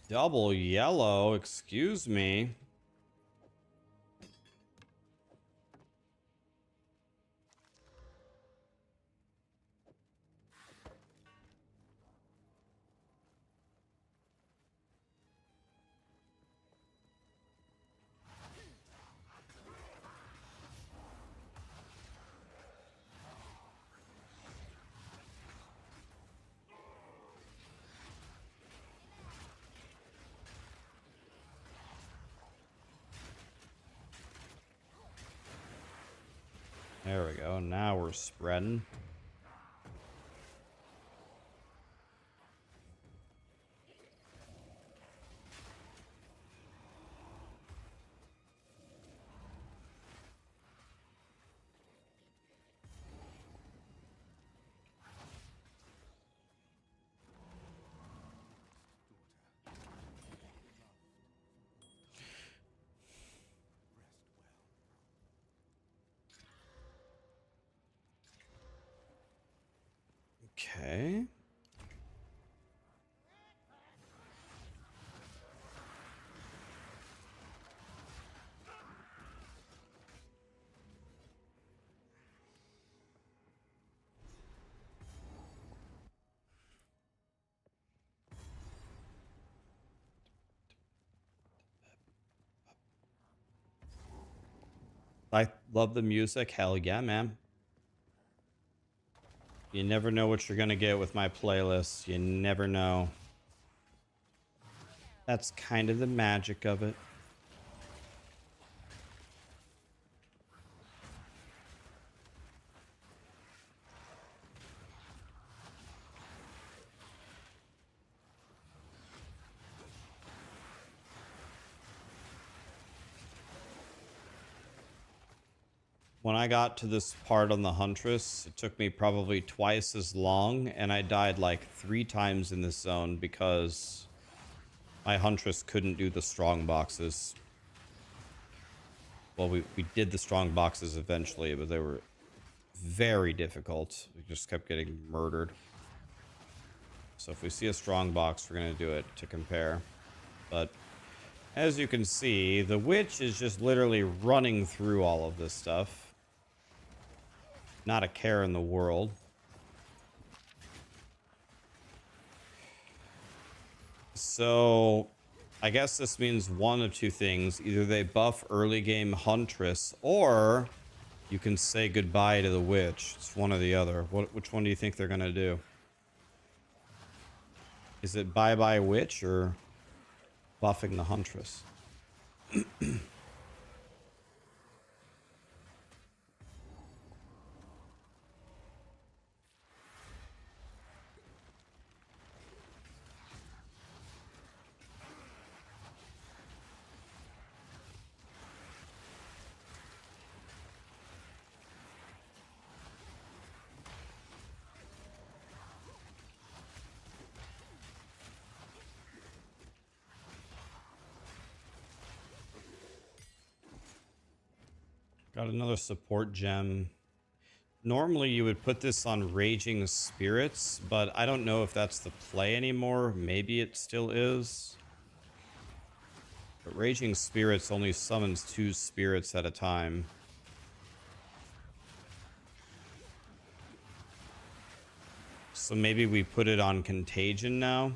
Double yellow, excuse me. There we go. Now we're spreading. Okay. I love the music. Hell yeah, man. You never know what you're going to get with my playlist. You never know. That's kind of the magic of it. When I got to this part on the Huntress, it took me probably twice as long, and I died like 3 times in this zone because my Huntress couldn't do the strong boxes. Well, we did the strong boxes eventually, but they were very difficult. We just kept getting murdered. So if we see a strong box, we're going to do it to compare. But as you can see, the witch is just literally running through all of this stuff. Not a care in the world. So I guess this means one of two things. Either they buff early game Huntress, or you can say goodbye to the witch. It's one or the other. Which one do you think they're going to do? Is it bye-bye witch or buffing the Huntress? Got another support gem. Normally you would put this on Raging Spirits, but I don't know if that's the play anymore. Maybe it still is. But Raging Spirits only summons 2 spirits at a time. So maybe we put it on Contagion now.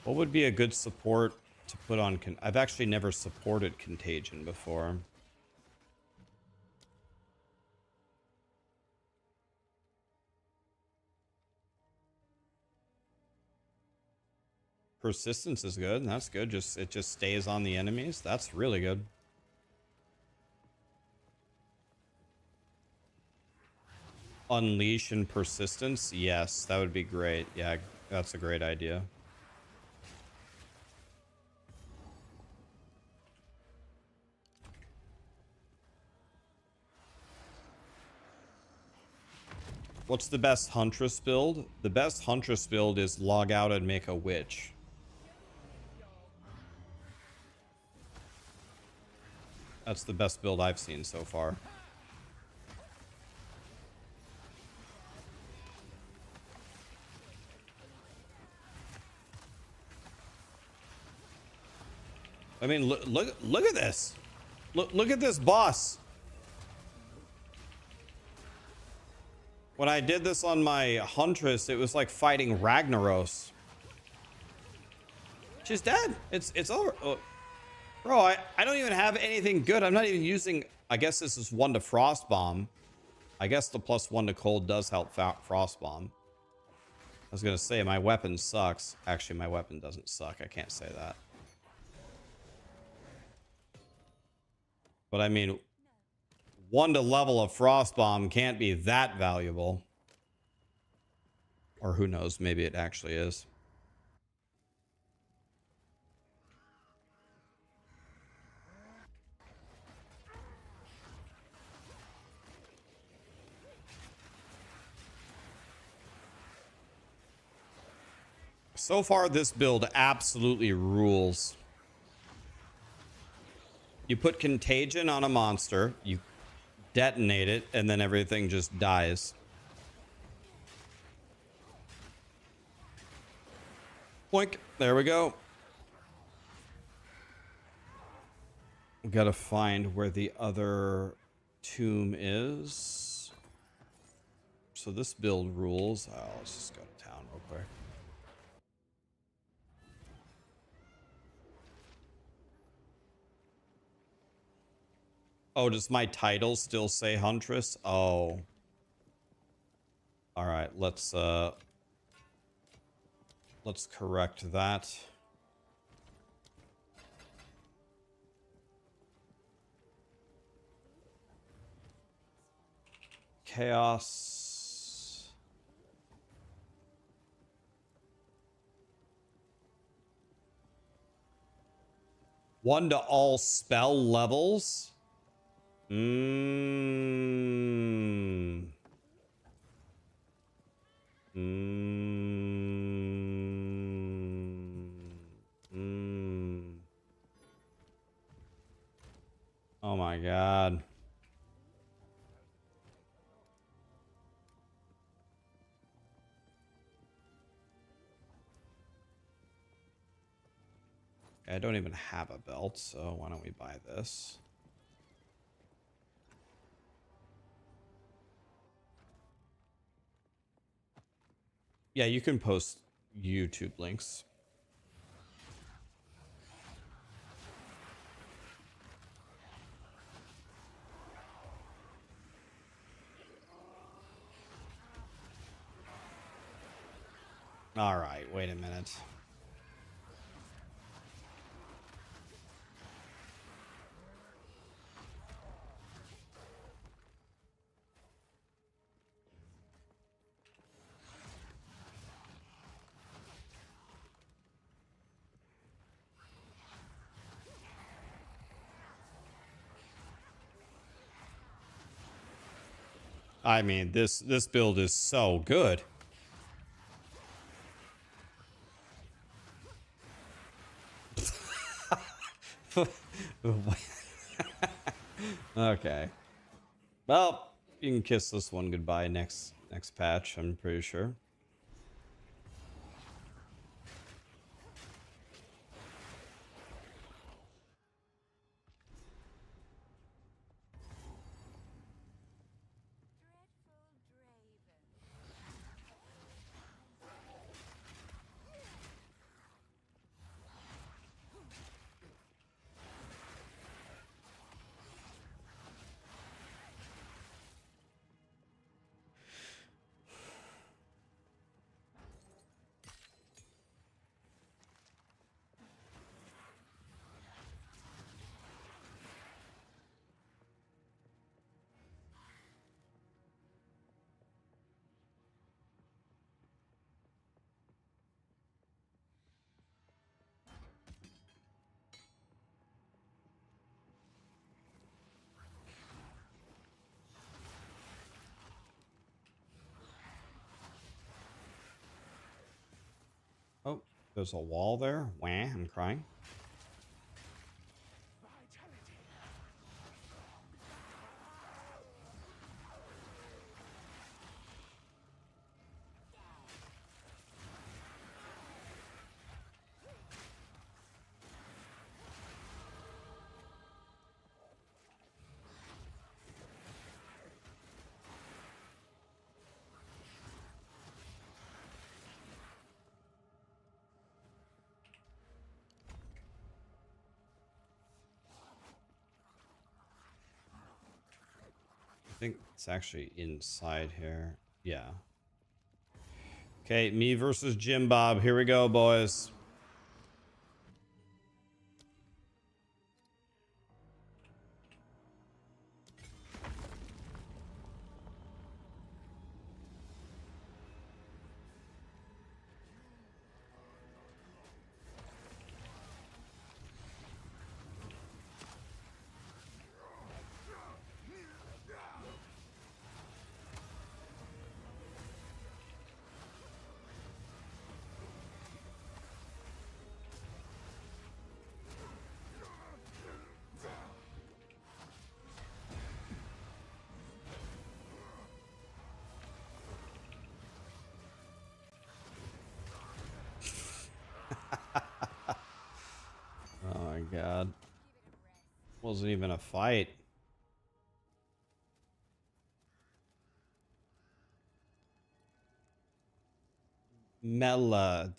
What would be a good support to put on? I've actually never supported Contagion before. Persistence is good. That's good. It just stays on the enemies. That's really good. Unleash and persistence. Yes, that would be great. Yeah, that's a great idea. What's the best Huntress build? The best Huntress build is log out and make a witch. That's the best build I've seen so far. I mean, look at this. Look at this boss. When I did this on my Huntress, it was like fighting Ragnaros. She's dead. It's over. Oh. Bro, I don't even have anything good. I'm not even using... I guess this is 1 to Frost Bomb. I guess the +1 to cold does help Frost Bomb. I was going to say, my weapon sucks. Actually, my weapon doesn't suck. I can't say that. But I mean... 1 to level of Frost Bomb can't be that valuable. Or who knows, maybe it actually is. So far, this build absolutely rules. You put Contagion on a monster, you detonate it, and then everything just dies. Boink. There we go. We gotta find where the other tomb is. So this build rules. Oh, let's just go to town real quick. Oh, does my title still say Huntress? Oh. All right, let's correct that. Chaos. One to all spell levels. Oh my God. I don't even have a belt, so why don't we buy this? Yeah, you can post YouTube links. All right, wait a minute. I mean, this build is so good. Okay. Well, you can kiss this one goodbye next patch, I'm pretty sure. There's a wall there. Wah, I'm crying. I think it's actually inside here. Yeah. Okay, me versus Jim Bob. Here we go, boys. Oh my god. Wasn't even a fight. Mela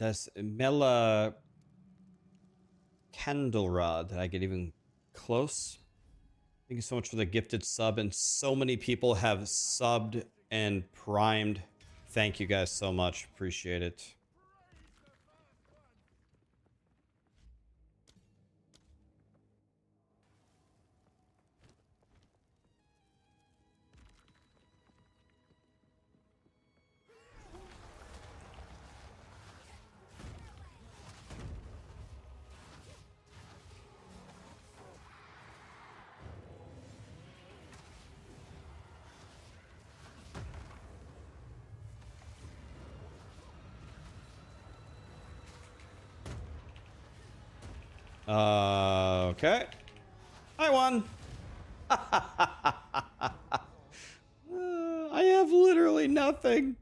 Candlerod. Did I get even close? Thank you so much for the gifted sub, and so many people have subbed and primed. Thank you guys so much. Appreciate it. Okay. I won. I have literally nothing.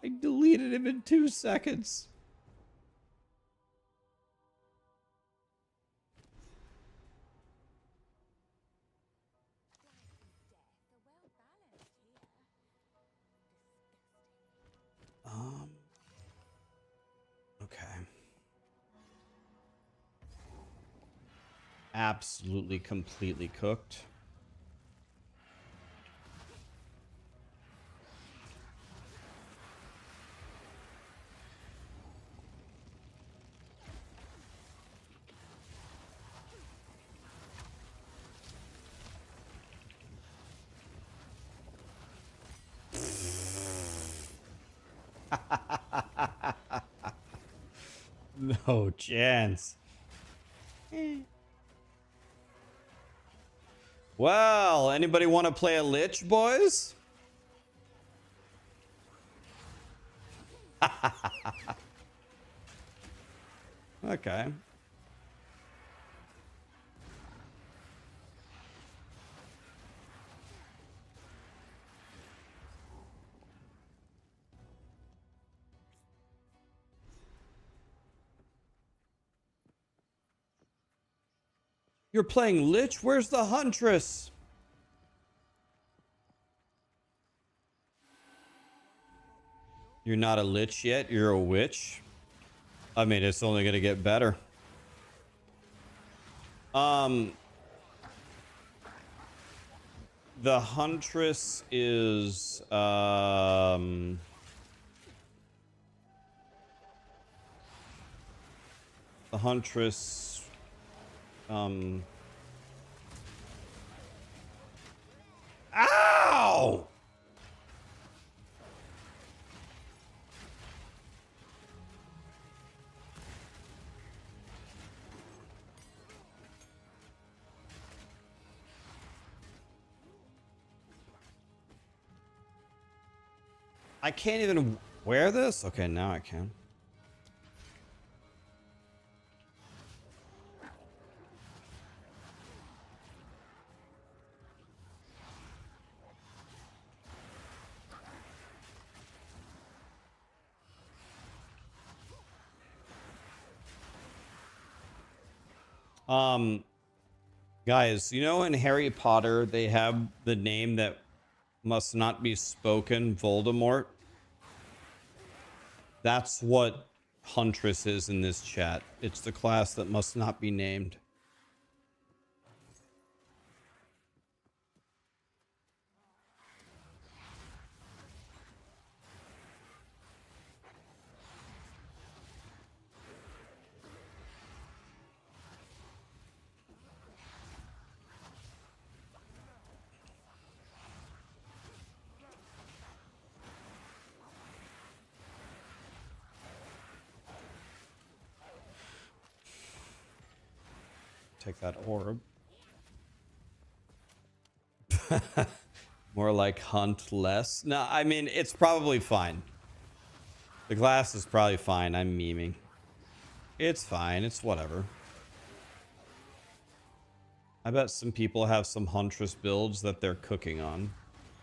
I deleted him in 2 seconds. Okay. Absolutely, completely cooked. No chance. Well, anybody want to play a Lich, boys? Okay. You're playing Lich? Where's the Huntress? You're not a Lich yet? You're a witch? I mean, it's only going to get better. The Huntress is, the Huntress, ow! I can't even wear this? Okay, now I can. Guys, you know in Harry Potter they have the name that must not be spoken, Voldemort? That's what Huntress is in this chat. It's the class that must not be named. Take that orb. More like hunt less. No, I mean, it's probably fine. The glass is probably fine. I'm memeing. It's fine. It's whatever. I bet some people have some Huntress builds that they're cooking on.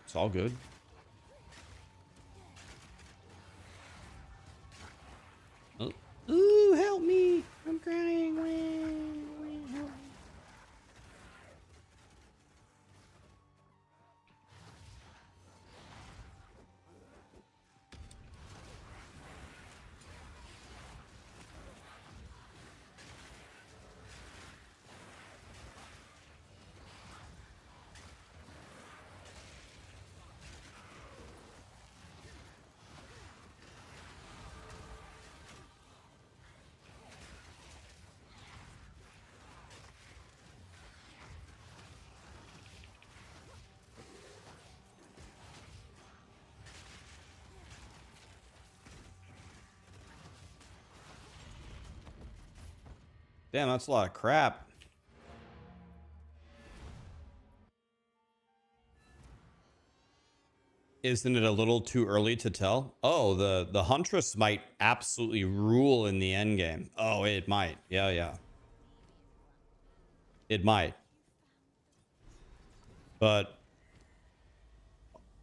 It's all good. Oh. Ooh, help me. I'm crying. Help me. Damn, that's a lot of crap. Isn't it a little too early to tell? Oh, the Huntress might absolutely rule in the end game. Oh, it might. Yeah, yeah. It might. But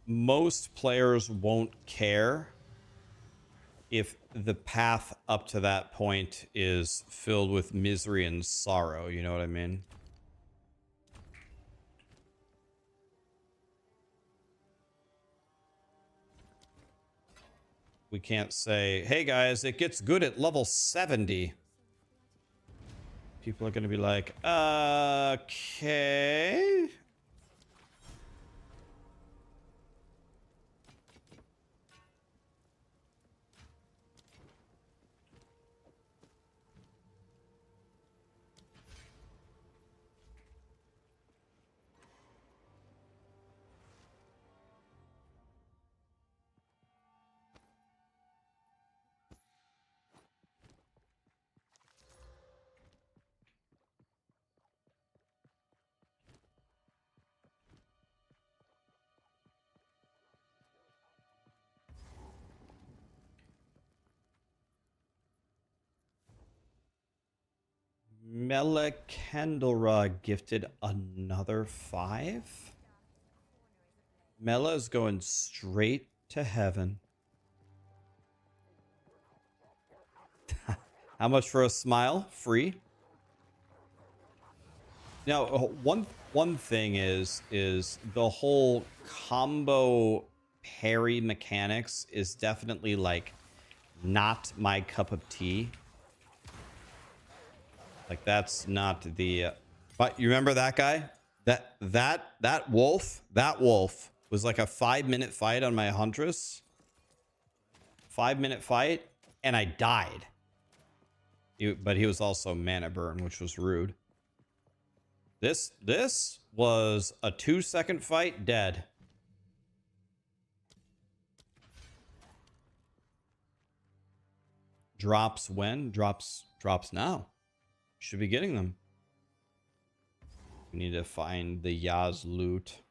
most players won't care if the path up to that point is filled with misery and sorrow. You know what I mean? We can't say, hey guys, it gets good at level 70. People are going to be like, okay. Melakandora gifted another 5. Mela is going straight to heaven. How much for a smile? Free. Now, one thing is the whole combo parry mechanics is definitely like not my cup of tea. Like that's not the. But you remember that guy? That wolf was like a 5-minute fight on my Huntress. 5-minute fight, and I died. But he was also mana burn, which was rude. This was a 2-second fight, dead. Drops when? Drops now. Should be getting them. We need to find the Yaz loot.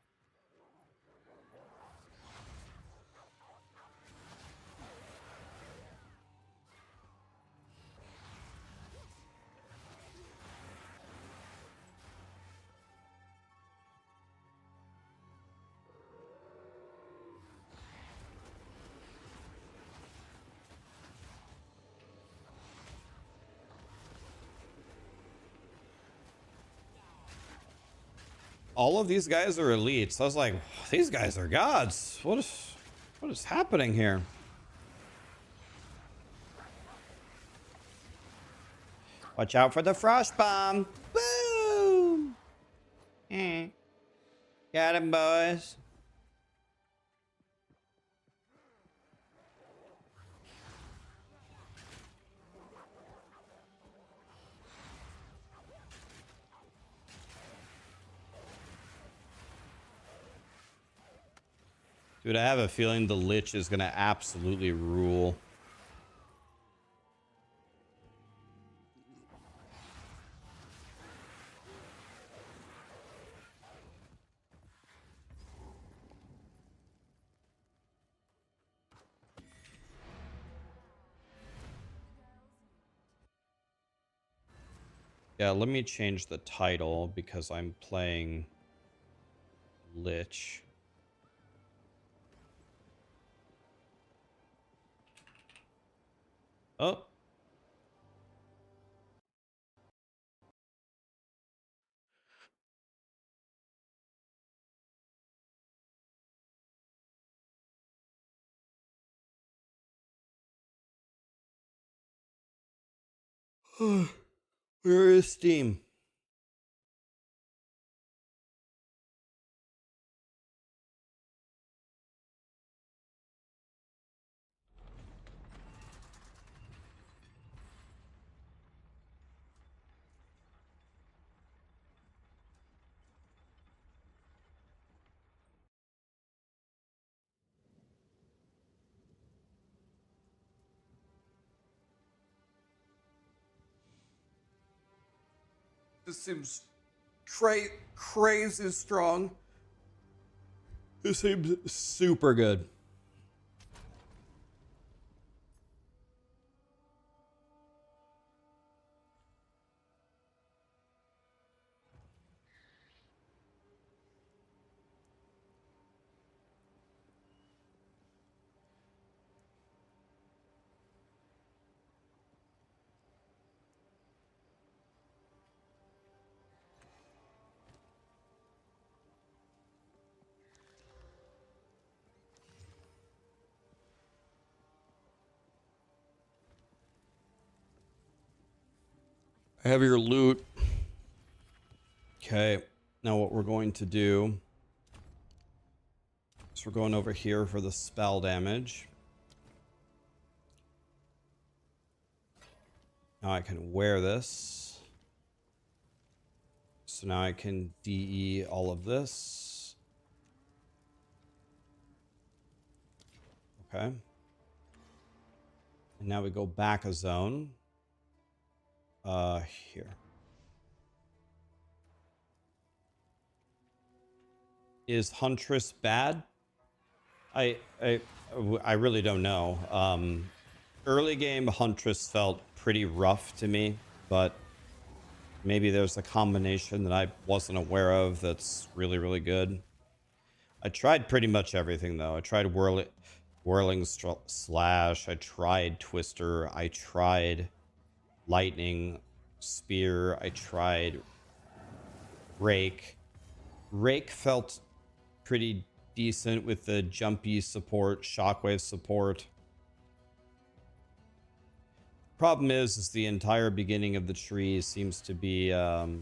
all of these guys are elites. I was like, these guys are gods. What is happening here? Watch out for the frost bomb. Boom. Got him, boys. Dude, I have a feeling the Lich is going to absolutely rule. Yeah, let me change the title because I'm playing Lich. Oh. Where is Steam? This seems crazy strong. This seems super good. I have your loot. Okay, now what we're going to do is we're going over here for the spell damage. Now I can wear this. So now I can DE all of this. Okay. And now we go back a zone. Here. Is Huntress bad? I really don't know. Early game Huntress felt pretty rough to me, but maybe there's a combination that I wasn't aware of that's really, really good. I tried pretty much everything though. I tried whirling slash. I tried twister. I tried lightning spear. I tried rake. Rake felt pretty decent with the jumpy support, shockwave support. Problem is the entire beginning of the tree seems to be the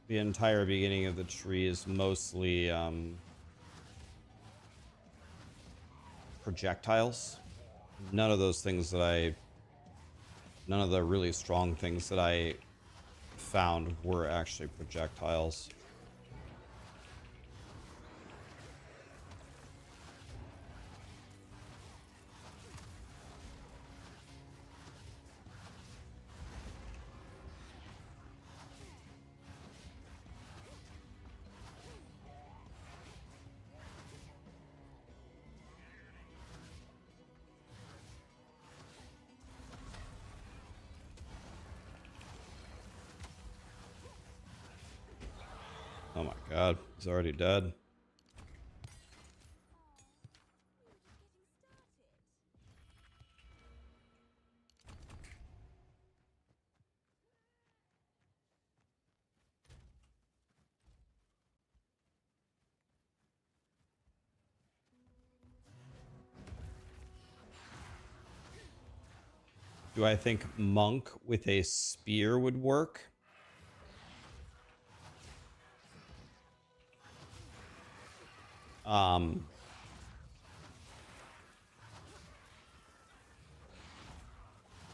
entire beginning of the tree is mostly projectiles. None of those things that none of the really strong things that I found were actually projectiles. Oh my god, he's already dead. Do I think monk with a spear would work?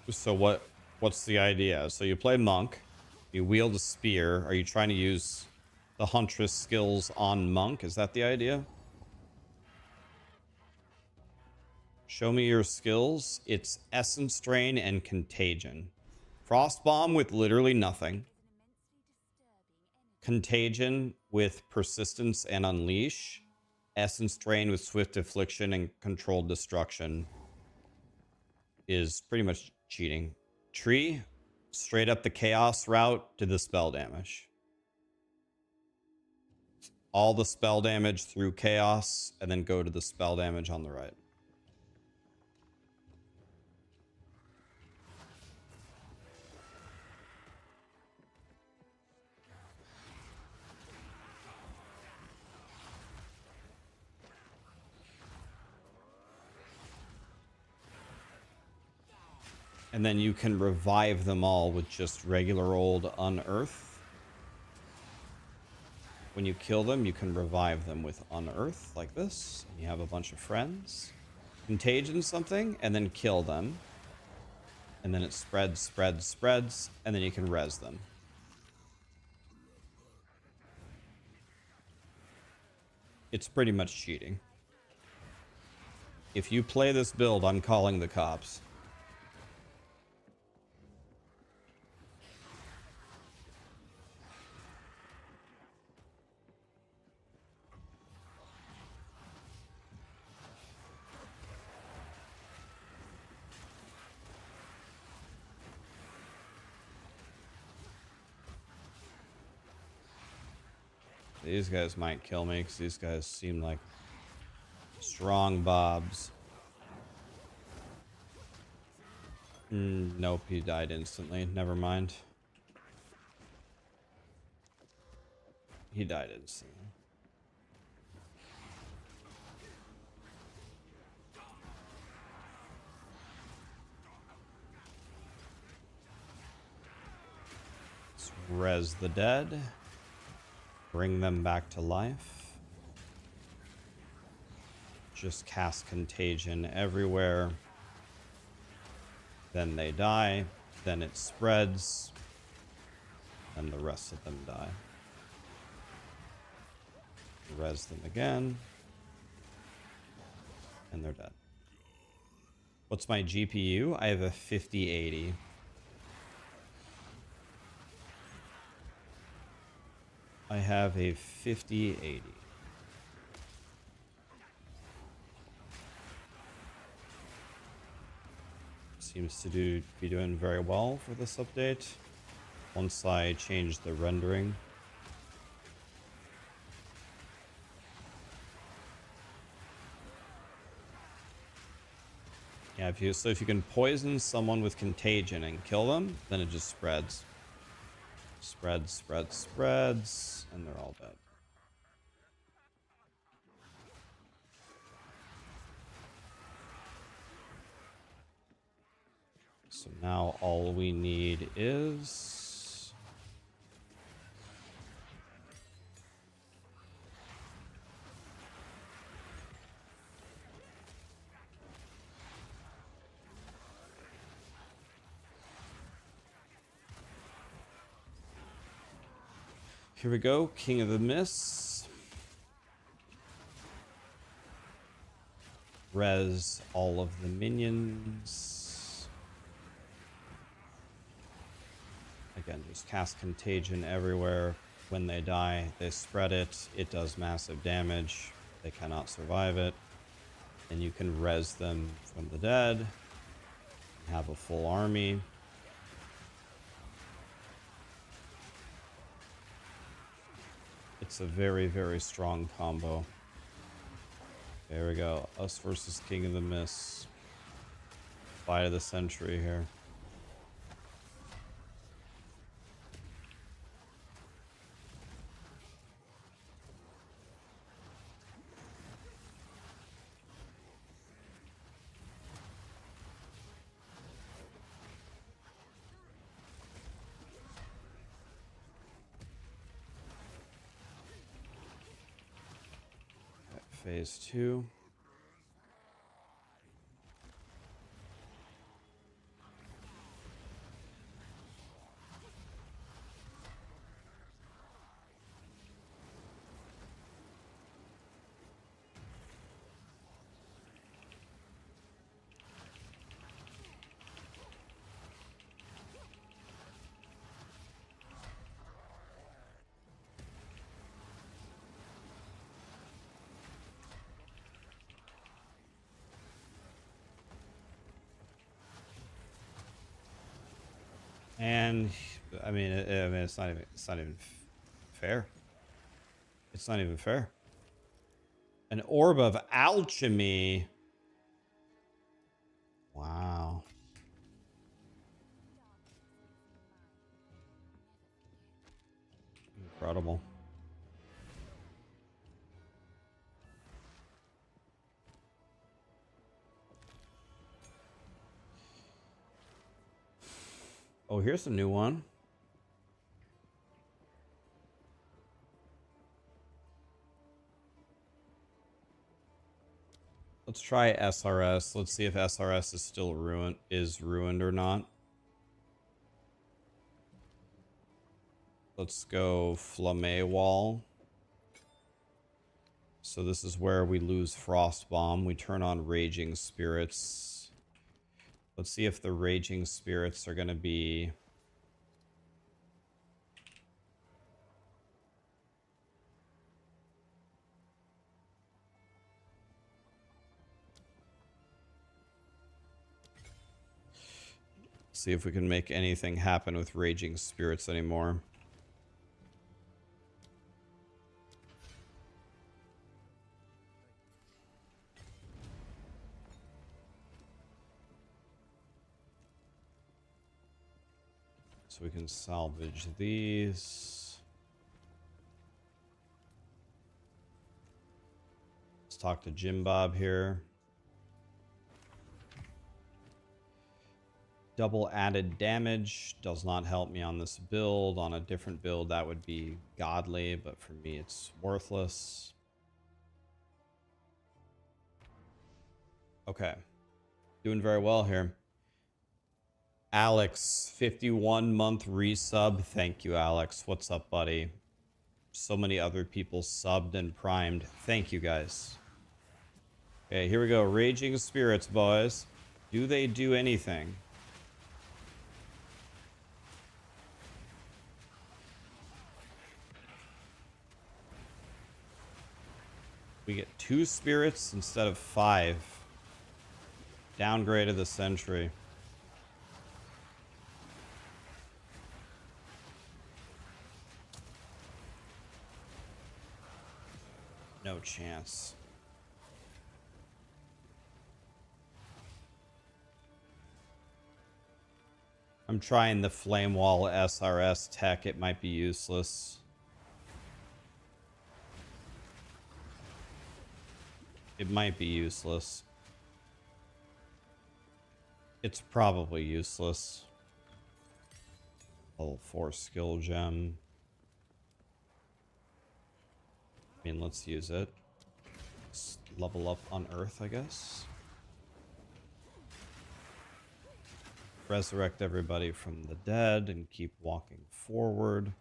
So what's the idea? So you play monk, you wield a spear. Are you trying to use the Huntress skills on monk? Is that the idea? Show me your skills. It's Essence Drain and Contagion. Frost Bomb with literally nothing. Contagion with Persistence and Unleash. Essence Drain with Swift Affliction and Controlled Destruction is pretty much cheating. Tree, straight up the Chaos route to the spell damage. All the spell damage through Chaos, and then go to the spell damage on the right. And then you can revive them all with just regular old Unearth. When you kill them, you can revive them with Unearth, like this. And you have a bunch of friends. Contagion something, and then kill them. And then it spreads, spreads, spreads, and then you can res them. It's pretty much cheating. If you play this build, I'm calling the cops. These guys might kill me because these guys seem like strong bobs. Nope, he died instantly. Never mind. He died instantly. Let's res the dead. Bring them back to life. Just cast Contagion everywhere. Then they die. Then it spreads. And the rest of them die. Res them again. And they're dead. What's my GPU? I have a 5080. I have a 5080. Seems to be doing very well for this update. Once I change the rendering. Yeah, if you can poison someone with Contagion and kill them, then it just spreads. Spreads, spreads, spreads, and they're all dead. So now all we need is... Here we go, King of the Mists. Res all of the minions. Again, just cast Contagion everywhere. When they die, they spread it. It does massive damage. They cannot survive it. And you can res them from the dead. Have a full army. It's a very, very strong combo. There we go. Us versus King of the Mists. Fight of the century here. phase 2. And I mean, it's not even fair. It's not even fair. An orb of alchemy. Wow. Incredible. Oh, here's a new one. Let's try SRS. Let's see if SRS is still ruined or not. Let's go Flamme Wall. So this is where we lose Frost Bomb. We turn on Raging Spirits. Let's see if the Raging Spirits are going to be... See if we can make anything happen with Raging Spirits anymore. So we can salvage these. Let's talk to Jim Bob here. Double added damage does not help me on this build. On a different build, that would be godly, but for me, it's worthless. Okay. Doing very well here. Alex, 51-month resub. Thank you, Alex. What's up, buddy? So many other people subbed and primed. Thank you, guys. Okay, here we go. Raging Spirits, boys. Do they do anything? We get 2 spirits instead of 5. Downgrade of the century. No chance. I'm trying the Flame Wall SRS tech. It might be useless. It might be useless. It's probably useless. Level 4 skill gem. I mean, let's use it. Let's level up on Earth, I guess. Resurrect everybody from the dead and keep walking forward.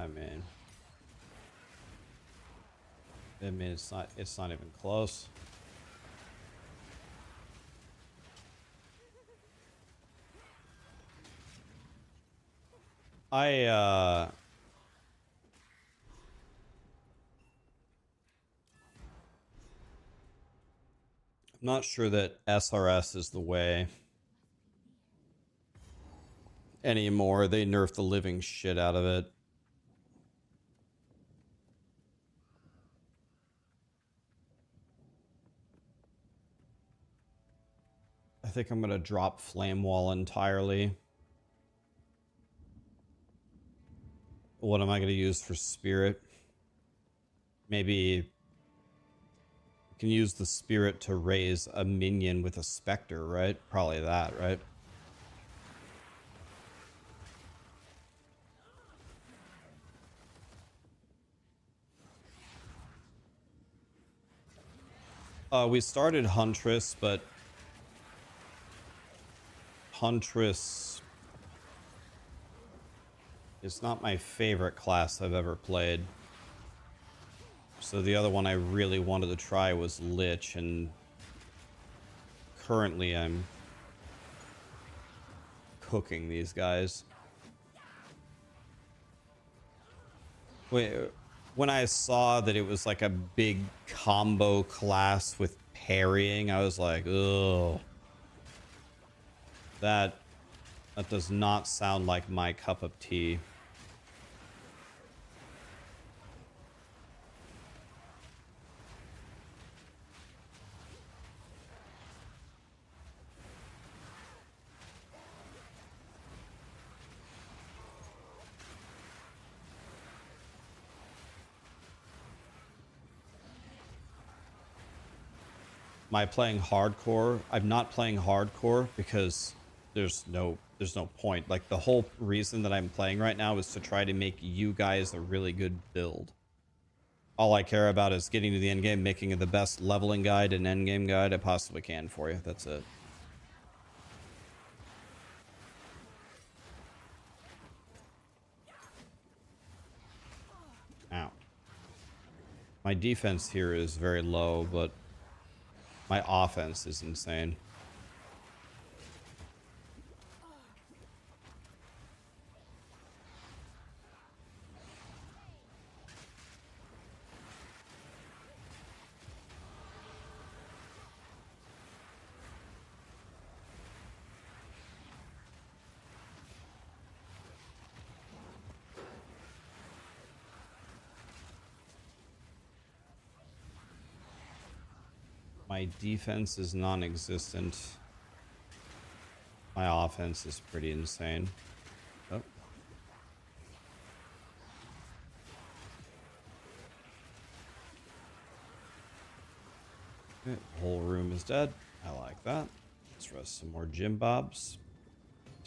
mean, it's not even close. I'm not sure that SRS is the way anymore. They nerfed the living shit out of it. I think I'm gonna drop Flame Wall entirely. What am I gonna use for Spirit? Maybe you can use the Spirit to raise a minion with a Spectre, right? Probably that, right? We started Huntress, but Huntress is not my favorite class I've ever played. So the other one I really wanted to try was Lich, and currently I'm cooking these guys. Wait, when I saw that it was like a big combo class with parrying, I was like, ugh. That does not sound like my cup of tea. Am I playing hardcore? I'm not playing hardcore because there's no point. Like, the whole reason that I'm playing right now is to try to make you guys a really good build. All I care about is getting to the end game, making the best leveling guide and end game guide I possibly can for you. That's it. Ow. My defense here is very low, but my offense is insane. My defense is non-existent. My offense is pretty insane. Oh. Okay, the whole room is dead. I like that. Let's rest some more Jim Bobs.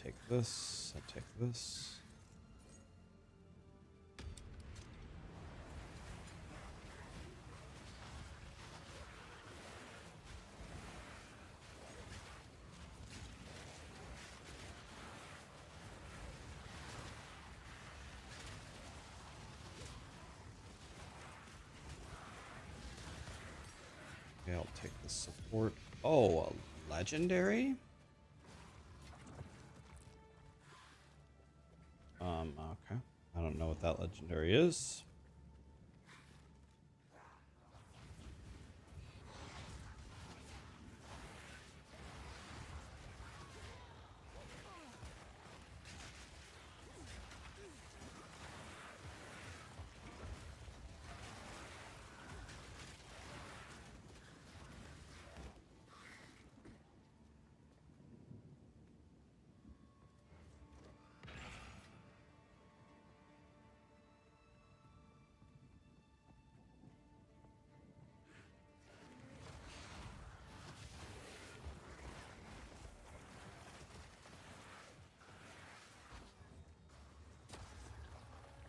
Take this. I'll take this. Okay, I'll take the support. Oh, a legendary? Okay. I don't know what that legendary is.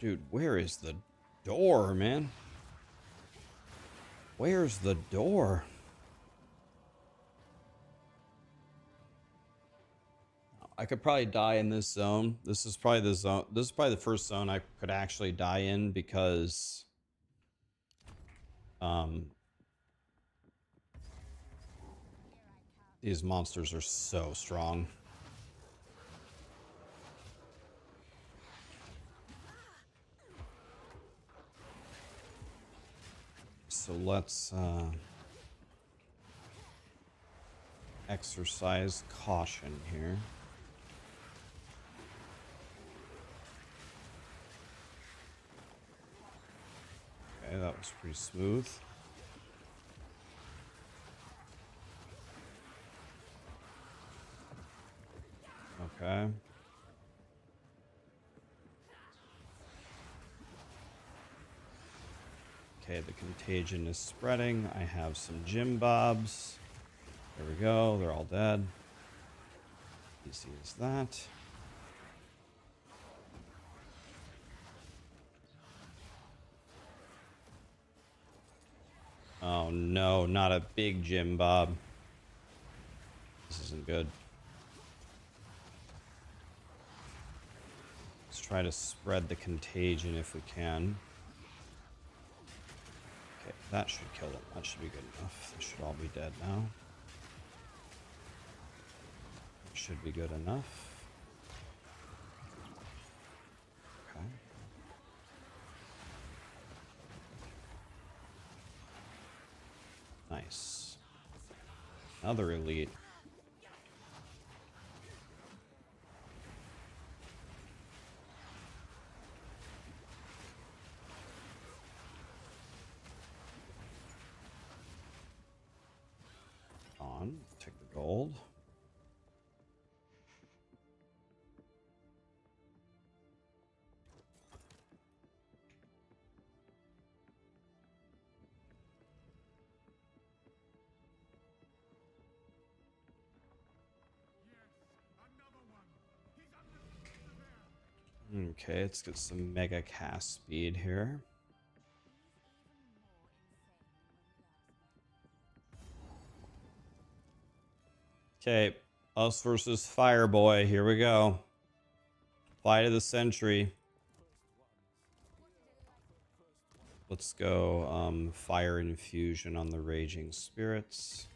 Dude, where is the door, man? Where's the door? Oh, I could probably die in this zone. This is probably the zone. This is probably the first zone I could actually die in because these monsters are so strong. So let's exercise caution here. Okay, that was pretty smooth. Okay. Okay, the contagion is spreading. I have some Jim Bobs. There we go. They're all dead. Easy as that. Oh no, not a big Jim Bob. This isn't good. Let's try to spread the contagion if we can. Okay, that should kill them. That should be good enough. They should all be dead now. Should be good enough. Okay. Nice. Another elite. On. Take the gold. Okay, let's get some mega cast speed here. Okay, us versus Fireboy. Here we go. Fight of the century. Let's go fire infusion on the raging spirits.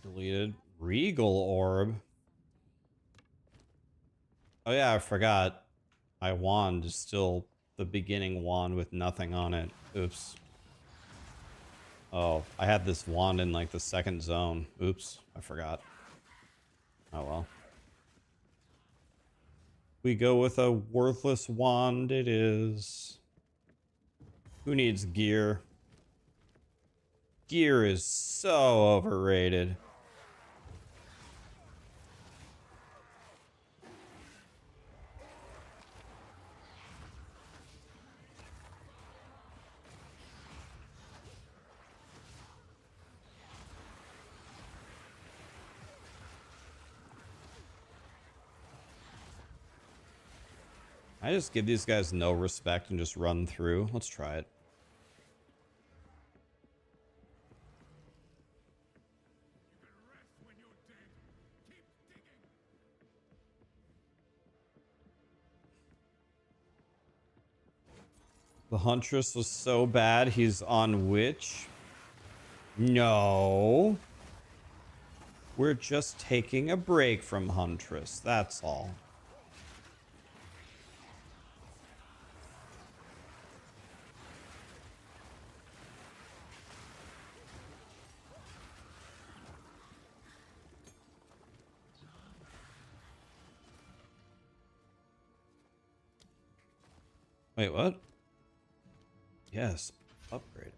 Deleted. Regal Orb. Oh yeah, I forgot. My wand is still the beginning wand with nothing on it. Oops. Oh, I had this wand in like the second zone. Oops, I forgot. Oh well. We go with a worthless wand it is. Who needs gear? Gear is so overrated. I just give these guys no respect and just run through. Let's try it. The Huntress was so bad, he's on which? No. We're just taking a break from Huntress, that's all. Wait, what? Yes, upgrade.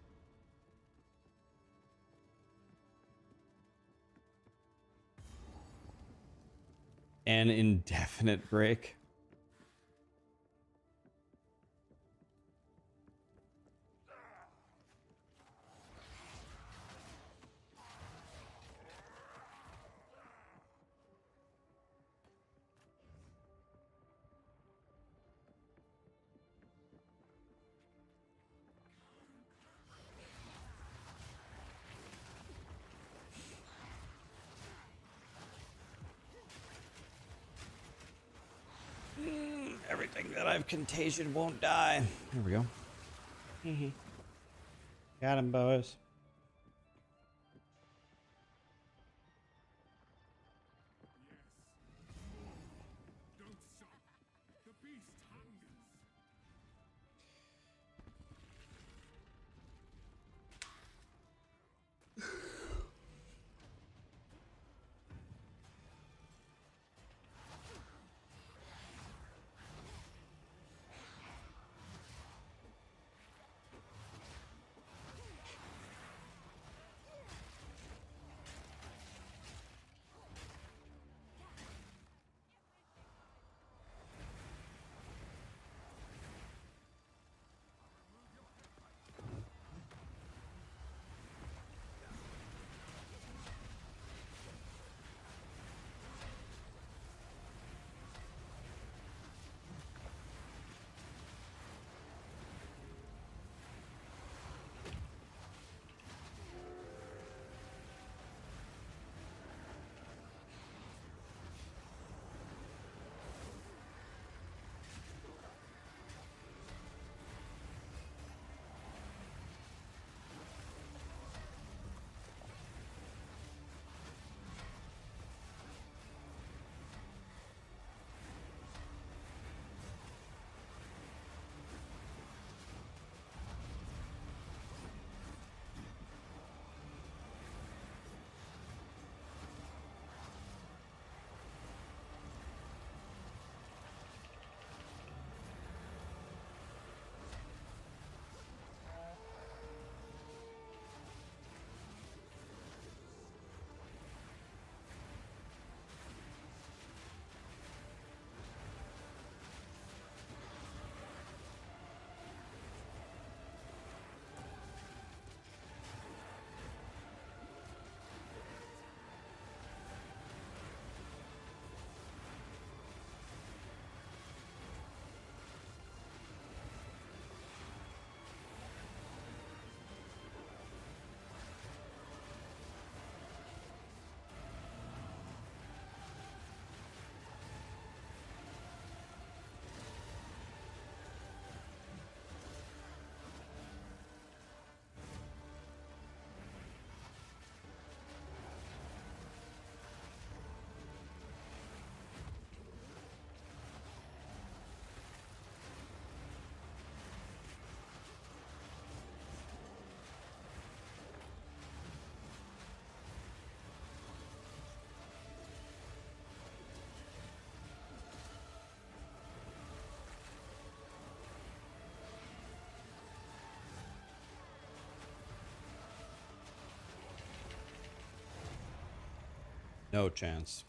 An indefinite break. Everything that I've contagion won't die. There we go. Got him, boys. No chance.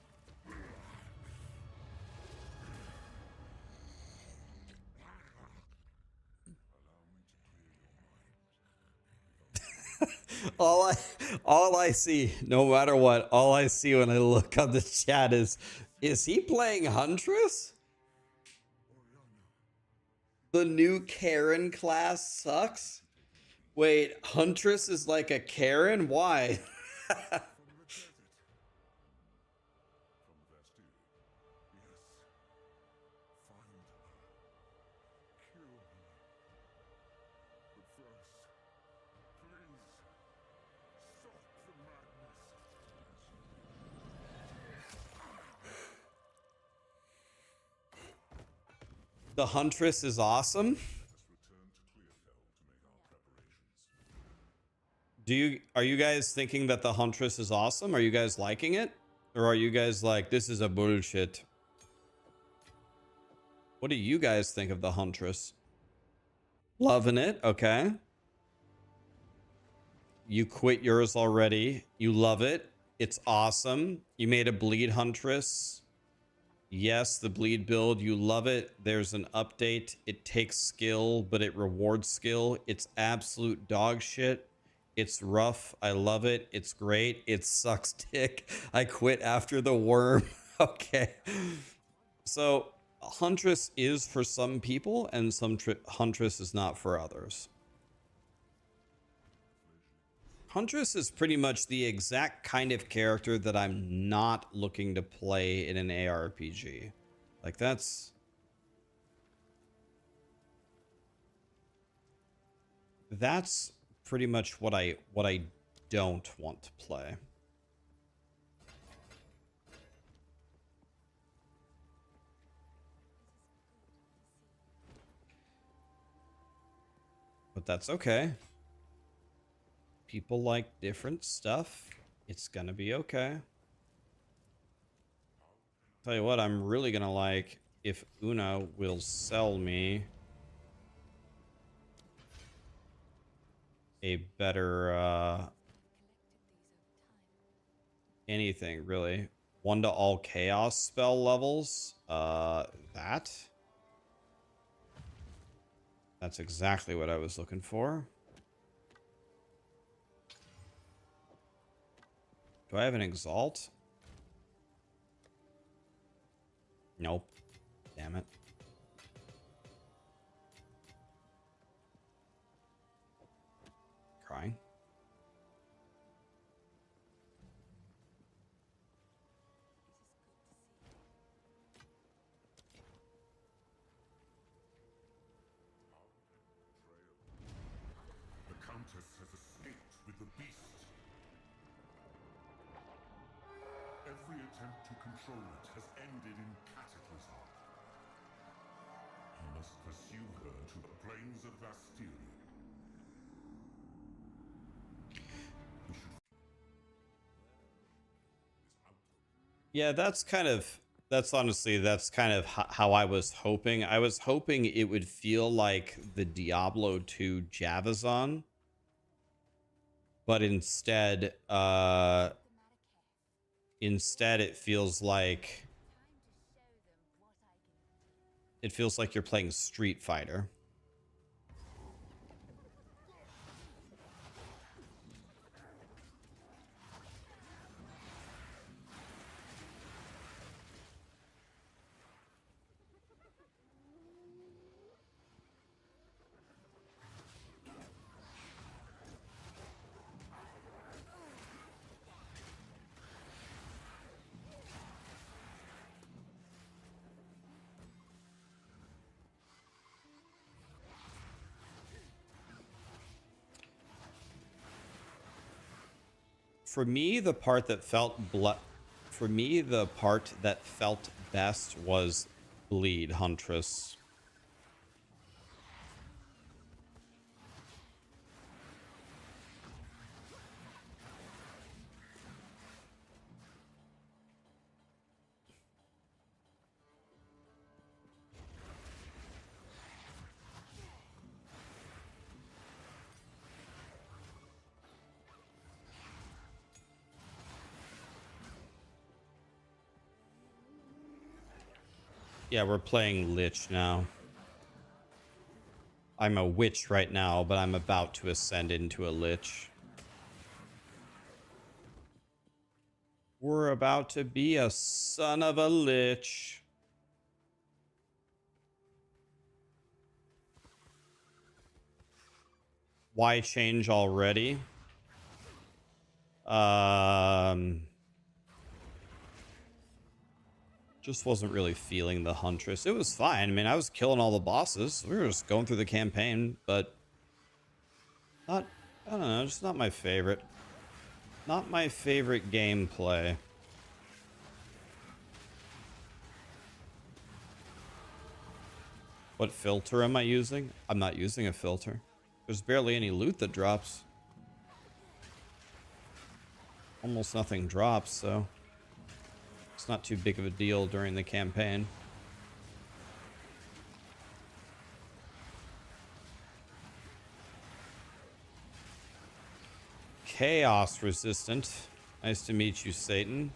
all I see, no matter what, all I see when I look on the chat is he playing Huntress? The new Karen class sucks? Wait, Huntress is like a Karen? Why? The Huntress is awesome. Are you guys thinking that the Huntress is awesome? Are you guys liking it? Or are you guys like, this is a bullshit? What do you guys think of the Huntress? Loving it. Okay. You quit yours already. You love it. It's awesome. You made a bleed Huntress. Yes, the bleed build. You love it. There's an update. It takes skill, but it rewards skill. It's absolute dog shit. It's rough. I love it. It's great. It sucks dick. I quit after the worm. Okay. So Huntress is for some people and some Huntress is not for others. Huntress is pretty much the exact kind of character that I'm not looking to play in an ARPG. Like that's pretty much what I don't want to play. But that's okay. People like different stuff. It's gonna be okay. Tell you what, I'm really gonna like if Una will sell me a better anything really. 1 to all chaos spell levels. That's exactly what I was looking for. Do I have an exalt? Nope. Damn it. Crying. The Countess has escaped with the beast. Every attempt to control it has ended in cataclysm. He must pursue her to the plains of Bastille. Yeah, that's honestly, that's kind of how I was hoping. I was hoping it would feel like the Diablo 2 Javazon, but instead it feels like you're playing Street Fighter. For me, the part that felt best was bleed Huntress. Yeah, we're playing Lich now. I'm a witch right now, but I'm about to ascend into a Lich. We're about to be a son of a Lich. Why change already? Just wasn't really feeling the Huntress. It was fine. I mean, I was killing all the bosses. We were just going through the campaign, but I don't know, just not my favorite. Not my favorite gameplay. What filter am I using? I'm not using a filter. There's barely any loot that drops. Almost nothing drops, so it's not too big of a deal during the campaign. chaos resistant. Nice to meet you, Satan.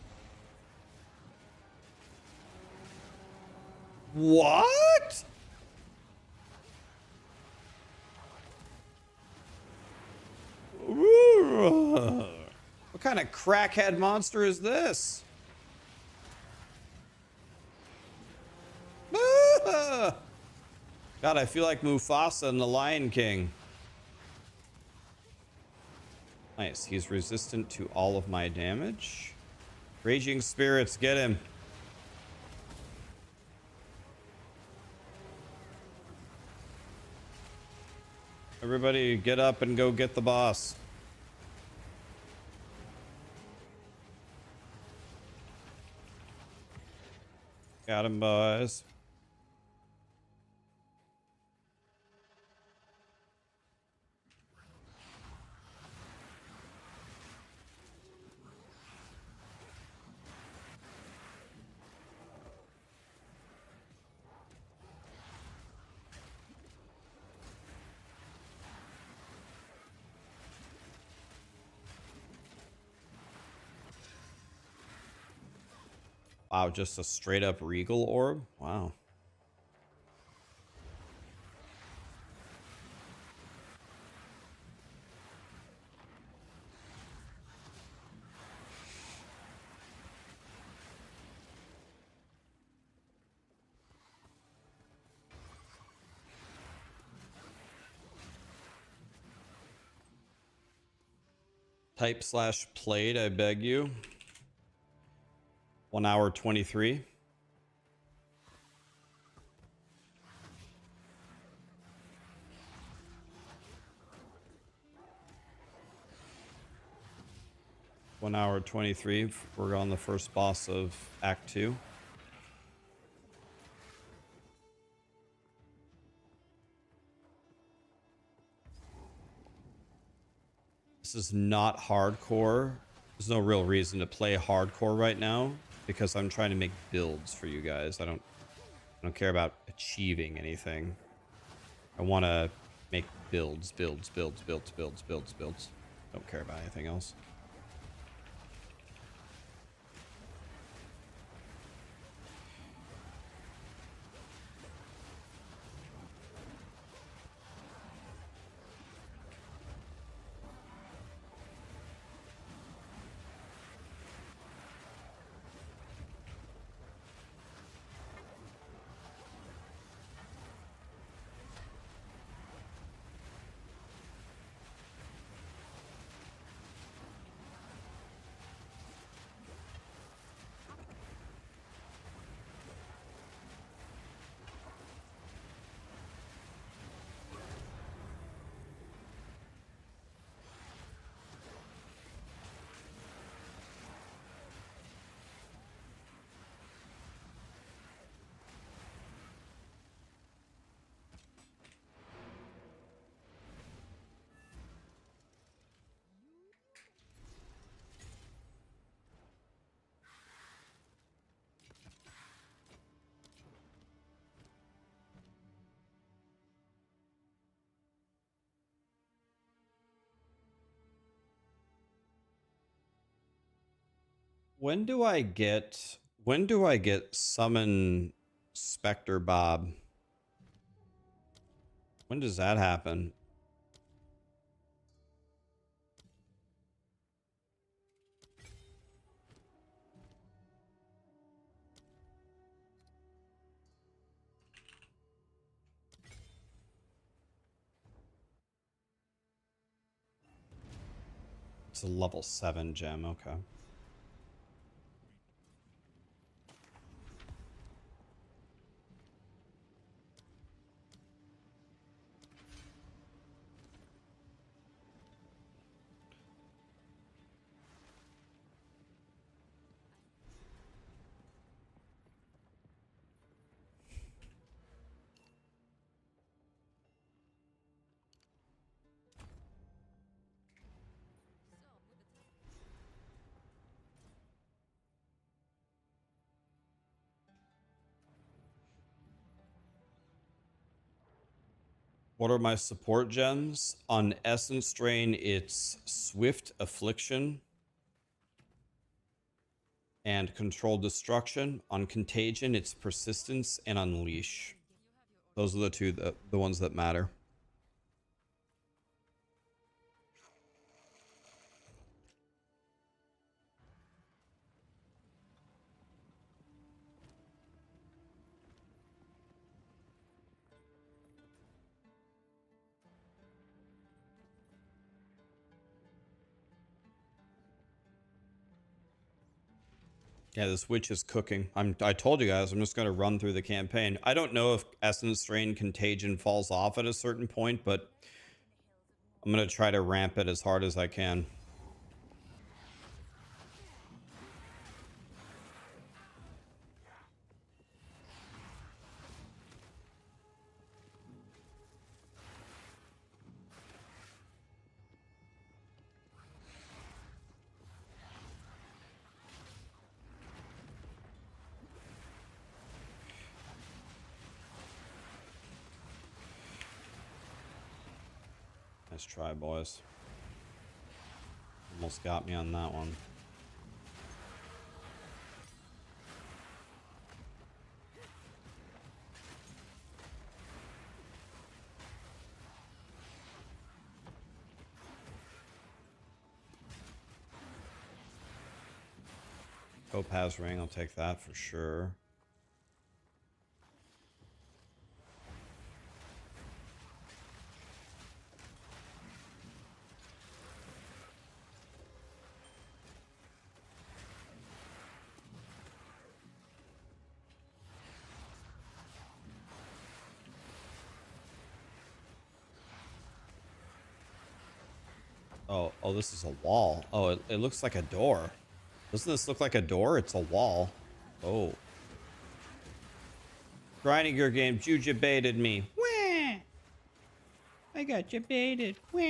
What? What kind of crackhead monster is this? God, I feel like Mufasa and the Lion King. Nice. He's resistant to all of my damage. Raging spirits, get him. Everybody get up and go get the boss. Got him, boys. Wow, just a straight up regal orb? Wow. Type/played, I beg you. 1 hour 23. One hour 23. We're on the first boss of Act 2. This is not hardcore. There's no real reason to play hardcore right now because I'm trying to make builds for you guys. I don't care about achieving anything. I want to make builds. Don't care about anything else. When do I get summon Spectre Bob? When does that happen? It's a level 7 gem, okay. What are my support gems? On Essence Drain, it's Swift Affliction and Controlled Destruction. On Contagion, it's Persistence and Unleash. Those are the two, the ones that matter. Yeah, this witch is cooking. I told you guys, I'm just going to run through the campaign. I don't know if Essence Drain Contagion falls off at a certain point, but I'm going to try to ramp it as hard as I can. Nice try, boys. Almost got me on that one. Topaz ring, I'll take that for sure. Oh, this is a wall. Oh, it looks like a door. Doesn't this look like a door? It's a wall. Oh. Grinding your game, Juju baited me. Wah! I got you baited. Wah!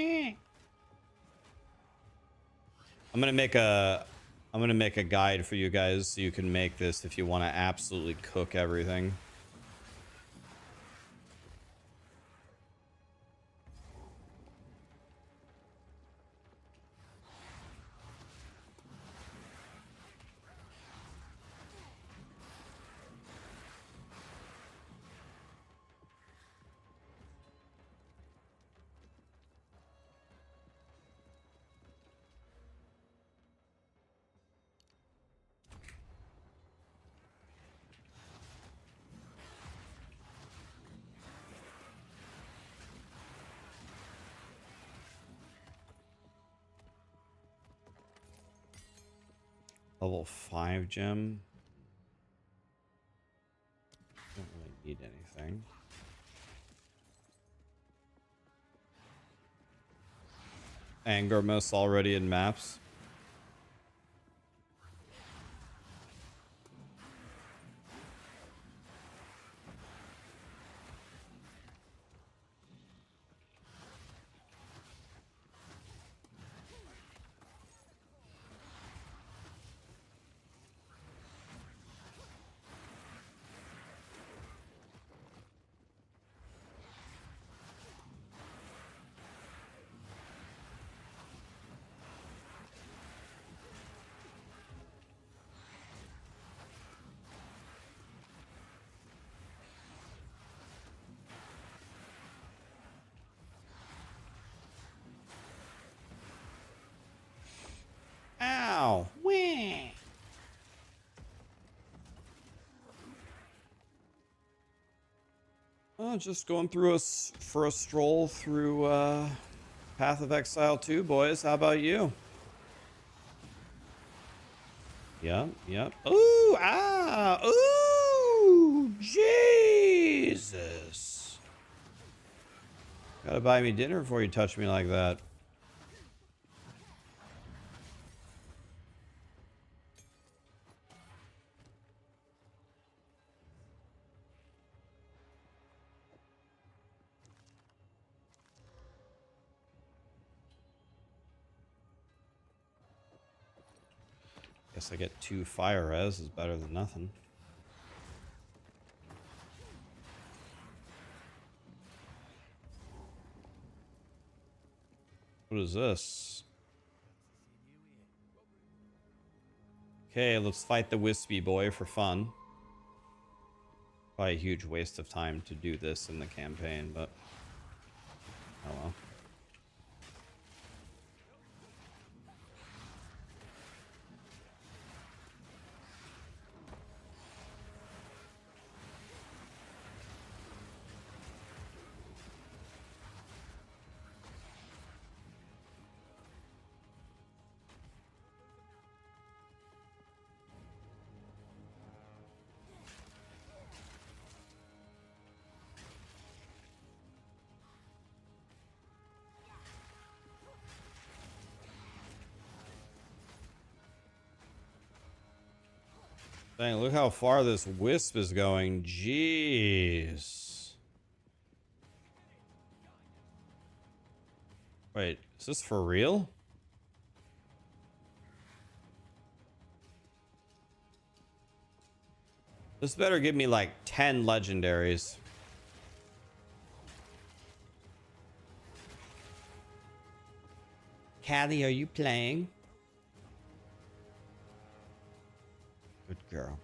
I'm gonna make a guide for you guys so you can make this if you want to absolutely cook everything. Level 5 gem. Don't really need anything. Anger Mist already in maps. Ow! Wah! Oh, just going through for a stroll through Path of Exile 2, boys. How about you? Yep, yep. Ooh, ah, ooh, Jesus. Gotta buy me dinner before you touch me like that. Guess I get 2 fire res is better than nothing. What is this? Okay, let's fight the wispy boy for fun. Probably a huge waste of time to do this in the campaign, but oh well. Dang, look how far this wisp is going. Jeez. Wait, is this for real? This better give me like 10 legendaries. Cali, are you playing? Good girl.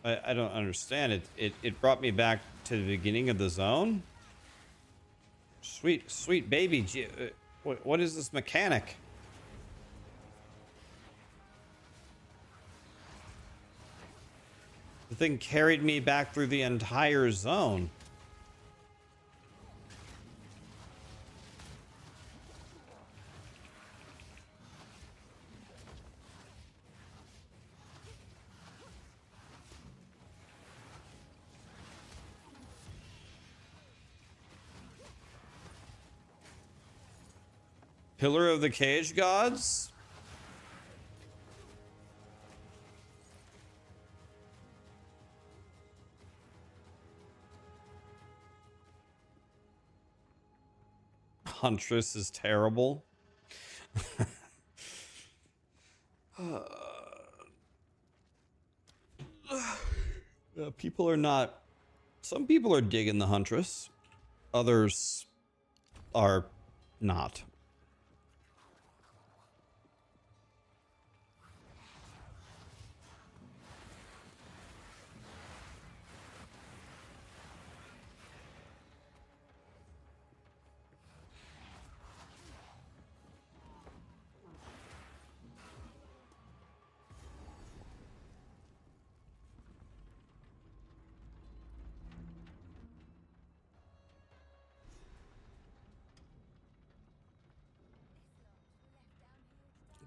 I don't understand it. It brought me back to the beginning of the zone. Sweet baby. What is this mechanic? The thing carried me back through the entire zone. Pillar of the Cage Gods? Huntress is terrible. People are not... Some people are digging the Huntress. Others are not.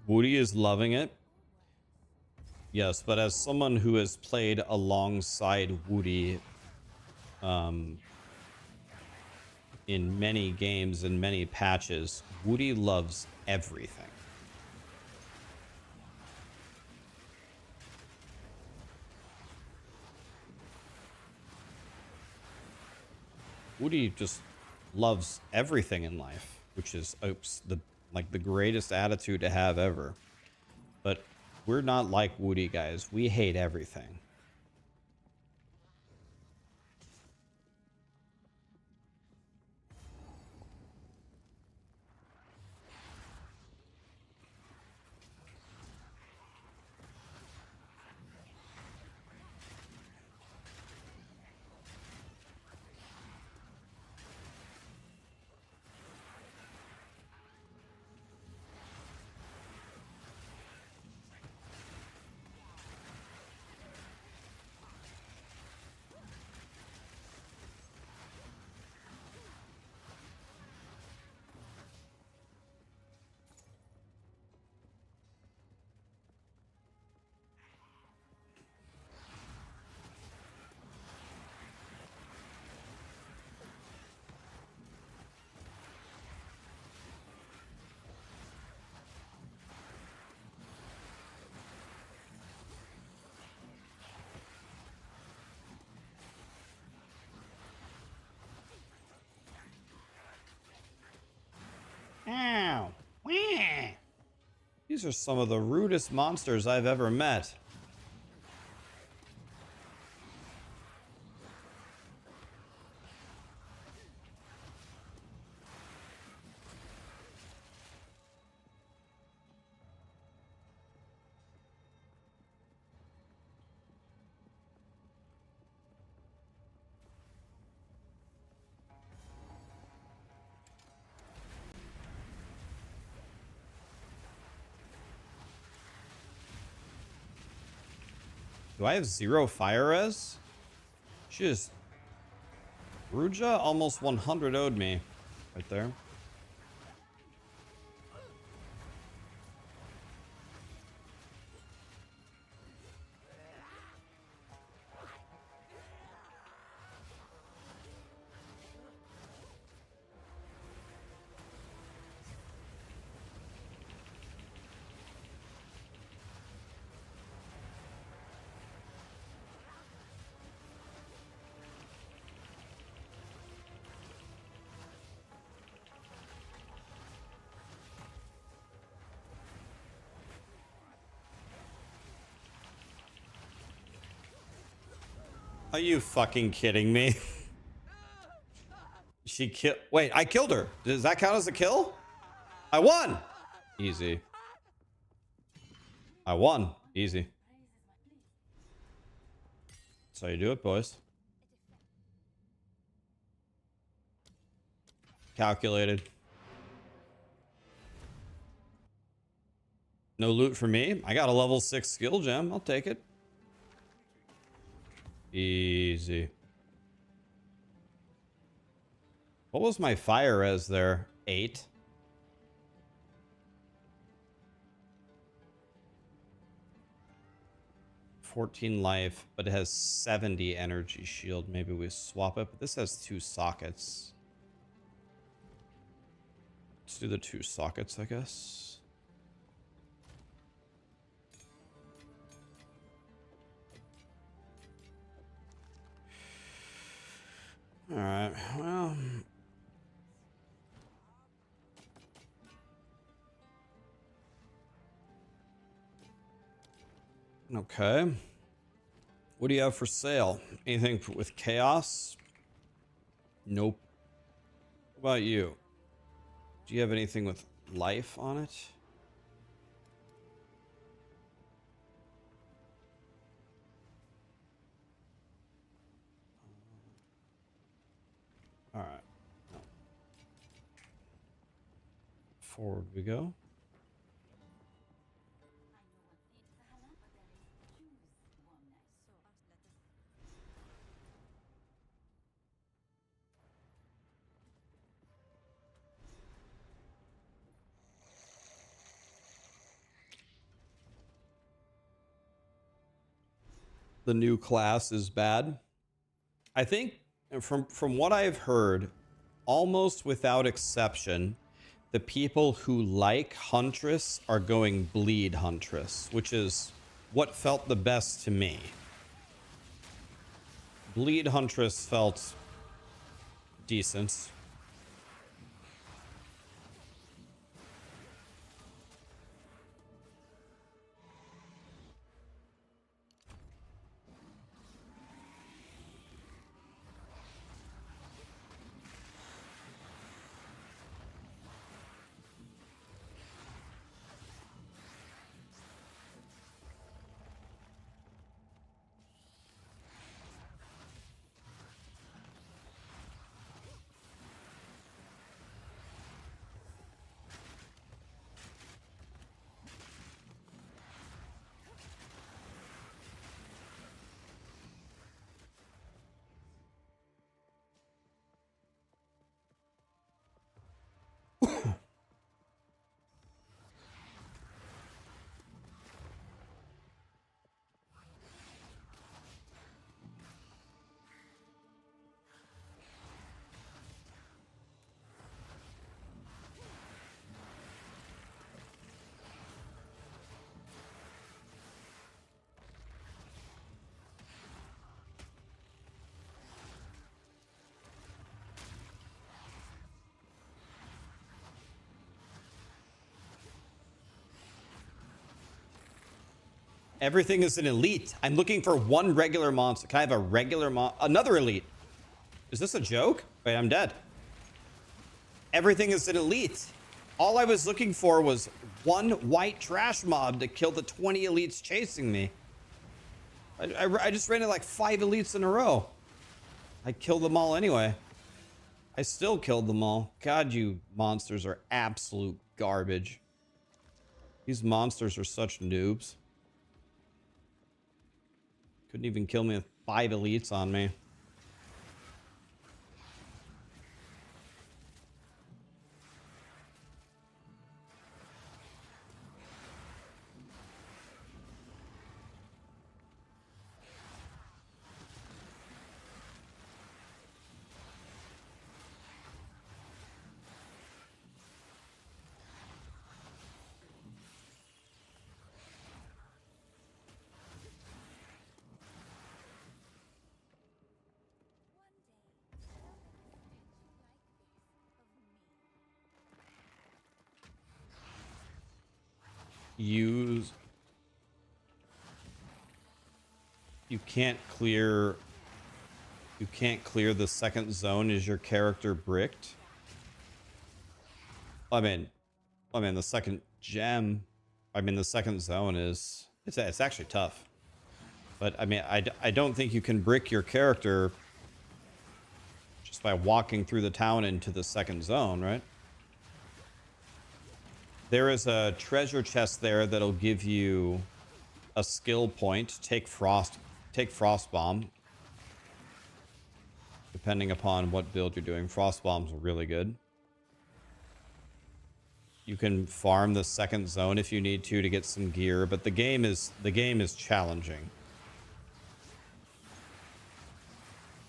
Woody is loving it. Yes, but as someone who has played alongside Woody in many games and many patches, Woody loves everything. Woody just loves everything in life, which is the greatest attitude to have ever. But we're not like Woody, guys. We hate everything. Ow. Wah. These are some of the rudest monsters I've ever met. Do I have 0 fire res? Just Ruja almost 100 owed me right there. Are you fucking kidding me? She killed. Wait, I killed her. Does that count as a kill? I won. Easy. I won. Easy. That's how you do it, boys. Calculated. No loot for me. I got a level 6 skill gem. I'll take it. Easy. What was my fire res there? 8. $14 life, but it has 70 energy shield. Maybe we swap it, but this has 2 sockets. Let's do the 2 sockets, I guess. All right, well. Okay. What do you have for sale? Anything with chaos? Nope. What about you? Do you have anything with life on it? All right. No. Forward we go. The new class is bad. I think from what I've heard, almost without exception, the people who like Huntress are going bleed Huntress, which is what felt the best to me. Bleed Huntress felt decent. Everything is an elite. I'm looking for one regular monster. Can I have a regular another elite? Is this a joke? Wait, I'm dead. Everything is an elite. All I was looking for was one white trash mob to kill the 20 elites chasing me. I just ran it like 5 elites in a row. I killed them all anyway. I still killed them all. God, you monsters are absolute garbage. These monsters are such noobs. Couldn't even kill me with 5 elites on me. Use... You can't clear the second zone. Is your character bricked? I mean the second gem, the second zone is, it's actually tough. But I mean, I don't think you can brick your character just by walking through the town into the second zone, right? There is a treasure chest there that'll give you a skill point. Take frost bomb. Depending upon what build you're doing, frost bombs are really good. You can farm the second zone if you need to get some gear, but the game is challenging.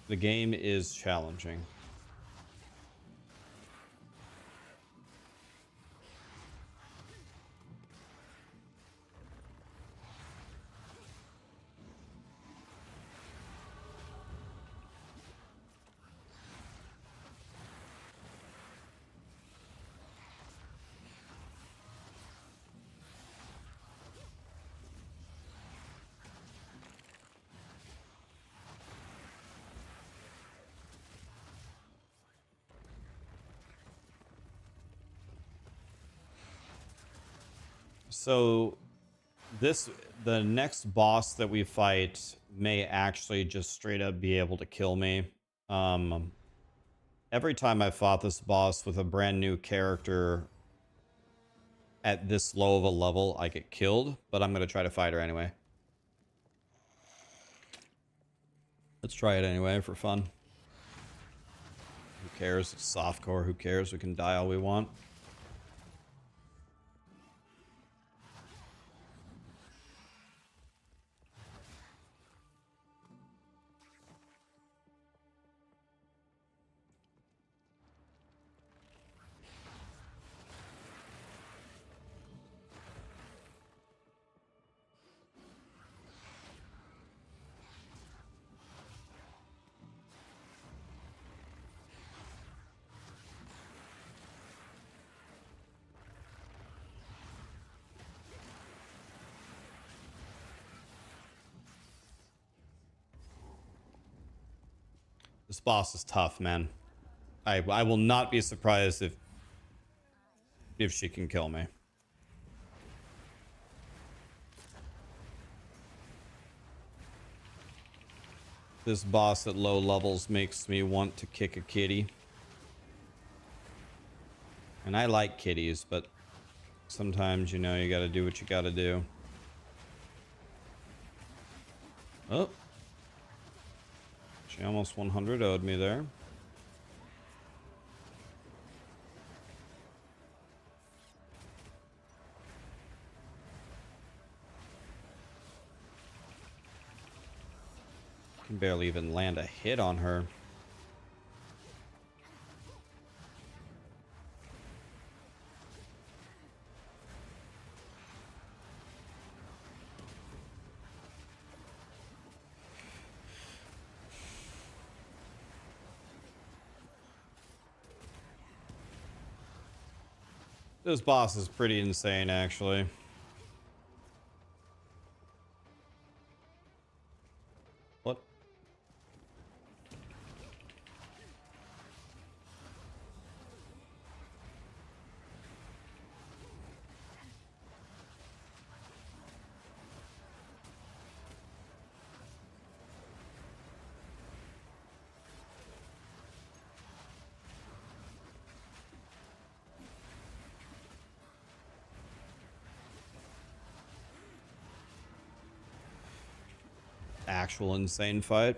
The game is challenging. So the next boss that we fight may actually just straight up be able to kill me. Every time I fought this boss with a brand new character at this low of a level, I get killed, but I'm going to try to fight her anyway. Let's try it anyway for fun. Who cares? It's softcore. Who cares? We can die all we want. This boss is tough, man. I will not be surprised if she can kill me. This boss at low levels makes me want to kick a kitty. And I like kitties, but sometimes, you know, you gotta do what you gotta do. Oh. She almost 100 owed me there. Can barely even land a hit on her. This boss is pretty insane, actually. What? actual insane fight.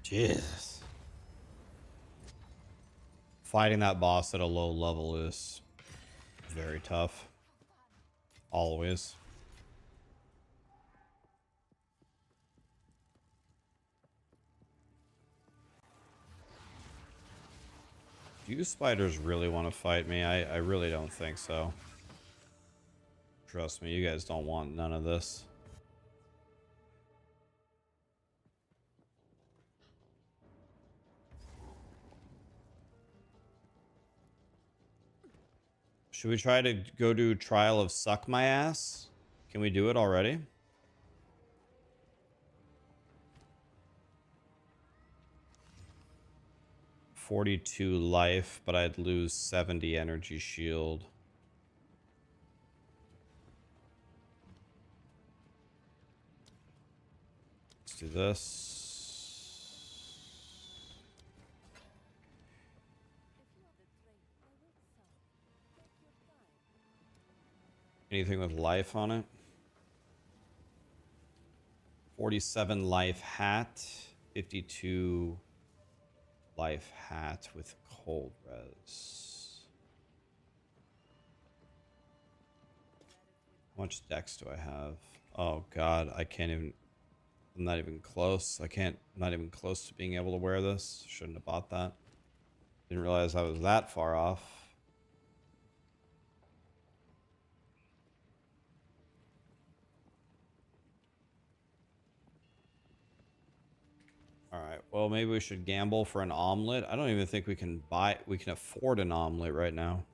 Jeez. Fighting that boss at a low level is very tough. Always. Do you spiders really want to fight me? I really don't think so. Trust me, you guys don't want none of this. Should we try to go do Trial of Suck My Ass? Can we do it already? $42 life, but I'd lose 70 energy shield. Let's do this. Anything with life on it? 47 life hat, 52 life hat with cold res. How much dex do I have? Oh god, I can't even. I'm not even close. I'm not even close to being able to wear this. Shouldn't have bought that. Didn't realize I was that far off. Alright, well maybe we should gamble for an omelet. I don't even think we can afford an omelet right now.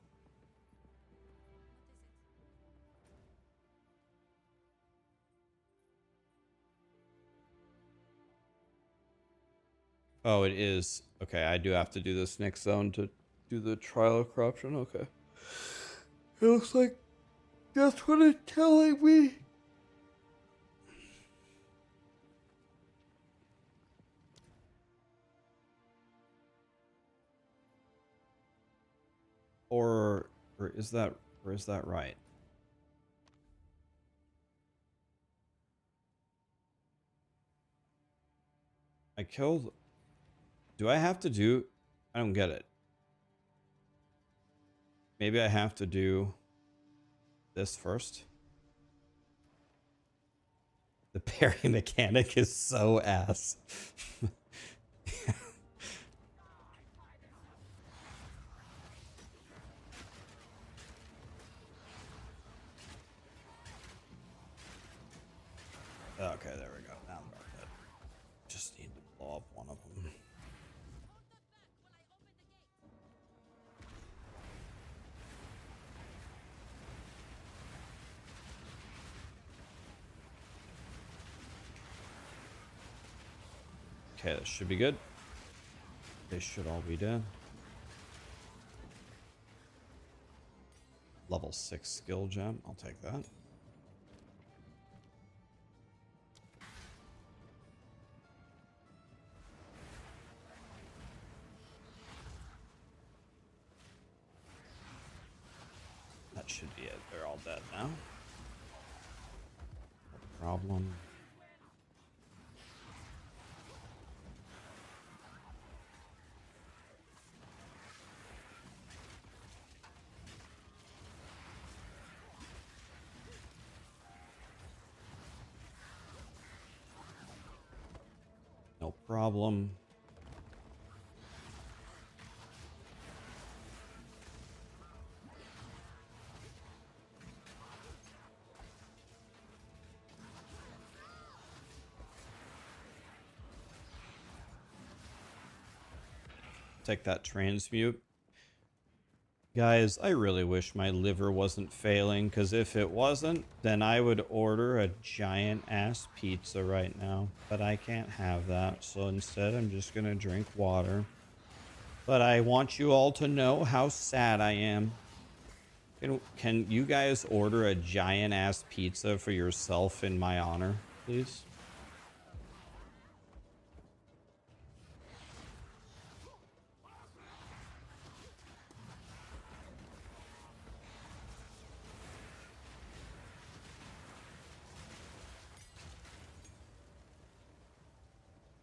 Oh, it is. Okay, I do have to do this next zone to do the trial of corruption. Okay. It looks like that's what it's telling me. Or is that right? I killed. Do I have to do? I don't get it. Maybe I have to do this first. The parry mechanic is so ass. Okay, there we go. Now I'm good. Just need to blow up one of them. Okay, that should be good. They should all be dead. Level 6 skill gem. I'll take that. That should be it. They're all dead now. No problem. No problem. Take that transmute. Guys, I really wish my liver wasn't failing, because if it wasn't, then I would order a giant ass pizza right now. But I can't have that, so instead I'm just gonna drink water. But I want you all to know how sad I am. Can you guys order a giant ass pizza for yourself in my honor, please?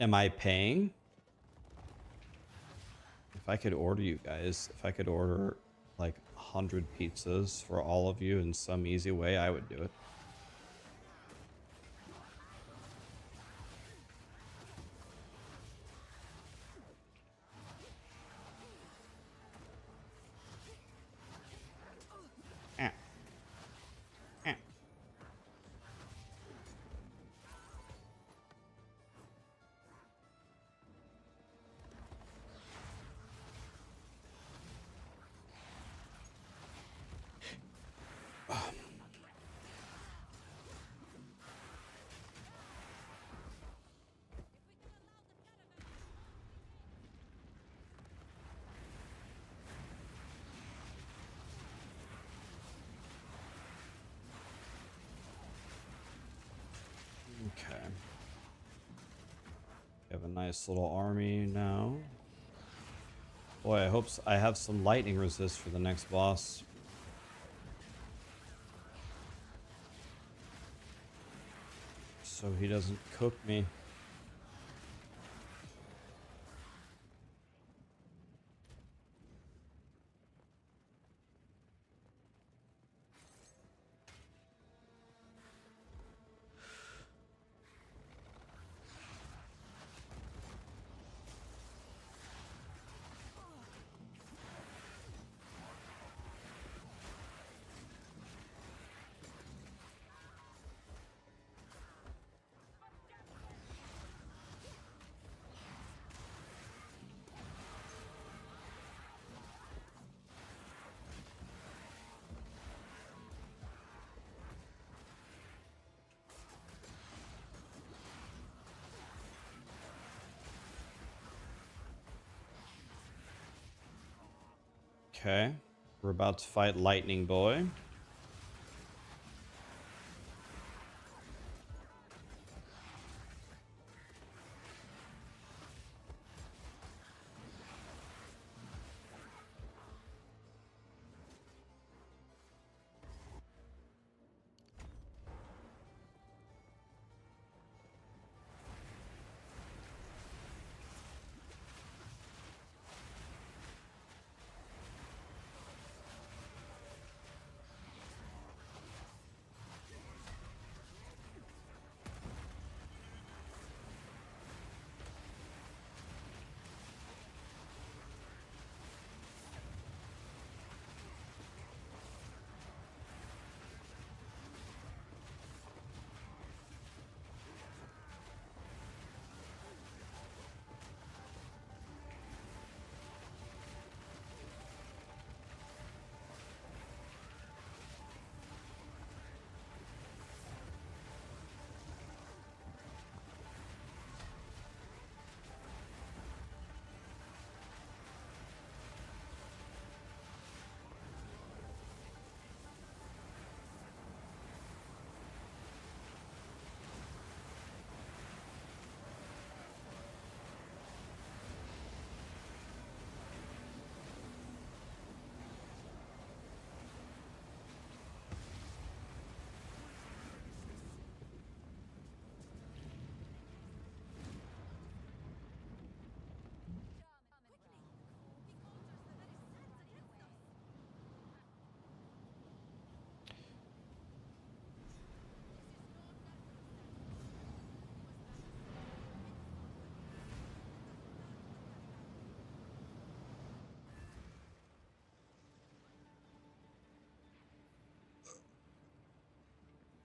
Am I paying? If I could order you guys, if I could order like 100 pizzas for all of you in some easy way, I would do it. Ah. Ah. Okay. We have a nice little army now. Boy, I hope I have some lightning resist for the next boss. So he doesn't cook me. Okay. We're about to fight Lightning Boy.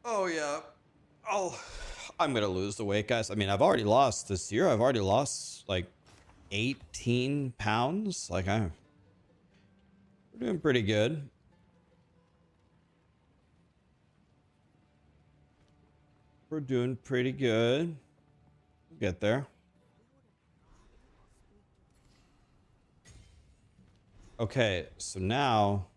Oh, yeah. I'm going to lose the weight, guys. I mean, I've already lost this year. I've already lost like 18 pounds. Like, we're doing pretty good. We're doing pretty good. We'll get there. Okay, so now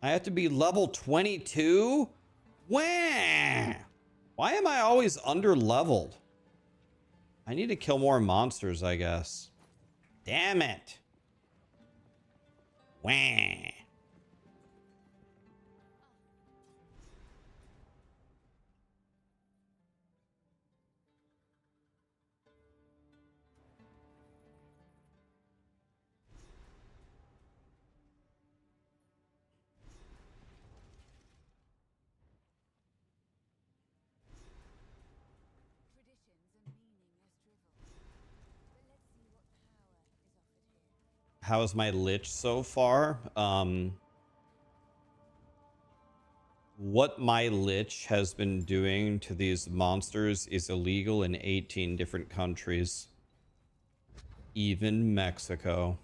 I have to be level 22? Wah! Why am I always under leveled? I need to kill more monsters, I guess. Damn it. Wah. how is my Lich so far? What my Lich has been doing to these monsters is illegal in 18 different countries. Even Mexico.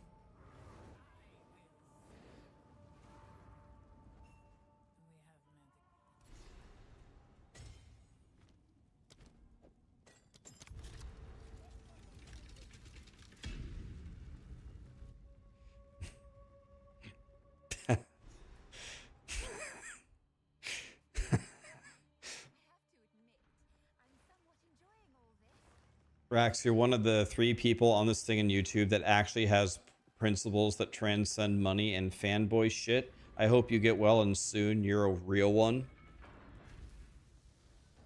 Rax, you're one of the 3 people on this thing in YouTube that actually has principles that transcend money and fanboy shit. I hope you get well and soon. You're a real one.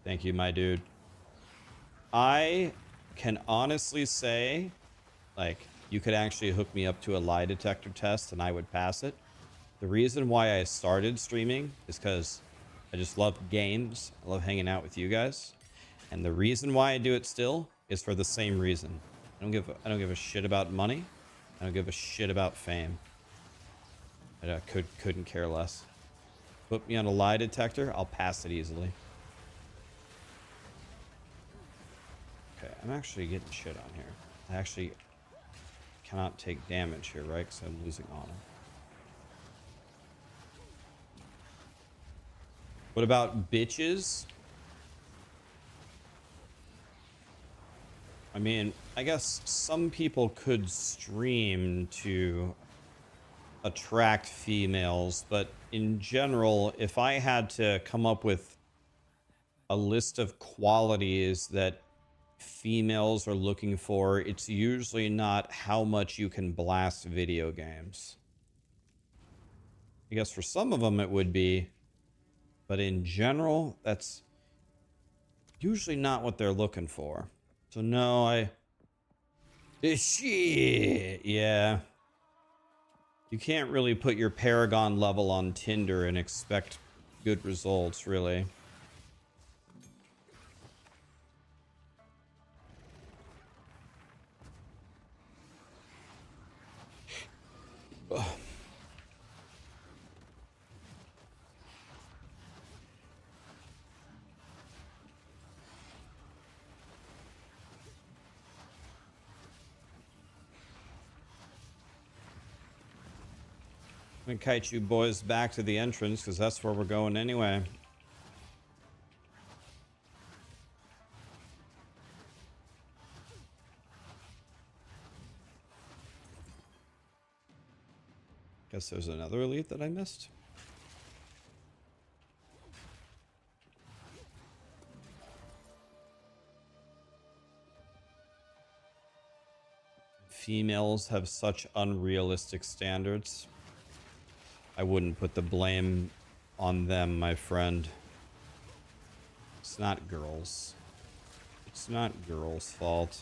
Thank you, my dude. I can honestly say, like, you could actually hook me up to a lie detector test and I would pass it. The reason why I started streaming is because I just love games. I love hanging out with you guys. And the reason why I do it still is for the same reason. I don't give a shit about money. I don't give a shit about fame. I couldn't care less. Put me on a lie detector, I'll pass it easily. Okay, I'm actually getting shit on here. I actually cannot take damage here, right? Because I'm losing honor. What about bitches? I mean, I guess some people could stream to attract females, but in general, if I had to come up with a list of qualities that females are looking for, it's usually not how much you can blast video games. I guess for some of them it would be, but in general, that's usually not what they're looking for. So no, shit, yeah. You can't really put your Paragon level on Tinder and expect good results, really. Ugh. I'm gonna kite you boys back to the entrance because that's where we're going anyway. Guess there's another elite that I missed. Females have such unrealistic standards. I wouldn't put the blame on them, my friend. It's not girls. It's not girls' fault.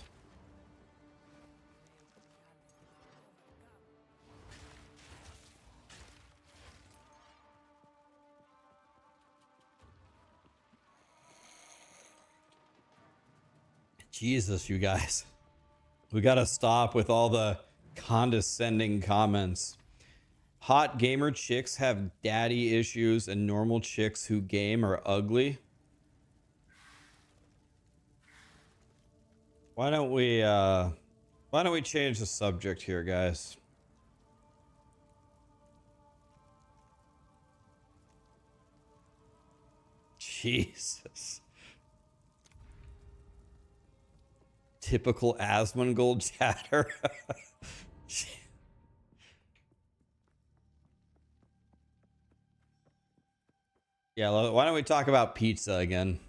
Jesus, you guys. We gotta stop with all the condescending comments. Hot gamer chicks have daddy issues and normal chicks who game are ugly. Why don't we change the subject here, guys? Jesus. Typical Asmongold chatter. Yeah, why don't we talk about pizza again?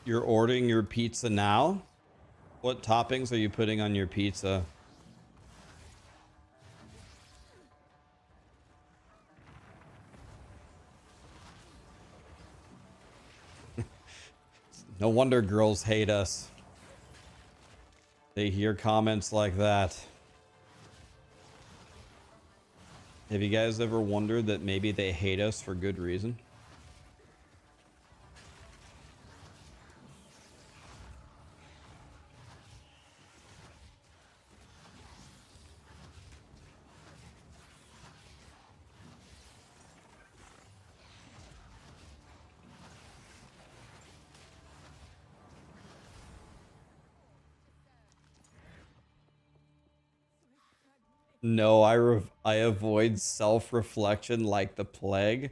You're ordering your pizza now? What toppings are you putting on your pizza? No wonder girls hate us. They hear comments like that. Have you guys ever wondered that maybe they hate us for good reason? No, I avoid self-reflection like the plague.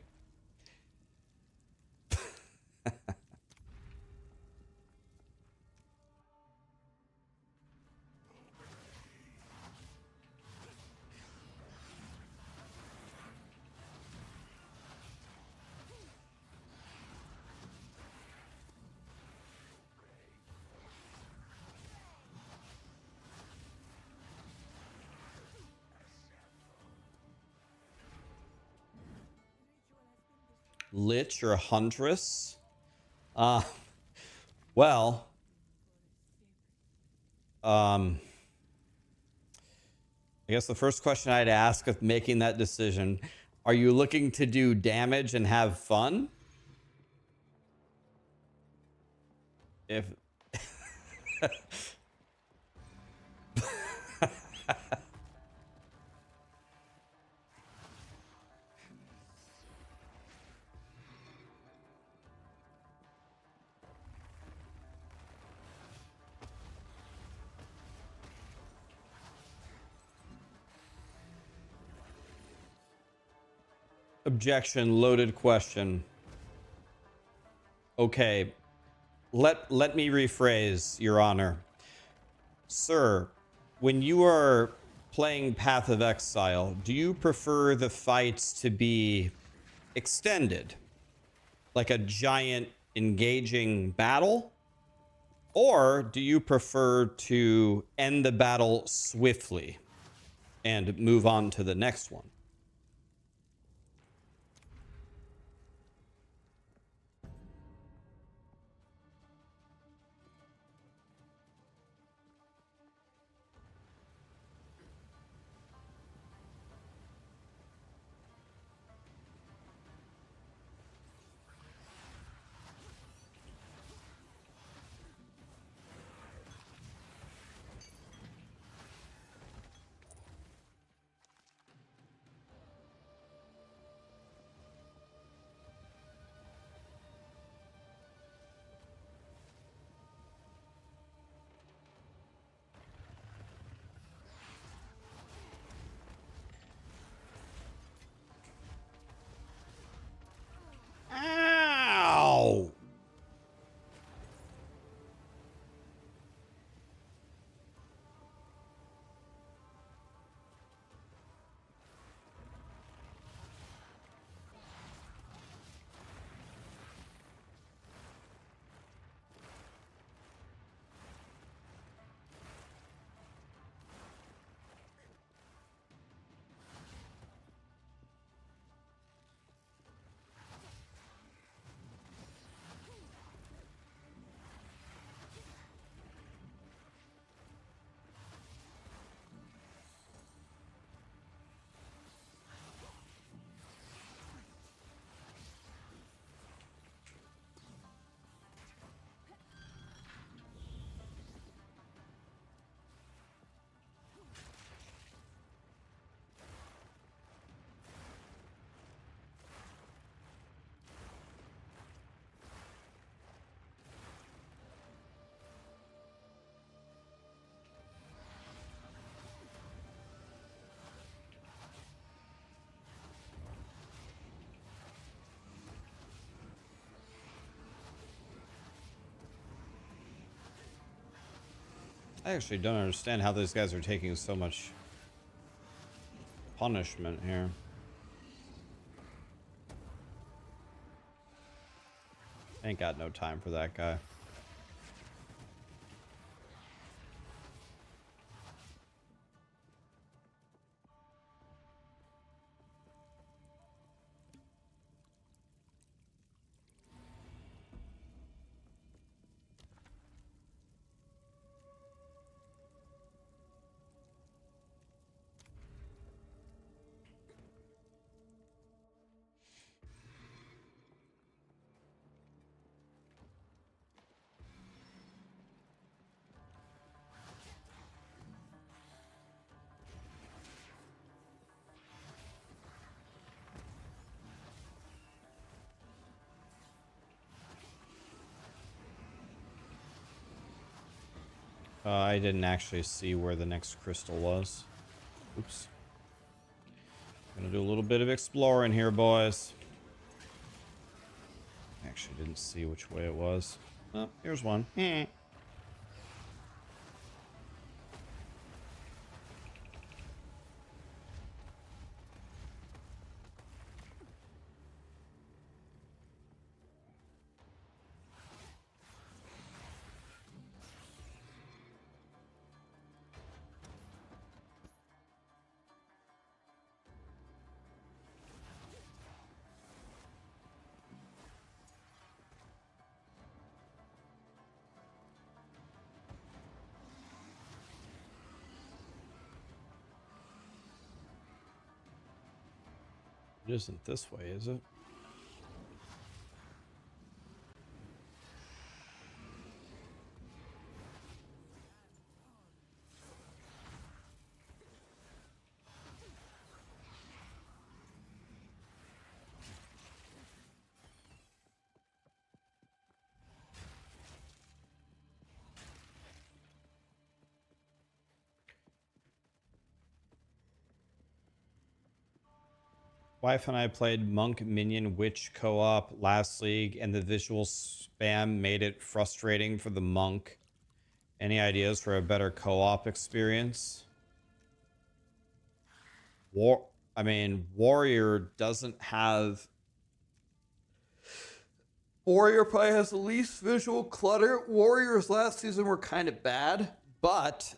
Lich or Huntress? Well, I guess the first question I'd ask of making that decision, are you looking to do damage and have fun? If objection, loaded question. Okay, let me rephrase, Your Honor. Sir, when you are playing Path of Exile, do you prefer the fights to be extended, like a giant engaging battle? Or do you prefer to end the battle swiftly and move on to the next one? Ow! I actually don't understand how these guys are taking so much punishment here. Ain't got no time for that guy. I didn't actually see where the next crystal was. Oops. Gonna do a little bit of exploring here, boys. Actually didn't see which way it was. Oh, here's one. It isn't this way, is it? Wife and I played Monk Minion Witch co-op last league, and the visual spam made it frustrating for the monk. Any ideas for a better co-op experience? Warrior doesn't have... Warrior probably has the least visual clutter. Warriors last season were kind of bad, but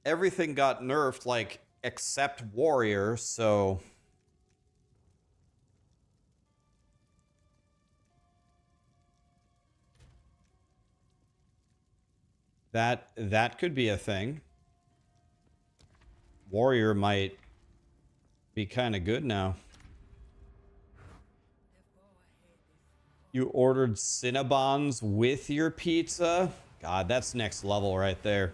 everything got nerfed, like, except Warrior, so... That could be a thing. Warrior might be kind of good now. You ordered Cinnabons with your pizza? God, that's next level right there.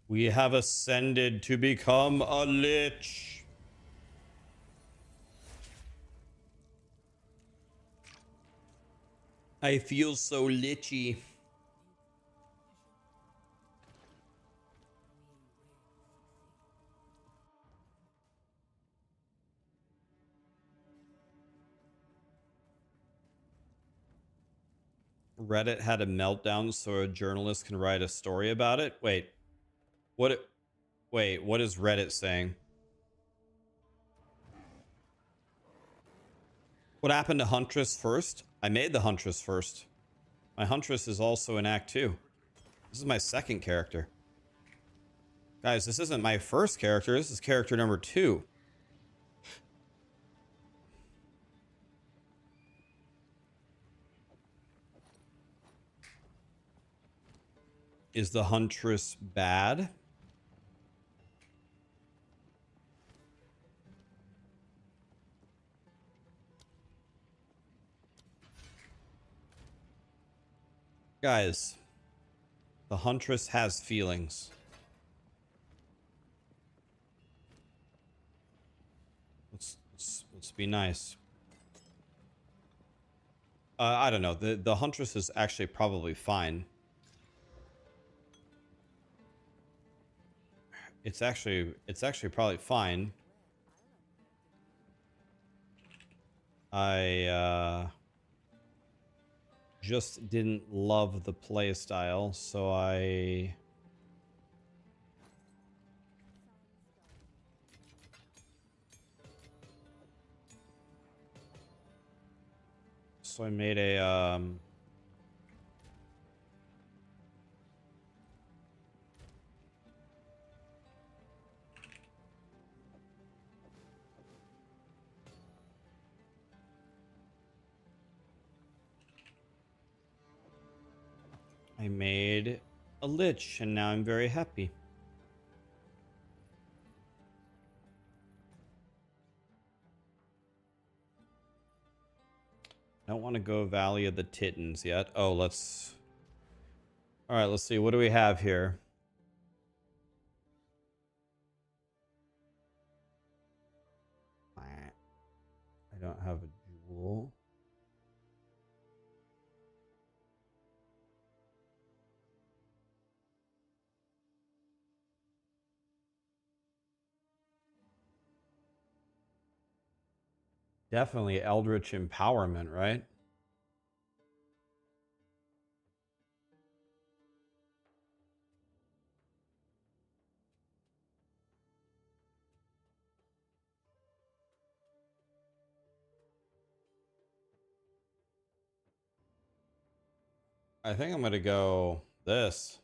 We have ascended to become a Lich. I feel so lichy. Reddit had a meltdown so a journalist can write a story about it. Wait, what is Reddit saying? What happened to Huntress first? I made the Huntress first. My Huntress is also in Act 2. This is my second character. Guys, this isn't my first character. This is character number 2. Is the Huntress bad? Guys, the Huntress has feelings. Let's be nice. I don't know. The Huntress is actually probably fine. It's actually probably fine. I just didn't love the play style, so I made a I made a Lich, and now I'm very happy. I don't want to go Valley of the Titans yet. Oh, let's... Alright, let's see. What do we have here? I don't have a jewel. Definitely Eldritch Empowerment, right? I think I'm gonna go this.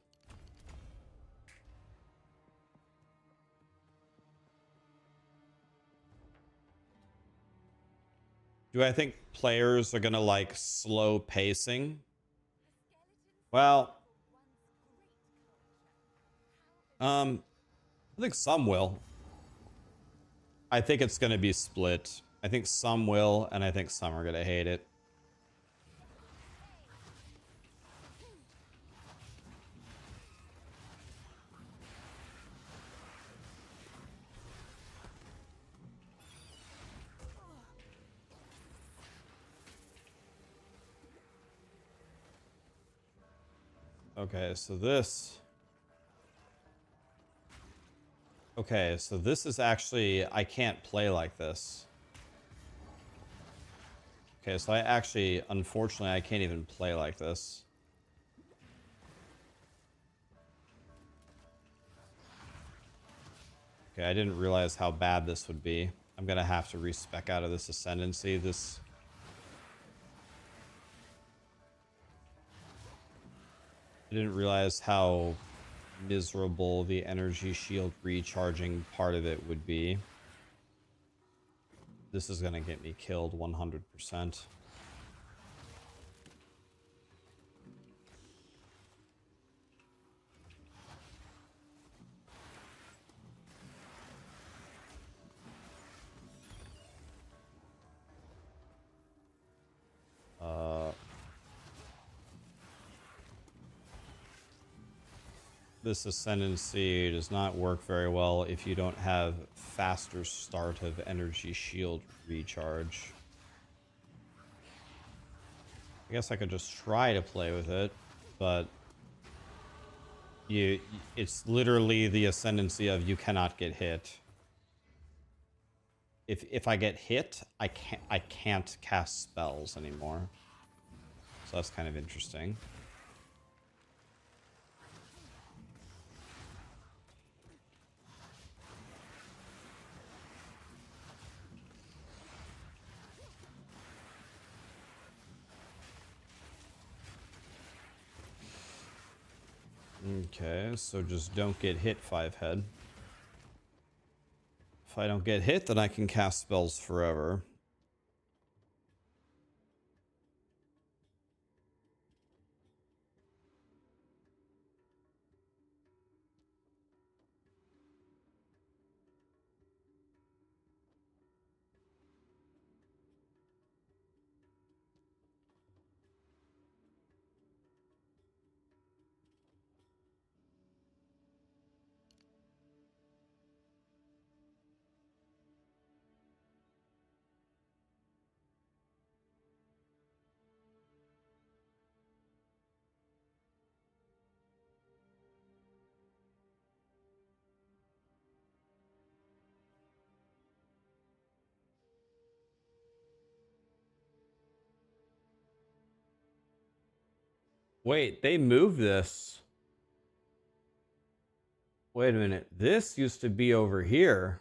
Do I think players are gonna like slow pacing? Well, I think some will. I think it's gonna be split. I think some will, and I think some are gonna hate it. Okay, so this... Okay, so this is actually... I can't play like this. Okay, so I actually... Unfortunately, I can't even play like this. Okay, I didn't realize how bad this would be. I'm gonna have to respec out of this Ascendancy. This... I didn't realize how miserable the energy shield recharging part of it would be. This is gonna get me killed 100%. This Ascendancy does not work very well if you don't have faster start of energy shield recharge. I guess I could just try to play with it, but it's literally the Ascendancy of you cannot get hit. If I get hit, I can't cast spells anymore. So that's kind of interesting. Okay, so just don't get hit, 5-head. If I don't get hit, then I can cast spells forever. Wait, they moved this. Wait a minute. This used to be over here.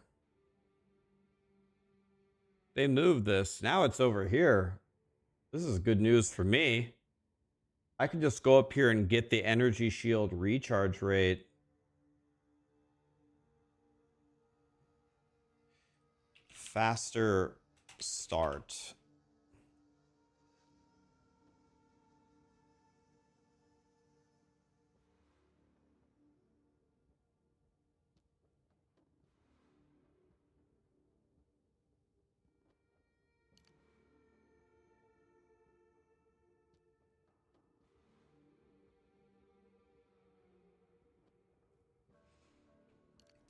They moved this. Now it's over here. This is good news for me. I can just go up here and get the energy shield recharge rate. Faster start.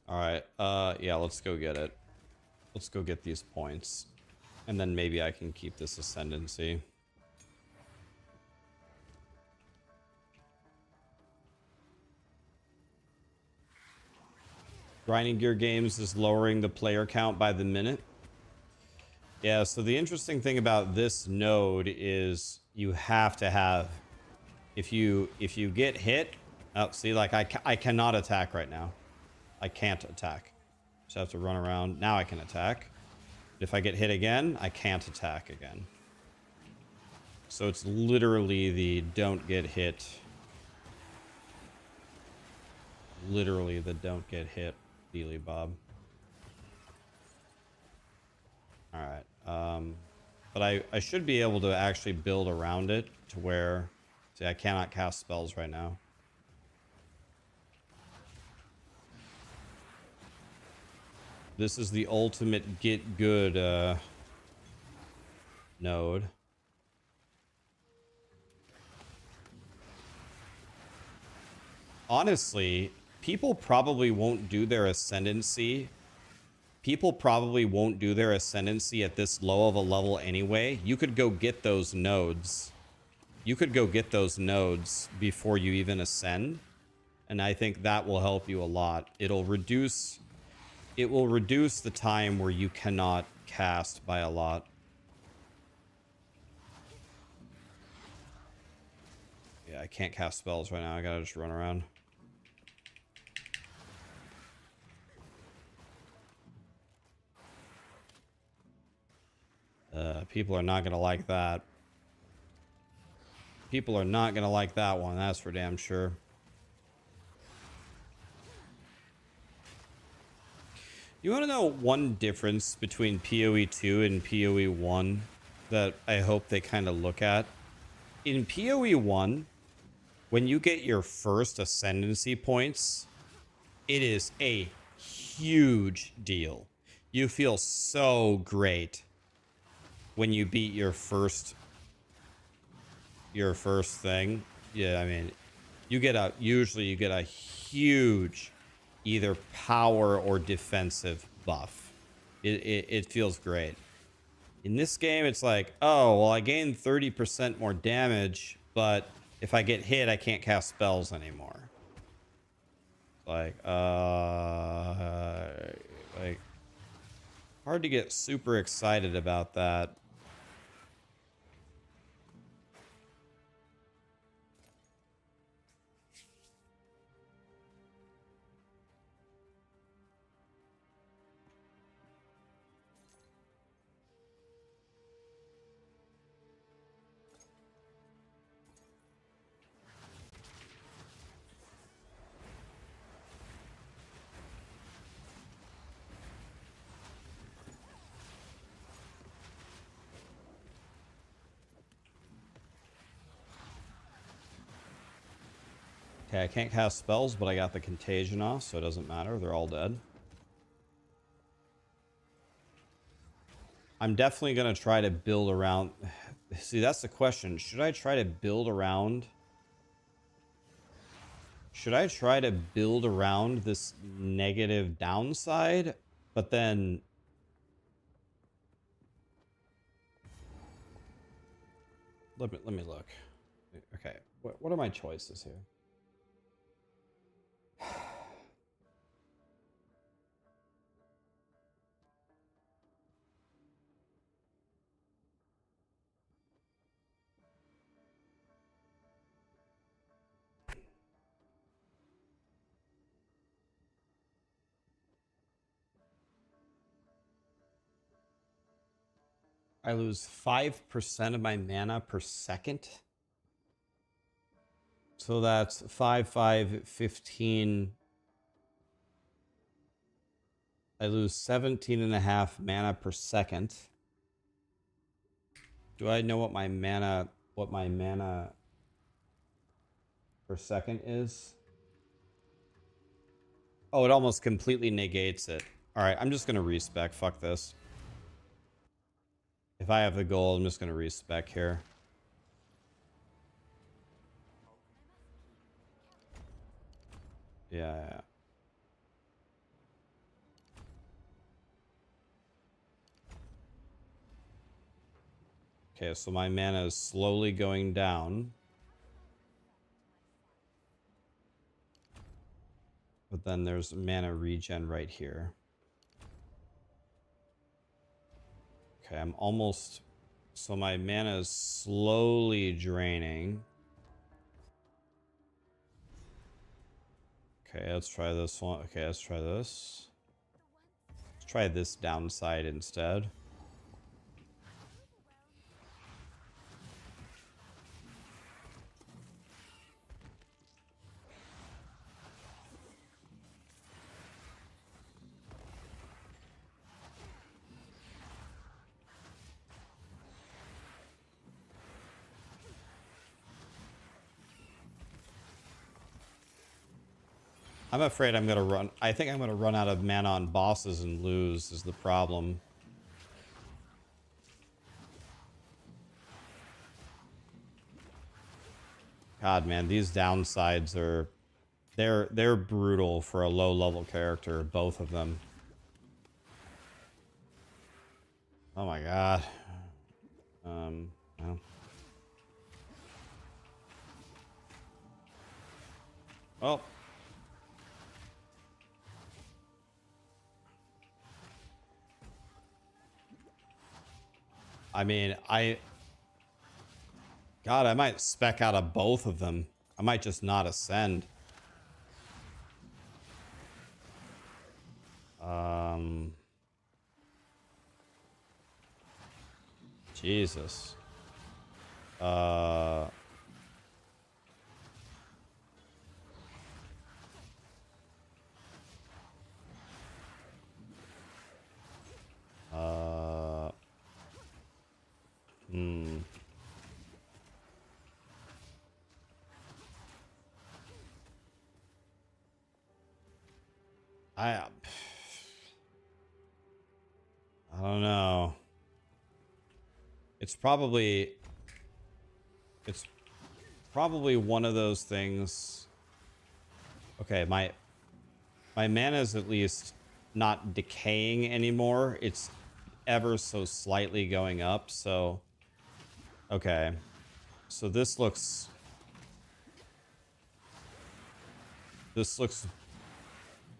All right. Yeah, let's go get it. Let's go get these points. And then maybe I can keep this Ascendancy. Grinding Gear Games is lowering the player count by the minute. Yeah, so the interesting thing about this node is you have to have, if you get hit, oh, see, like I cannot attack right now. I can't attack. Just have to run around. Now I can attack. If I get hit again, I can't attack again. So it's literally the don't get hit. Literally the don't get hit, Dealy Bob. Alright. But I should be able to actually build around it to where... See, I cannot cast spells right now. This is the ultimate get good node. Honestly, people probably won't do their Ascendancy. People probably won't do their Ascendancy at this low of a level anyway. You could go get those nodes. You could go get those nodes before you even ascend. And I think that will help you a lot. It will reduce the time where you cannot cast by a lot. Yeah, I can't cast spells right now. I gotta just run around. People are not gonna like that. People are not gonna like that one, that's for damn sure. You want to know one difference between POE2 and POE1 that I hope they kind of look at? In POE1, when you get your first Ascendancy points, it is a huge deal. You feel so great when you beat your first thing. Yeah, I mean, usually you get a huge either power or defensive buff. It feels great. In this game, it's like, oh, well, I gained 30% more damage, but if I get hit, I can't cast spells anymore. Like, hard to get super excited about that. Okay, I can't cast spells, but I got the contagion off, so it doesn't matter. They're all dead. I'm definitely going to try to build around... See, that's the question. Should I try to build around... Should I try to build around this negative downside? But then... Let me look. Okay, what are my choices here? I lose 5% of my mana per second. So that's 5, 5, 15. I lose 17.5 mana per second. Do I know what my mana per second is? Oh, it almost completely negates it. All right, I'm just going to respec. Fuck this. If I have the gold, I'm just going to respec here. Yeah. Okay, so my mana is slowly going down. But then there's mana regen right here. Okay, I'm almost... So my mana is slowly draining. Okay, let's try this one. Okay, let's try this. Let's try this downside instead. I'm afraid I'm gonna run. I think I'm gonna run out of mana on bosses and lose is the problem. God, man, these downsides are they're brutal for a low level character, both of them. Oh my god. Well. Well. I mean, God, I might spec out of both of them. I might just not ascend. Jesus. I don't know. It's probably one of those things. Okay, my mana is at least not decaying anymore. It's ever so slightly going up, so okay. So this looks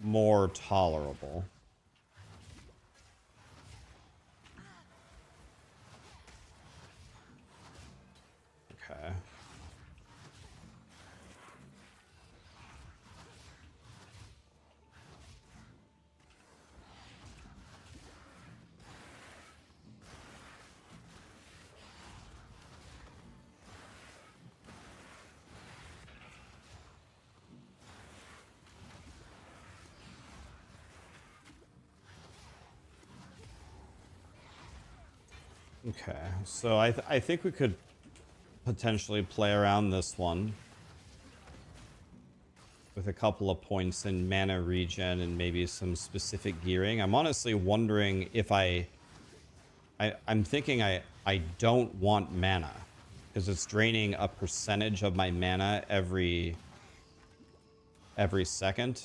more tolerable. Okay. Okay, so I think we could potentially play around this one with a couple of points in mana regen and maybe some specific gearing. I'm honestly wondering if I'm thinking I don't want mana because it's draining a percentage of my mana every second.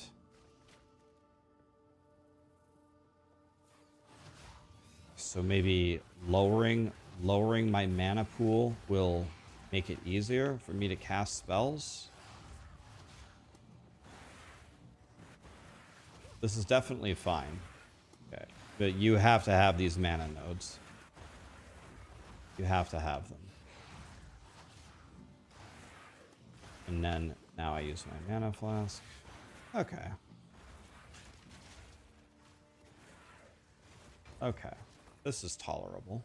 So maybe lowering my mana pool will make it easier for me to cast spells. This is definitely fine. Okay. But you have to have these mana nodes. You have to have them. And then now I use my mana flask. Okay. Okay. This is tolerable.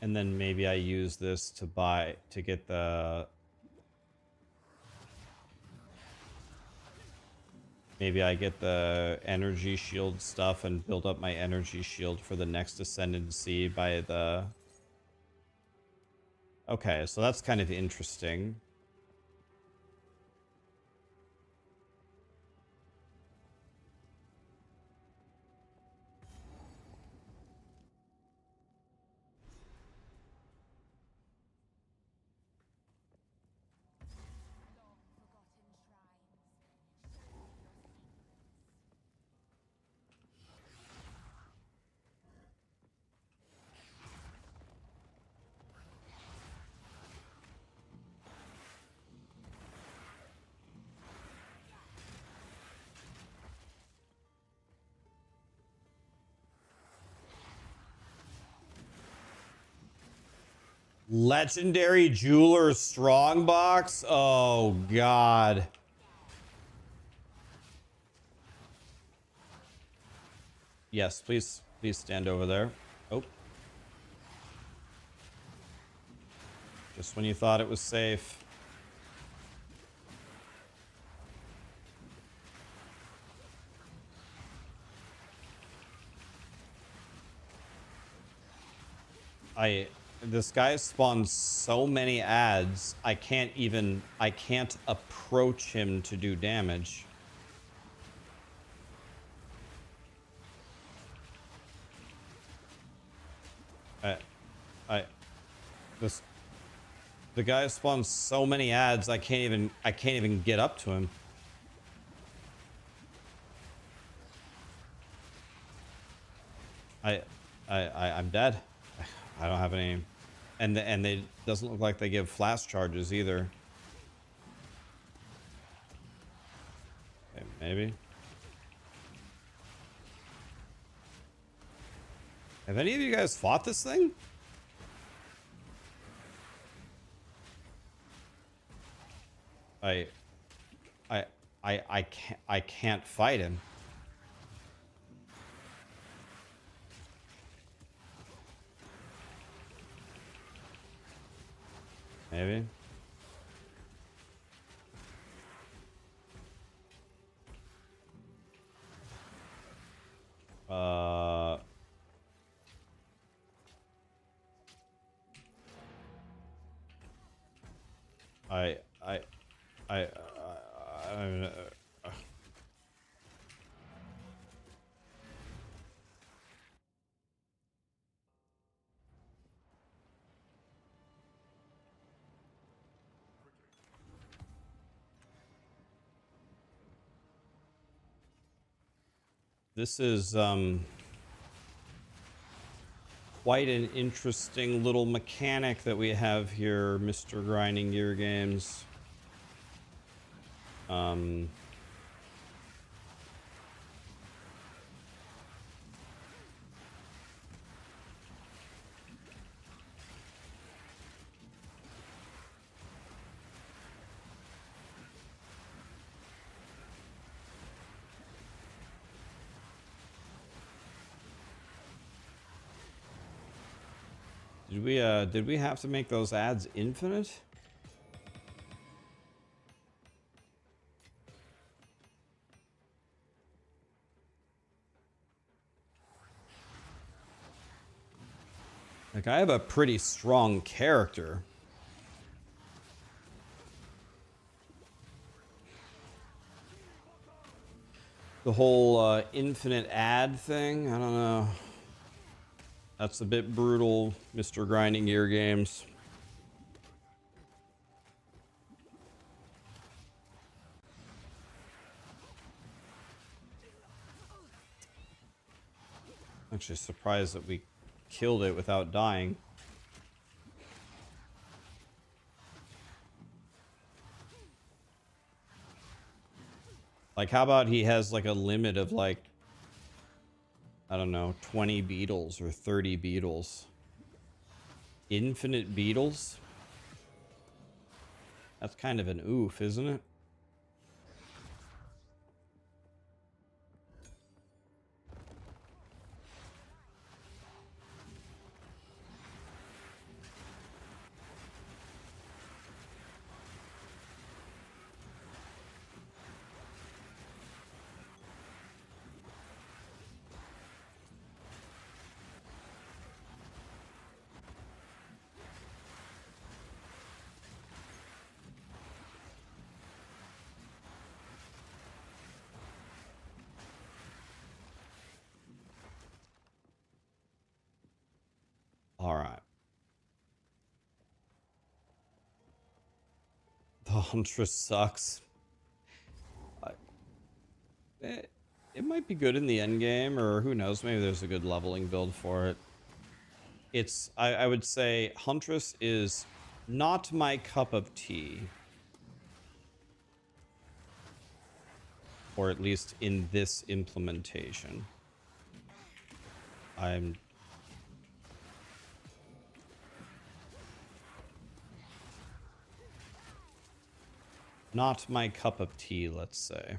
And then maybe I use this to get the... Maybe I get the energy shield stuff and build up my energy shield for the next Ascendancy by the... Okay, so that's kind of interesting. Legendary Jeweler Strongbox? Oh, God. Yes, please stand over there. Oh. Just when you thought it was safe. This guy spawns so many ads, I can't approach him to do damage. The guy spawns so many ads, I can't even get up to him. I'm dead. I don't have any, and they doesn't look like they give flash charges either. Okay, maybe. Have any of you guys fought this thing? I can't fight him. Maybe. This is quite an interesting little mechanic that we have here, Mr. Grinding Gear Games. Did we have to make those ads infinite? Like, I have a pretty strong character. The whole infinite ad thing, I don't know. That's a bit brutal, Mr. Grinding Gear Games. Actually surprised that we killed it without dying. Like, how about he has like a limit of like, I don't know, 20 beetles or 30 beetles. Infinite beetles? That's kind of an oof, isn't it? The Huntress sucks. It might be good in the end game, or who knows, maybe there's a good leveling build for it. It's, I would say Huntress is not my cup of tea. Or at least in this implementation. I'm... not my cup of tea, let's say.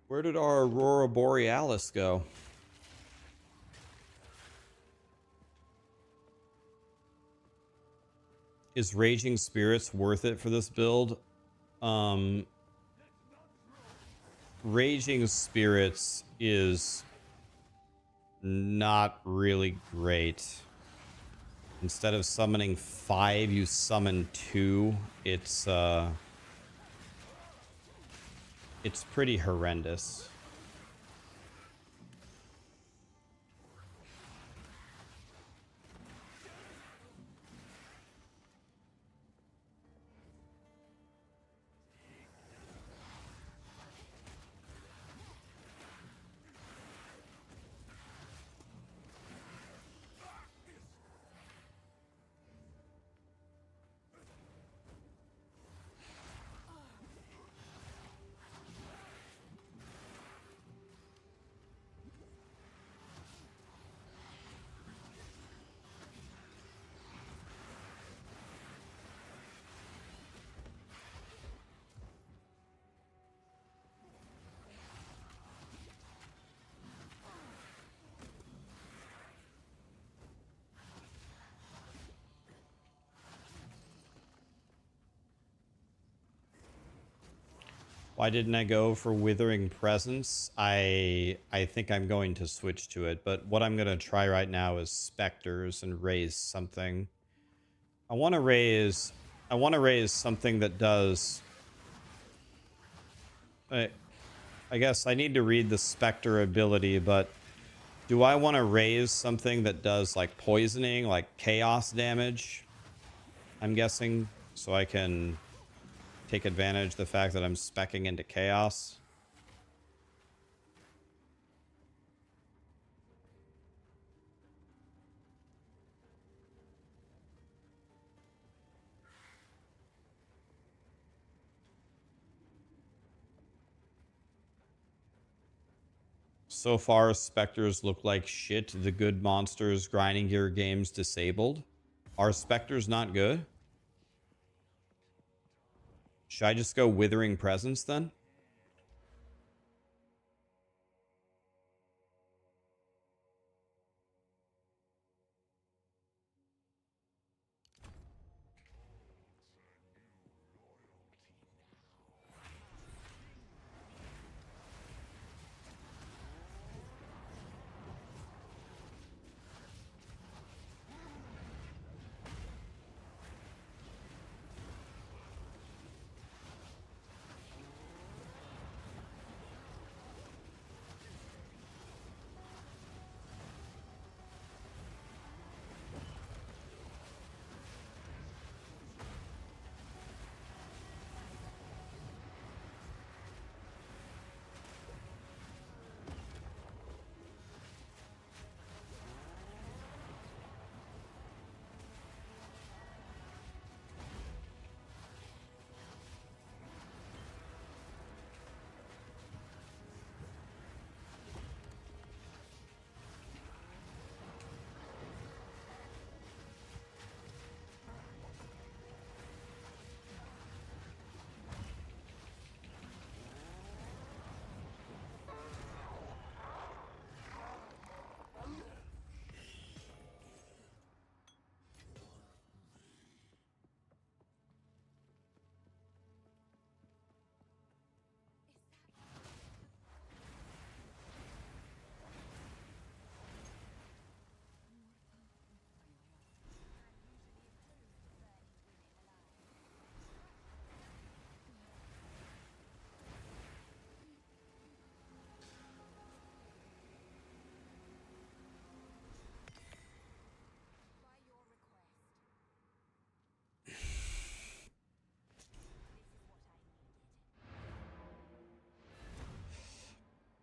Where did our Aurora Borealis go? Is Raging Spirits worth it for this build? Raging Spirits is not really great. Instead of summoning 5, you summon 2. It's pretty horrendous. Why didn't I go for Withering Presence? I think I'm going to switch to it, but what I'm going to try right now is Spectres and raise something. I want to raise something that does... I guess I need to read the Spectre ability, but do I want to raise something that does like poisoning, like chaos damage? I'm guessing, so I can take advantage of the fact that I'm speccing into chaos. So far, Spectres look like shit. The good monsters grinding gear games disabled. Are Spectres not good? Should I just go Withering Presence then?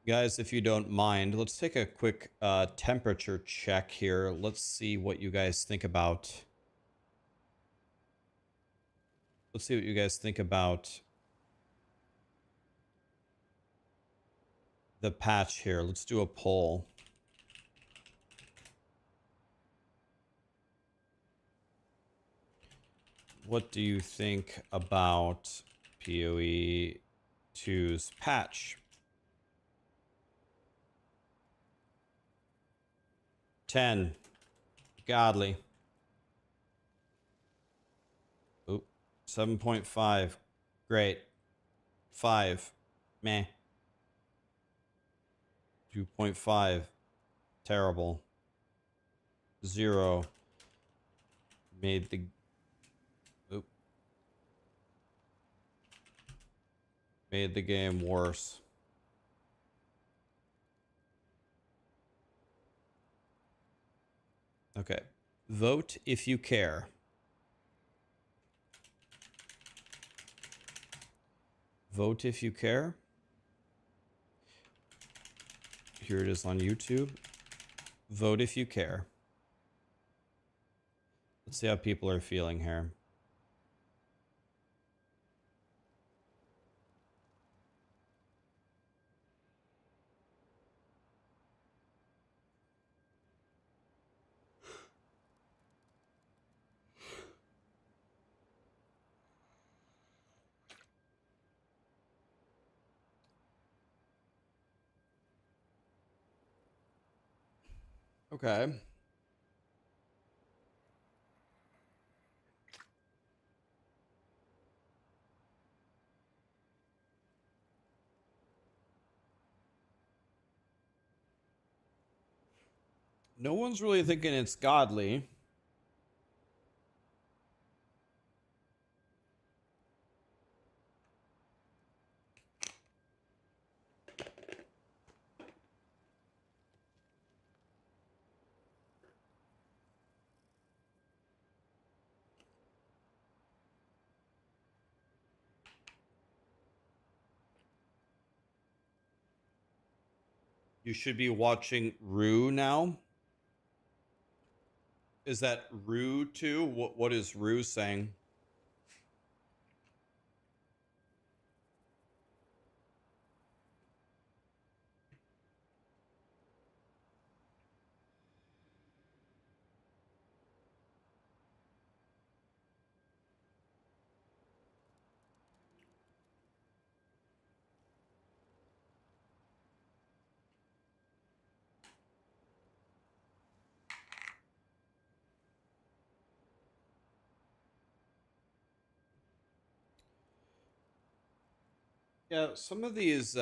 Guys, if you don't mind, let's take a quick temperature check here. Let's see what you guys think about. Let's see what you guys think about the patch here. Let's do a poll. What do you think about POE2's patch? 10. Godly. Oop. 7.5. Great. 5. Meh. 2.5. Terrible. 0. Made the... Oop. Made the game worse. Okay. Vote if you care. Vote if you care. Here it is on YouTube. Vote if you care. Let's see how people are feeling here. Okay. No one's really thinking it's godly. You should be watching Rue now. Is that Rue too? What is Rue saying? Yeah, some of the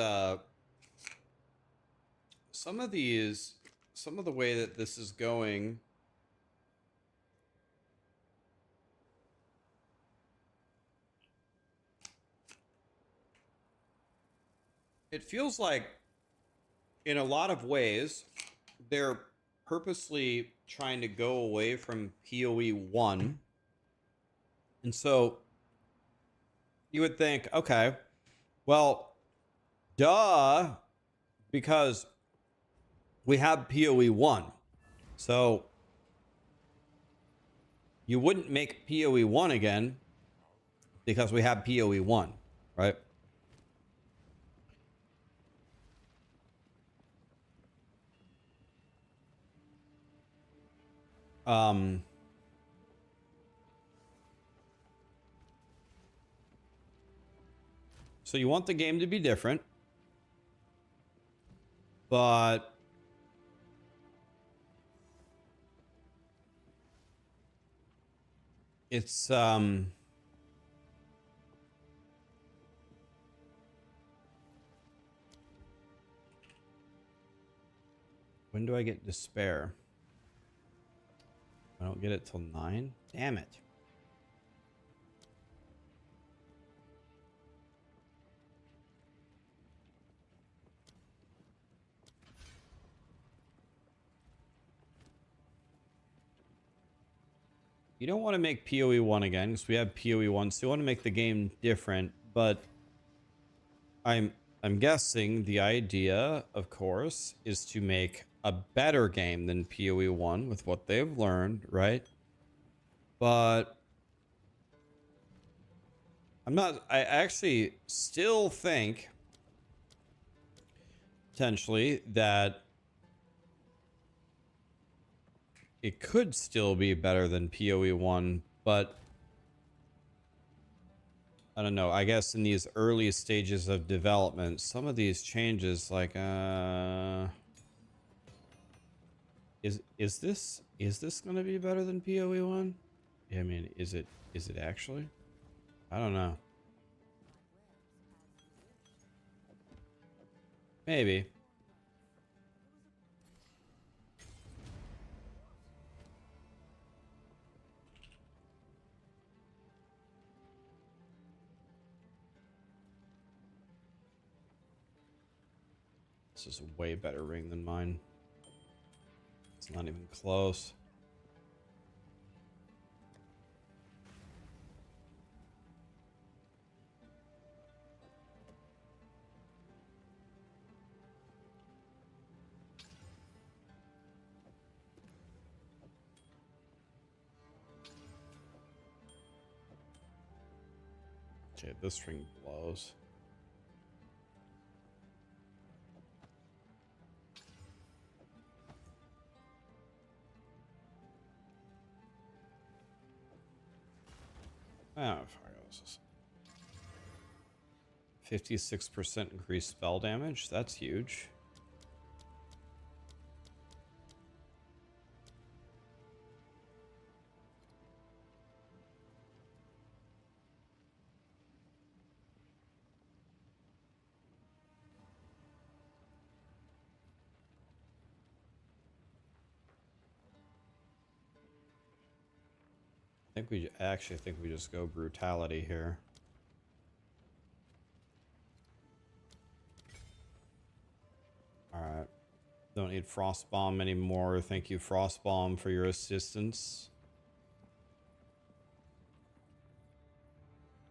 way that this is going. It feels like, in a lot of ways, they're purposely trying to go away from POE1. And so you would think, okay, well, duh, because we have POE1. So you wouldn't make POE1 again because we have POE1, right? So you want the game to be different, but it's when do I get despair? I don't get it till 9. Damn it. You don't want to make POE1 again because we have POE1, so you want to make the game different, but I'm I'm guessing the idea, of course, is to make a better game than POE1 with what they've learned, right? But I actually still think potentially that it could still be better than POE1, but I don't know. I guess in these early stages of development, some of these changes, like, is this gonna be better than POE1? I mean, is it actually? I don't know. Maybe. This is a way better ring than mine. It's not even close. Okay, this ring blows. Oh, fuck, this is 56% increased spell damage. That's huge. I actually think we just go brutality here. Alright. Don't need Frostbomb anymore. Thank you, Frostbomb, for your assistance.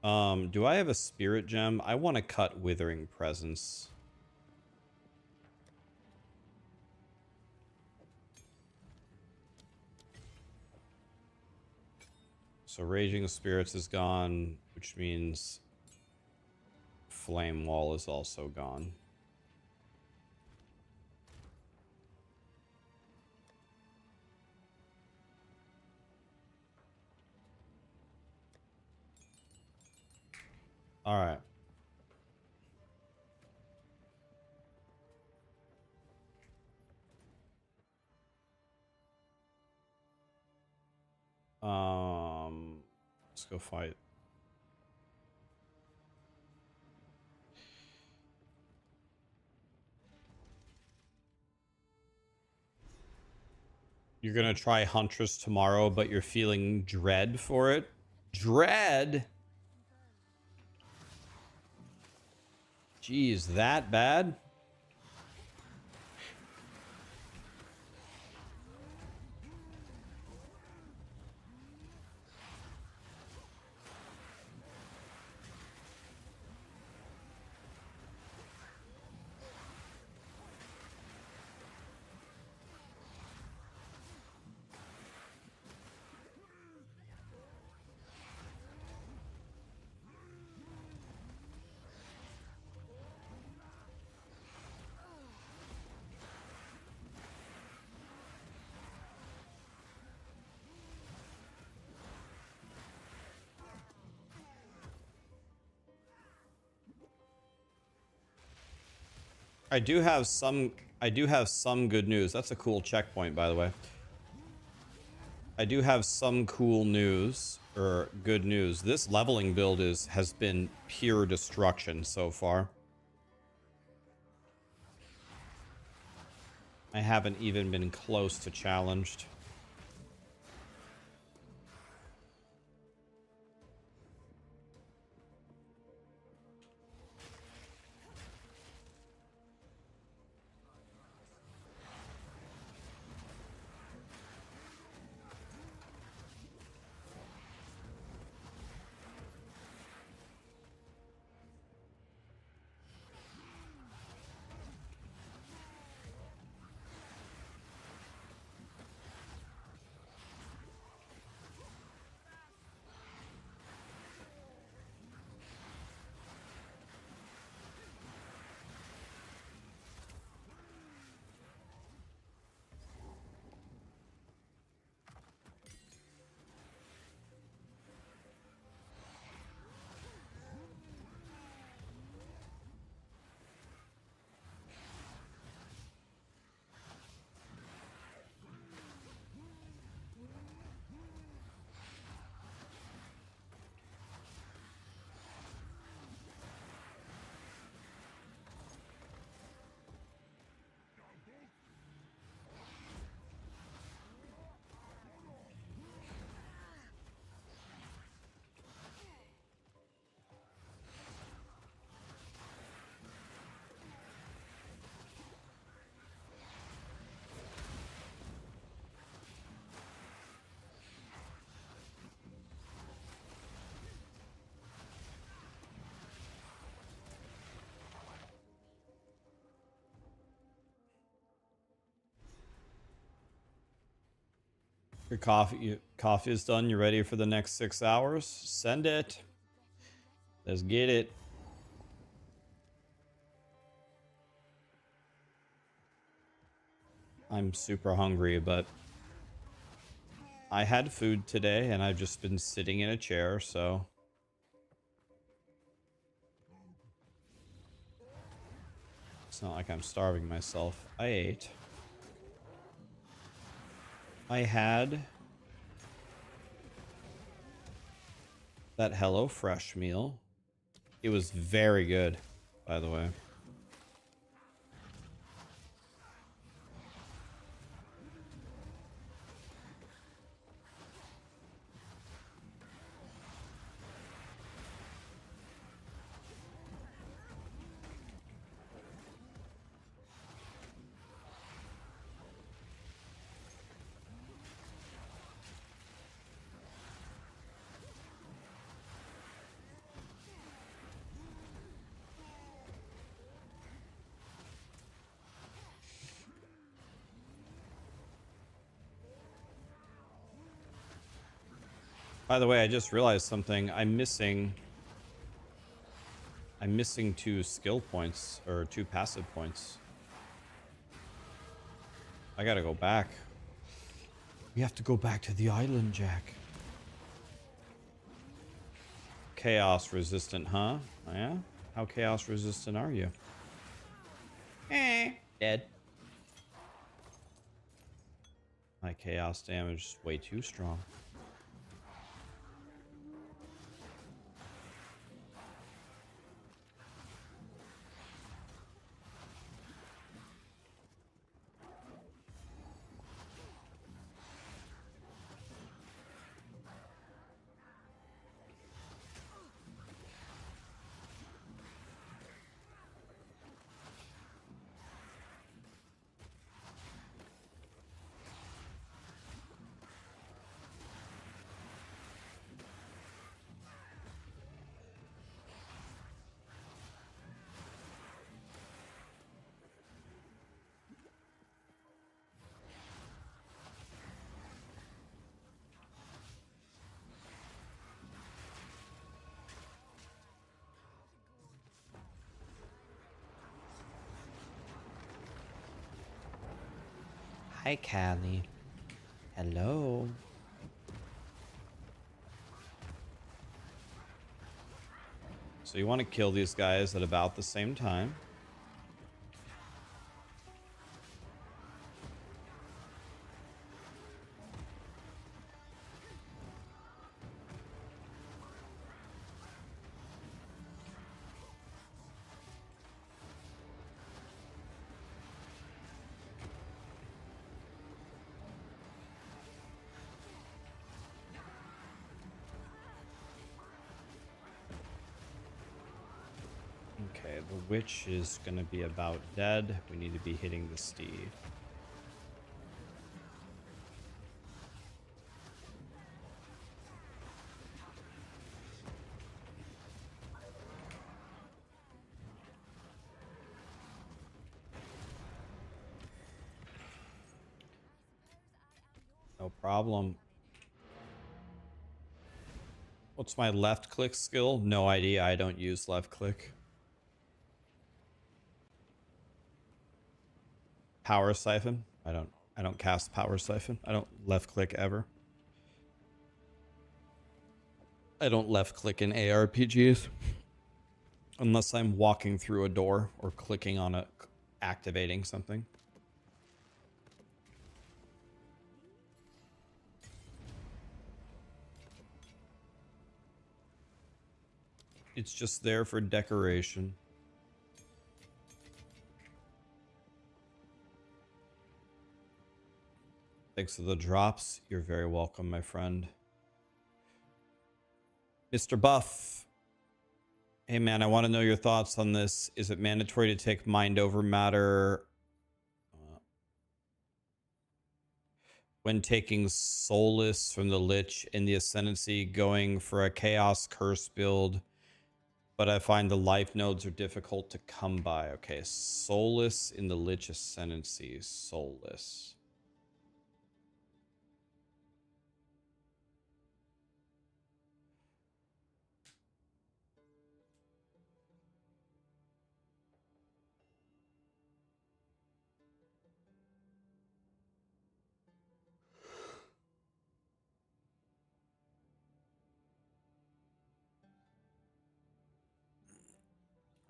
Do I have a spirit gem? I want to cut Withering Presence. So Raging Spirits is gone, which means Flame Wall is also gone. All right. Let's go fight. You're gonna try Huntress tomorrow, but you're feeling dread for it? Dread? Jeez, that bad? I do have some good news. That's a cool checkpoint, by the way. I do have some cool news, or good news. This leveling build has been pure destruction so far. I haven't even been close to challenged. Your coffee is done. You're ready for the next 6 hours. Send it. Let's get it. I'm super hungry, but I had food today and I've just been sitting in a chair, so it's not like I'm starving myself. I ate. I had that HelloFresh meal. It was very good, by the way. By the way, I just realized something. I'm missing 2 skill points, or 2 passive points. I gotta go back. We have to go back to the island, Jack. Chaos resistant, huh? Oh, yeah? How chaos resistant are you? Dead. My chaos damage is way too strong. Hi, Cali. Hello. So you want to kill these guys at about the same time. Okay, the witch is going to be about dead. We need to be hitting the steed. No problem. What's my left click skill? No idea. I don't use left click. Power siphon? I don't cast power siphon. I don't left click ever. I don't left click in ARPGs unless I'm walking through a door or clicking on activating something. It's just there for decoration. Thanks for the drops. You're very welcome, my friend. Mr. Buff. Hey, man, I want to know your thoughts on this. Is it mandatory to take mind over matter when taking Soulless from the Lich in the Ascendancy, going for a Chaos Curse build, but I find the life nodes are difficult to come by? Okay, Soulless in the Lich Ascendancy. Soulless.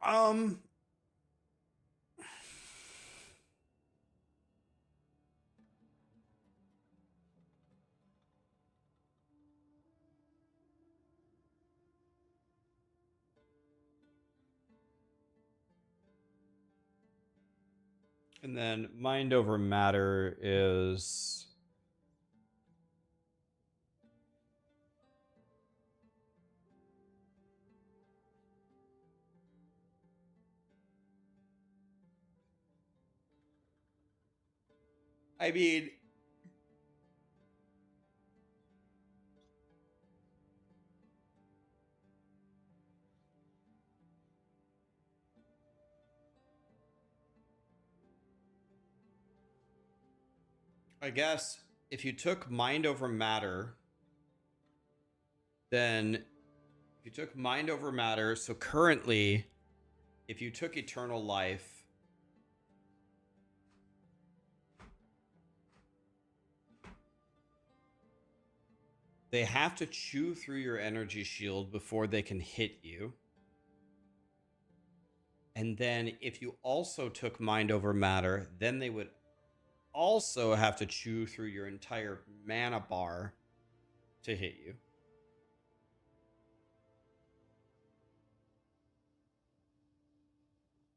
Um, and then mind over matter is I mean, I guess if you took mind over matter, then if you took mind over matter, so currently, if you took eternal life, they have to chew through your energy shield before they can hit you. And then if you also took mind over matter, then they would also have to chew through your entire mana bar to hit you.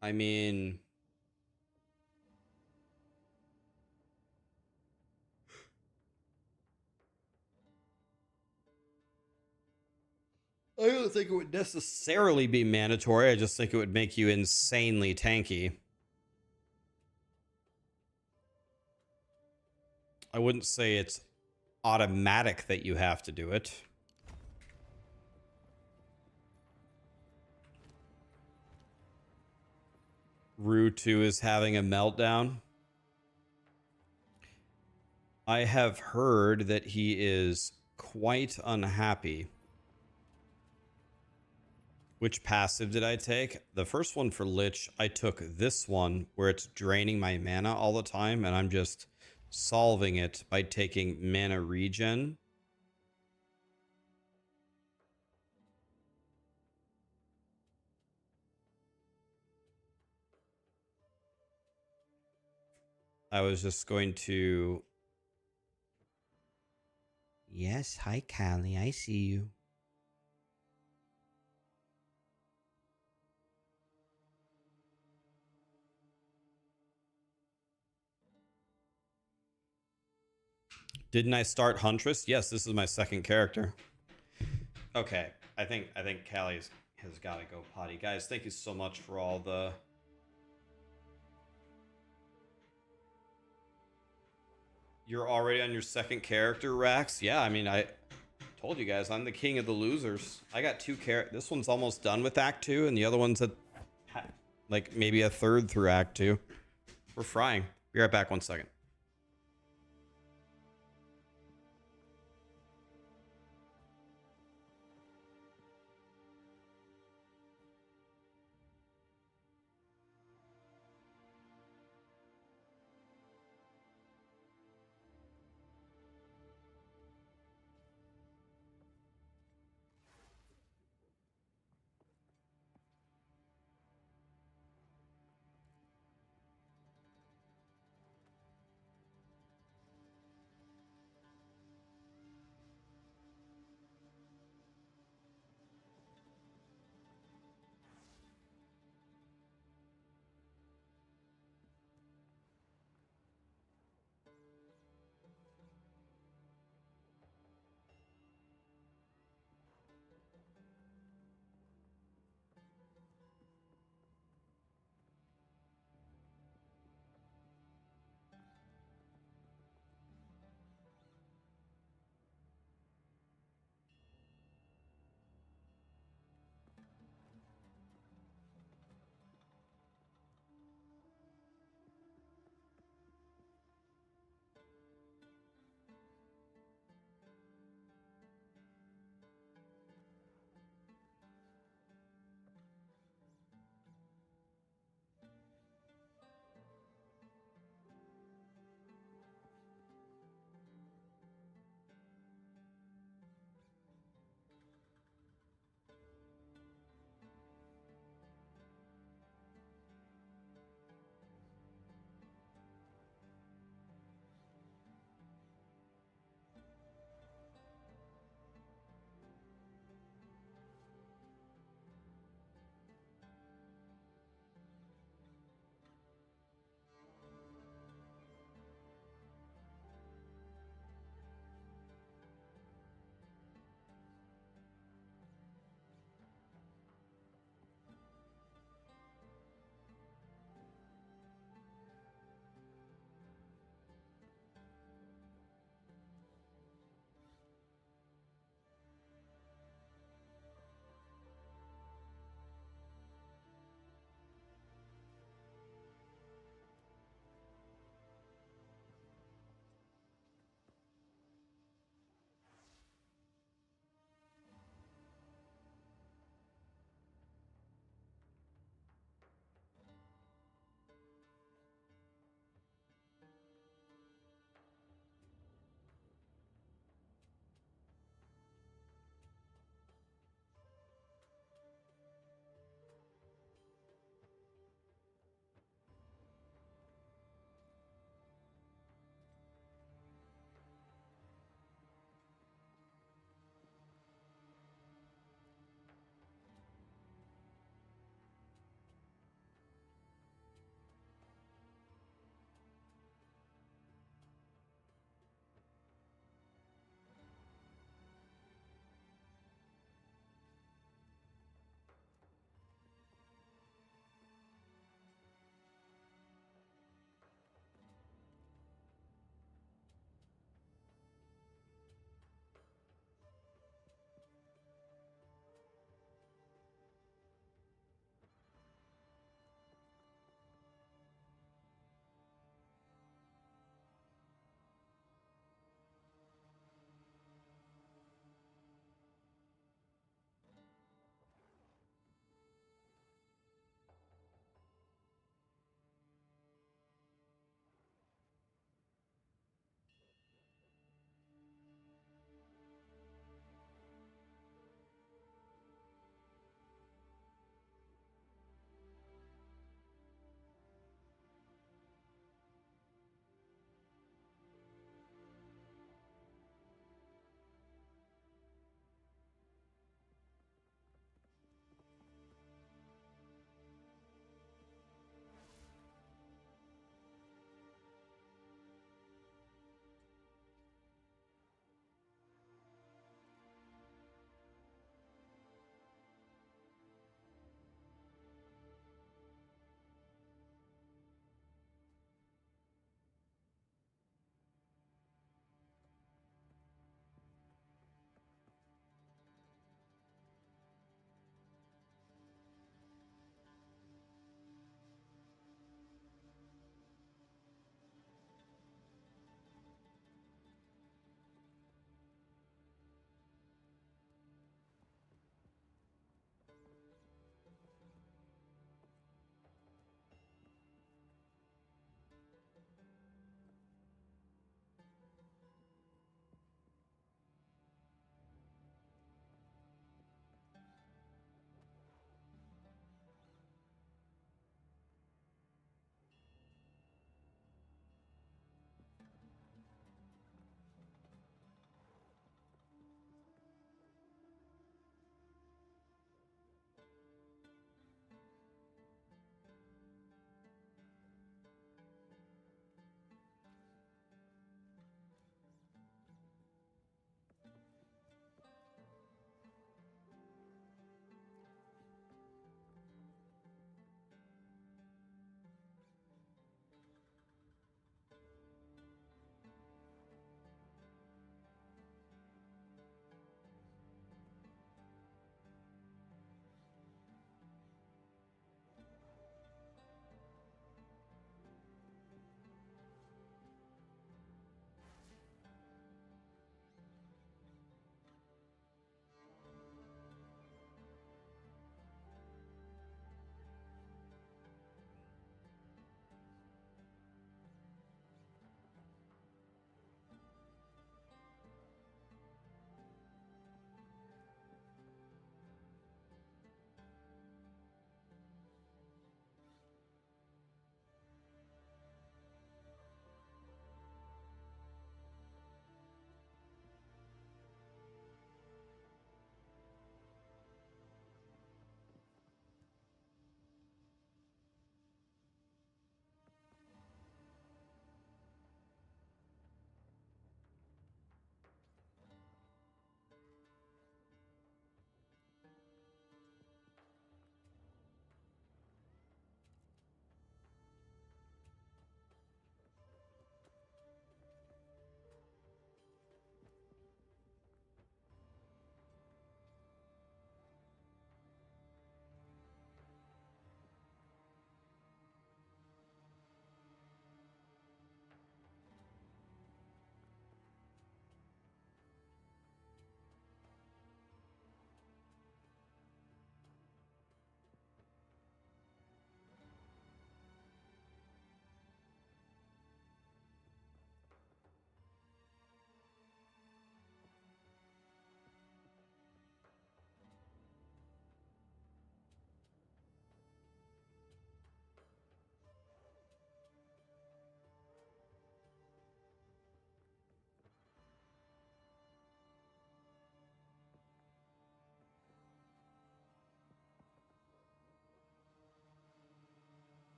I mean, I don't think it would necessarily be mandatory. I just think it would make you insanely tanky. I wouldn't say it's automatic that you have to do it. Rue2 is having a meltdown. I have heard that he is quite unhappy. Which passive did I take? The first one for Lich, I took this one where it's draining my mana all the time, and I'm just solving it by taking mana regen. I was just going to... Yes, hi Cali, I see you. Didn't I start Huntress? Yes, this is my second character. Okay, I think Cali has got to go potty. Guys, thank you so much for all the... You're already on your second character, Rax? Yeah, I mean, I told you guys, I'm the king of the losers. I got two characters. This one's almost done with Act 2, and the other one's at, like, maybe a third through Act 2. We're frying. Be right back 1 second.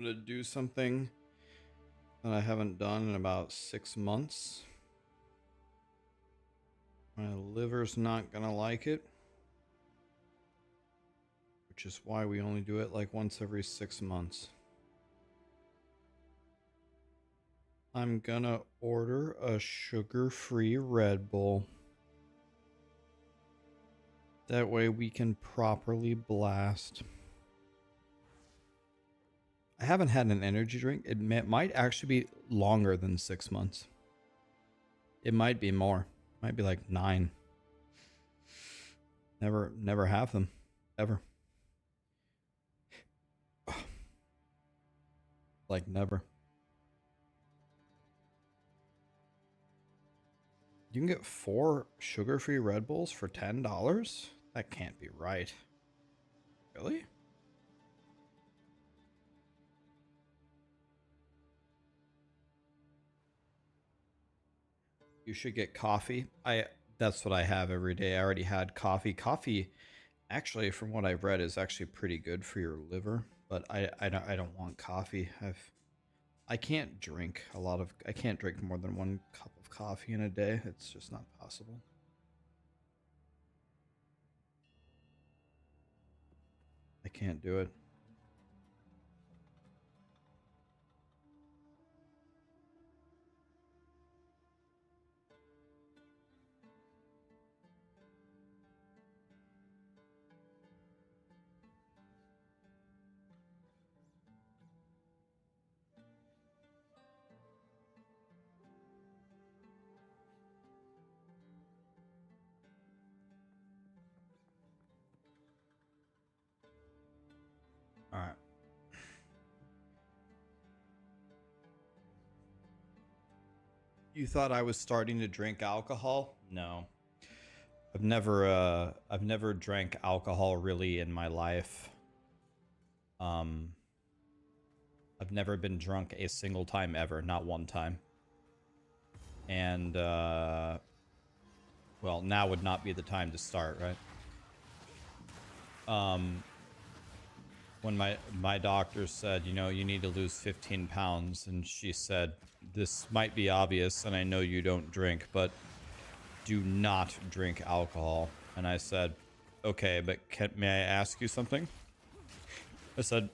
gonna do something that I haven't done in about 6 months. My liver's not gonna like it, which is why we only do it like once every 6 months. I'm gonna order a sugar-free Red Bull. That way we can properly blast. I haven't had an energy drink. It might actually be longer than 6 months. It might be more. Might be like 9. Never have them. Ever. Like never. You can get 4 sugar-free Red Bulls for $10? That can't be right. Really? You should get coffee. That's what I have every day. I already had coffee. Coffee, actually, from what I've read, is actually pretty good for your liver. But I don't want coffee. I can't drink I can't drink more than 1 cup of coffee in a day. It's just not possible. I can't do it. All right. You thought I was starting to drink alcohol? No. I've never drank alcohol really in my life. I've never been drunk a single time ever, not one time. And well, now would not be the time to start, right? When my doctor said, you know, you need to lose 15 pounds, and she said, this might be obvious, and I know you don't drink, but do not drink alcohol. And I said, okay, but may I ask you something? I said,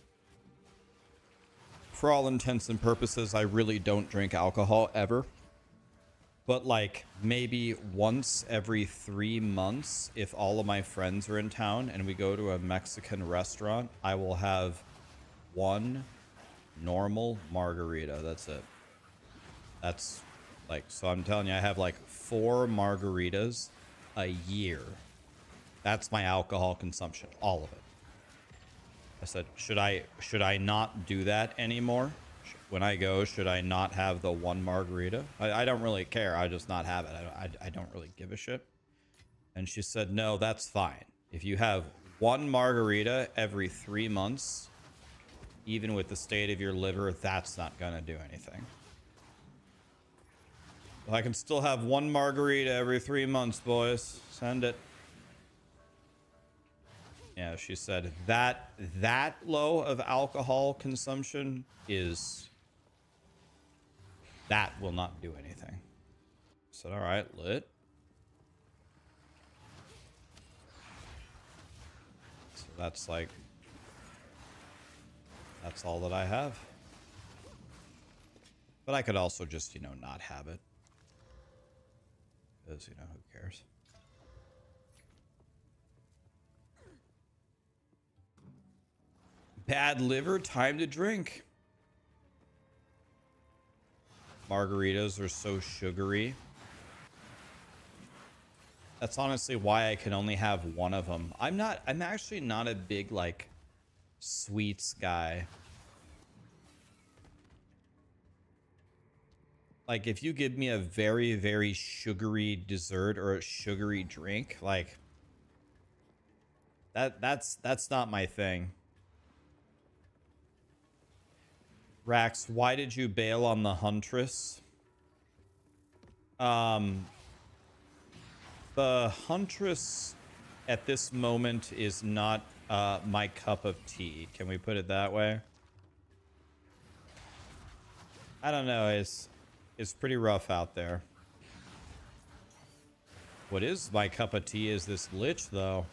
for all intents and purposes, I really don't drink alcohol ever. But like maybe once every 3 months, if all of my friends are in town and we go to a Mexican restaurant, I will have 1 normal margarita. That's it. That's like, so I'm telling you, I have like 4 margaritas a year. That's my alcohol consumption, all of it. I said, should I not do that anymore? When I go, should I not have the 1 margarita? I don't really care. I just not have it. I don't really give a shit. And she said, no, that's fine. If you have 1 margarita every 3 months, even with the state of your liver, that's not going to do anything. I can still have 1 margarita every 3 months, boys. Send it. Yeah, she said that low of alcohol consumption that will not do anything. I said, all right, lit. So that's like, that's all that I have. But I could also just, you know, not have it. Because, you know, who cares? Bad liver, time to drink. Margaritas are so sugary. That's honestly why I can only have 1 of them. I'm actually not a big, like, sweets guy. Like, if you give me a very, very sugary dessert or a sugary drink, like, that's not my thing. Rax, why did you bail on the Huntress? The Huntress at this moment is not my cup of tea. Can we put it that way? I don't know. It's pretty rough out there. What is my cup of tea is this Lich, though.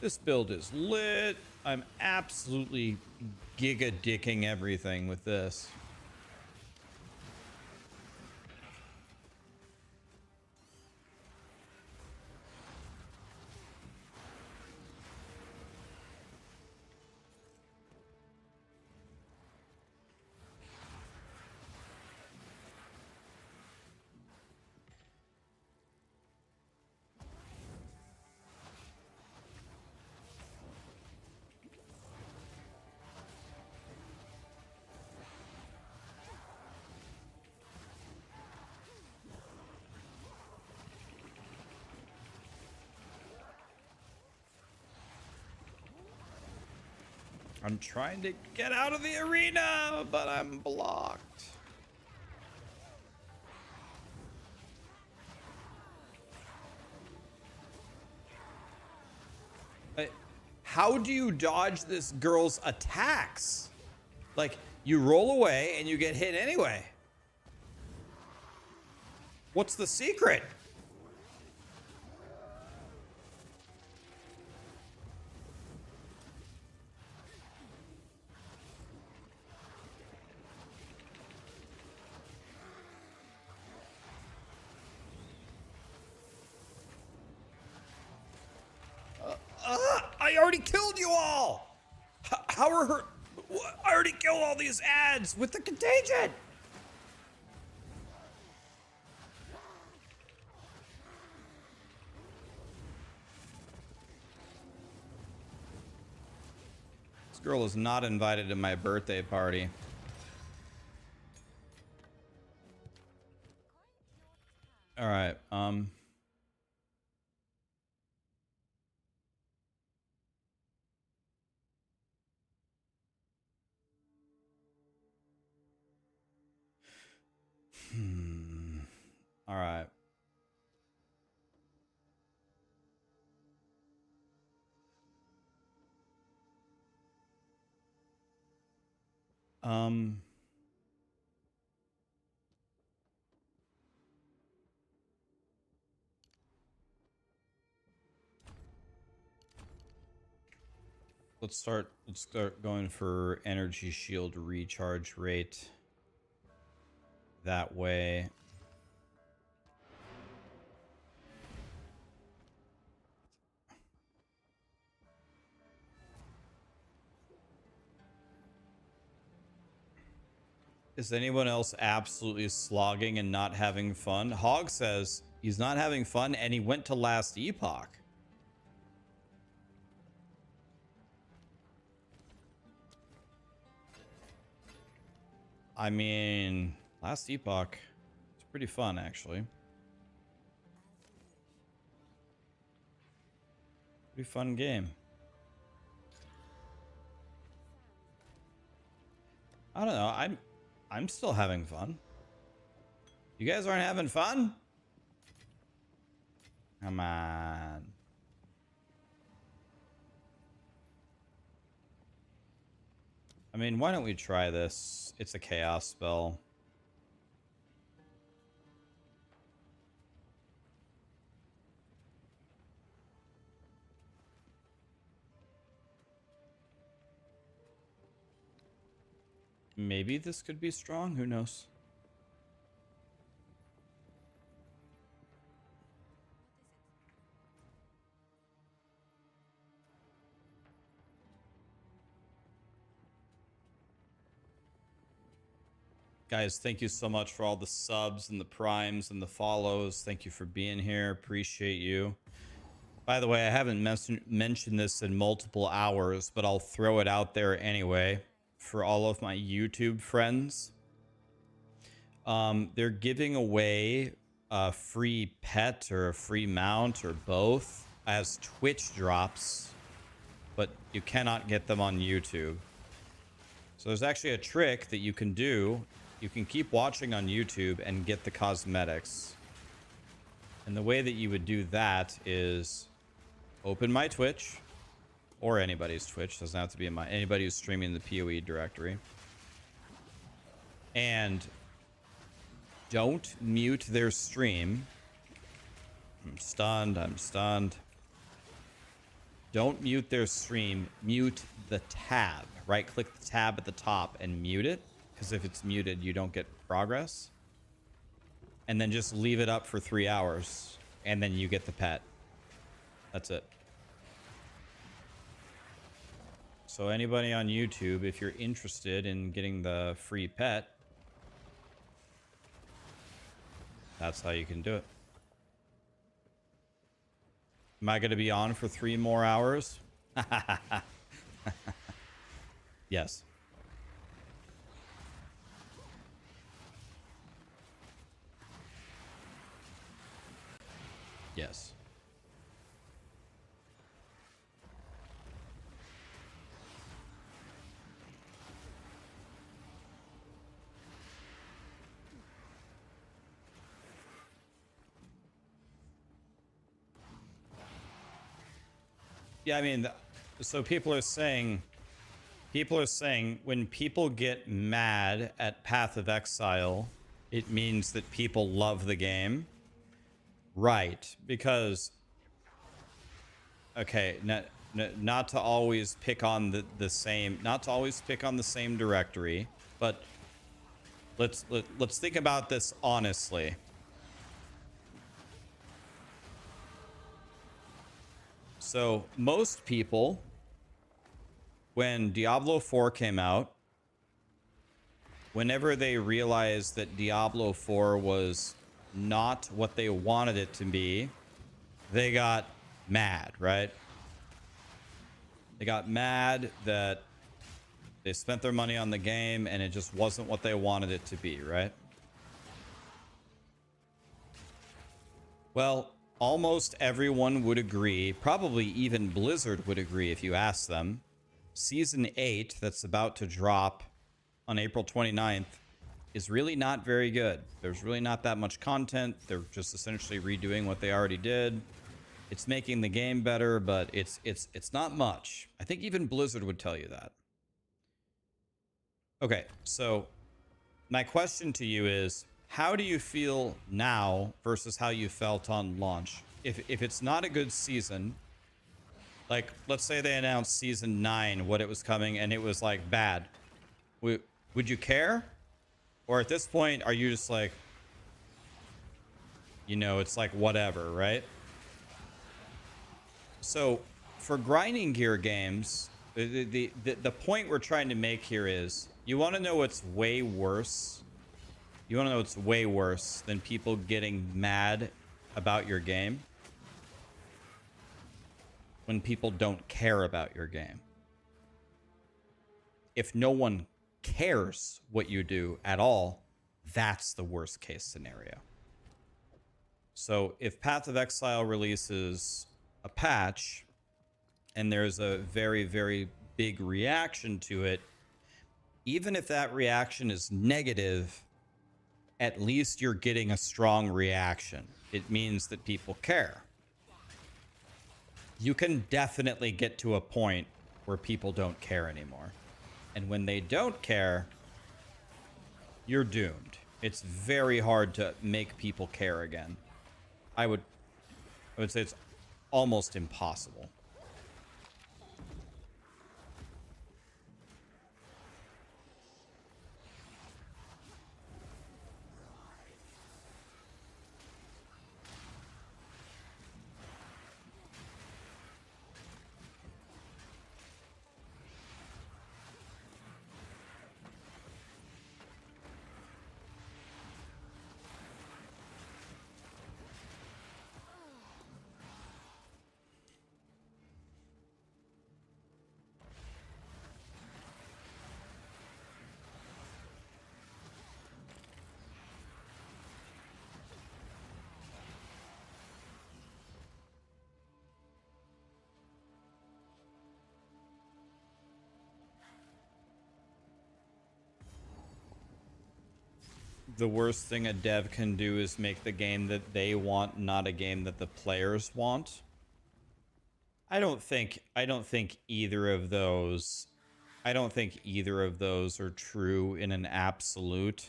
This build is lit. I'm absolutely giga-dicking everything with this. I'm trying to get out of the arena, but I'm blocked. How do you dodge this girl's attacks? Like, you roll away and you get hit anyway. What's the secret? I already killed you all! How are her... I already killed all these ads with the contagion! This girl is not invited to my birthday party. Alright, All right. Let's start going for energy shield recharge rate. That way. Is anyone else absolutely slogging and not having fun? Hog says he's not having fun and he went to last Epoch. I mean, last Epoch, it's pretty fun actually. Pretty fun game. I don't know. I'm still having fun. You guys aren't having fun? Come on. I mean, why don't we try this? It's a chaos spell. Maybe this could be strong. Who knows? Guys, thank you so much for all the subs and the primes and the follows. Thank you for being here. Appreciate you. By the way, I haven't mentioned this in multiple hours, but I'll throw it out there anyway. For all of my YouTube friends, they're giving away a free pet or a free mount or both as Twitch drops, but you cannot get them on YouTube. So there's actually a trick that you can do. You can keep watching on YouTube and get the cosmetics. And the way that you would do that is open my Twitch. Or anybody's Twitch. Doesn't have to be in my... Anybody who's streaming the POE directory. And don't mute their stream. I'm stunned. Don't mute their stream. Mute the tab. Right click the tab at the top and mute it. Because if it's muted, you don't get progress. And then just leave it up for 3 hours. And then you get the pet. That's it. So anybody on YouTube, if you're interested in getting the free pet, that's how you can do it. Am I going to be on for 3 more hours? Yes. Yes. Yeah, I mean, so people are saying when people get mad at Path of Exile, it means that people love the game. Right, because okay, not to always pick on the same, not to always pick on the same directory, but let's think about this honestly. So most people, when Diablo 4 came out, whenever they realized that Diablo 4 was not what they wanted it to be, they got mad, right? They got mad that they spent their money on the game and it just wasn't what they wanted it to be, right? Well, almost everyone would agree, probably even Blizzard would agree if you ask them. Season 8 that's about to drop on April 29th is really not very good. There's really not that much content. They're just essentially redoing what they already did. It's making the game better, but it's not much. I think even Blizzard would tell you that. Okay, so my question to you is, how do you feel now versus how you felt on launch? If it's not a good season, like let's say they announced season 9, what it was coming, and it was like bad, would you care? Or at this point, are you just like, you know, it's like whatever, right? So for grinding gear games, the point we're trying to make here is, you want to know what's way worse. You want to know what's way worse than people getting mad about your game? When people don't care about your game. If no one cares what you do at all, that's the worst case scenario. So if Path of Exile releases a patch and there's a very, very big reaction to it, even if that reaction is negative, at least you're getting a strong reaction. It means that people care. You can definitely get to a point where people don't care anymore. And when they don't care, you're doomed. It's very hard to make people care again. I would say it's almost impossible. The worst thing a dev can do is make the game that they want, not a game that the players want. I don't think either of those I don't think either of those are true in an absolute.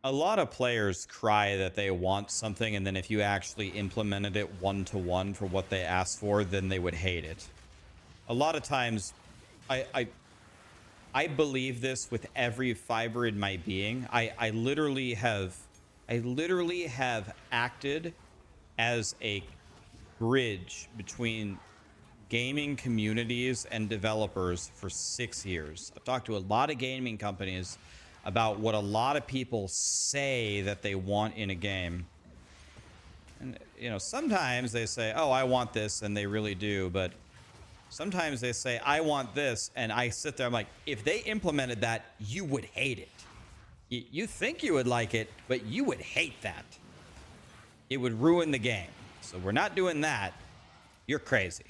A lot of players cry that they want something, and then if you actually implemented it one-to-one for what they asked for, then they would hate it. A lot of times, I believe this with every fiber in my being. I literally have acted as a bridge between gaming communities and developers for 6 years. I've talked to a lot of gaming companies about what a lot of people say that they want in a game. And, you know, sometimes they say, oh, I want this, and they really do. But sometimes they say, I want this, and I sit there, I'm like, if they implemented that, you would hate it. You think you would like it, but you would hate that. It would ruin the game. So we're not doing that. You're crazy.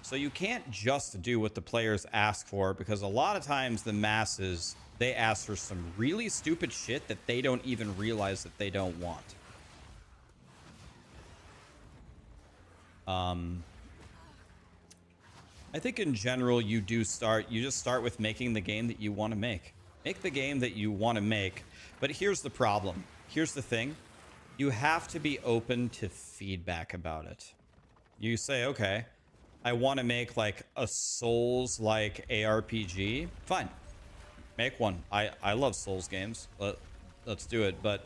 So you can't just do what the players ask for, because a lot of times the masses, they ask for some really stupid shit that they don't even realize that they don't want. I think in general, you just start with making the game that you want to make. Make the game that you want to make. But here's the problem. Here's the thing. You have to be open to feedback about it. You say, okay, I want to make like a Souls-like ARPG. Fine. Make one. I love Souls games. Let's do it. But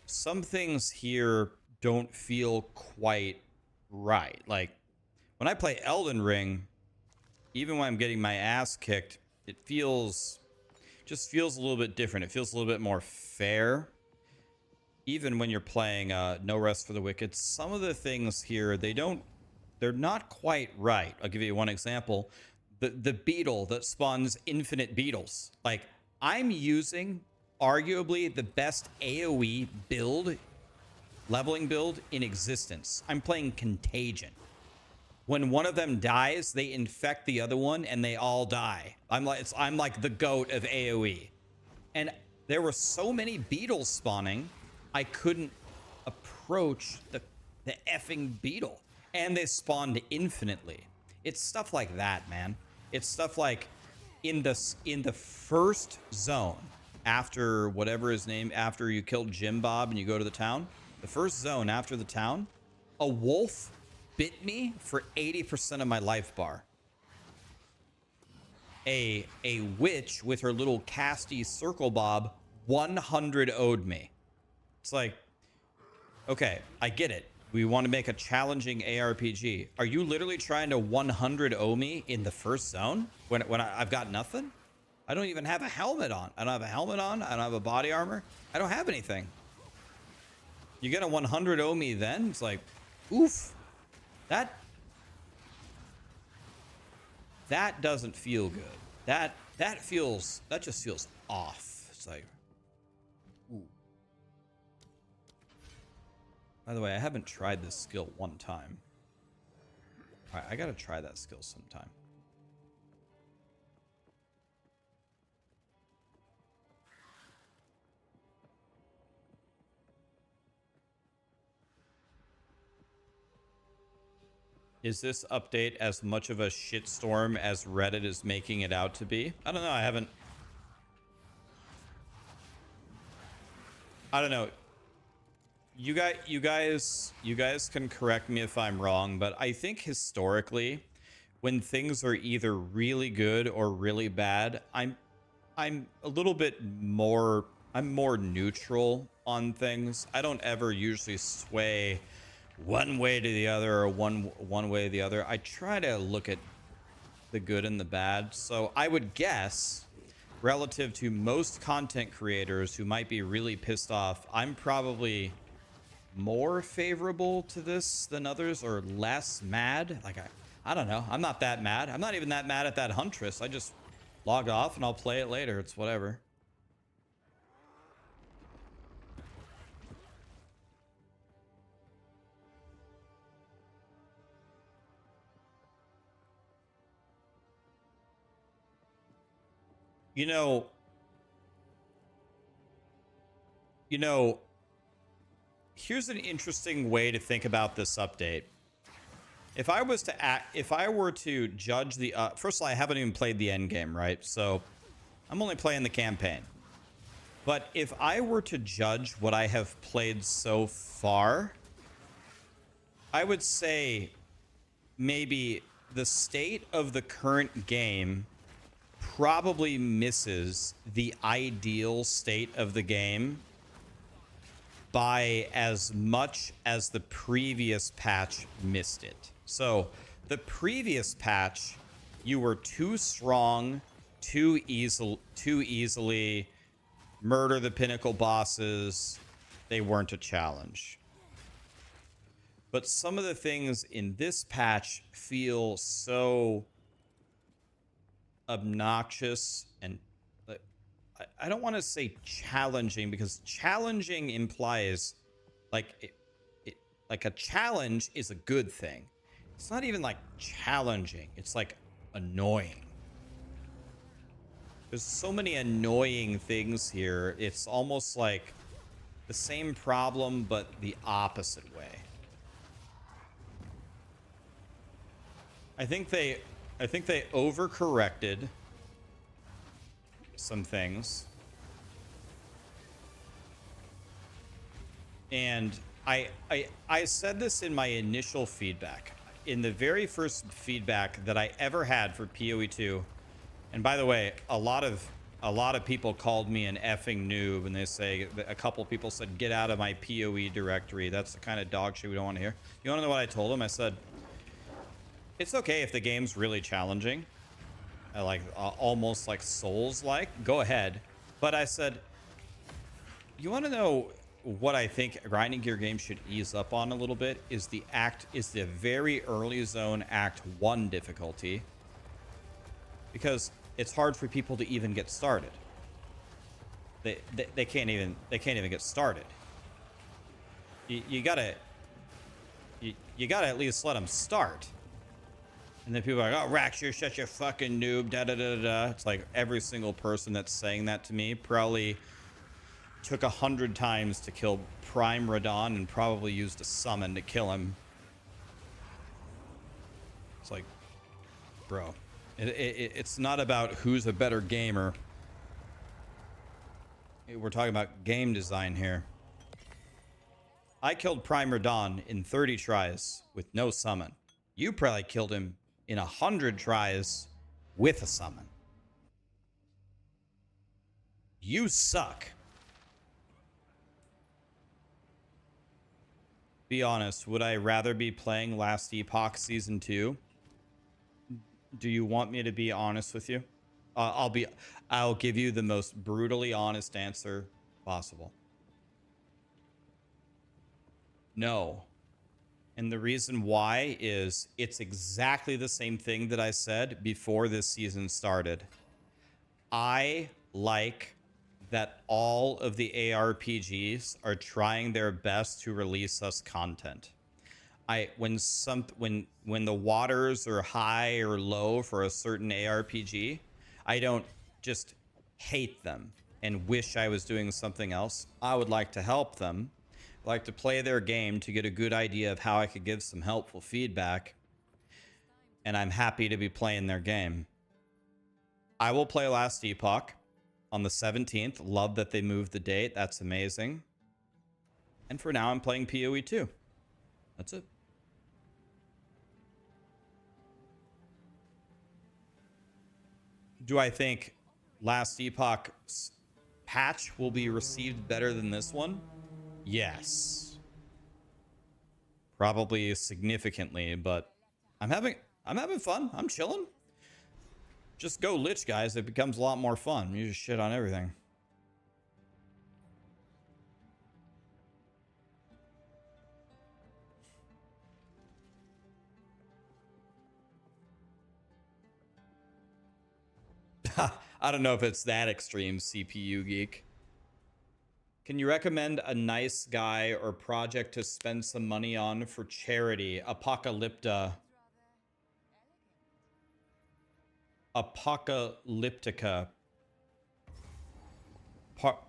some things here don't feel quite right. Like when I play Elden Ring, even when I'm getting my ass kicked, it just feels a little bit different. It feels a little bit more fair. Even when you're playing No Rest for the Wicked, some of the things here, they're not quite right. I'll give you one example. The beetle that spawns infinite beetles. Like, I'm using arguably the best AoE build, leveling build in existence. I'm playing Contagion. When one of them dies, they infect the other one and they all die. I'm like the GOAT of AoE. And there were so many beetles spawning, I couldn't approach the effing beetle. And they spawned infinitely. It's stuff like that, man. It's stuff like in the first zone, after whatever his name, after you killed Jim Bob and you go to the town, the first zone after the town, a wolf bit me for 80% of my life bar. A witch with her little casty circle bob 100 owed me. It's like, okay, I get it. We want to make a challenging ARPG. Are you literally trying to 100 owe me in the first zone when I've got nothing? I don't even have a helmet on. I don't have a helmet on. I don't have a body armor. I don't have anything. You're gonna 100 owe me then? It's like, oof. That doesn't feel good. That just feels off. It's like, ooh. By the way, I haven't tried this skill one time. All right, I gotta try that skill sometime. Is this update as much of a shitstorm as Reddit is making it out to be? I don't know. I don't know. You guys can correct me if I'm wrong, but I think historically, when things are either really good or really bad, I'm a little bit more, I'm more neutral on things. I don't ever usually sway one way to the other or one way to the other. I try to look at the good and the bad. So I would guess, relative to most content creators who might be really pissed off, I'm probably more favorable to this than others, or less mad. Like, I don't know. I'm not that mad. I'm not even that mad at that Huntress. I just log off and I'll play it later. It's whatever. You know, here's an interesting way to think about this update. If I was to act, if I were to judge the, first of all, I haven't even played the end game, right? So I'm only playing the campaign. But if I were to judge what I have played so far, I would say maybe the state of the current game probably misses the ideal state of the game by as much as the previous patch missed it. So the previous patch, you were too strong, too easily murder the pinnacle bosses. They weren't a challenge. But some of the things in this patch feel so obnoxious and I don't want to say challenging, because challenging implies like like a challenge is a good thing. It's not even like challenging. It's like annoying. There's so many annoying things here. It's almost like the same problem, but the opposite way. I think they overcorrected some things. And I said this in my initial feedback. In the very first feedback that I ever had for POE2, and by the way, a lot of people called me an effing noob, and they say, a couple people said, get out of my POE directory. That's the kind of dog shit we don't want to hear. You want to know what I told them? I said, it's okay if the game's really challenging, like almost like Souls-like, go ahead. But I said, you want to know what I think grinding gear games should ease up on a little bit is the very early zone Act 1 difficulty, because it's hard for people to even get started. They can't even get started. You gotta at least let them start. And then people are like, oh, Rax, you're such a fucking noob, da da da da. It's like every single person that's saying that to me probably took 100 times to kill Prime Radon and probably used a summon to kill him. It's like, bro, it's not about who's a better gamer. We're talking about game design here. I killed Prime Radon in 30 tries with no summon. You probably killed him in 100 tries with a summon. You suck. Be honest, would I rather be playing Last Epoch Season 2? Do you want me to be honest with you? I'll give you the most brutally honest answer possible. No. And the reason why is it's exactly the same thing that I said before this season started. I like that all of the ARPGs are trying their best to release us content. When the waters are high or low for a certain ARPG, I don't just hate them and wish I was doing something else. I would like to help them. I like to play their game to get a good idea of how I could give some helpful feedback. And I'm happy to be playing their game. I will play Last Epoch on the 17th. Love that they moved the date. That's amazing. And for now, I'm playing POE2. That's it. Do I think Last Epoch's patch will be received better than this one? Yes. Probably significantly, but I'm having fun. I'm chilling. Just go Lich, guys. It becomes a lot more fun. You just shit on everything. I don't know if it's that extreme, CPU geek. Can you recommend a nice guy or project to spend some money on for charity? Apocalyptica.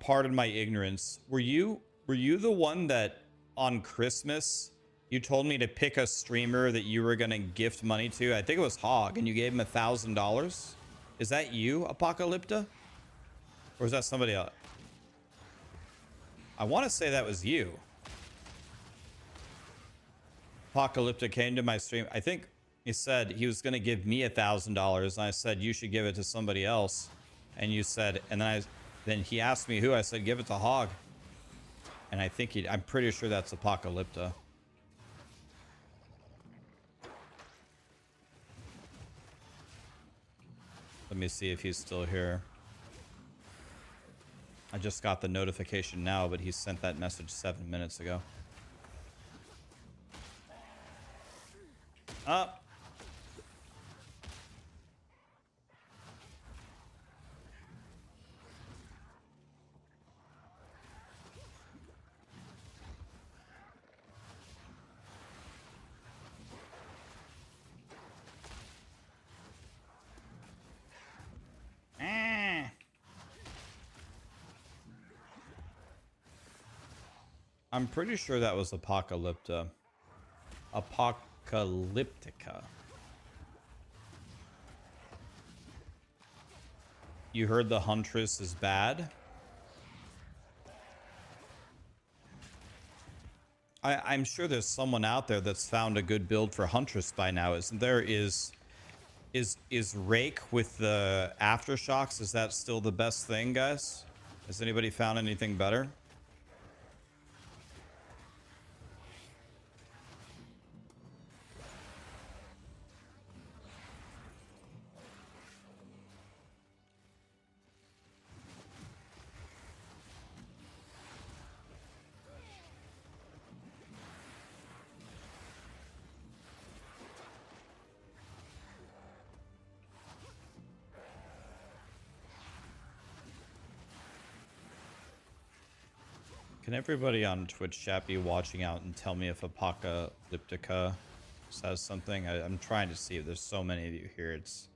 Pardon my ignorance. Were you the one that on Christmas You told me to pick a streamer that you were gonna gift money to. I think it was Hog, and you gave him $1,000. Is that you, Apocalypta? Or is that somebody else? I want to say that was you. Apocalypta came to my stream. I think he said he was going to give me $1,000, and I said you should give it to somebody else. And you said, and then he asked me who. I said give it to Hog. And I think I'm pretty sure that's Apocalypta. Let me see if he's still here. I just got the notification now, but he sent that message 7 minutes ago. Up. I'm pretty sure that was Apocalypta. Apocalyptica. You heard the Huntress is bad? I'm sure there's someone out there that's found a good build for Huntress by now, isn't there? Is Rake with the aftershocks, is that still the best thing, guys? Has anybody found anything better? Can everybody on Twitch chat be watching out and tell me if Apocalyptica says something? I'm trying to see if there's so many of you here. Just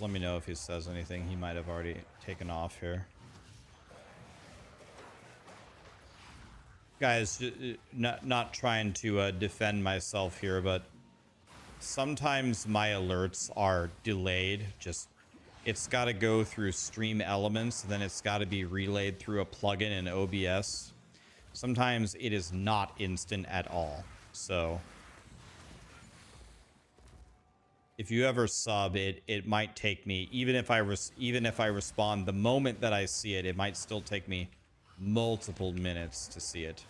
let me know if he says anything. He might have already taken off here. Guys, not trying to defend myself here, but sometimes my alerts are delayed. It's got to go through stream elements, then it's got to be relayed through a plugin in OBS. Sometimes it is not instant at all. So if you ever sub it, it might take me, even if I respond the moment that I see it, it might still take me multiple minutes to see it.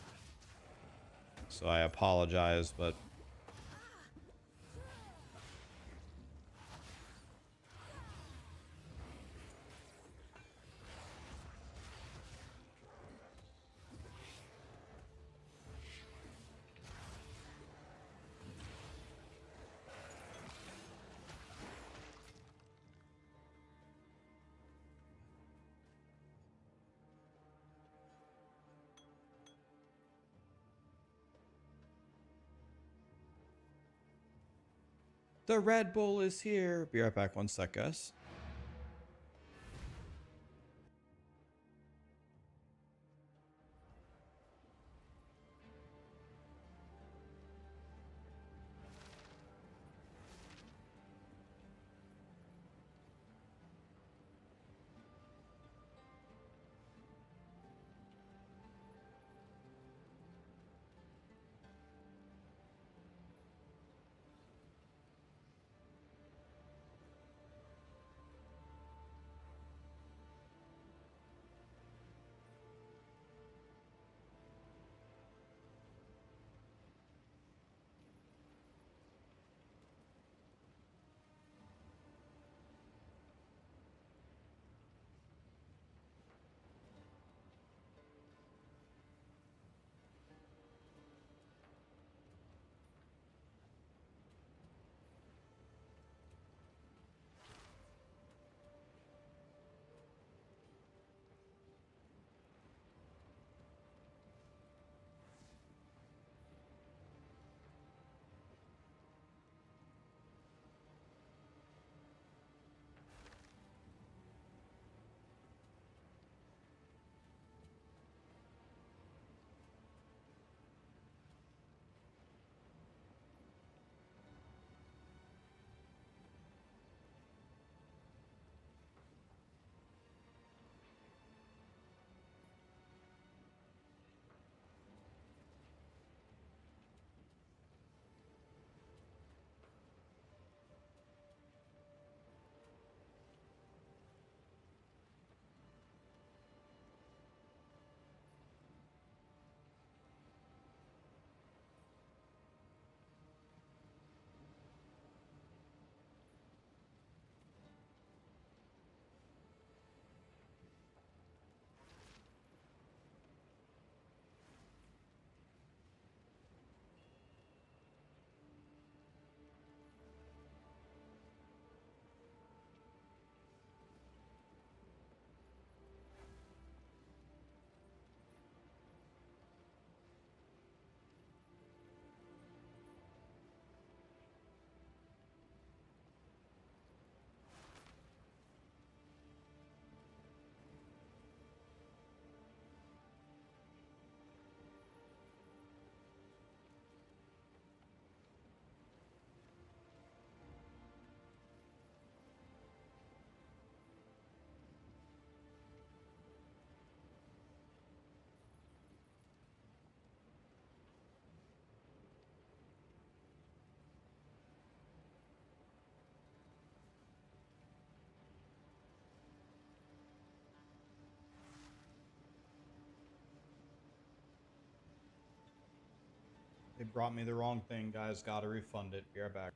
So I apologize, but the Red Bull is here. Be right back, 1 sec, guys. brought me the wrong thing, guys. Gotta refund it. Be right back.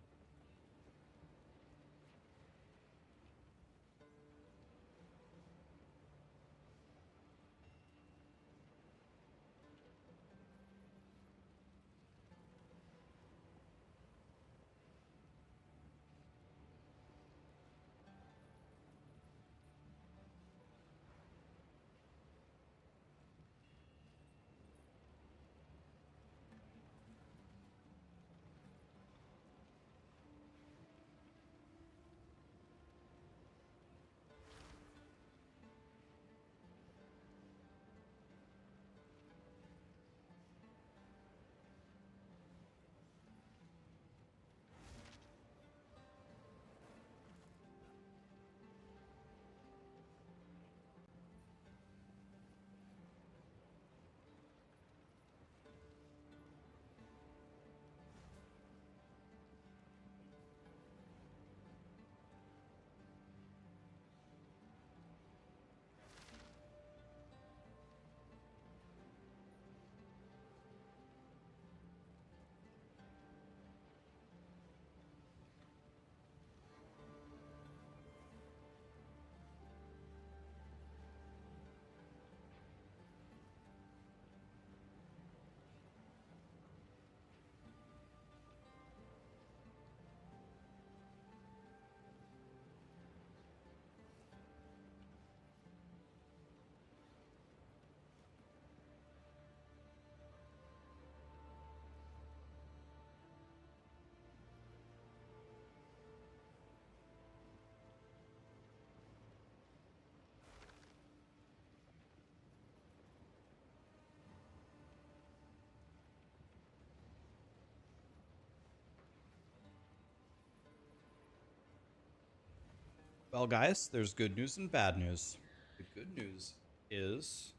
Well, guys, there's good news and bad news. The good news is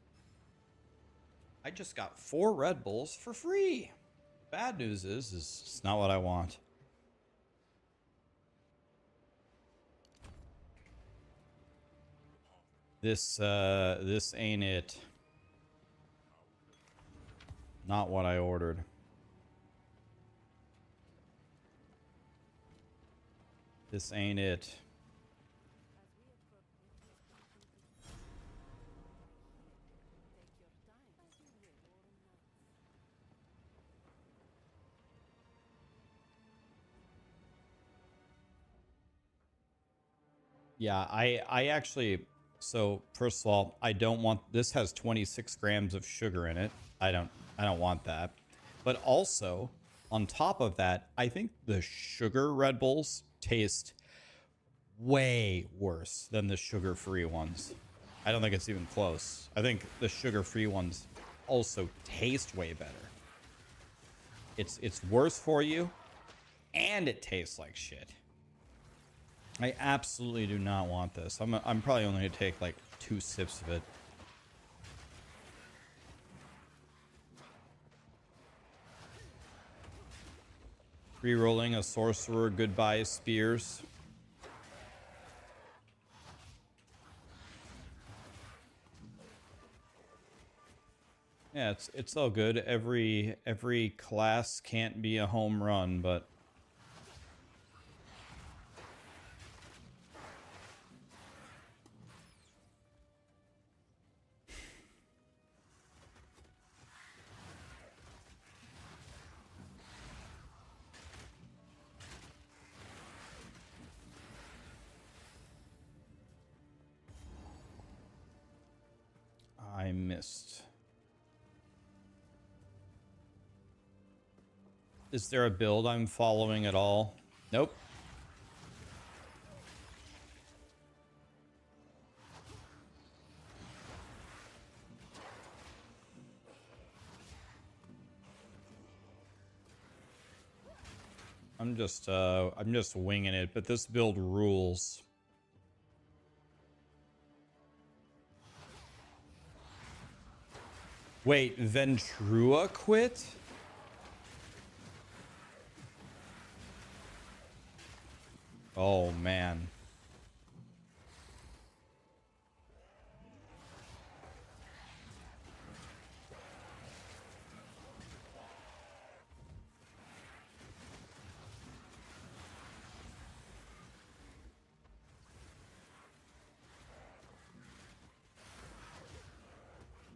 I just got 4 Red Bulls for free. Bad news is it's not what I want. This ain't it. Not what I ordered. This ain't it. Yeah, I actually, so first of all, I don't want, this has 26 grams of sugar in it. I don't want that. But also, on top of that, I think the sugar Red Bulls taste way worse than the sugar-free ones. I don't think it's even close. I think the sugar-free ones also taste way better. It's worse for you, and it tastes like shit. I absolutely do not want this. I'm probably only gonna take like 2 sips of it. Rerolling a sorcerer, goodbye spears. Yeah, it's all good. Every class can't be a home run, but I missed. Is there a build I'm following at all? Nope. I'm just winging it, but this build rules. Wait, Ventrua quit? Oh man.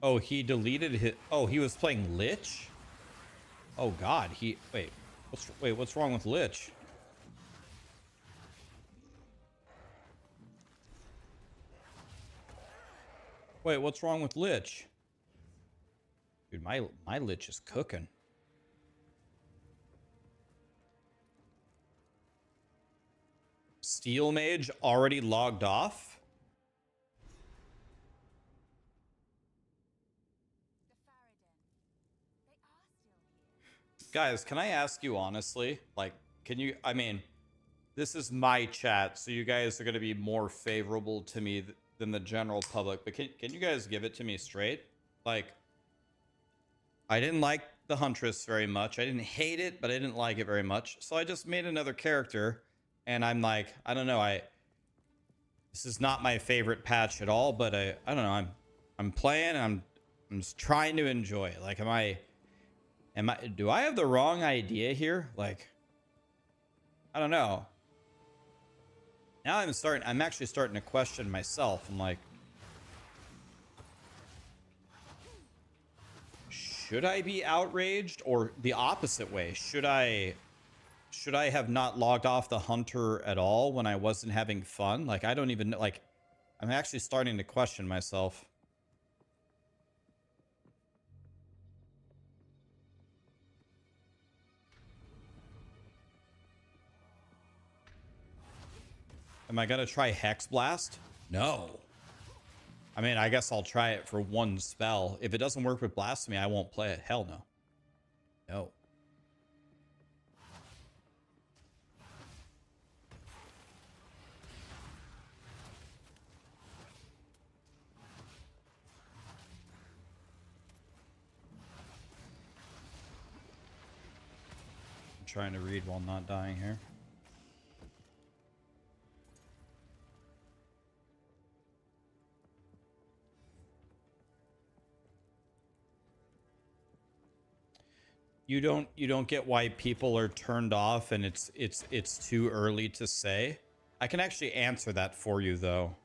Oh, he deleted his... Oh, he was playing Lich? Oh, God. Wait. What's wrong with Lich? Wait, what's wrong with Lich? Dude, my Lich is cooking. Steel Mage already logged off? Guys, can I ask you honestly? Like, can you... I mean, this is my chat, so you guys are going to be more favorable to me than the general public. But can you guys give it to me straight? Like, I didn't like the Huntress very much. I didn't hate it, but I didn't like it very much. So I just made another character, and I'm like, I don't know. This is not my favorite patch at all, but I don't know. I'm playing. I'm just trying to enjoy it. Like, do I have the wrong idea here? Like, I don't know. Now I'm actually starting to question myself. I'm like, should I be outraged, or the opposite way? Should I have not logged off the hunter at all when I wasn't having fun? Like, I don't even know. Like, I'm actually starting to question myself. Am I gonna try Hex Blast? No. I mean, I guess I'll try it for one spell. If it doesn't work with Blasphemy, I won't play it. Hell no. No. I'm trying to read while not dying here. You don't get why people are turned off and it's too early to say. I can actually answer that for you though.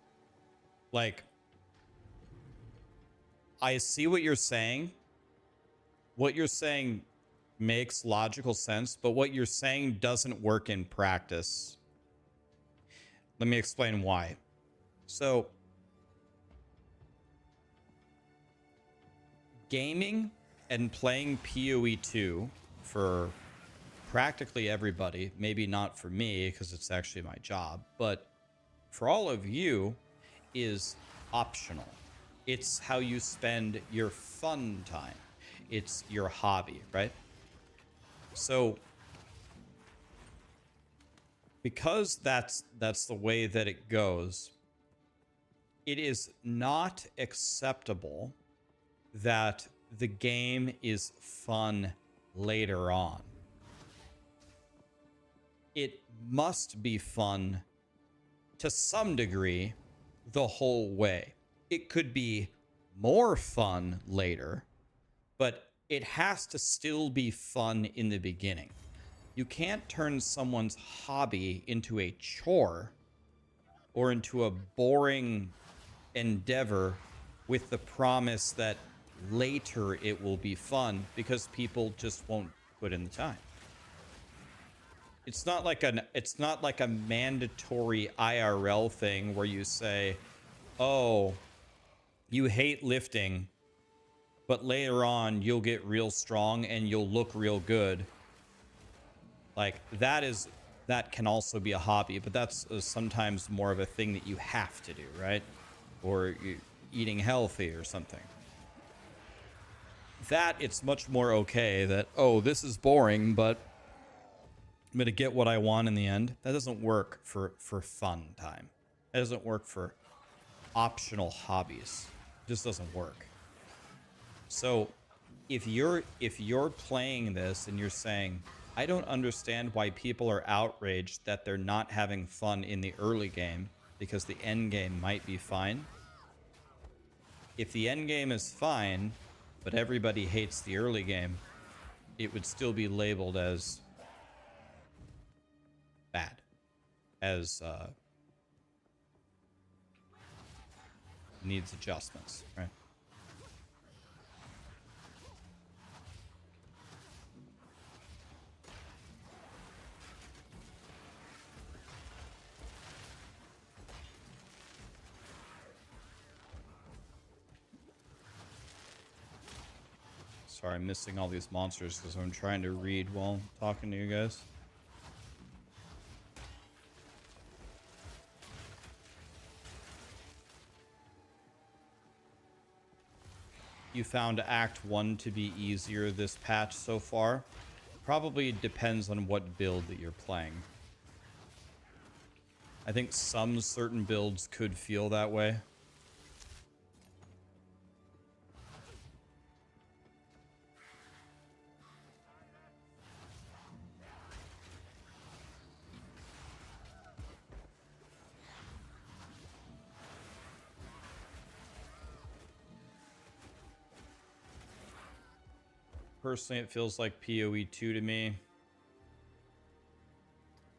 Like, I see what you're saying. What you're saying makes logical sense, but what you're saying doesn't work in practice. Let me explain why. So, gaming and playing POE2 for practically everybody, maybe not for me because it's actually my job, but for all of you, is optional. It's how you spend your fun time. It's your hobby, right? So because that's the way that it goes, it is not acceptable that the game is fun later on. It must be fun to some degree the whole way. It could be more fun later, but it has to still be fun in the beginning. You can't turn someone's hobby into a chore or into a boring endeavor with the promise that later it will be fun, because people just won't put in the time. It's not like a mandatory IRL thing where you say, "Oh, you hate lifting, but later on you'll get real strong and you'll look real good." Like, that can also be a hobby, but that's sometimes more of a thing that you have to do, right? Or you eating healthy or something. That it's much more okay that, oh, this is boring, but I'm gonna get what I want in the end. That doesn't work for fun time. That doesn't work for optional hobbies. It just doesn't work. So if you're playing this and you're saying, I don't understand why people are outraged that they're not having fun in the early game because the end game might be fine. If the end game is fine, but everybody hates the early game, it would still be labeled as bad, as needs adjustments, right? Sorry, I'm missing all these monsters because I'm trying to read while talking to you guys. You found Act 1 to be easier this patch so far? Probably depends on what build that you're playing. I think some certain builds could feel that way. Personally, it feels like POE2 to me.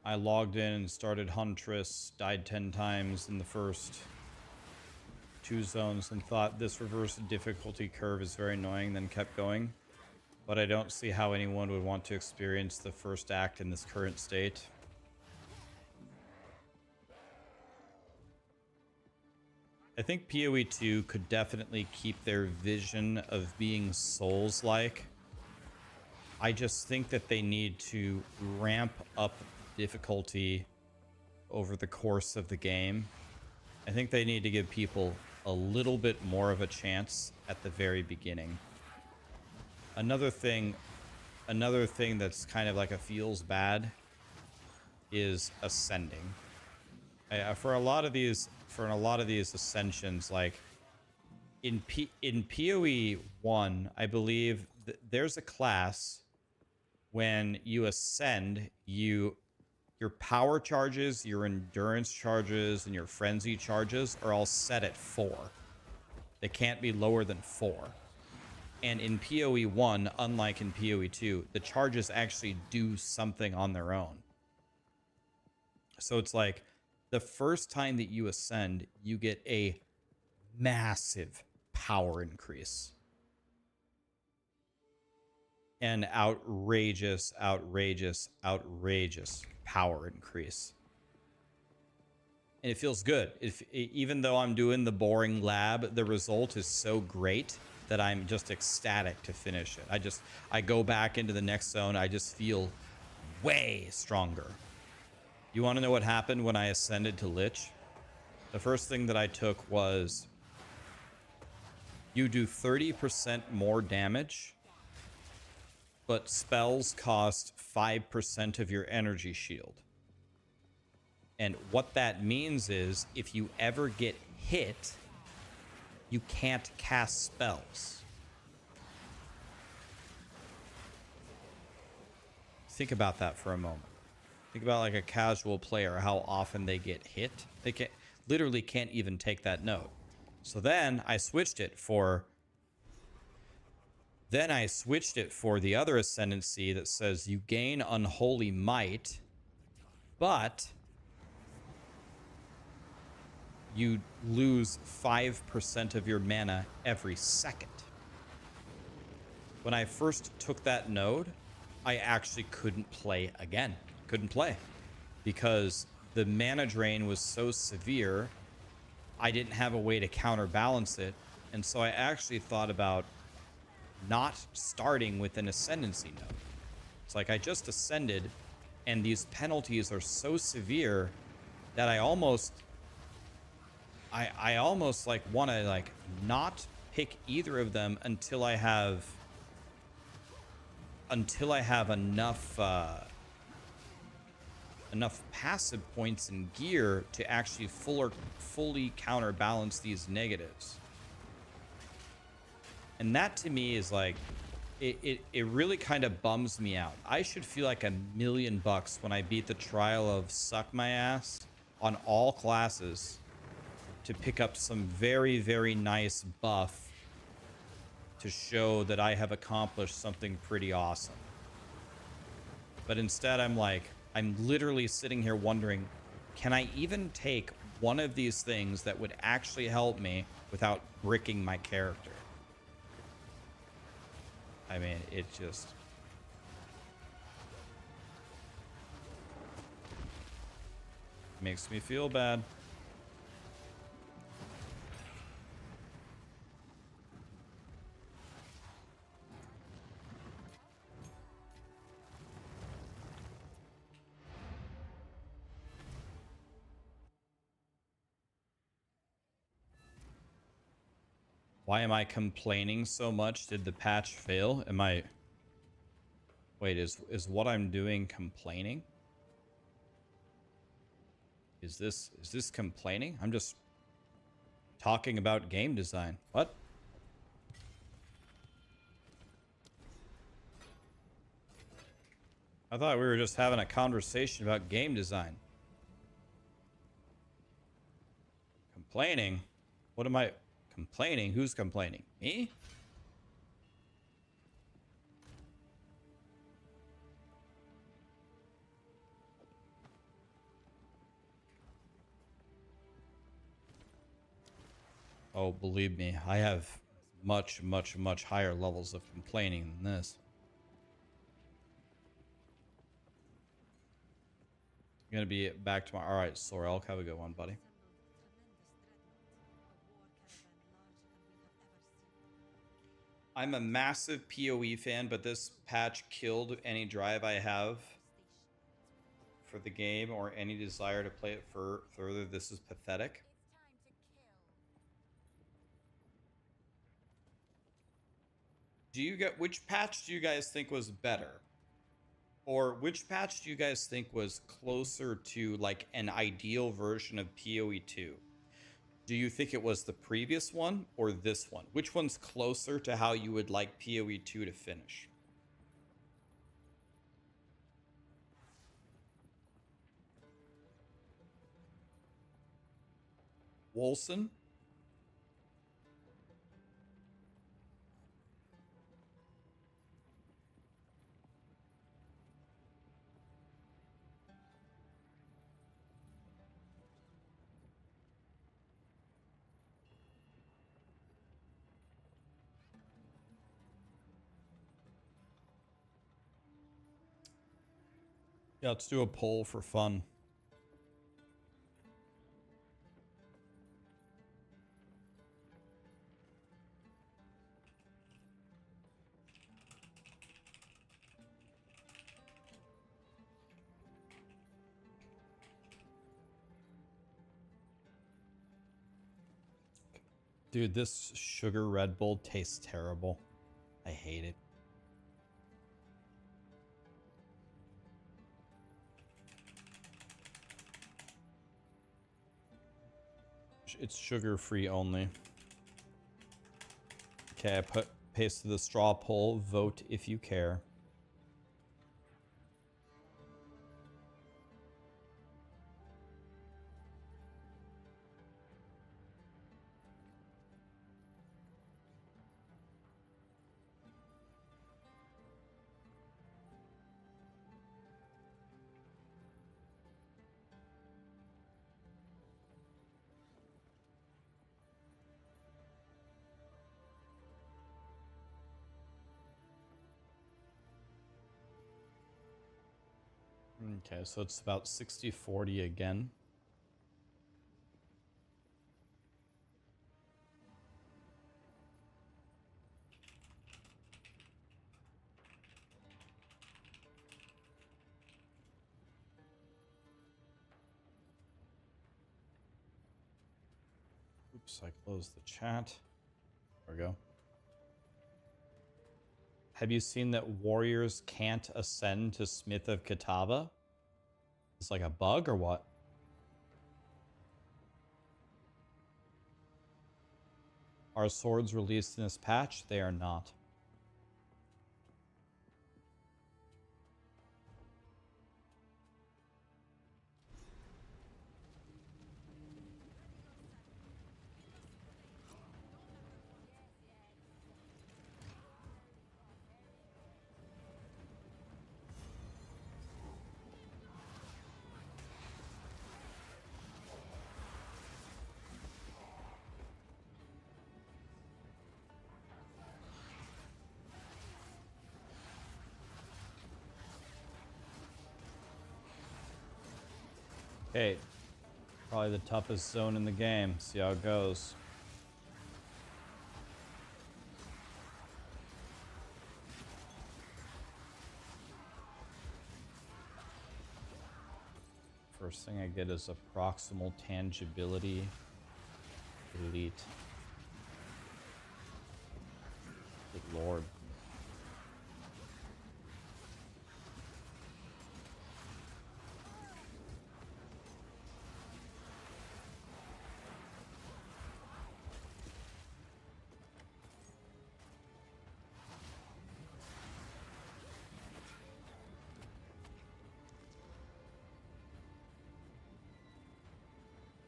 I logged in and started Huntress, died 10 times in the first 2 zones and thought this reverse difficulty curve is very annoying, then kept going. But I don't see how anyone would want to experience the first act in this current state. I think POE2 could definitely keep their vision of being Souls-like. I just think that they need to ramp up difficulty over the course of the game. I think they need to give people a little bit more of a chance at the very beginning. Another thing that's kind of like a feels bad is ascending. For a lot of these ascensions, like in POE 1, I believe there's a class when you ascend, your power charges, your endurance charges, and your frenzy charges are all set at 4. They can't be lower than 4. And in POE 1, unlike in POE 2, the charges actually do something on their own. So it's like the first time that you ascend, you get a massive power increase. An outrageous power increase. And it feels good. Even though I'm doing the boring lab, the result is so great that I'm just ecstatic to finish it. I go back into the next zone. I just feel way stronger. You want to know what happened when I ascended to Lich? The first thing that I took was you do 30% more damage, but spells cost 5% of your energy shield. And what that means is if you ever get hit, you can't cast spells. Think about that for a moment. Think about like a casual player, how often they get hit. They literally can't even take that note. So then I switched it for the other Ascendancy that says you gain unholy might, but you lose 5% of your mana every second. When I first took that node, I actually couldn't play again. Couldn't play because the mana drain was so severe. I didn't have a way to counterbalance it. And so I actually thought about not starting with an Ascendancy node. It's like I just ascended and these penalties are so severe that I almost like want to like not pick either of them until I have enough passive points and gear to actually fully counterbalance these negatives. And that to me is like, it really kind of bums me out. I should feel like $1,000,000 when I beat the trial of Suck My Ass on all classes to pick up some very, very nice buff to show that I have accomplished something pretty awesome. But instead I'm literally sitting here wondering, can I even take one of these things that would actually help me without bricking my character? I mean, it just... makes me feel bad. Why am I complaining so much? Did the patch fail? Am I... Wait, is what I'm doing complaining? Is this complaining? I'm just talking about game design. What? I thought we were just having a conversation about game design. Complaining? What am I complaining? Who's complaining? Me? Oh, believe me, I have much, much, much higher levels of complaining than this. I'm gonna be back tomorrow. All right, Sorrel, have a good one, buddy. I'm a massive PoE fan, but this patch killed any drive I have for the game or any desire to play it further. This is pathetic. Do you get which patch do you guys think was better? Or which patch do you guys think was closer to like an ideal version of PoE2? Do you think it was the previous one or this one? Which one's closer to how you would like PoE2 to finish? Wolson? Yeah, let's do a poll for fun. Dude, this sugar Red Bull tastes terrible. I hate it. It's sugar-free only. Okay, I pasted the straw poll. Vote if you care. Okay, so it's about 60-40 again. Oops, I closed the chat. There we go. Have you seen that warriors can't ascend to Smith of Kitava? It's like a bug or what? Are swords released in this patch? They are not. Okay, probably the toughest zone in the game. See how it goes. First thing I get is a proximal tangibility elite. Good lord.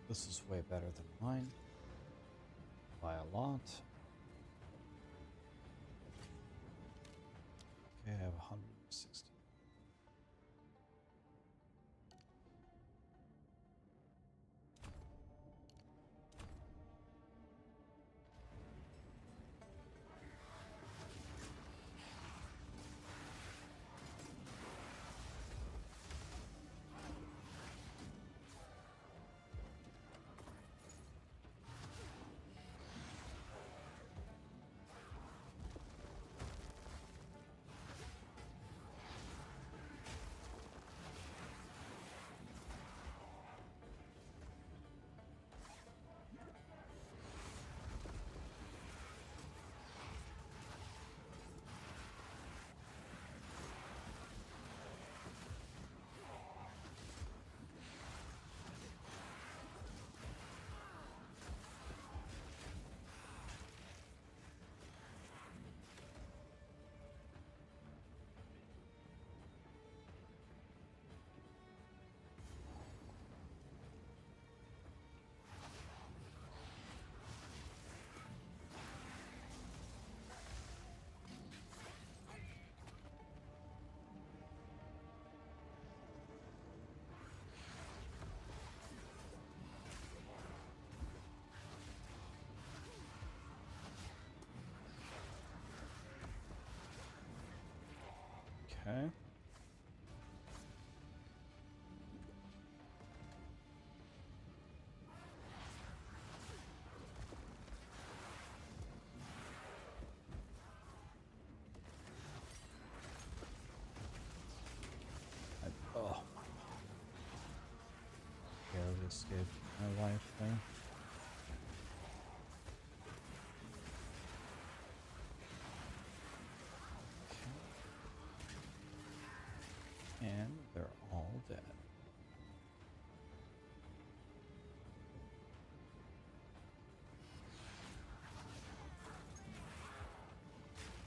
This is way better than mine. By a lot. Okay, I have 160. Okay. Oh. Barely escaped my life there. And they're all dead.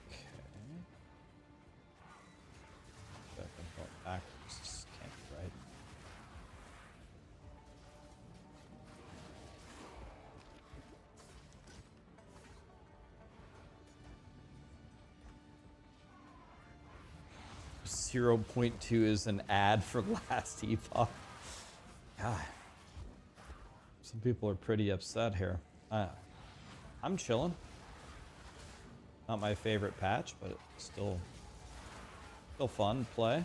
Okay. Back and forth backwards. This can't be right. .2 is an ad for last Epoch. God. Some people are pretty upset here. I'm chilling. Not my favorite patch, but it's still fun to play.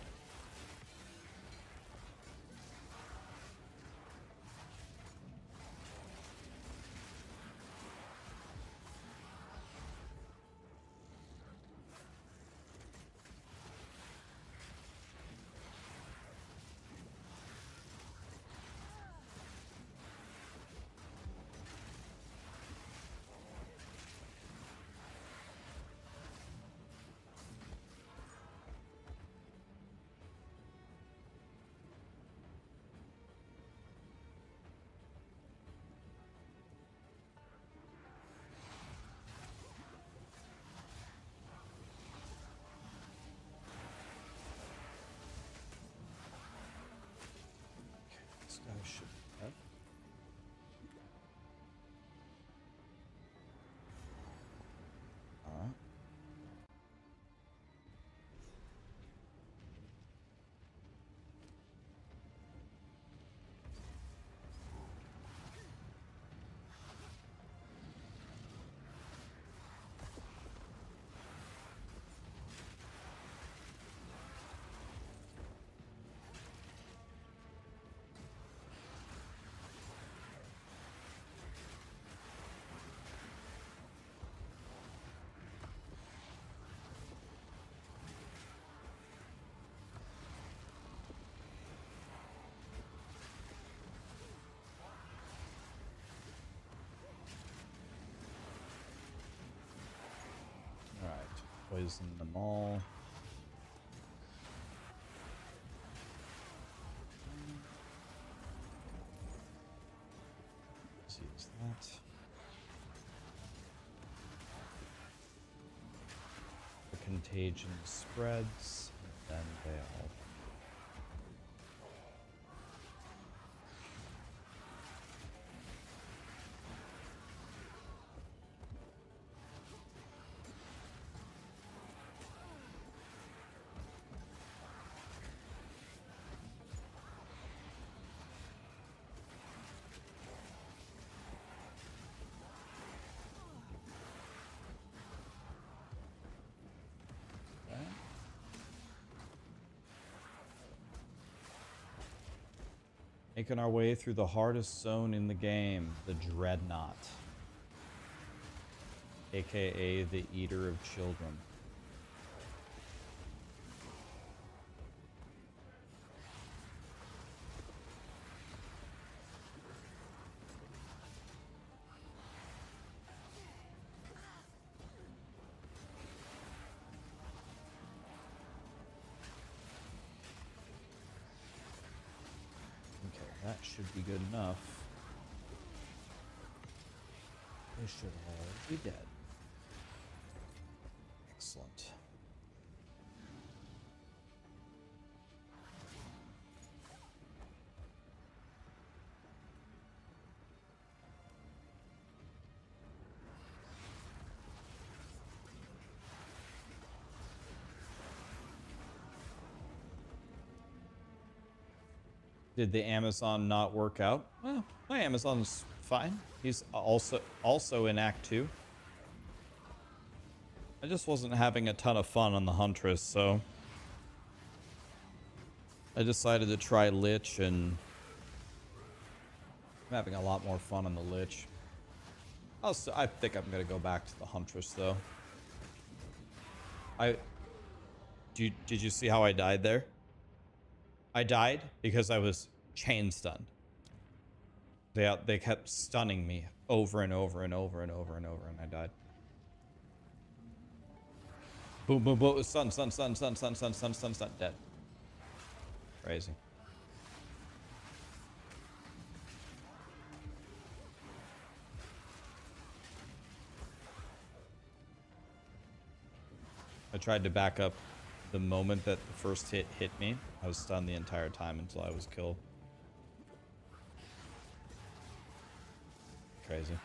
poison them all. Let's use that. The contagion spreads, and then they all. Making our way through the hardest zone in the game, the Dreadnought, aka the Eater of Children. That should be good enough. They should all be dead. Excellent. Did the Amazon not work out? Well, my Amazon's fine. He's also in Act 2. I just wasn't having a ton of fun on the Huntress, so I decided to try Lich, and I'm having a lot more fun on the Lich. I think I'm gonna go back to the Huntress though. Did you see how I died there? I died because I was chain stunned. They kept stunning me over and over and over and over and over, and I died. Boom, boom, boom. Stun, stun, stun, stun, stun, stun, stun, stun, stun, dead. Crazy. I tried to back up the moment that the first hit me. I was stunned the entire time until I was killed. Crazy.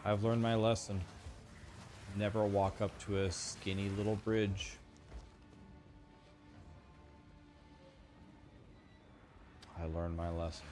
I've learned my lesson. Never walk up to a skinny little bridge. I learned my lesson.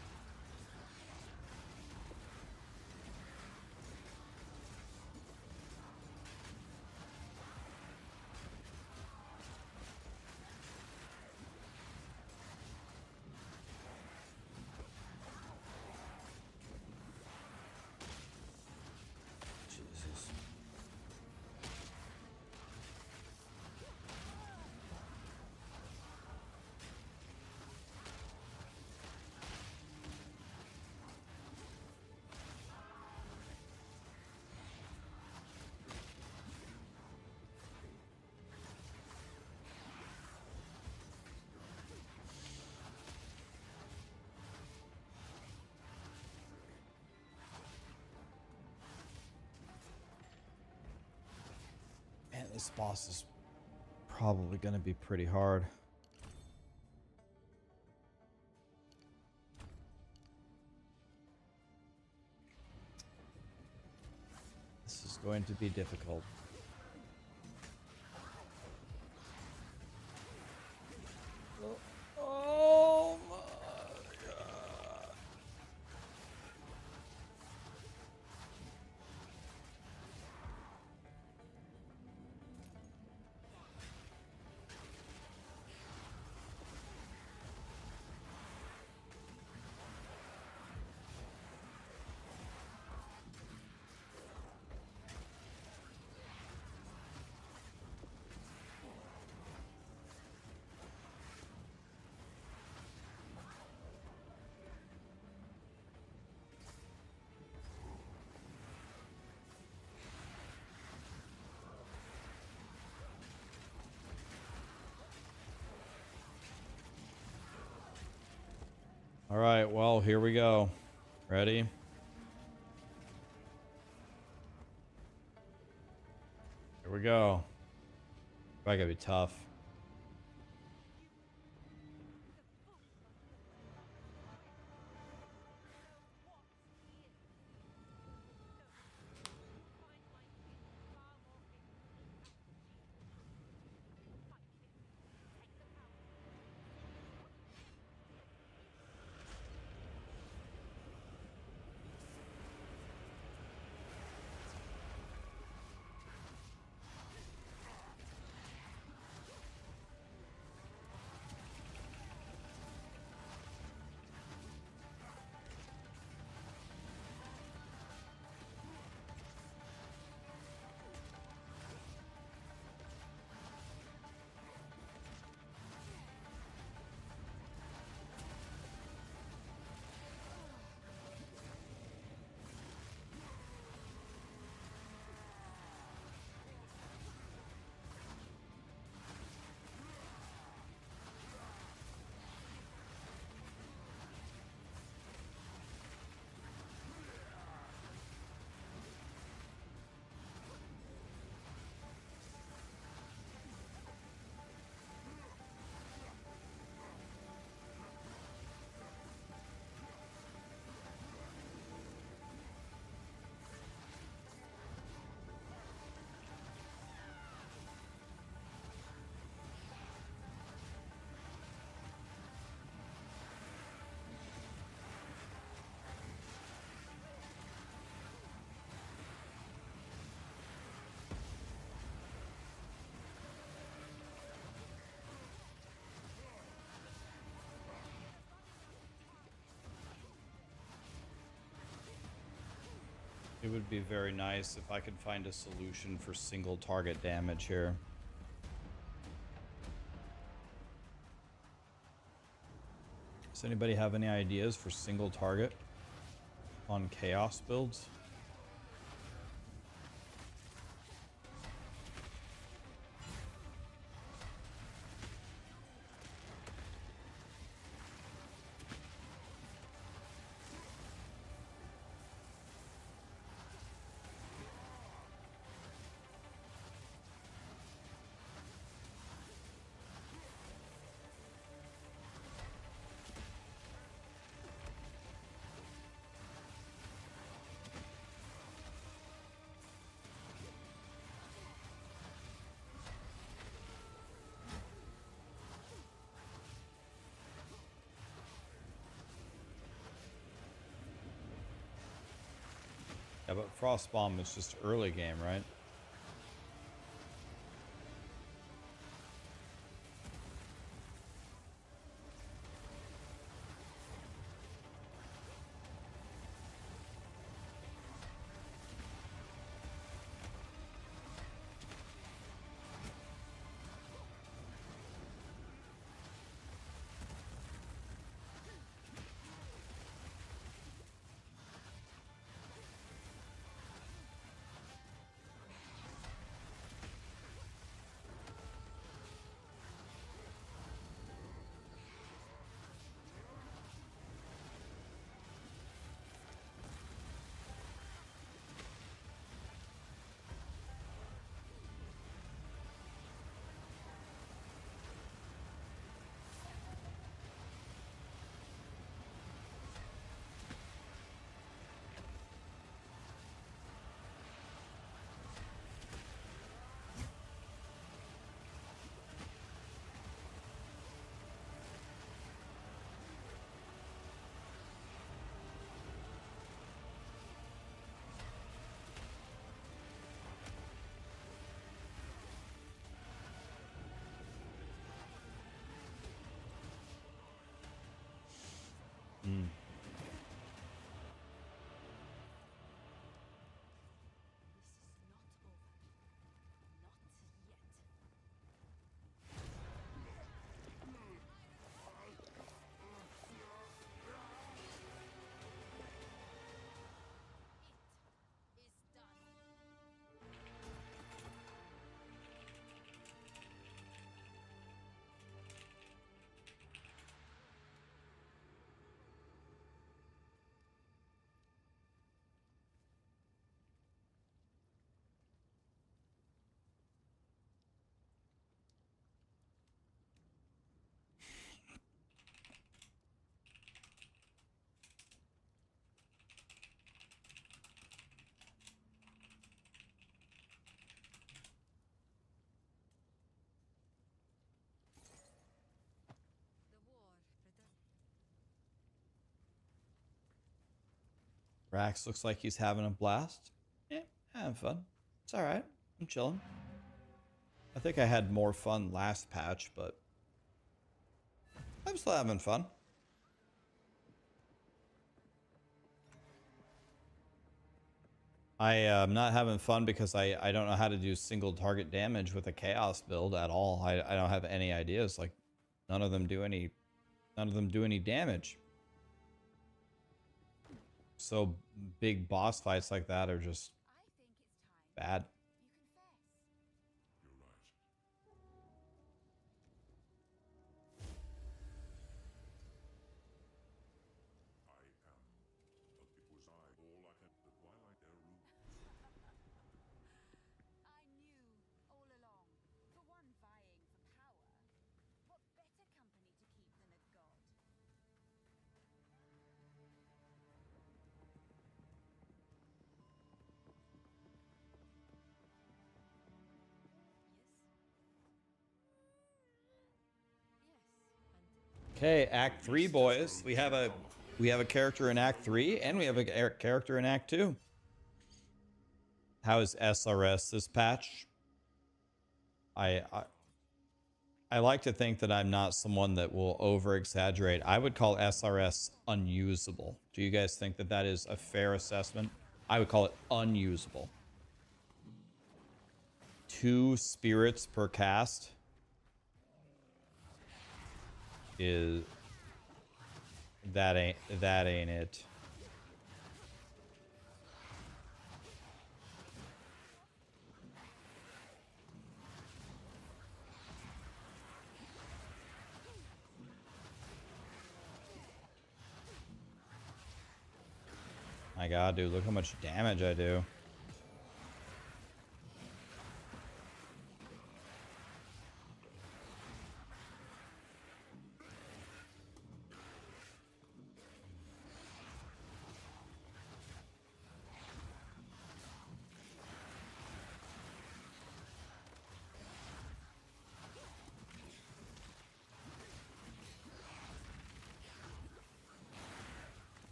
Man, this boss is probably going to be pretty hard. This is going to be difficult. All right, well, here we go. Ready? Here we go. Probably gonna be tough. It would be very nice if I could find a solution for single target damage here. Does anybody have any ideas for single target on chaos builds? Yeah, but Frostbomb is just early game, right? Rax looks like he's having a blast. Yeah, having fun. It's all right. I'm chilling. I think I had more fun last patch, but I'm still having fun. I am not having fun because I don't know how to do single target damage with a chaos build at all. I don't have any ideas. Like none of them do any damage. So big boss fights like that are just bad. You're right. It was I, all I had, the twilight air room. I knew all along. For one vying for power, what better company to keep than a god? Okay, Act 3, boys. We have a character in Act 3, and we have a character in Act 2. How is SRS this patch? I like to think that I'm not someone that will over exaggerate. I would call SRS unusable. Do you guys think that that is a fair assessment? I would call it unusable. 2 spirits per cast is that ain't it. My god, dude, look how much damage I do.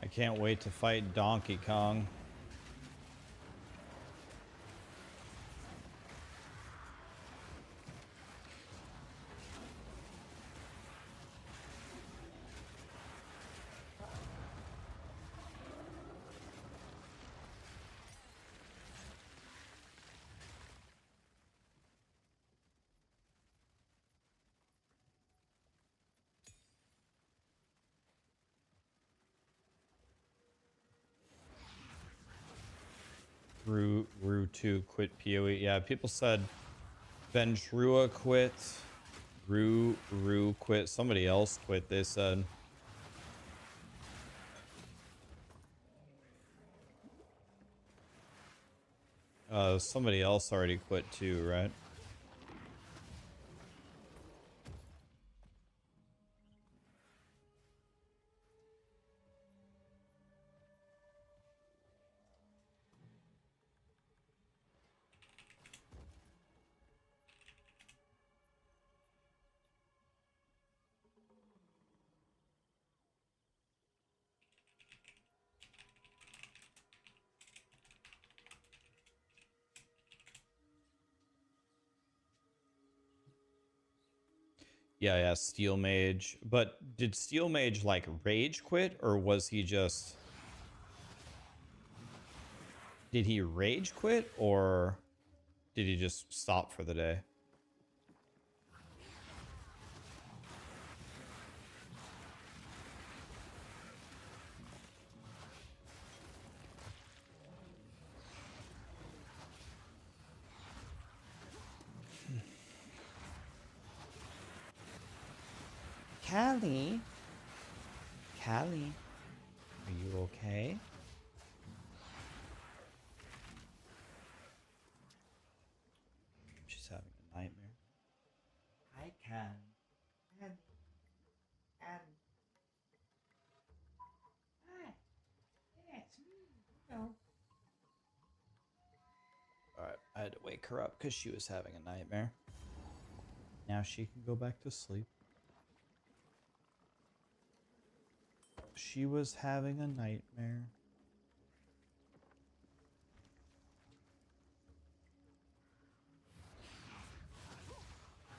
I can't wait to fight Donkey Kong. Rue 2 quit POE. Yeah, people said Ventrua quit. Rue quit. Somebody else quit, they said. Somebody else already quit too, right? Yeah, Steel Mage. But did Steel Mage like rage quit, or was he just... Did he rage quit, or did he just stop for the day? Cali? Cali? Are you okay? She's having a nightmare. I can. And. Hi. Yeah, it's me. Hello. Alright, I had to wake her up because she was having a nightmare. Now she can go back to sleep. She was having a nightmare.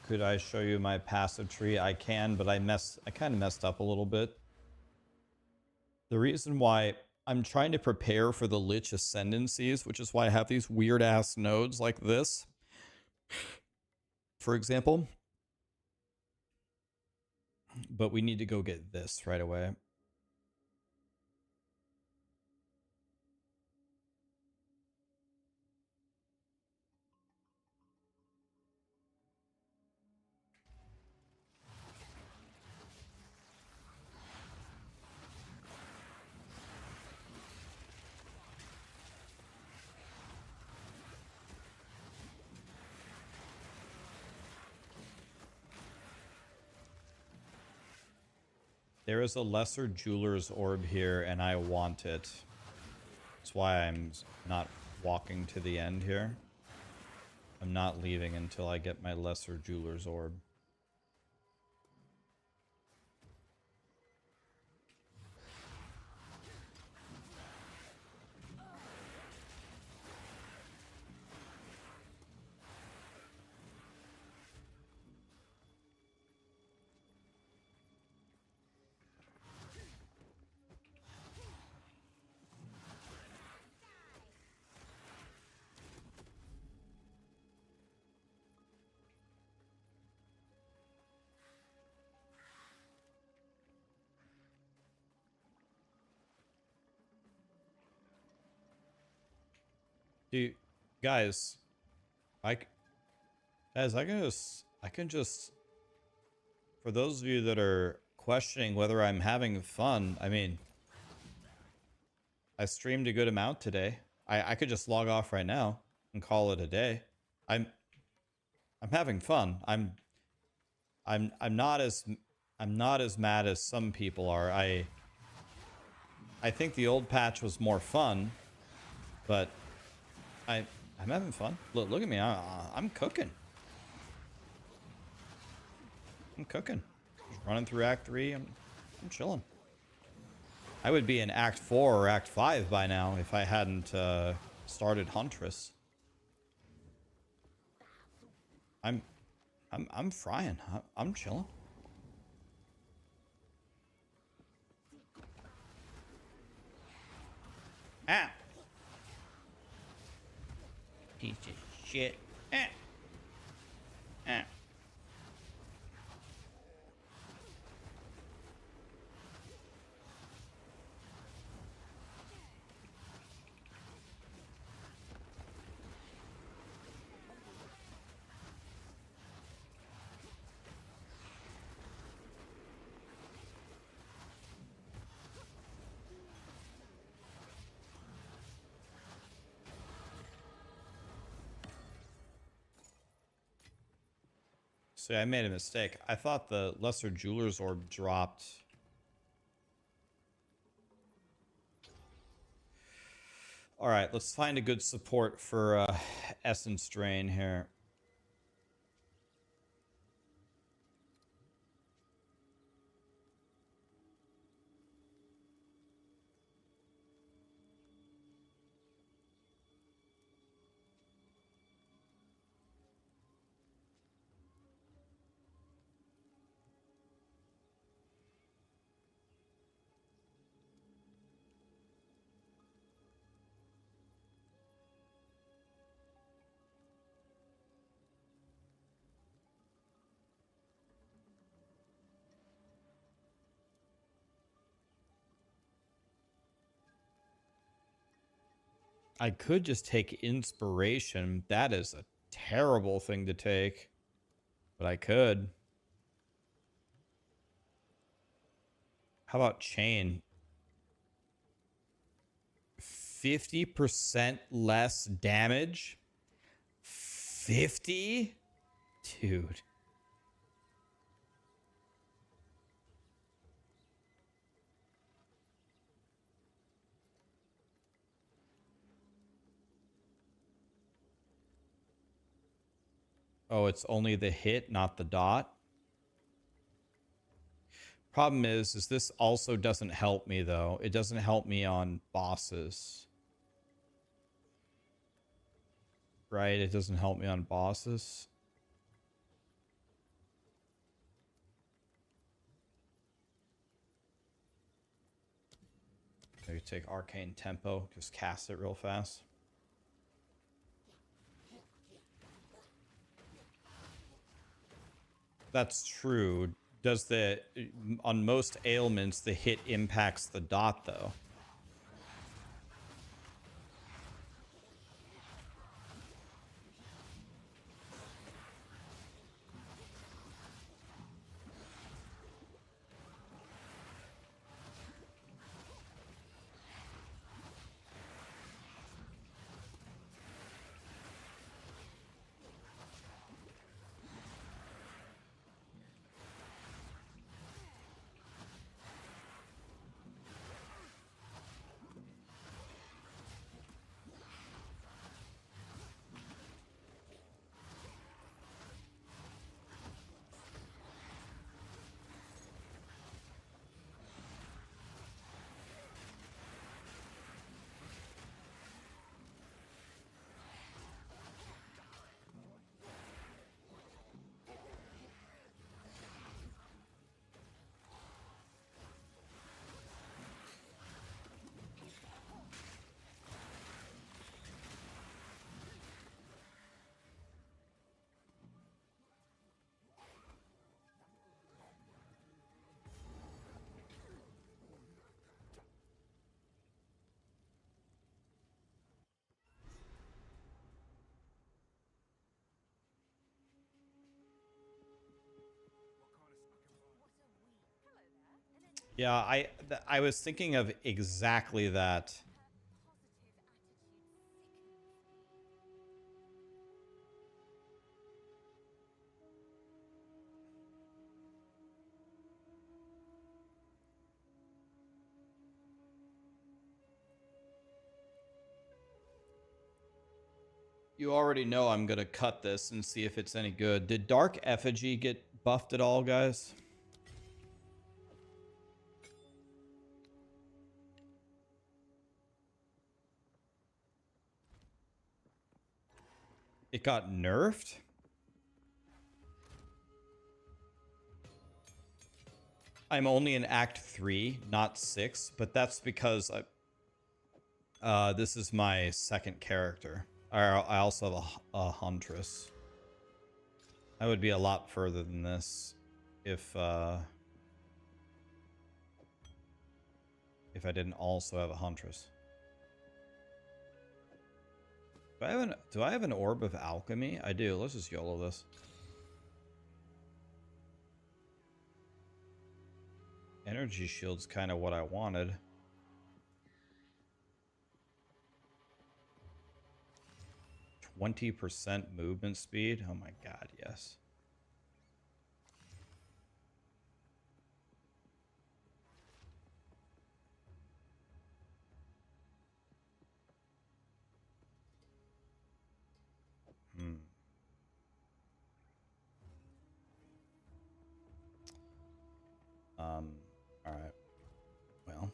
Could I show you my passive tree? I can, but I kind of messed up a little bit. The reason why I'm trying to prepare for the Lich Ascendancies, which is why I have these weird ass nodes like this, for example. But we need to go get this right away. There is a lesser jeweler's orb here, and I want it. That's why I'm not walking to the end here. I'm not leaving until I get my lesser jeweler's orb. Dude, guys, I can just, for those of you that are questioning whether I'm having fun, I mean, I streamed a good amount today. I could just log off right now and call it a day. I'm having fun. I'm not as mad as some people are. I think the old patch was more fun, but I'm having fun. Look at me. I'm cooking. I'm cooking. Just running through Act 3. I'm chilling. I would be in Act 4 or Act 5 by now if I hadn't started Huntress. I'm frying. I'm chilling. Ah. Piece of shit. Ah. Ah. See, I made a mistake. I thought the Lesser Jeweler's Orb dropped. All right, let's find a good support for Essence Drain here. I could just take inspiration. That is a terrible thing to take. But I could. How about chain? 50% less damage? 50? Dude. Oh, it's only the hit, not the dot. Problem is this also doesn't help me, though. It doesn't help me on bosses. Right? It doesn't help me on bosses. Maybe take Arcane Tempo. Just cast it real fast. That's true. Does the... On most ailments, the hit impacts the dot, though. Yeah, I was thinking of exactly that. You already know I'm going to cut this and see if it's any good. Did Dark Effigy get buffed at all, guys? It got nerfed? I'm only in Act 3, not 6, but that's because this is my second character. I also have a Huntress. I would be a lot further than this if I didn't also have a Huntress. Do I have an Orb of Alchemy? I do. Let's just YOLO this. Energy Shield's kind of what I wanted. %20 movement speed? Oh my god, yes. All right. Well.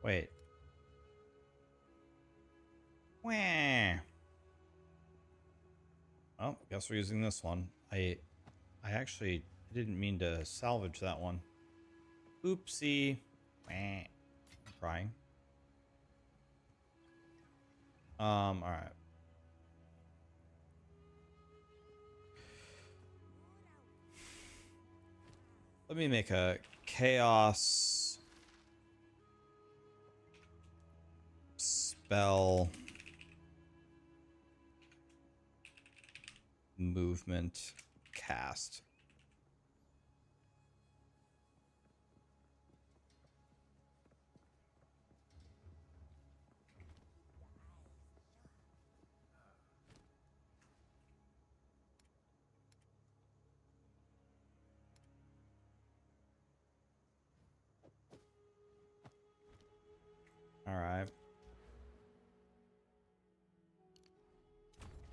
Wait. Wah. Oh, guess we're using this one. I actually didn't mean to salvage that one. Oopsie. Wah. I'm crying. All right. Let me make a chaos spell movement cast. All right.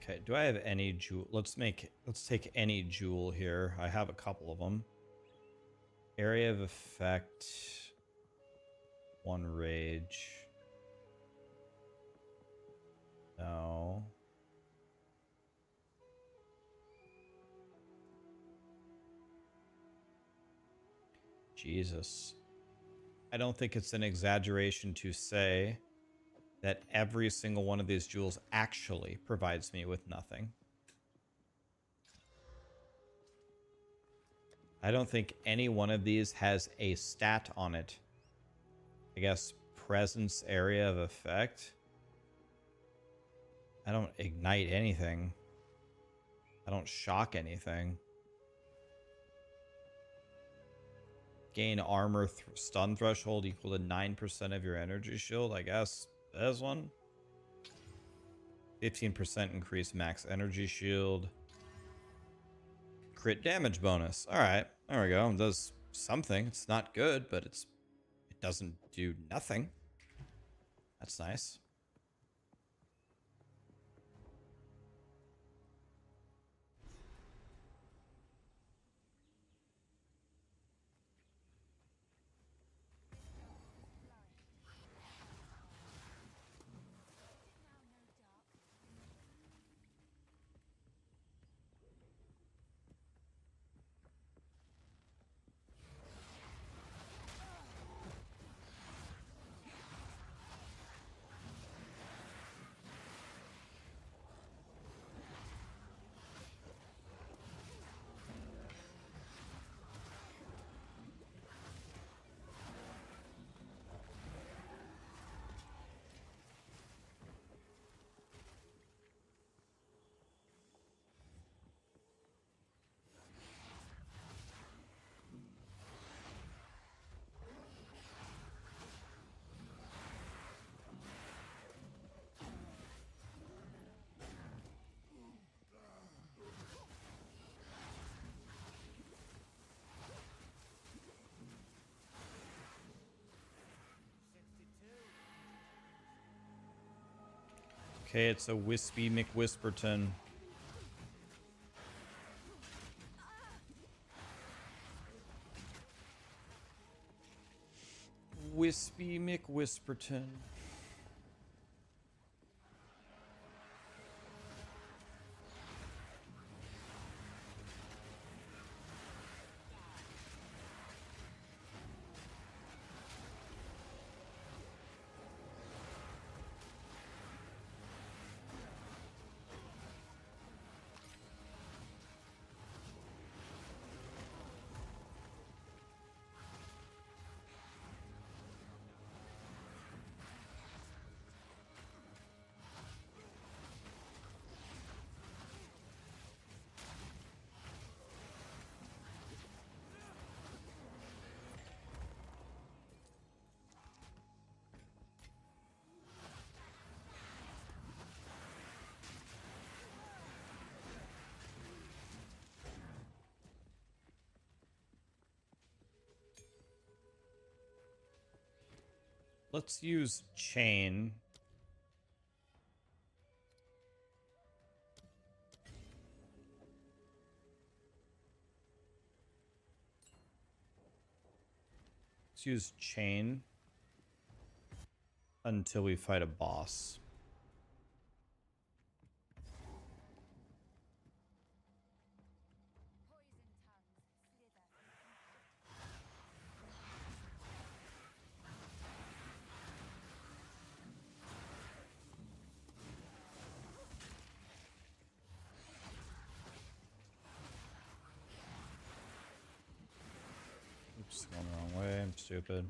Okay, do I have any jewel? Let's take any jewel here. I have a couple of them. Area of effect. 1 rage. No. Jesus. I don't think it's an exaggeration to say that every single one of these jewels actually provides me with nothing. I don't think any one of these has a stat on it. I guess presence area of effect. I don't ignite anything. I don't shock anything. Gain armor stun threshold equal to 9% of your energy shield. I guess there's one. 15% increase max energy shield. Crit damage bonus. All right, there we go. It does something. It's not good, but it doesn't do nothing. That's nice. Okay, it's a Wispy McWhisperton. Wispy McWhisperton. Let's use chain. Let's use chain until we fight a boss. Oops, going the wrong way. I'm stupid.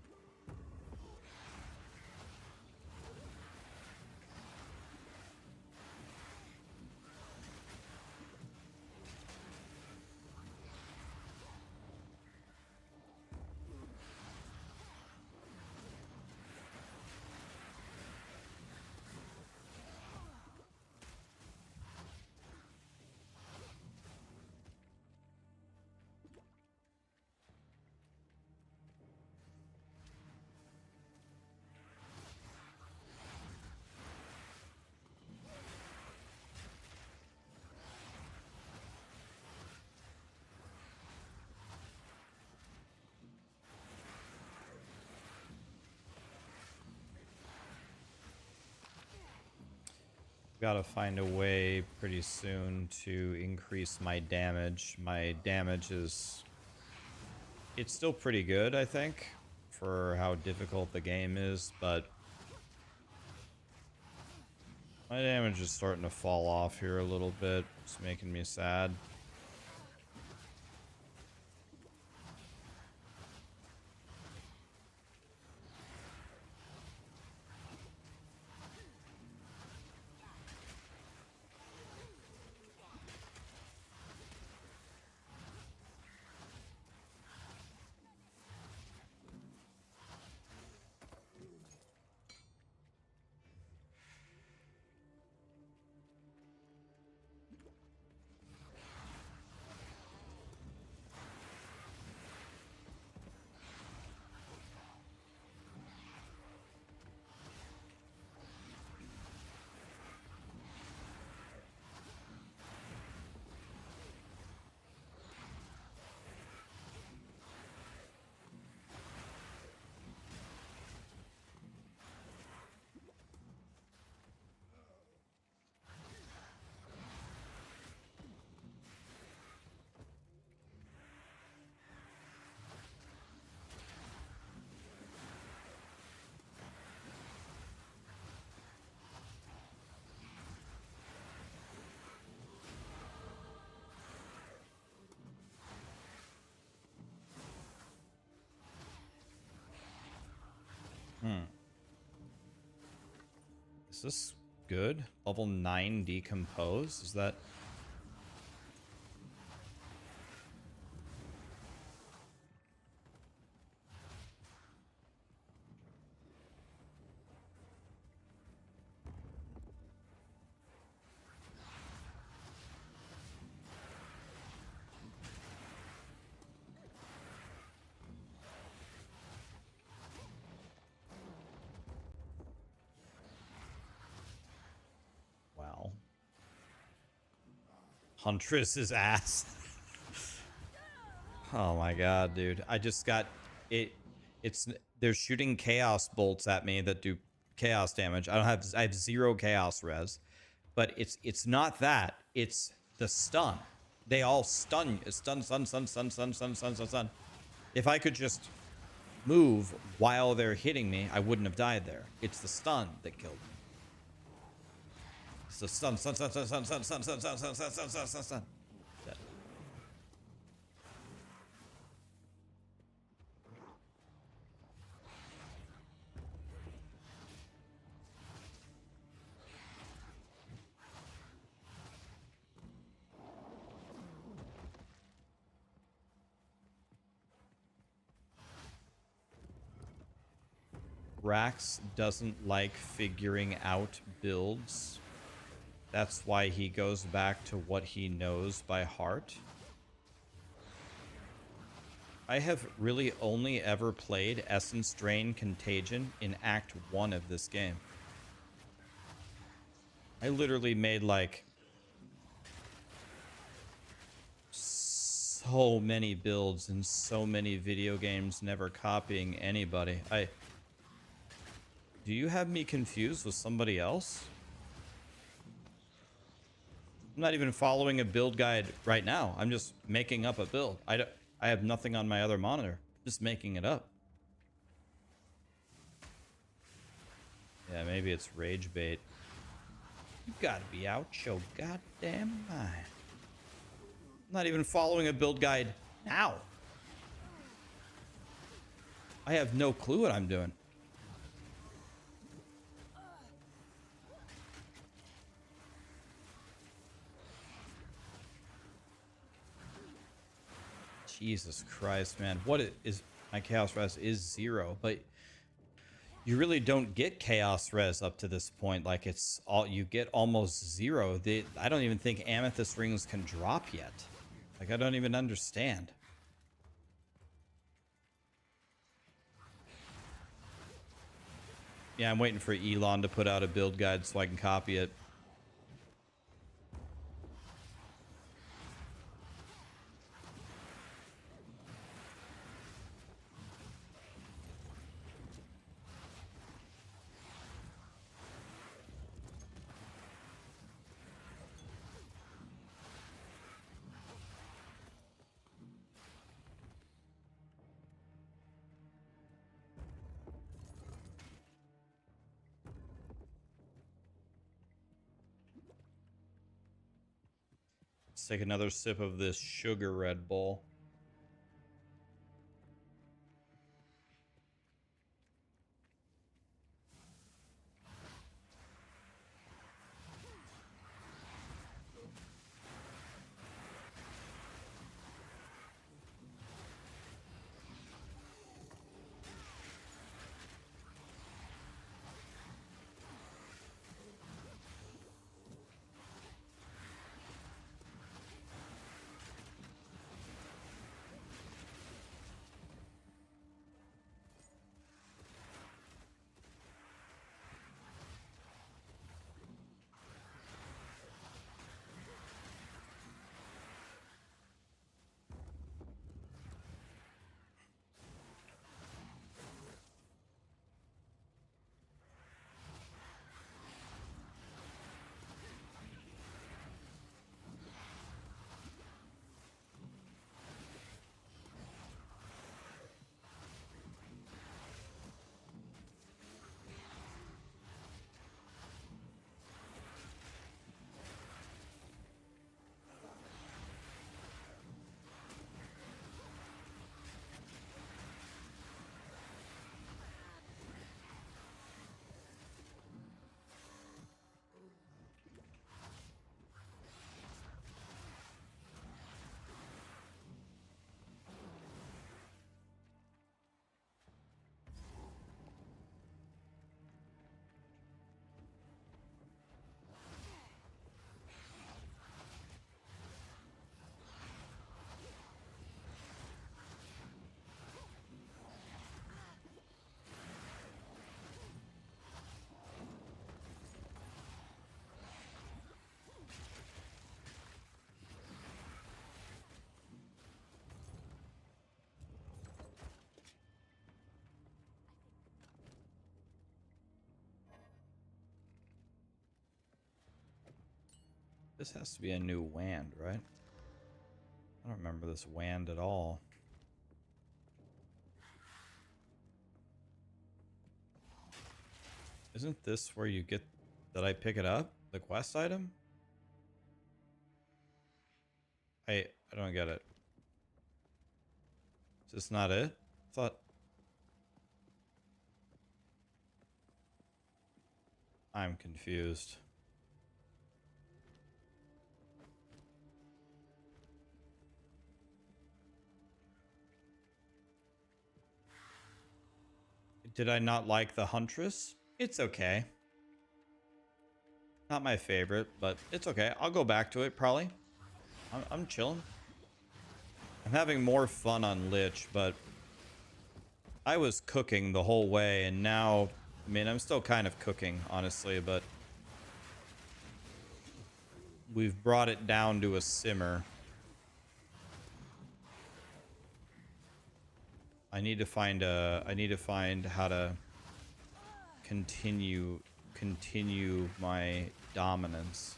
Gotta find a way pretty soon to increase my damage. My damage is... It's still pretty good, I think, for how difficult the game is, but... my damage is starting to fall off here a little bit. It's making me sad. Is this good? Level 9 decompose? Is that... wow. Huntress's ass. Oh my god, dude. I just got it. They're shooting chaos bolts at me that do chaos damage. I have 0 chaos res. But it's not that. It's the stun. They all stun you. Stun. If I could just move while they're hitting me, I wouldn't have died there. It's the stun that killed me. It's the stun. Dead. Rax doesn't like figuring out builds. That's why he goes back to what he knows by heart. I have really only ever played Essence Drain Contagion in Act 1 of this game. I literally made like so many builds in so many video games, never copying anybody. Do you have me confused with somebody else? I'm not even following a build guide right now. I'm just making up a build. I have nothing on my other monitor. Just making it up. Yeah, maybe it's rage bait. You gotta be out your goddamn mind. I'm not even following a build guide now. I have no clue what I'm doing. Jesus Christ, man. What is my chaos res is 0, but you really don't get chaos res up to this point. Like it's all you get almost 0. I don't even think amethyst rings can drop yet. Like I don't even understand. Yeah, I'm waiting for Elon to put out a build guide so I can copy it. Let's take another sip of this sugar Red Bull. This has to be a new wand, right? I don't remember this wand at all. Isn't this where you get... Did I pick it up? The quest item? I don't get it. Is this not it? I thought... I'm confused. Did I not like the Huntress? It's okay. Not my favorite, but it's okay. I'll go back to it, probably. I'm chilling. I'm having more fun on Lich, but I was cooking the whole way, and now... I mean, I'm still kind of cooking, honestly, but... We've brought it down to a simmer. I need to find how to continue my dominance.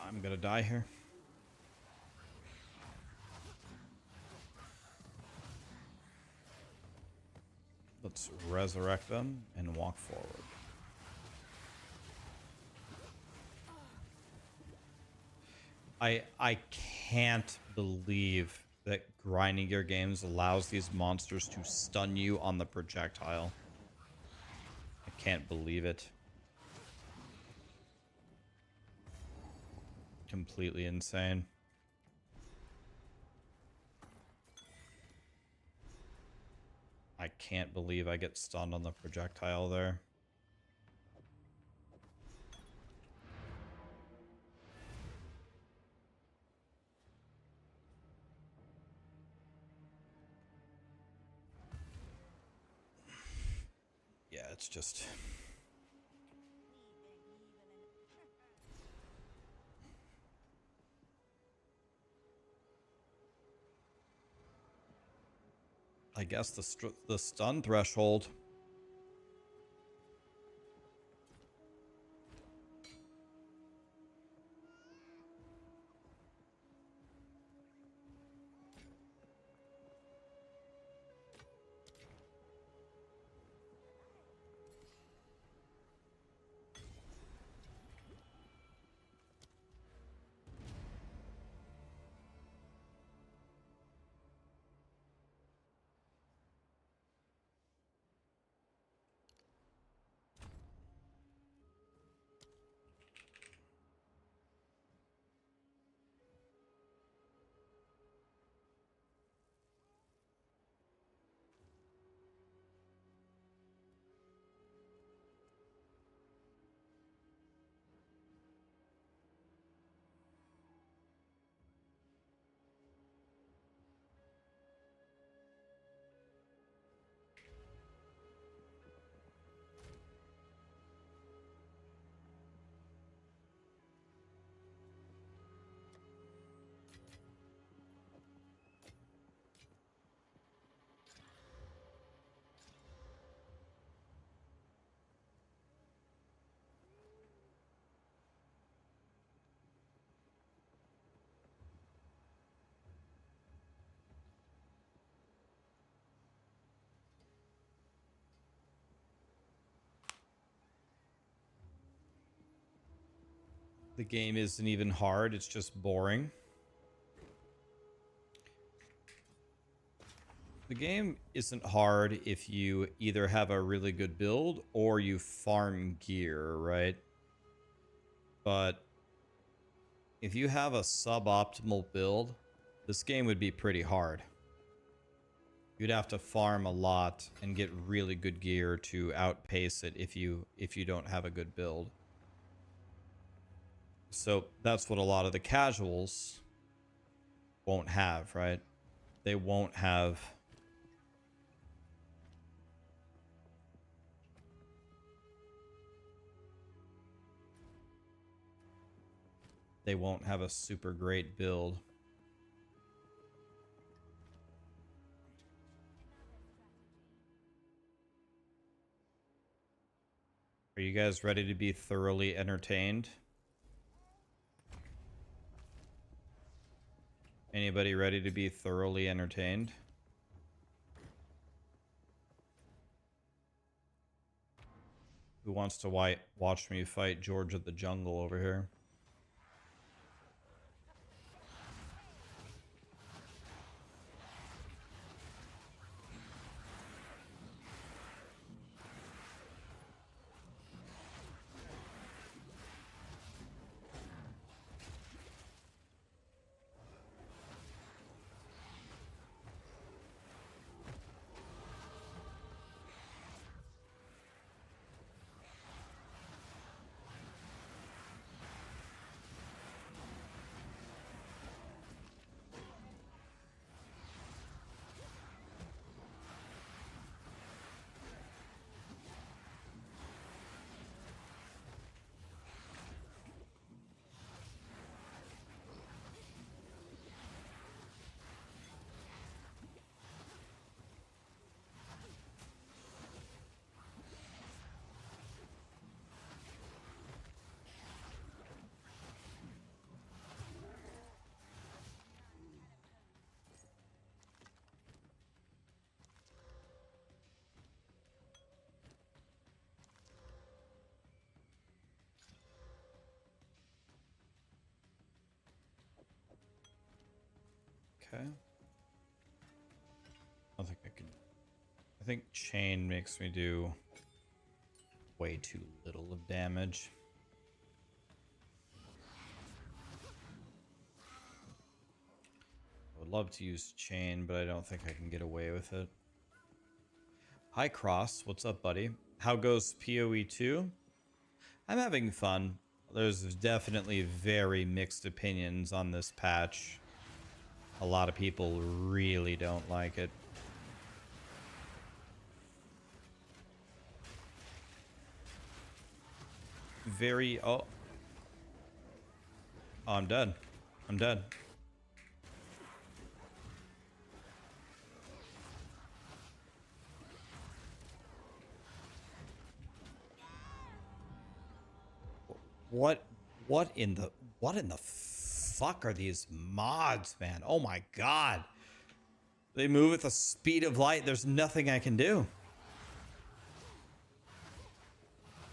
I'm gonna die here. resurrect them, and walk forward. I can't believe that grinding gear games allows these monsters to stun you on the projectile. I can't believe it. Completely insane. I can't believe I get stunned on the projectile there. Yeah, it's just... I guess the stun threshold. The game isn't even hard, it's just boring. The game isn't hard if you either have a really good build or you farm gear, right? But if you have a suboptimal build, this game would be pretty hard. You'd have to farm a lot and get really good gear to outpace it if you don't have a good build. So that's what a lot of the casuals won't have, right? They won't have a super great build. Are you guys ready to be thoroughly entertained? Anybody ready to be thoroughly entertained? Who wants to watch me fight George of the Jungle over here? Okay. I don't think I can. I think chain makes me do way too little of damage. I would love to use chain, but I don't think I can get away with it. Hi Cross, what's up, buddy? How goes POE2? I'm having fun. There's definitely very mixed opinions on this patch. A lot of people really don't like it. Very... Oh, I'm dead. I'm dead. What in the fuck are these mods, man? Oh my god. They move at the speed of light. There's nothing I can do.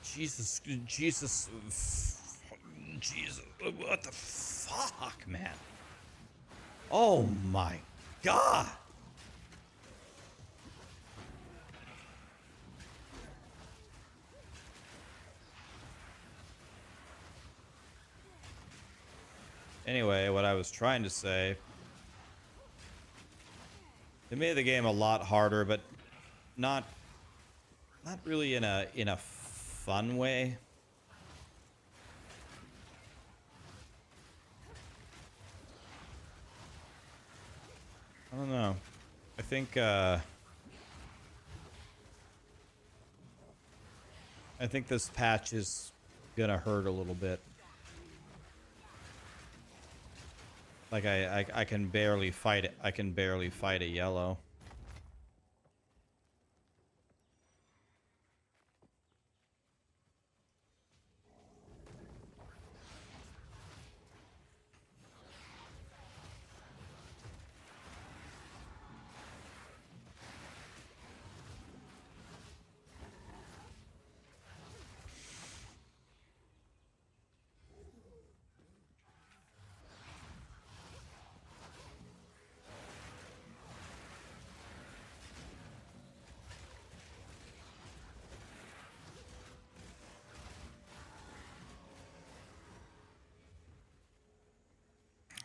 Jesus, Jesus, Jesus, what the fuck, man? Oh my god. Anyway, what I was trying to say, they made the game a lot harder, but not really in a fun way. I don't know. I think this patch is gonna hurt a little bit. Like I can barely fight it. I can barely fight a yellow.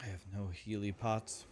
I have no Healy pots.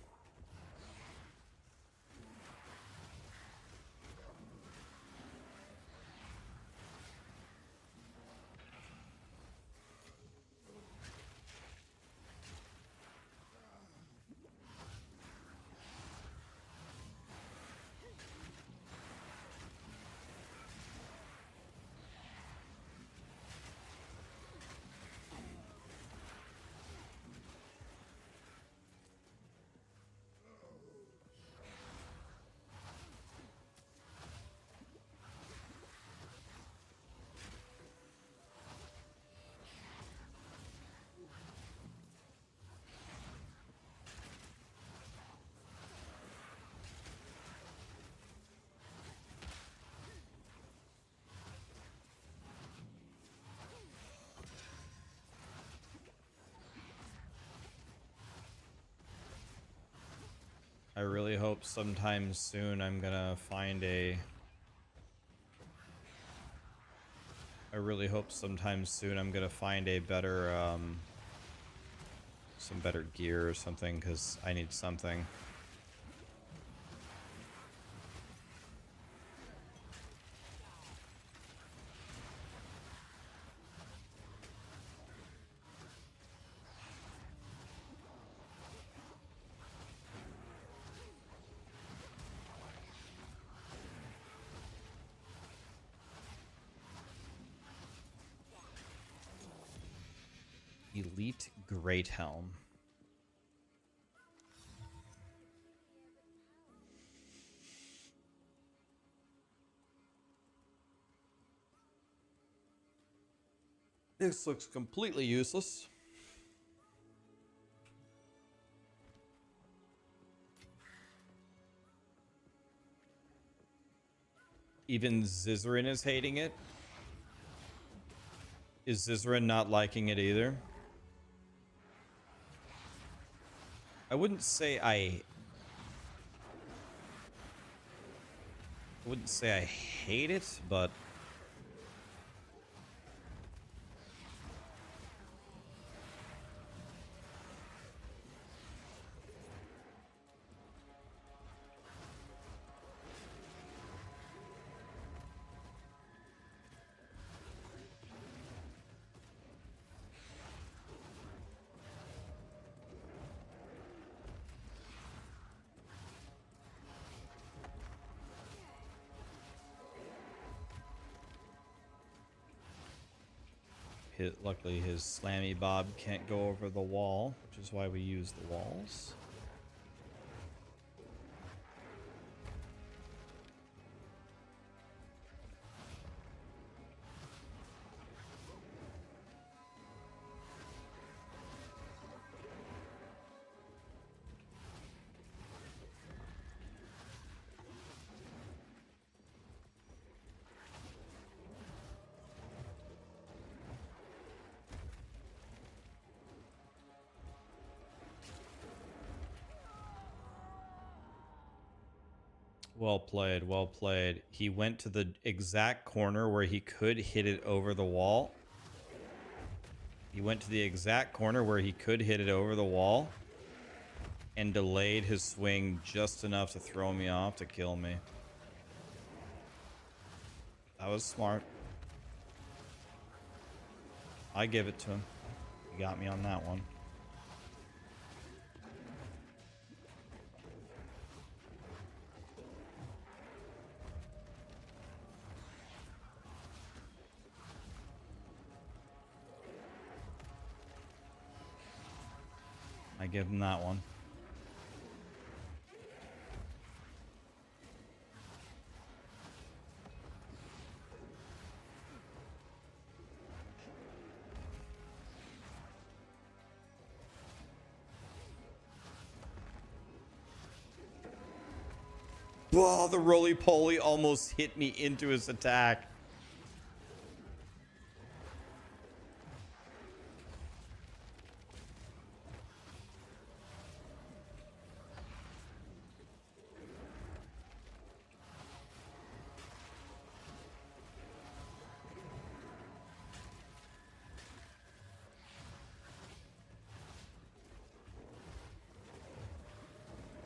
I really hope sometime soon I'm gonna find a... I really hope sometime soon I'm gonna find a better, some better gear or something, because I need something. Elite Great Helm. This looks completely useless. Even Zizarin is hating it. Is Zizarin not liking it either? I wouldn't say I I wouldn't say I hate it, but luckily his slammy bob can't go over the wall, which is why we use the walls. Well played, well played. He went to the exact corner where he could hit it over the wall. He went to the exact corner where he could hit it over the wall and delayed his swing just enough to throw me off to kill me. That was smart. I give it to him. He got me on that one. I give him that one. Whoa, the roly-poly almost hit me into his attack.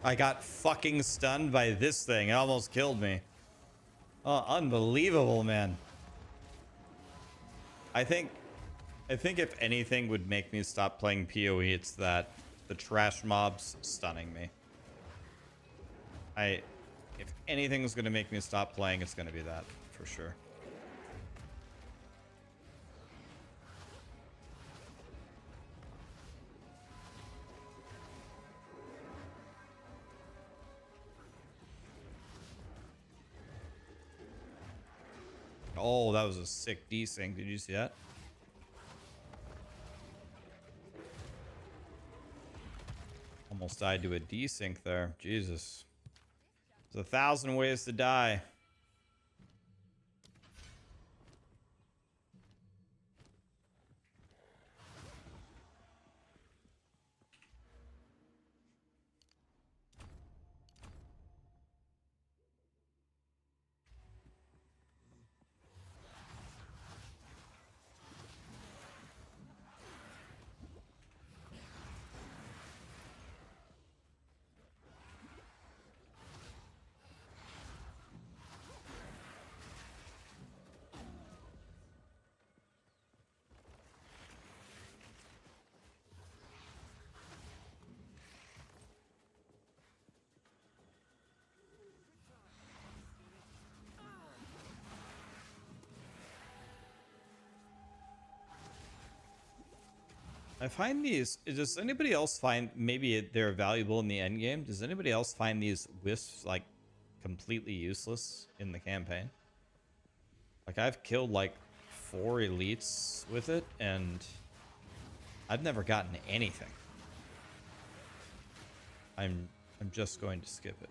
I got fucking stunned by this thing. It almost killed me. Oh, unbelievable, man. I think if anything would make me stop playing PoE, it's that the trash mobs stunning me. If anything's gonna make me stop playing, it's gonna be that for sure. Oh, that was a sick desync. Did you see that? Almost died to a desync there. Jesus. There's 1,000 ways to die. I find these, does anybody else find, maybe they're valuable in the end game, does anybody else find these wisps like completely useless in the campaign? Like I've killed like 4 elites with it and I've never gotten anything. I'm just going to skip it.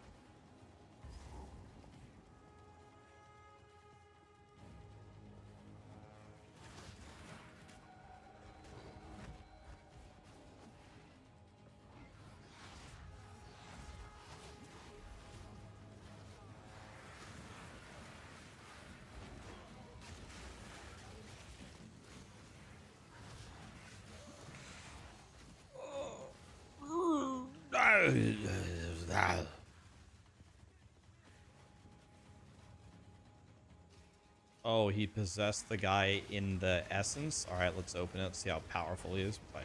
Oh, he possessed the guy in the essence. All right, let's open it. See how powerful he is by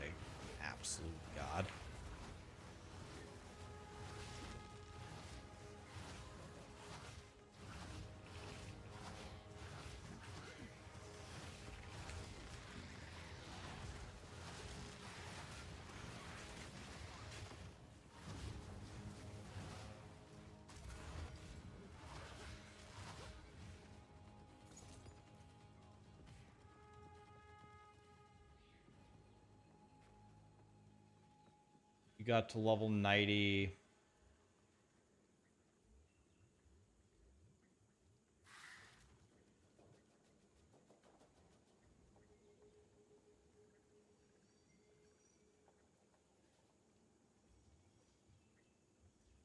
absolute god. You got to level 90.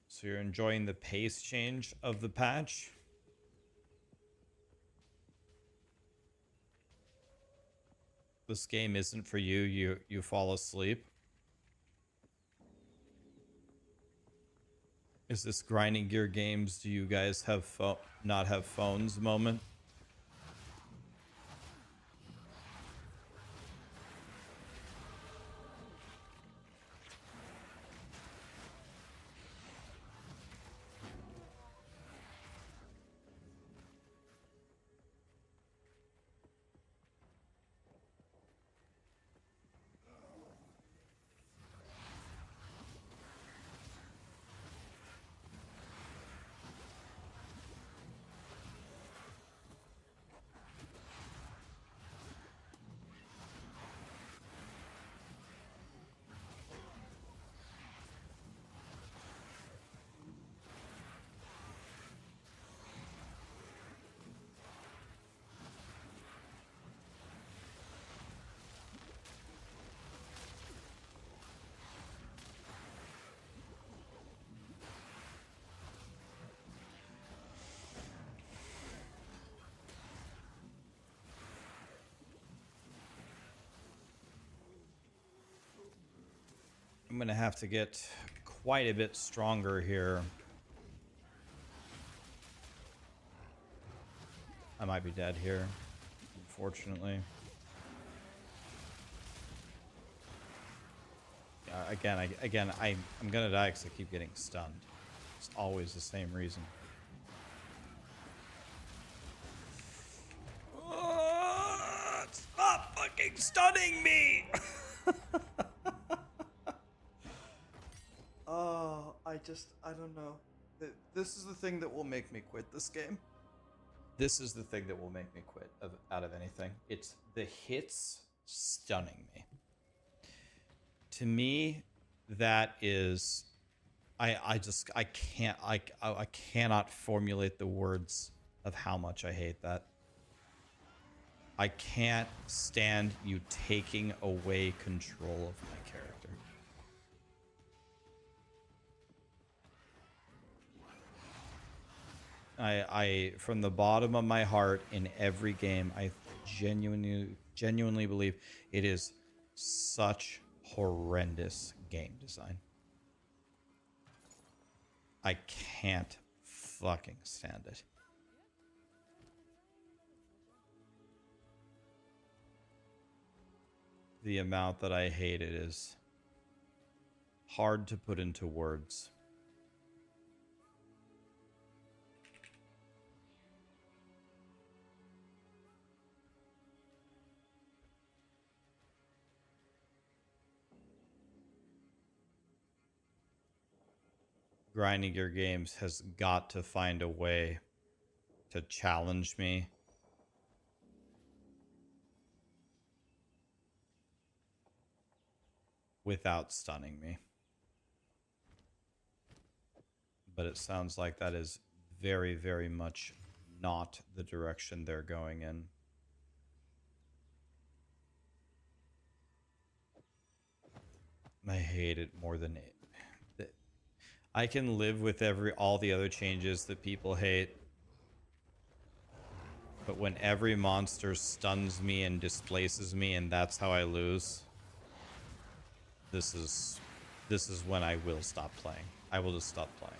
So you're enjoying the pace change of the patch? This game isn't for you. You fall asleep. Is this grinding gear games? Do you guys have not have phones moment? I'm gonna have to get quite a bit stronger here. I might be dead here, unfortunately. I'm gonna die because I keep getting stunned. It's always the same reason. Stop fucking stunning me! Oh, I don't know. This is the thing that will make me quit this game. This is the thing that will make me quit out of anything. It's the hits stunning me. To me, that is, I cannot formulate the words of how much I hate that. I can't stand you taking away control of my character. I from the bottom of my heart, in every game, I genuinely believe it is such horrendous game design. I can't fucking stand it. The amount that I hate it is hard to put into words. Grinding Gear Games has got to find a way to challenge me without stunning me. But it sounds like that is very, very much not the direction they're going in. I hate it more than it. I can live with all the other changes that people hate. But when every monster stuns me and displaces me and that's how I lose, this is this is when I will stop playing. I will just stop playing.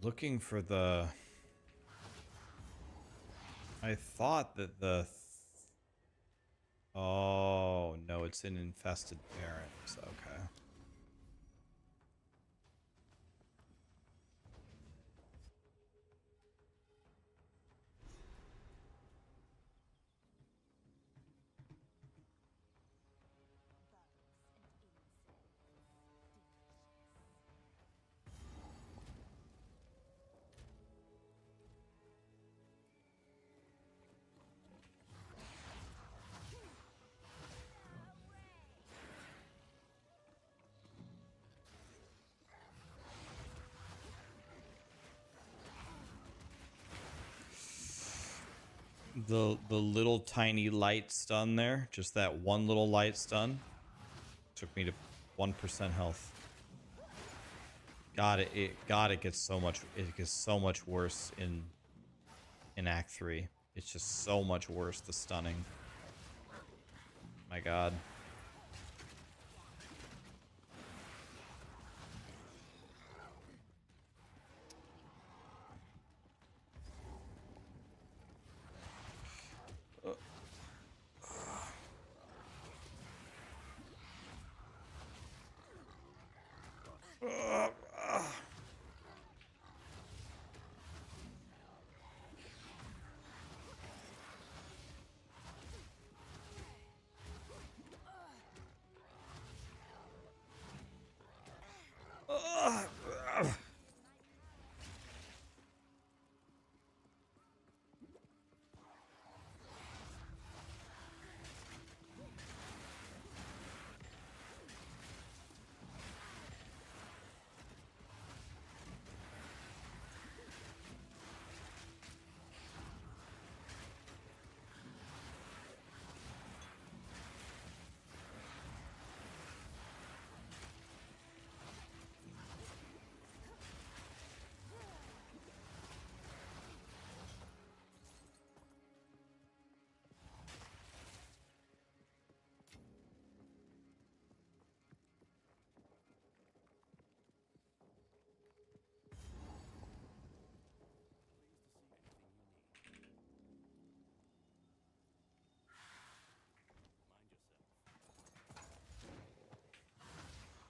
Looking for the... I thought that the... Oh, no, it's in Infested Barrens. Okay. The little tiny light stun there, just that one little light stun, took me to 1% health. God, it gets so much worse in Act 3. It's just so much worse, the stunning. My God.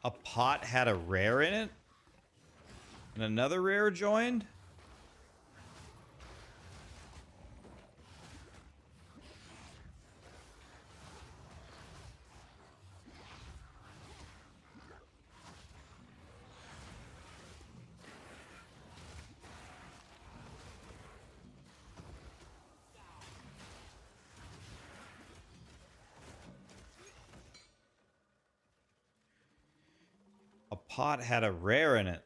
A pot had a rare in it? And another rare joined? A pot had a rare in it.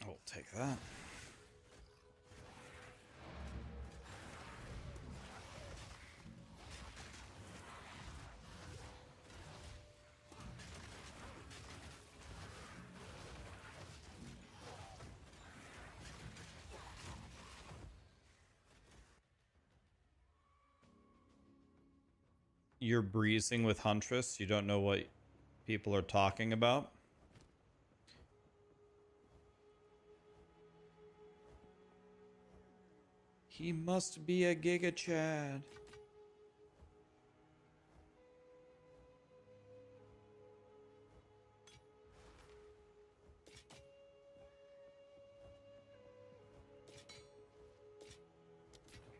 I'll take that. you're breezing with Huntress. You don't know what people are talking about. He must be a Giga Chad.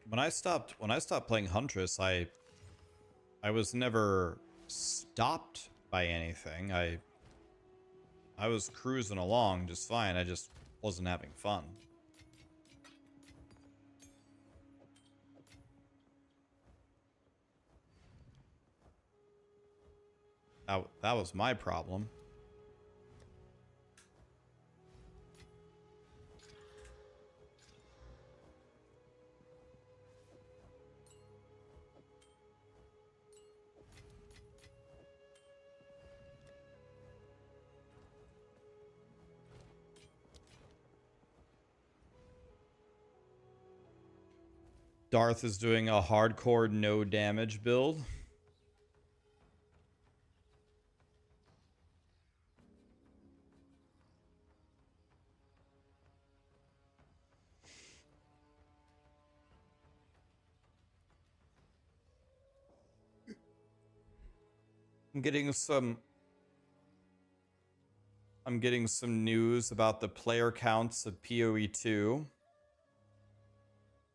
When I stopped playing Huntress, I was never stopped by anything. I was cruising along just fine. I just wasn't having fun. That was my problem. Darth is doing a hardcore no damage build. I'm getting some news about the player counts of POE2.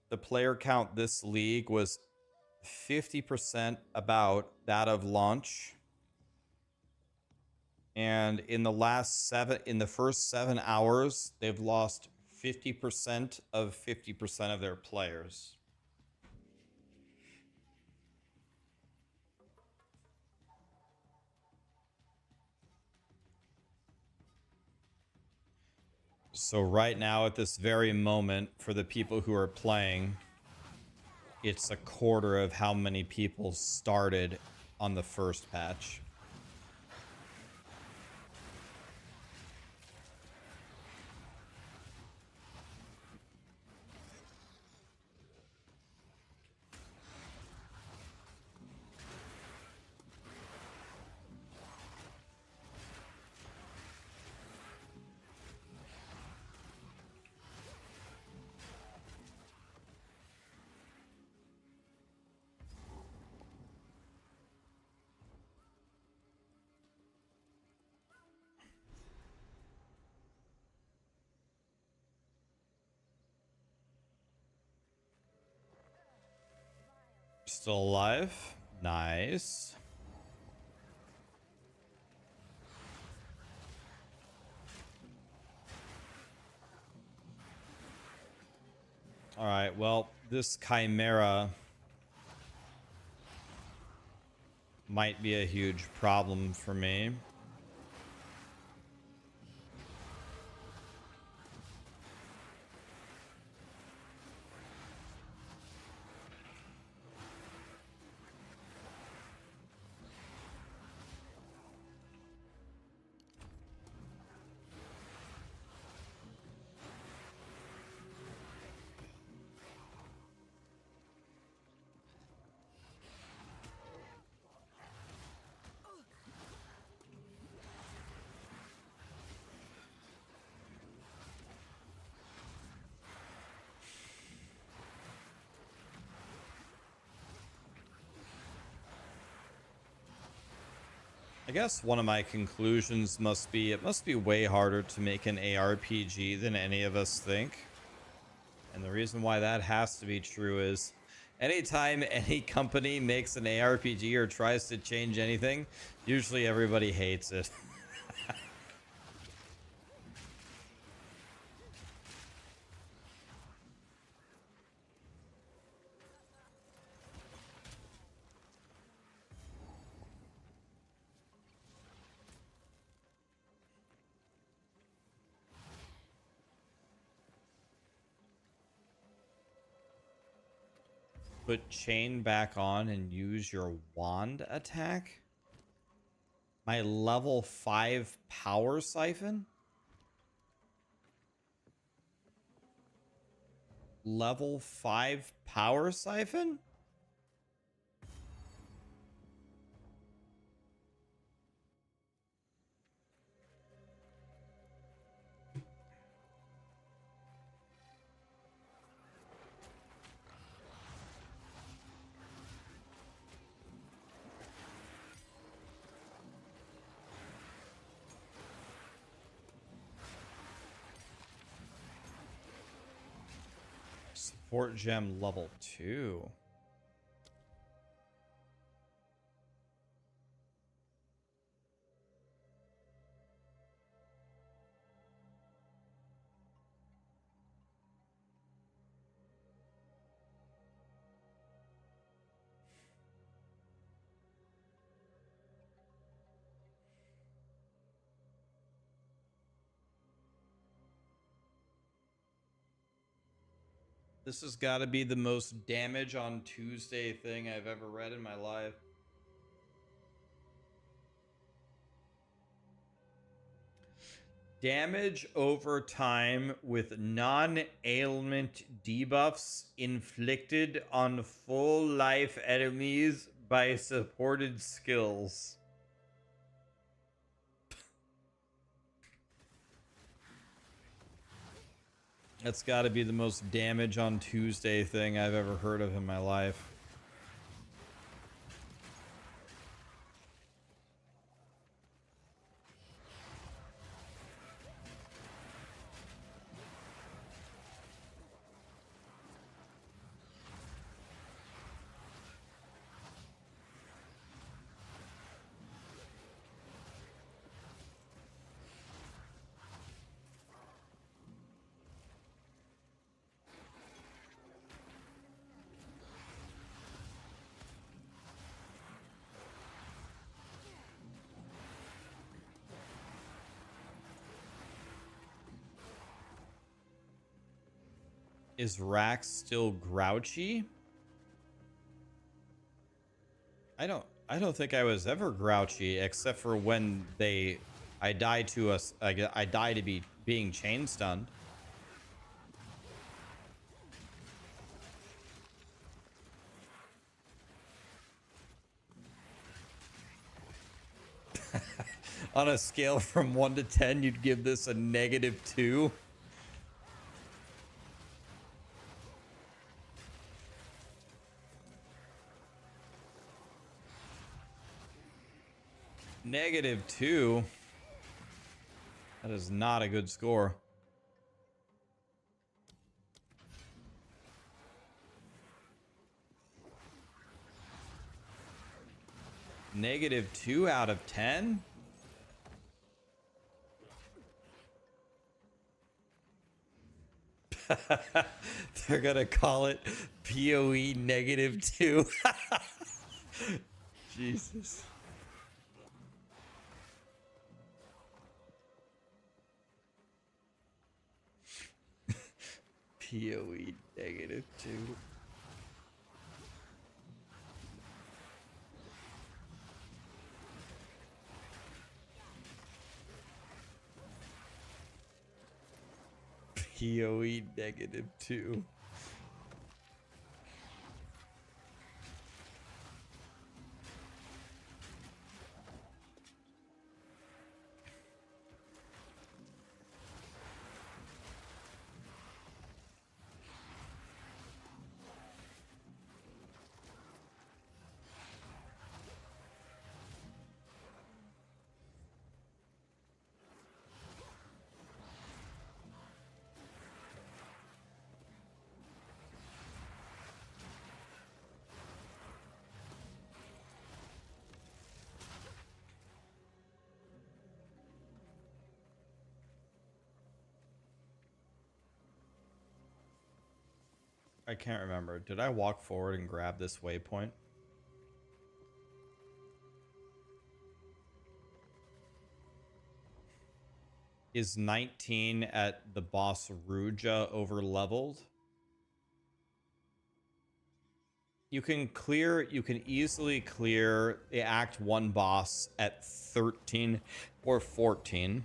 The player count this league was 50% about that of launch. And in the first 7 hours, they've lost 50% of 50% of their players. So right now, at this very moment, for the people who are playing, it's a quarter of how many people started on the first patch. Still alive. Nice. All right, well, this Chimera might be a huge problem for me. I guess one of my conclusions must be it must be way harder to make an ARPG than any of us think. And the reason why that has to be true is anytime any company makes an ARPG or tries to change anything, usually everybody hates it. Put chain back on and use your wand attack. My level 5 power siphon? Level 5 power siphon? Support gem level 2. This has got to be the most damage on Tuesday thing I've ever read in my life. Damage over time with non-ailment debuffs inflicted on full life enemies by supported skills. That's got to be the most damage on Tuesday thing I've ever heard of in my life. Is Rax still grouchy? I don't think I was ever grouchy except for when I die to us. I die to being chain stunned. On a scale from 1 to 10, you'd give this a -2. -2. That is not a good score. -2 out of 10? They're gonna call it POE -2. Jesus. POE -2. POE -2. I can't remember. Did I walk forward and grab this waypoint? Is 19 at the boss Ruja over leveled? You can easily clear the Act 1 boss at 13 or 14.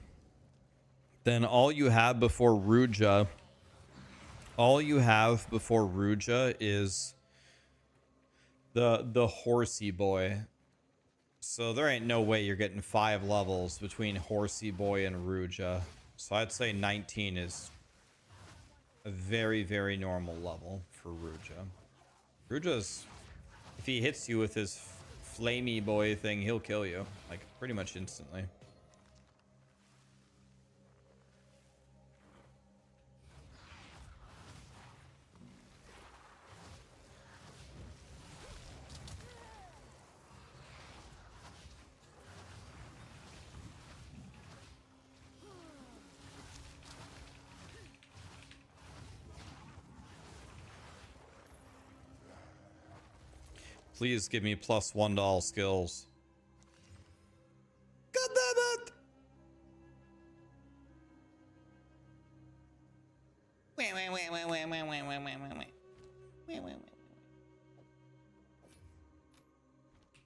Then all you have before Ruja is the horsey boy. So there ain't no way you're getting 5 levels between horsey boy and Ruja. So I'd say 19 is a very, very normal level for Ruja. Ruja's, if he hits you with his flamey boy thing, he'll kill you like pretty much instantly. Please give me +1 to all skills. God damn it!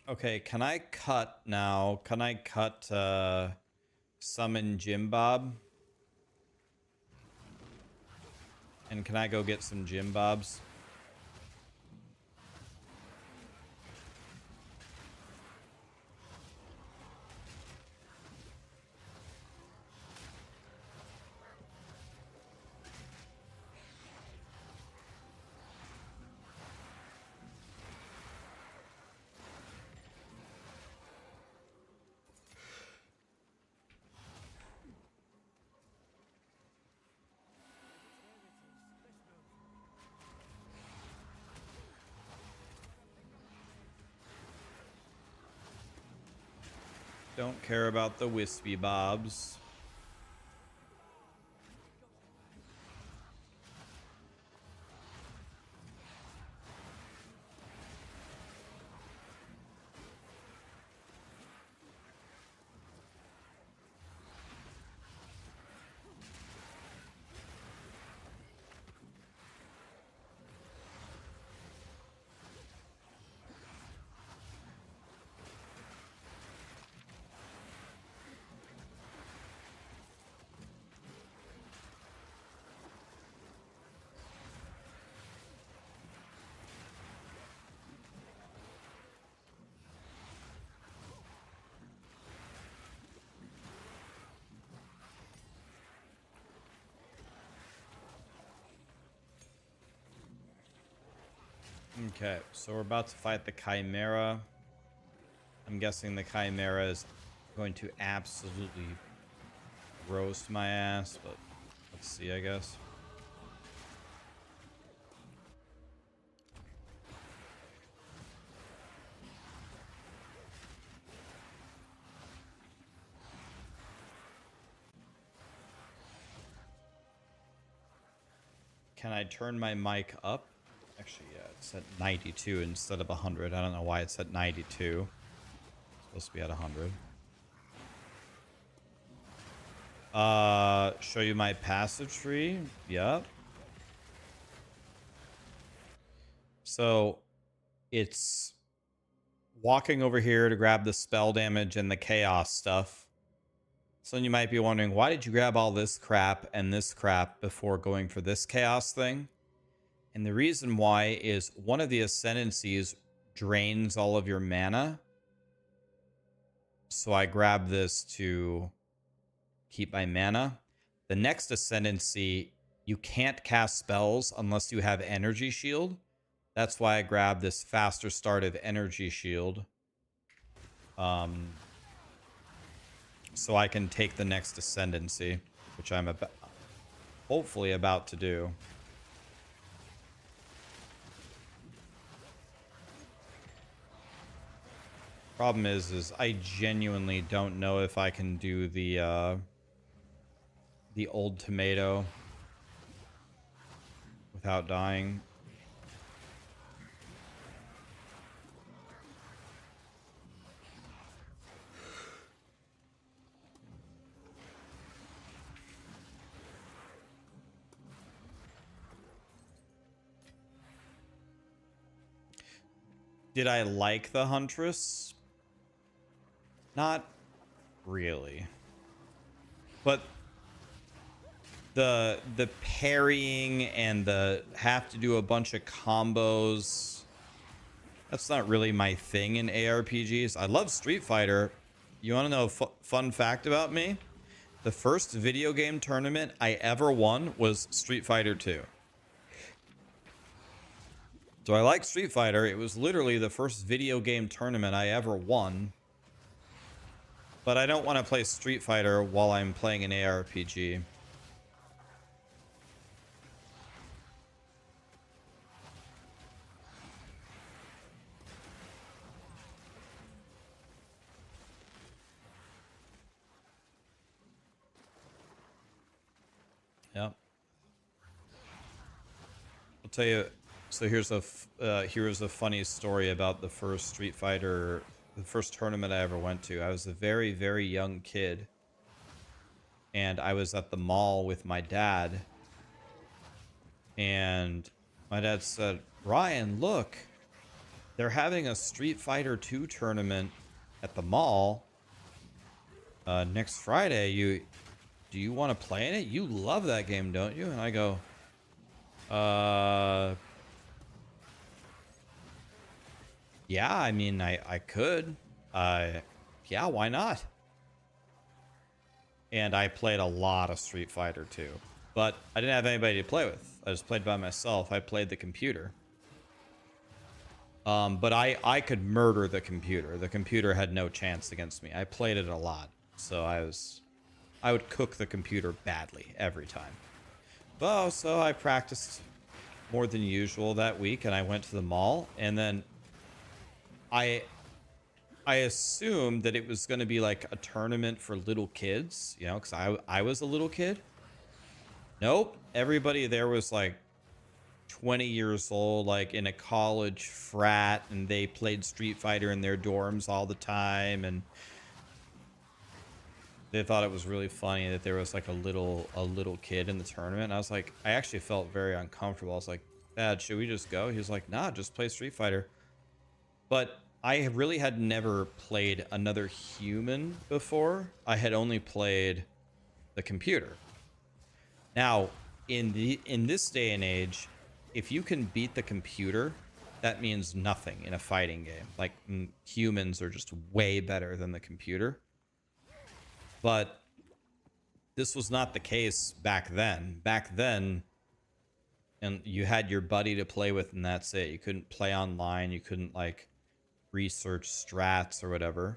Okay, can I cut now? Can I cut summon Jim Bob? And can I go get some Jim Bobs? Don't care about the wispy bobs. Okay, so we're about to fight the Chimera. I'm guessing the Chimera is going to absolutely roast my ass, but let's see, I guess. Can I turn my mic up? Actually, yeah, it's at 92 instead of 100. I don't know why it's at 92. It's supposed to be at 100. Show you my passive tree. Yep. So it's walking over here to grab the spell damage and the chaos stuff. So you might be wondering, why did you grab all this crap and this crap before going for this chaos thing? And the reason why is one of the Ascendancies drains all of your mana. So I grab this to keep my mana. The next Ascendancy, you can't cast spells unless you have Energy Shield. That's why I grab this faster start of Energy Shield. So I can take the next Ascendancy, which I'm hopefully about to do. Problem is I genuinely don't know if I can do the old tomato without dying. Did I like the Huntress? Not really. But the parrying and the have to do a bunch of combos, that's not really my thing in ARPGs. I love Street Fighter. You want to know a fun fact about me? The first video game tournament I ever won was Street Fighter 2. So I like Street Fighter. It was literally the first video game tournament I ever won. But I don't want to play Street Fighter while I'm playing an ARPG. Yep. I'll tell you, So here's a funny story about the first Street Fighter, the first tournament I ever went to. I was a very, very young kid, and I was at the mall with my dad, and my dad said, "Ryan, look, they're having a Street Fighter 2 tournament at the mall next Friday. Do you want to play in it? You love that game, don't you?" And I go, yeah, I mean, I could. Yeah, why not? And I played a lot of Street Fighter 2, but I didn't have anybody to play with. I just played by myself. I played the computer. But I could murder the computer. The computer had no chance against me. I played it a lot, so I would cook the computer badly every time. Well, so I practiced more than usual that week, and I went to the mall, and then I assumed that it was going to be like a tournament for little kids, you know, because I was a little kid. Nope. Everybody there was like 20 years old, like in a college frat, and they played Street Fighter in their dorms all the time, and they thought it was really funny that there was like a little kid in the tournament. I was like, I actually felt very uncomfortable. I was like, Dad, should we just go? He was like, nah, just play Street Fighter. But I really had never played another human before. I had only played the computer. Now, in this day and age, if you can beat the computer, that means nothing in a fighting game. Like, humans are just way better than the computer. But this was not the case back then. Back then, and you had your buddy to play with, and that's it. You couldn't play online. You couldn't, like, research strats or whatever.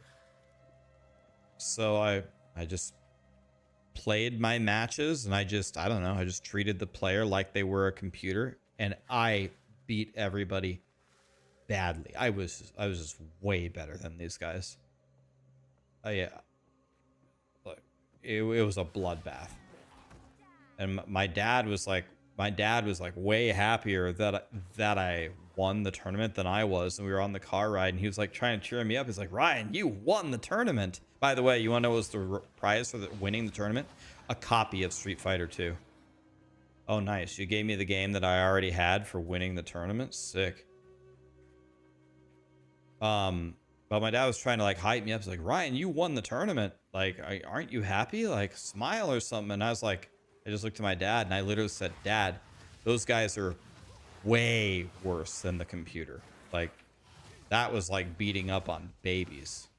So I just played my matches, and I don't know, I just treated the player like they were a computer, and I beat everybody badly. I was just way better than these guys. Yeah. Look, it was a bloodbath. And my dad was like way happier that I won the tournament than I was. And we were on the car ride, and he was like trying to cheer me up. He's like, Ryan, you won the tournament. By the way, you want to know what was the prize for winning the tournament? A copy of Street Fighter 2. Oh, nice. You gave me the game that I already had for winning the tournament. Sick. But my dad was trying to like hype me up. He's like, Ryan, you won the tournament. Like, aren't you happy? Like, smile or something. And I was like, I just looked at my dad, and I literally said, Dad, those guys are way worse than the computer. Like, that was like beating up on babies.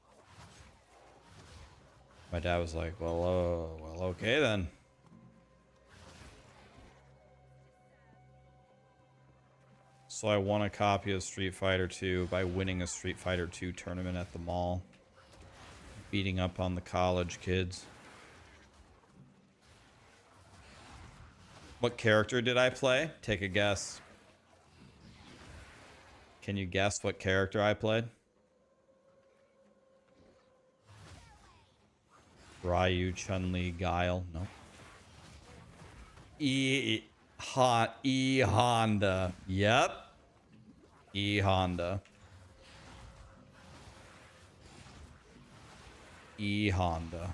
My dad was like, well, okay then. So I won a copy of Street Fighter 2 by winning a Street Fighter 2 tournament at the mall. Beating up on the college kids. What character did I play? Take a guess. Can you guess what character I played? Ryu, Chun-Li, Guile. No. E-Honda. Yep. E-Honda. E-Honda.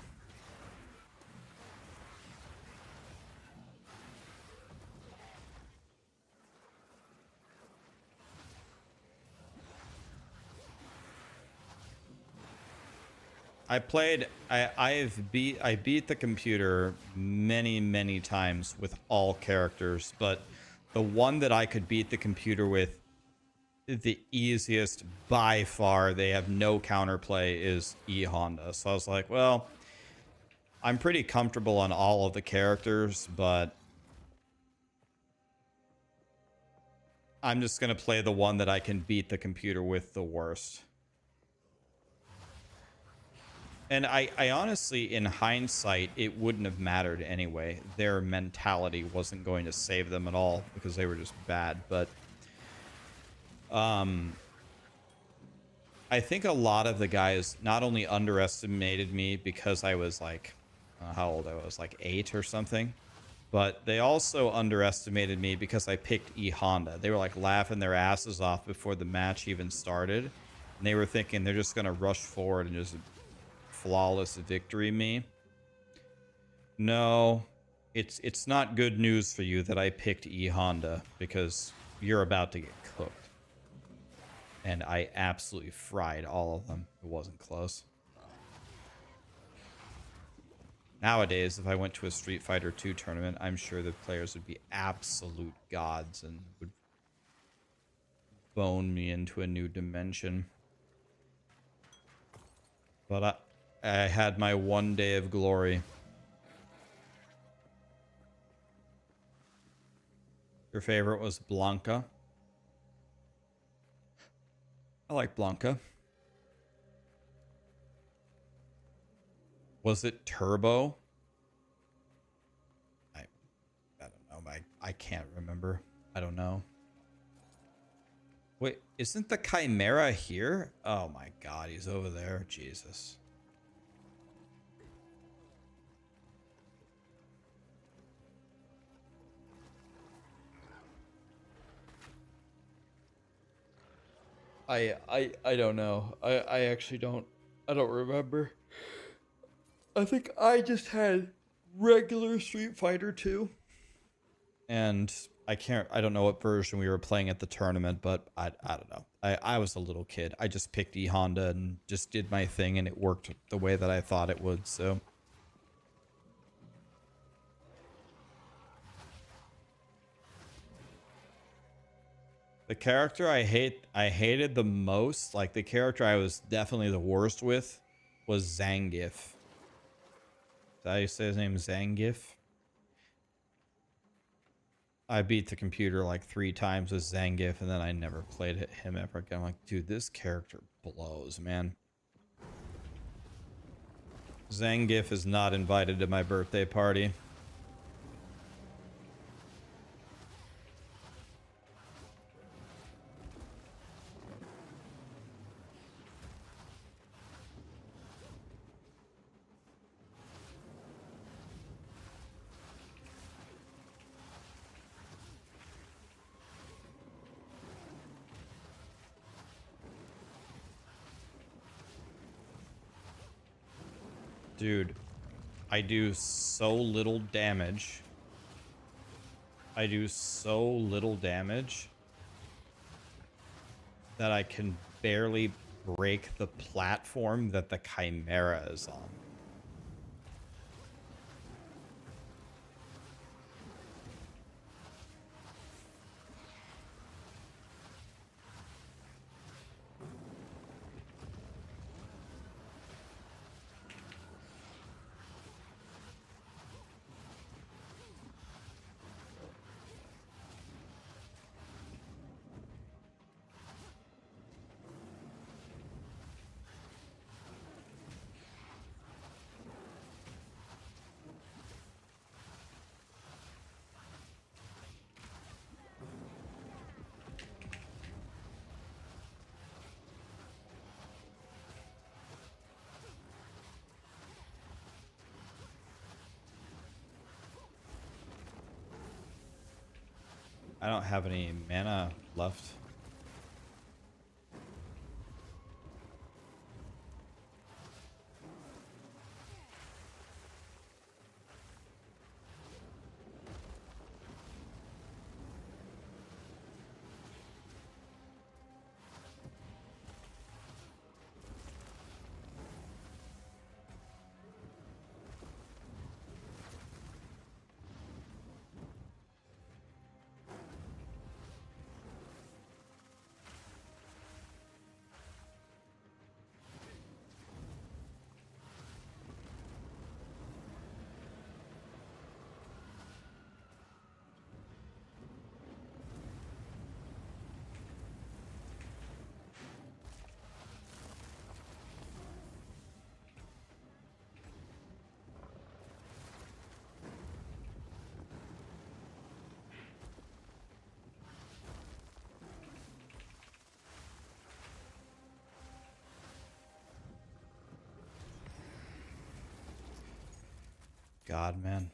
I beat the computer many times with all characters, but the one that I could beat the computer with the easiest by far, they have no counterplay, is E-Honda. So I was like, well, I'm pretty comfortable on all of the characters, but I'm just gonna play the one that I can beat the computer with the worst. And I honestly, in hindsight, it wouldn't have mattered anyway. Their mentality wasn't going to save them at all because they were just bad. But I think a lot of the guys not only underestimated me because I was like, how old I was, like 8 or something. But they also underestimated me because I picked E Honda. They were like laughing their asses off before the match even started. And they were thinking they're just going to rush forward and just flawless victory me. No, it's not good news for you that I picked E Honda, because you're about to get cooked. And I absolutely fried all of them. It wasn't close. Nowadays, if I went to a Street Fighter 2 tournament, I'm sure the players would be absolute gods and would bone me into a new dimension. But I had my one day of glory. Your favorite was Blanca. I like Blanca. Was it Turbo? I don't know. I can't remember. I don't know. Wait, isn't the Chimera here? Oh my god, he's over there. Jesus. I don't know. I actually don't. I don't remember. I think I just had regular Street Fighter 2. And I don't know what version we were playing at the tournament, but I don't know. I was a little kid. I just picked E Honda and just did my thing, and it worked the way that I thought it would, so. The character I hated the most, like the character I was definitely the worst with, was Zangief. Is that how you say his name? Zangief? I beat the computer like 3 times with Zangief, and then I never played him ever again. I'm like, dude, this character blows, man. Zangief is not invited to my birthday party. Dude, I do so little damage. I do so little damage that I can barely break the platform that the Chimera is on. I don't have any mana left. God, man.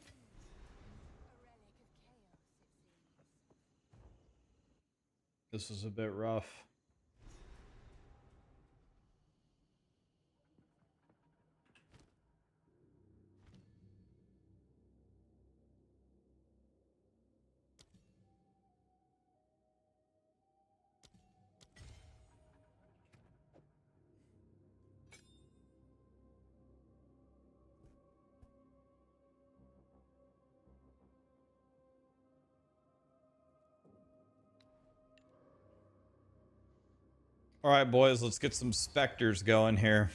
This is a bit rough. All right, boys, let's get some specters going here.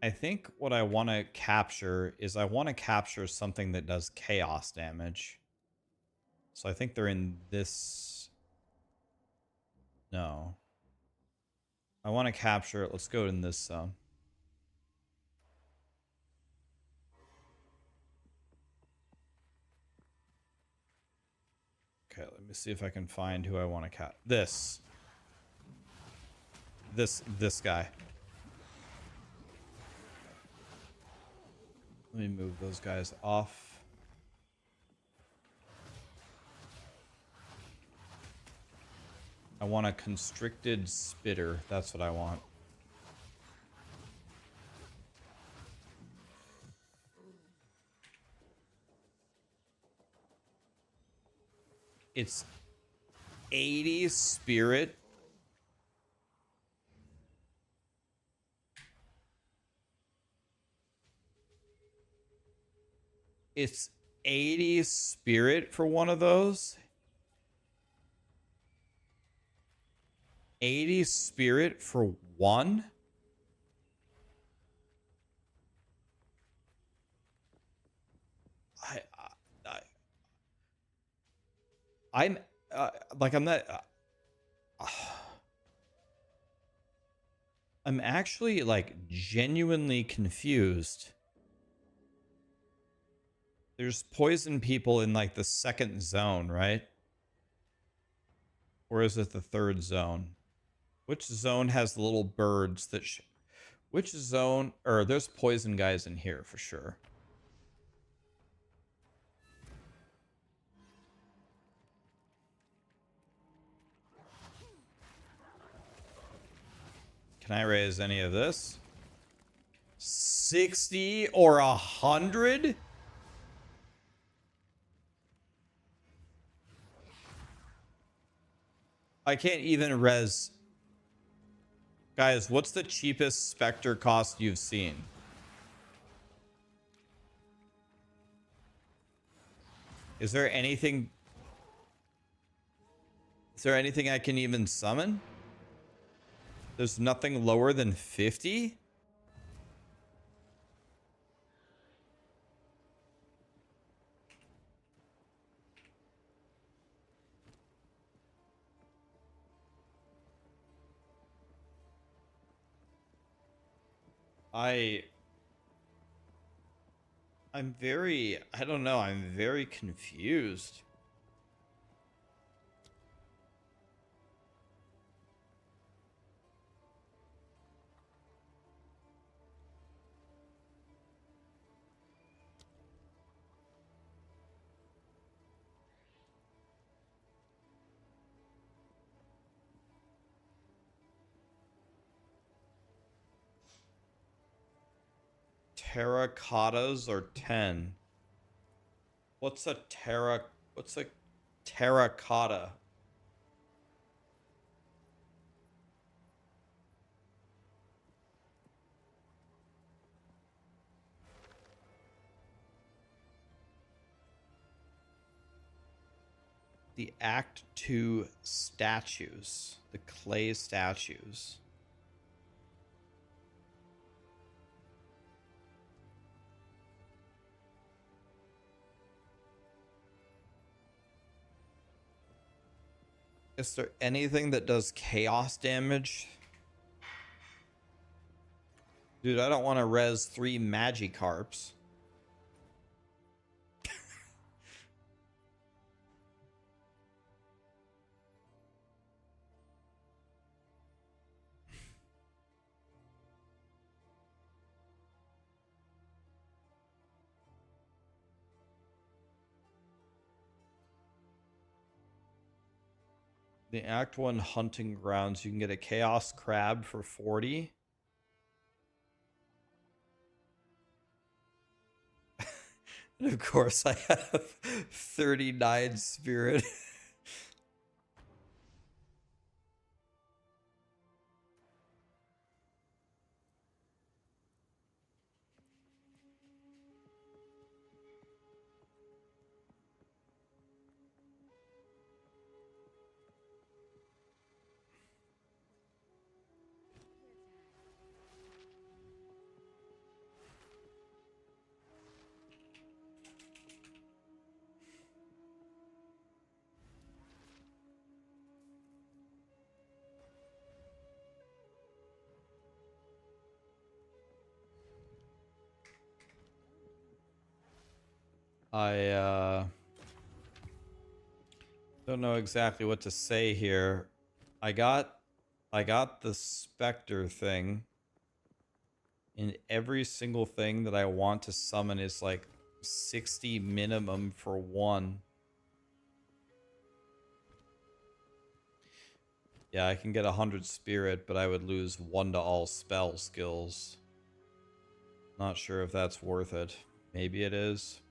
I think what I want to capture is I want to capture something that does chaos damage. So I think they're in this. No. I want to capture it. Let's go in this zone. Okay, let me see if I can find who I want to cap. This guy. Let me move those guys off. I want a constricted spitter. That's what I want. It's 80 spirit. It's 80 spirit for one of those. 80 spirit for one. I'm like I'm not. I'm actually like genuinely confused. There's poison people in like the second zone, right? Or is it the third zone? Which zone has the little birds that... Which zone... Or there's poison guys in here for sure. Can I raise any of this? 60 or 100? I can't even res. Guys, what's the cheapest Spectre cost you've seen? Is there anything... Is there anything I can even summon? There's nothing lower than 50? I'm very, I don't know, I'm very confused. Terracottas or 10? What's a terracotta? The Act 2 statues, the clay statues. Is there anything that does chaos damage? Dude, I don't want to res 3 Magikarps. The Act 1 hunting grounds, you can get a chaos crab for 40. And of course I have 39 spirit. I don't know exactly what to say here. I got the Spectre thing. And every single thing that I want to summon is like 60 minimum for one. Yeah, I can get 100 spirit, but I would lose 1 to all spell skills. Not sure if that's worth it. Maybe it is.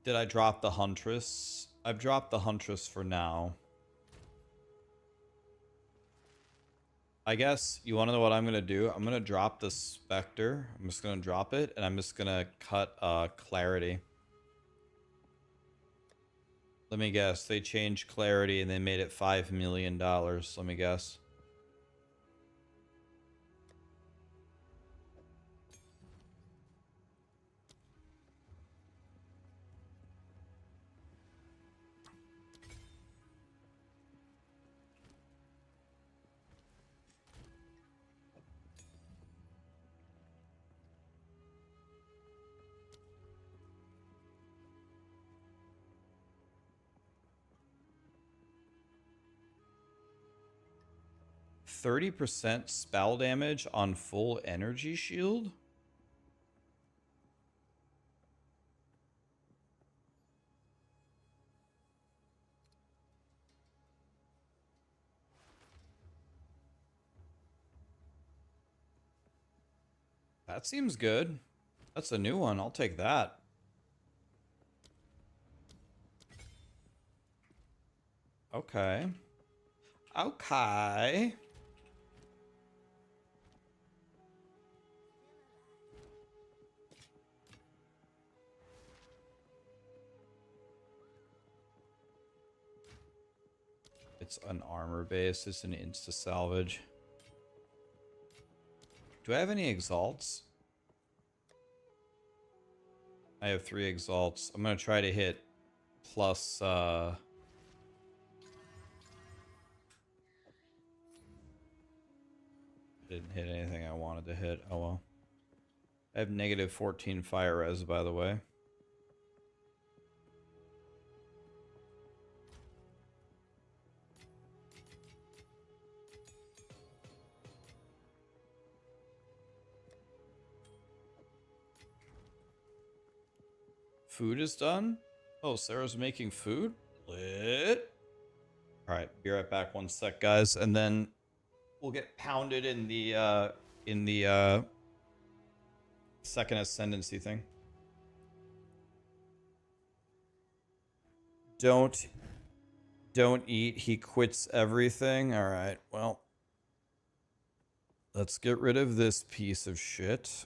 Did I drop the Huntress? I've dropped the Huntress for now. I guess you want to know what I'm going to do? I'm going to drop the Spectre. I'm just going to drop it, and I'm just going to cut Clarity. Let me guess. They changed Clarity, and they made it $5 million. Let me guess. %30 spell damage on full energy shield? That seems good. That's a new one. I'll take that. Okay. Okay. It's an armor base. It's an insta salvage. Do I have any exalts? I have 3 exalts. I'm gonna try to hit plus didn't hit anything I wanted to hit. Oh well. I have negative 14 fire res, by the way. Food is done. Oh, Sarah's making food. Lit. All right, be right back. 1 sec, guys, and then we'll get pounded in the second ascendancy thing. Don't eat. He quits everything. All right. Well, let's get rid of this piece of shit.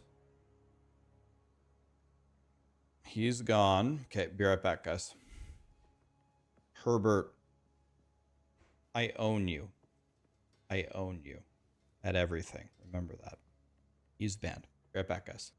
He's gone. Okay, be right back, guys. Herbert, I own you. I own you at everything. Remember that. He's banned. Right back, guys.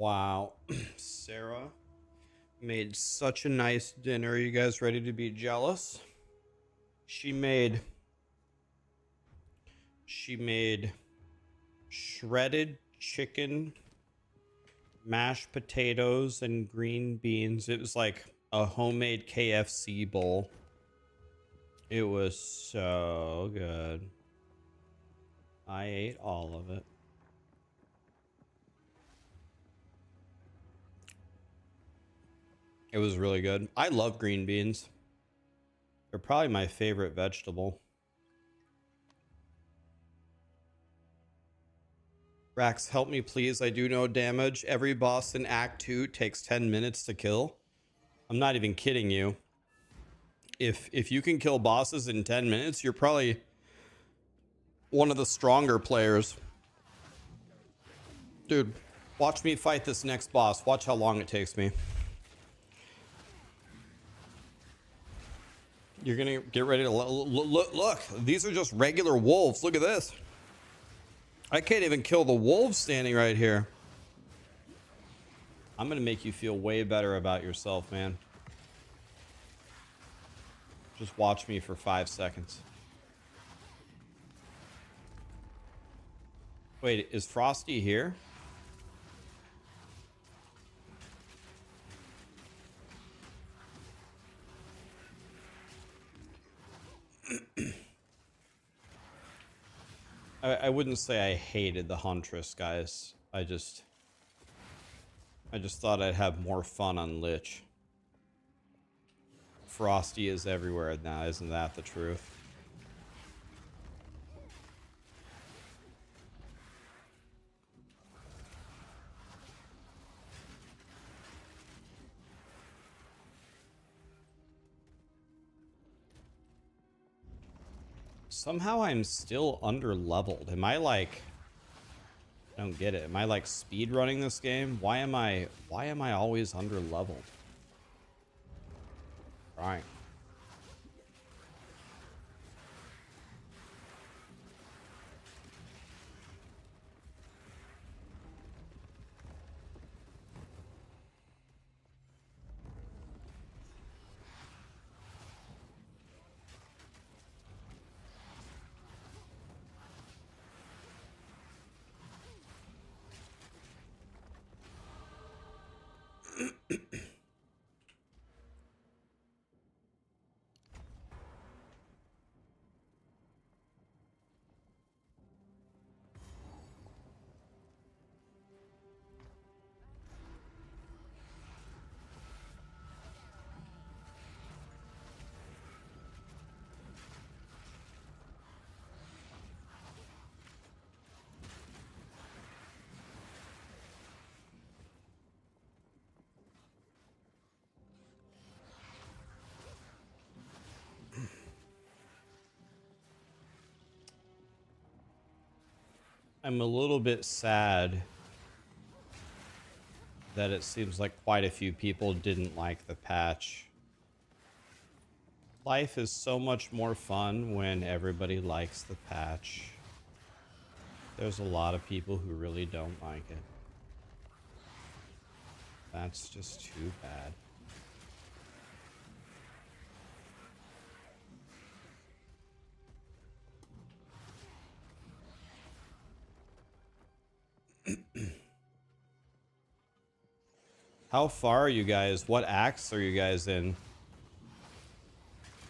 Wow. Sarah made such a nice dinner. Are you guys ready to be jealous? She made shredded chicken, mashed potatoes, and green beans. It was like a homemade KFC bowl. It was so good. I ate all of it. It was really good. I love green beans. They're probably my favorite vegetable. Rax, help me please. I do no damage. Every boss in Act 2 takes 10 minutes to kill. I'm not even kidding you. If you can kill bosses in 10 minutes, you're probably one of the stronger players. Dude, watch me fight this next boss. Watch how long it takes me. You're gonna get ready to look. These are just regular wolves. Look at this. I can't even kill the wolves standing right here. I'm gonna make you feel way better about yourself, man. Just watch me for 5 seconds. Wait, is Frosty here? I wouldn't say I hated the Huntress, guys. I just thought I'd have more fun on Lich. Frosty is everywhere now, isn't that the truth? Somehow I'm still under leveled. Am I like, I don't get it. Am I like speed running this game? Why am I always under leveled? Right. I'm a little bit sad that it seems like quite a few people didn't like the patch. Life is so much more fun when everybody likes the patch. There's a lot of people who really don't like it. That's just too bad. How far are you guys? What acts are you guys in?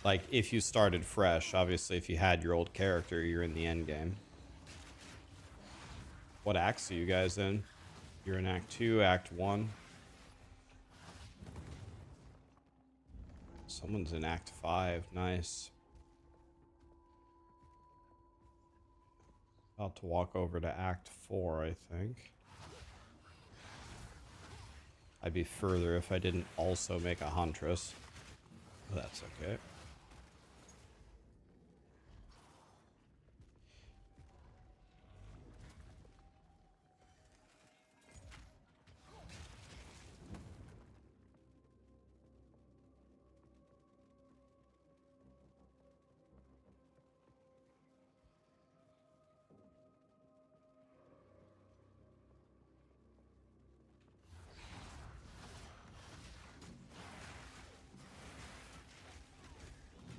Like, if you started fresh, obviously, if you had your old character, you're in the end game. What acts are you guys in? You're in Act 2, Act 1. Someone's in Act 5. Nice. About to walk over to Act 4, I think. I'd be further if I didn't also make a Huntress. But that's okay.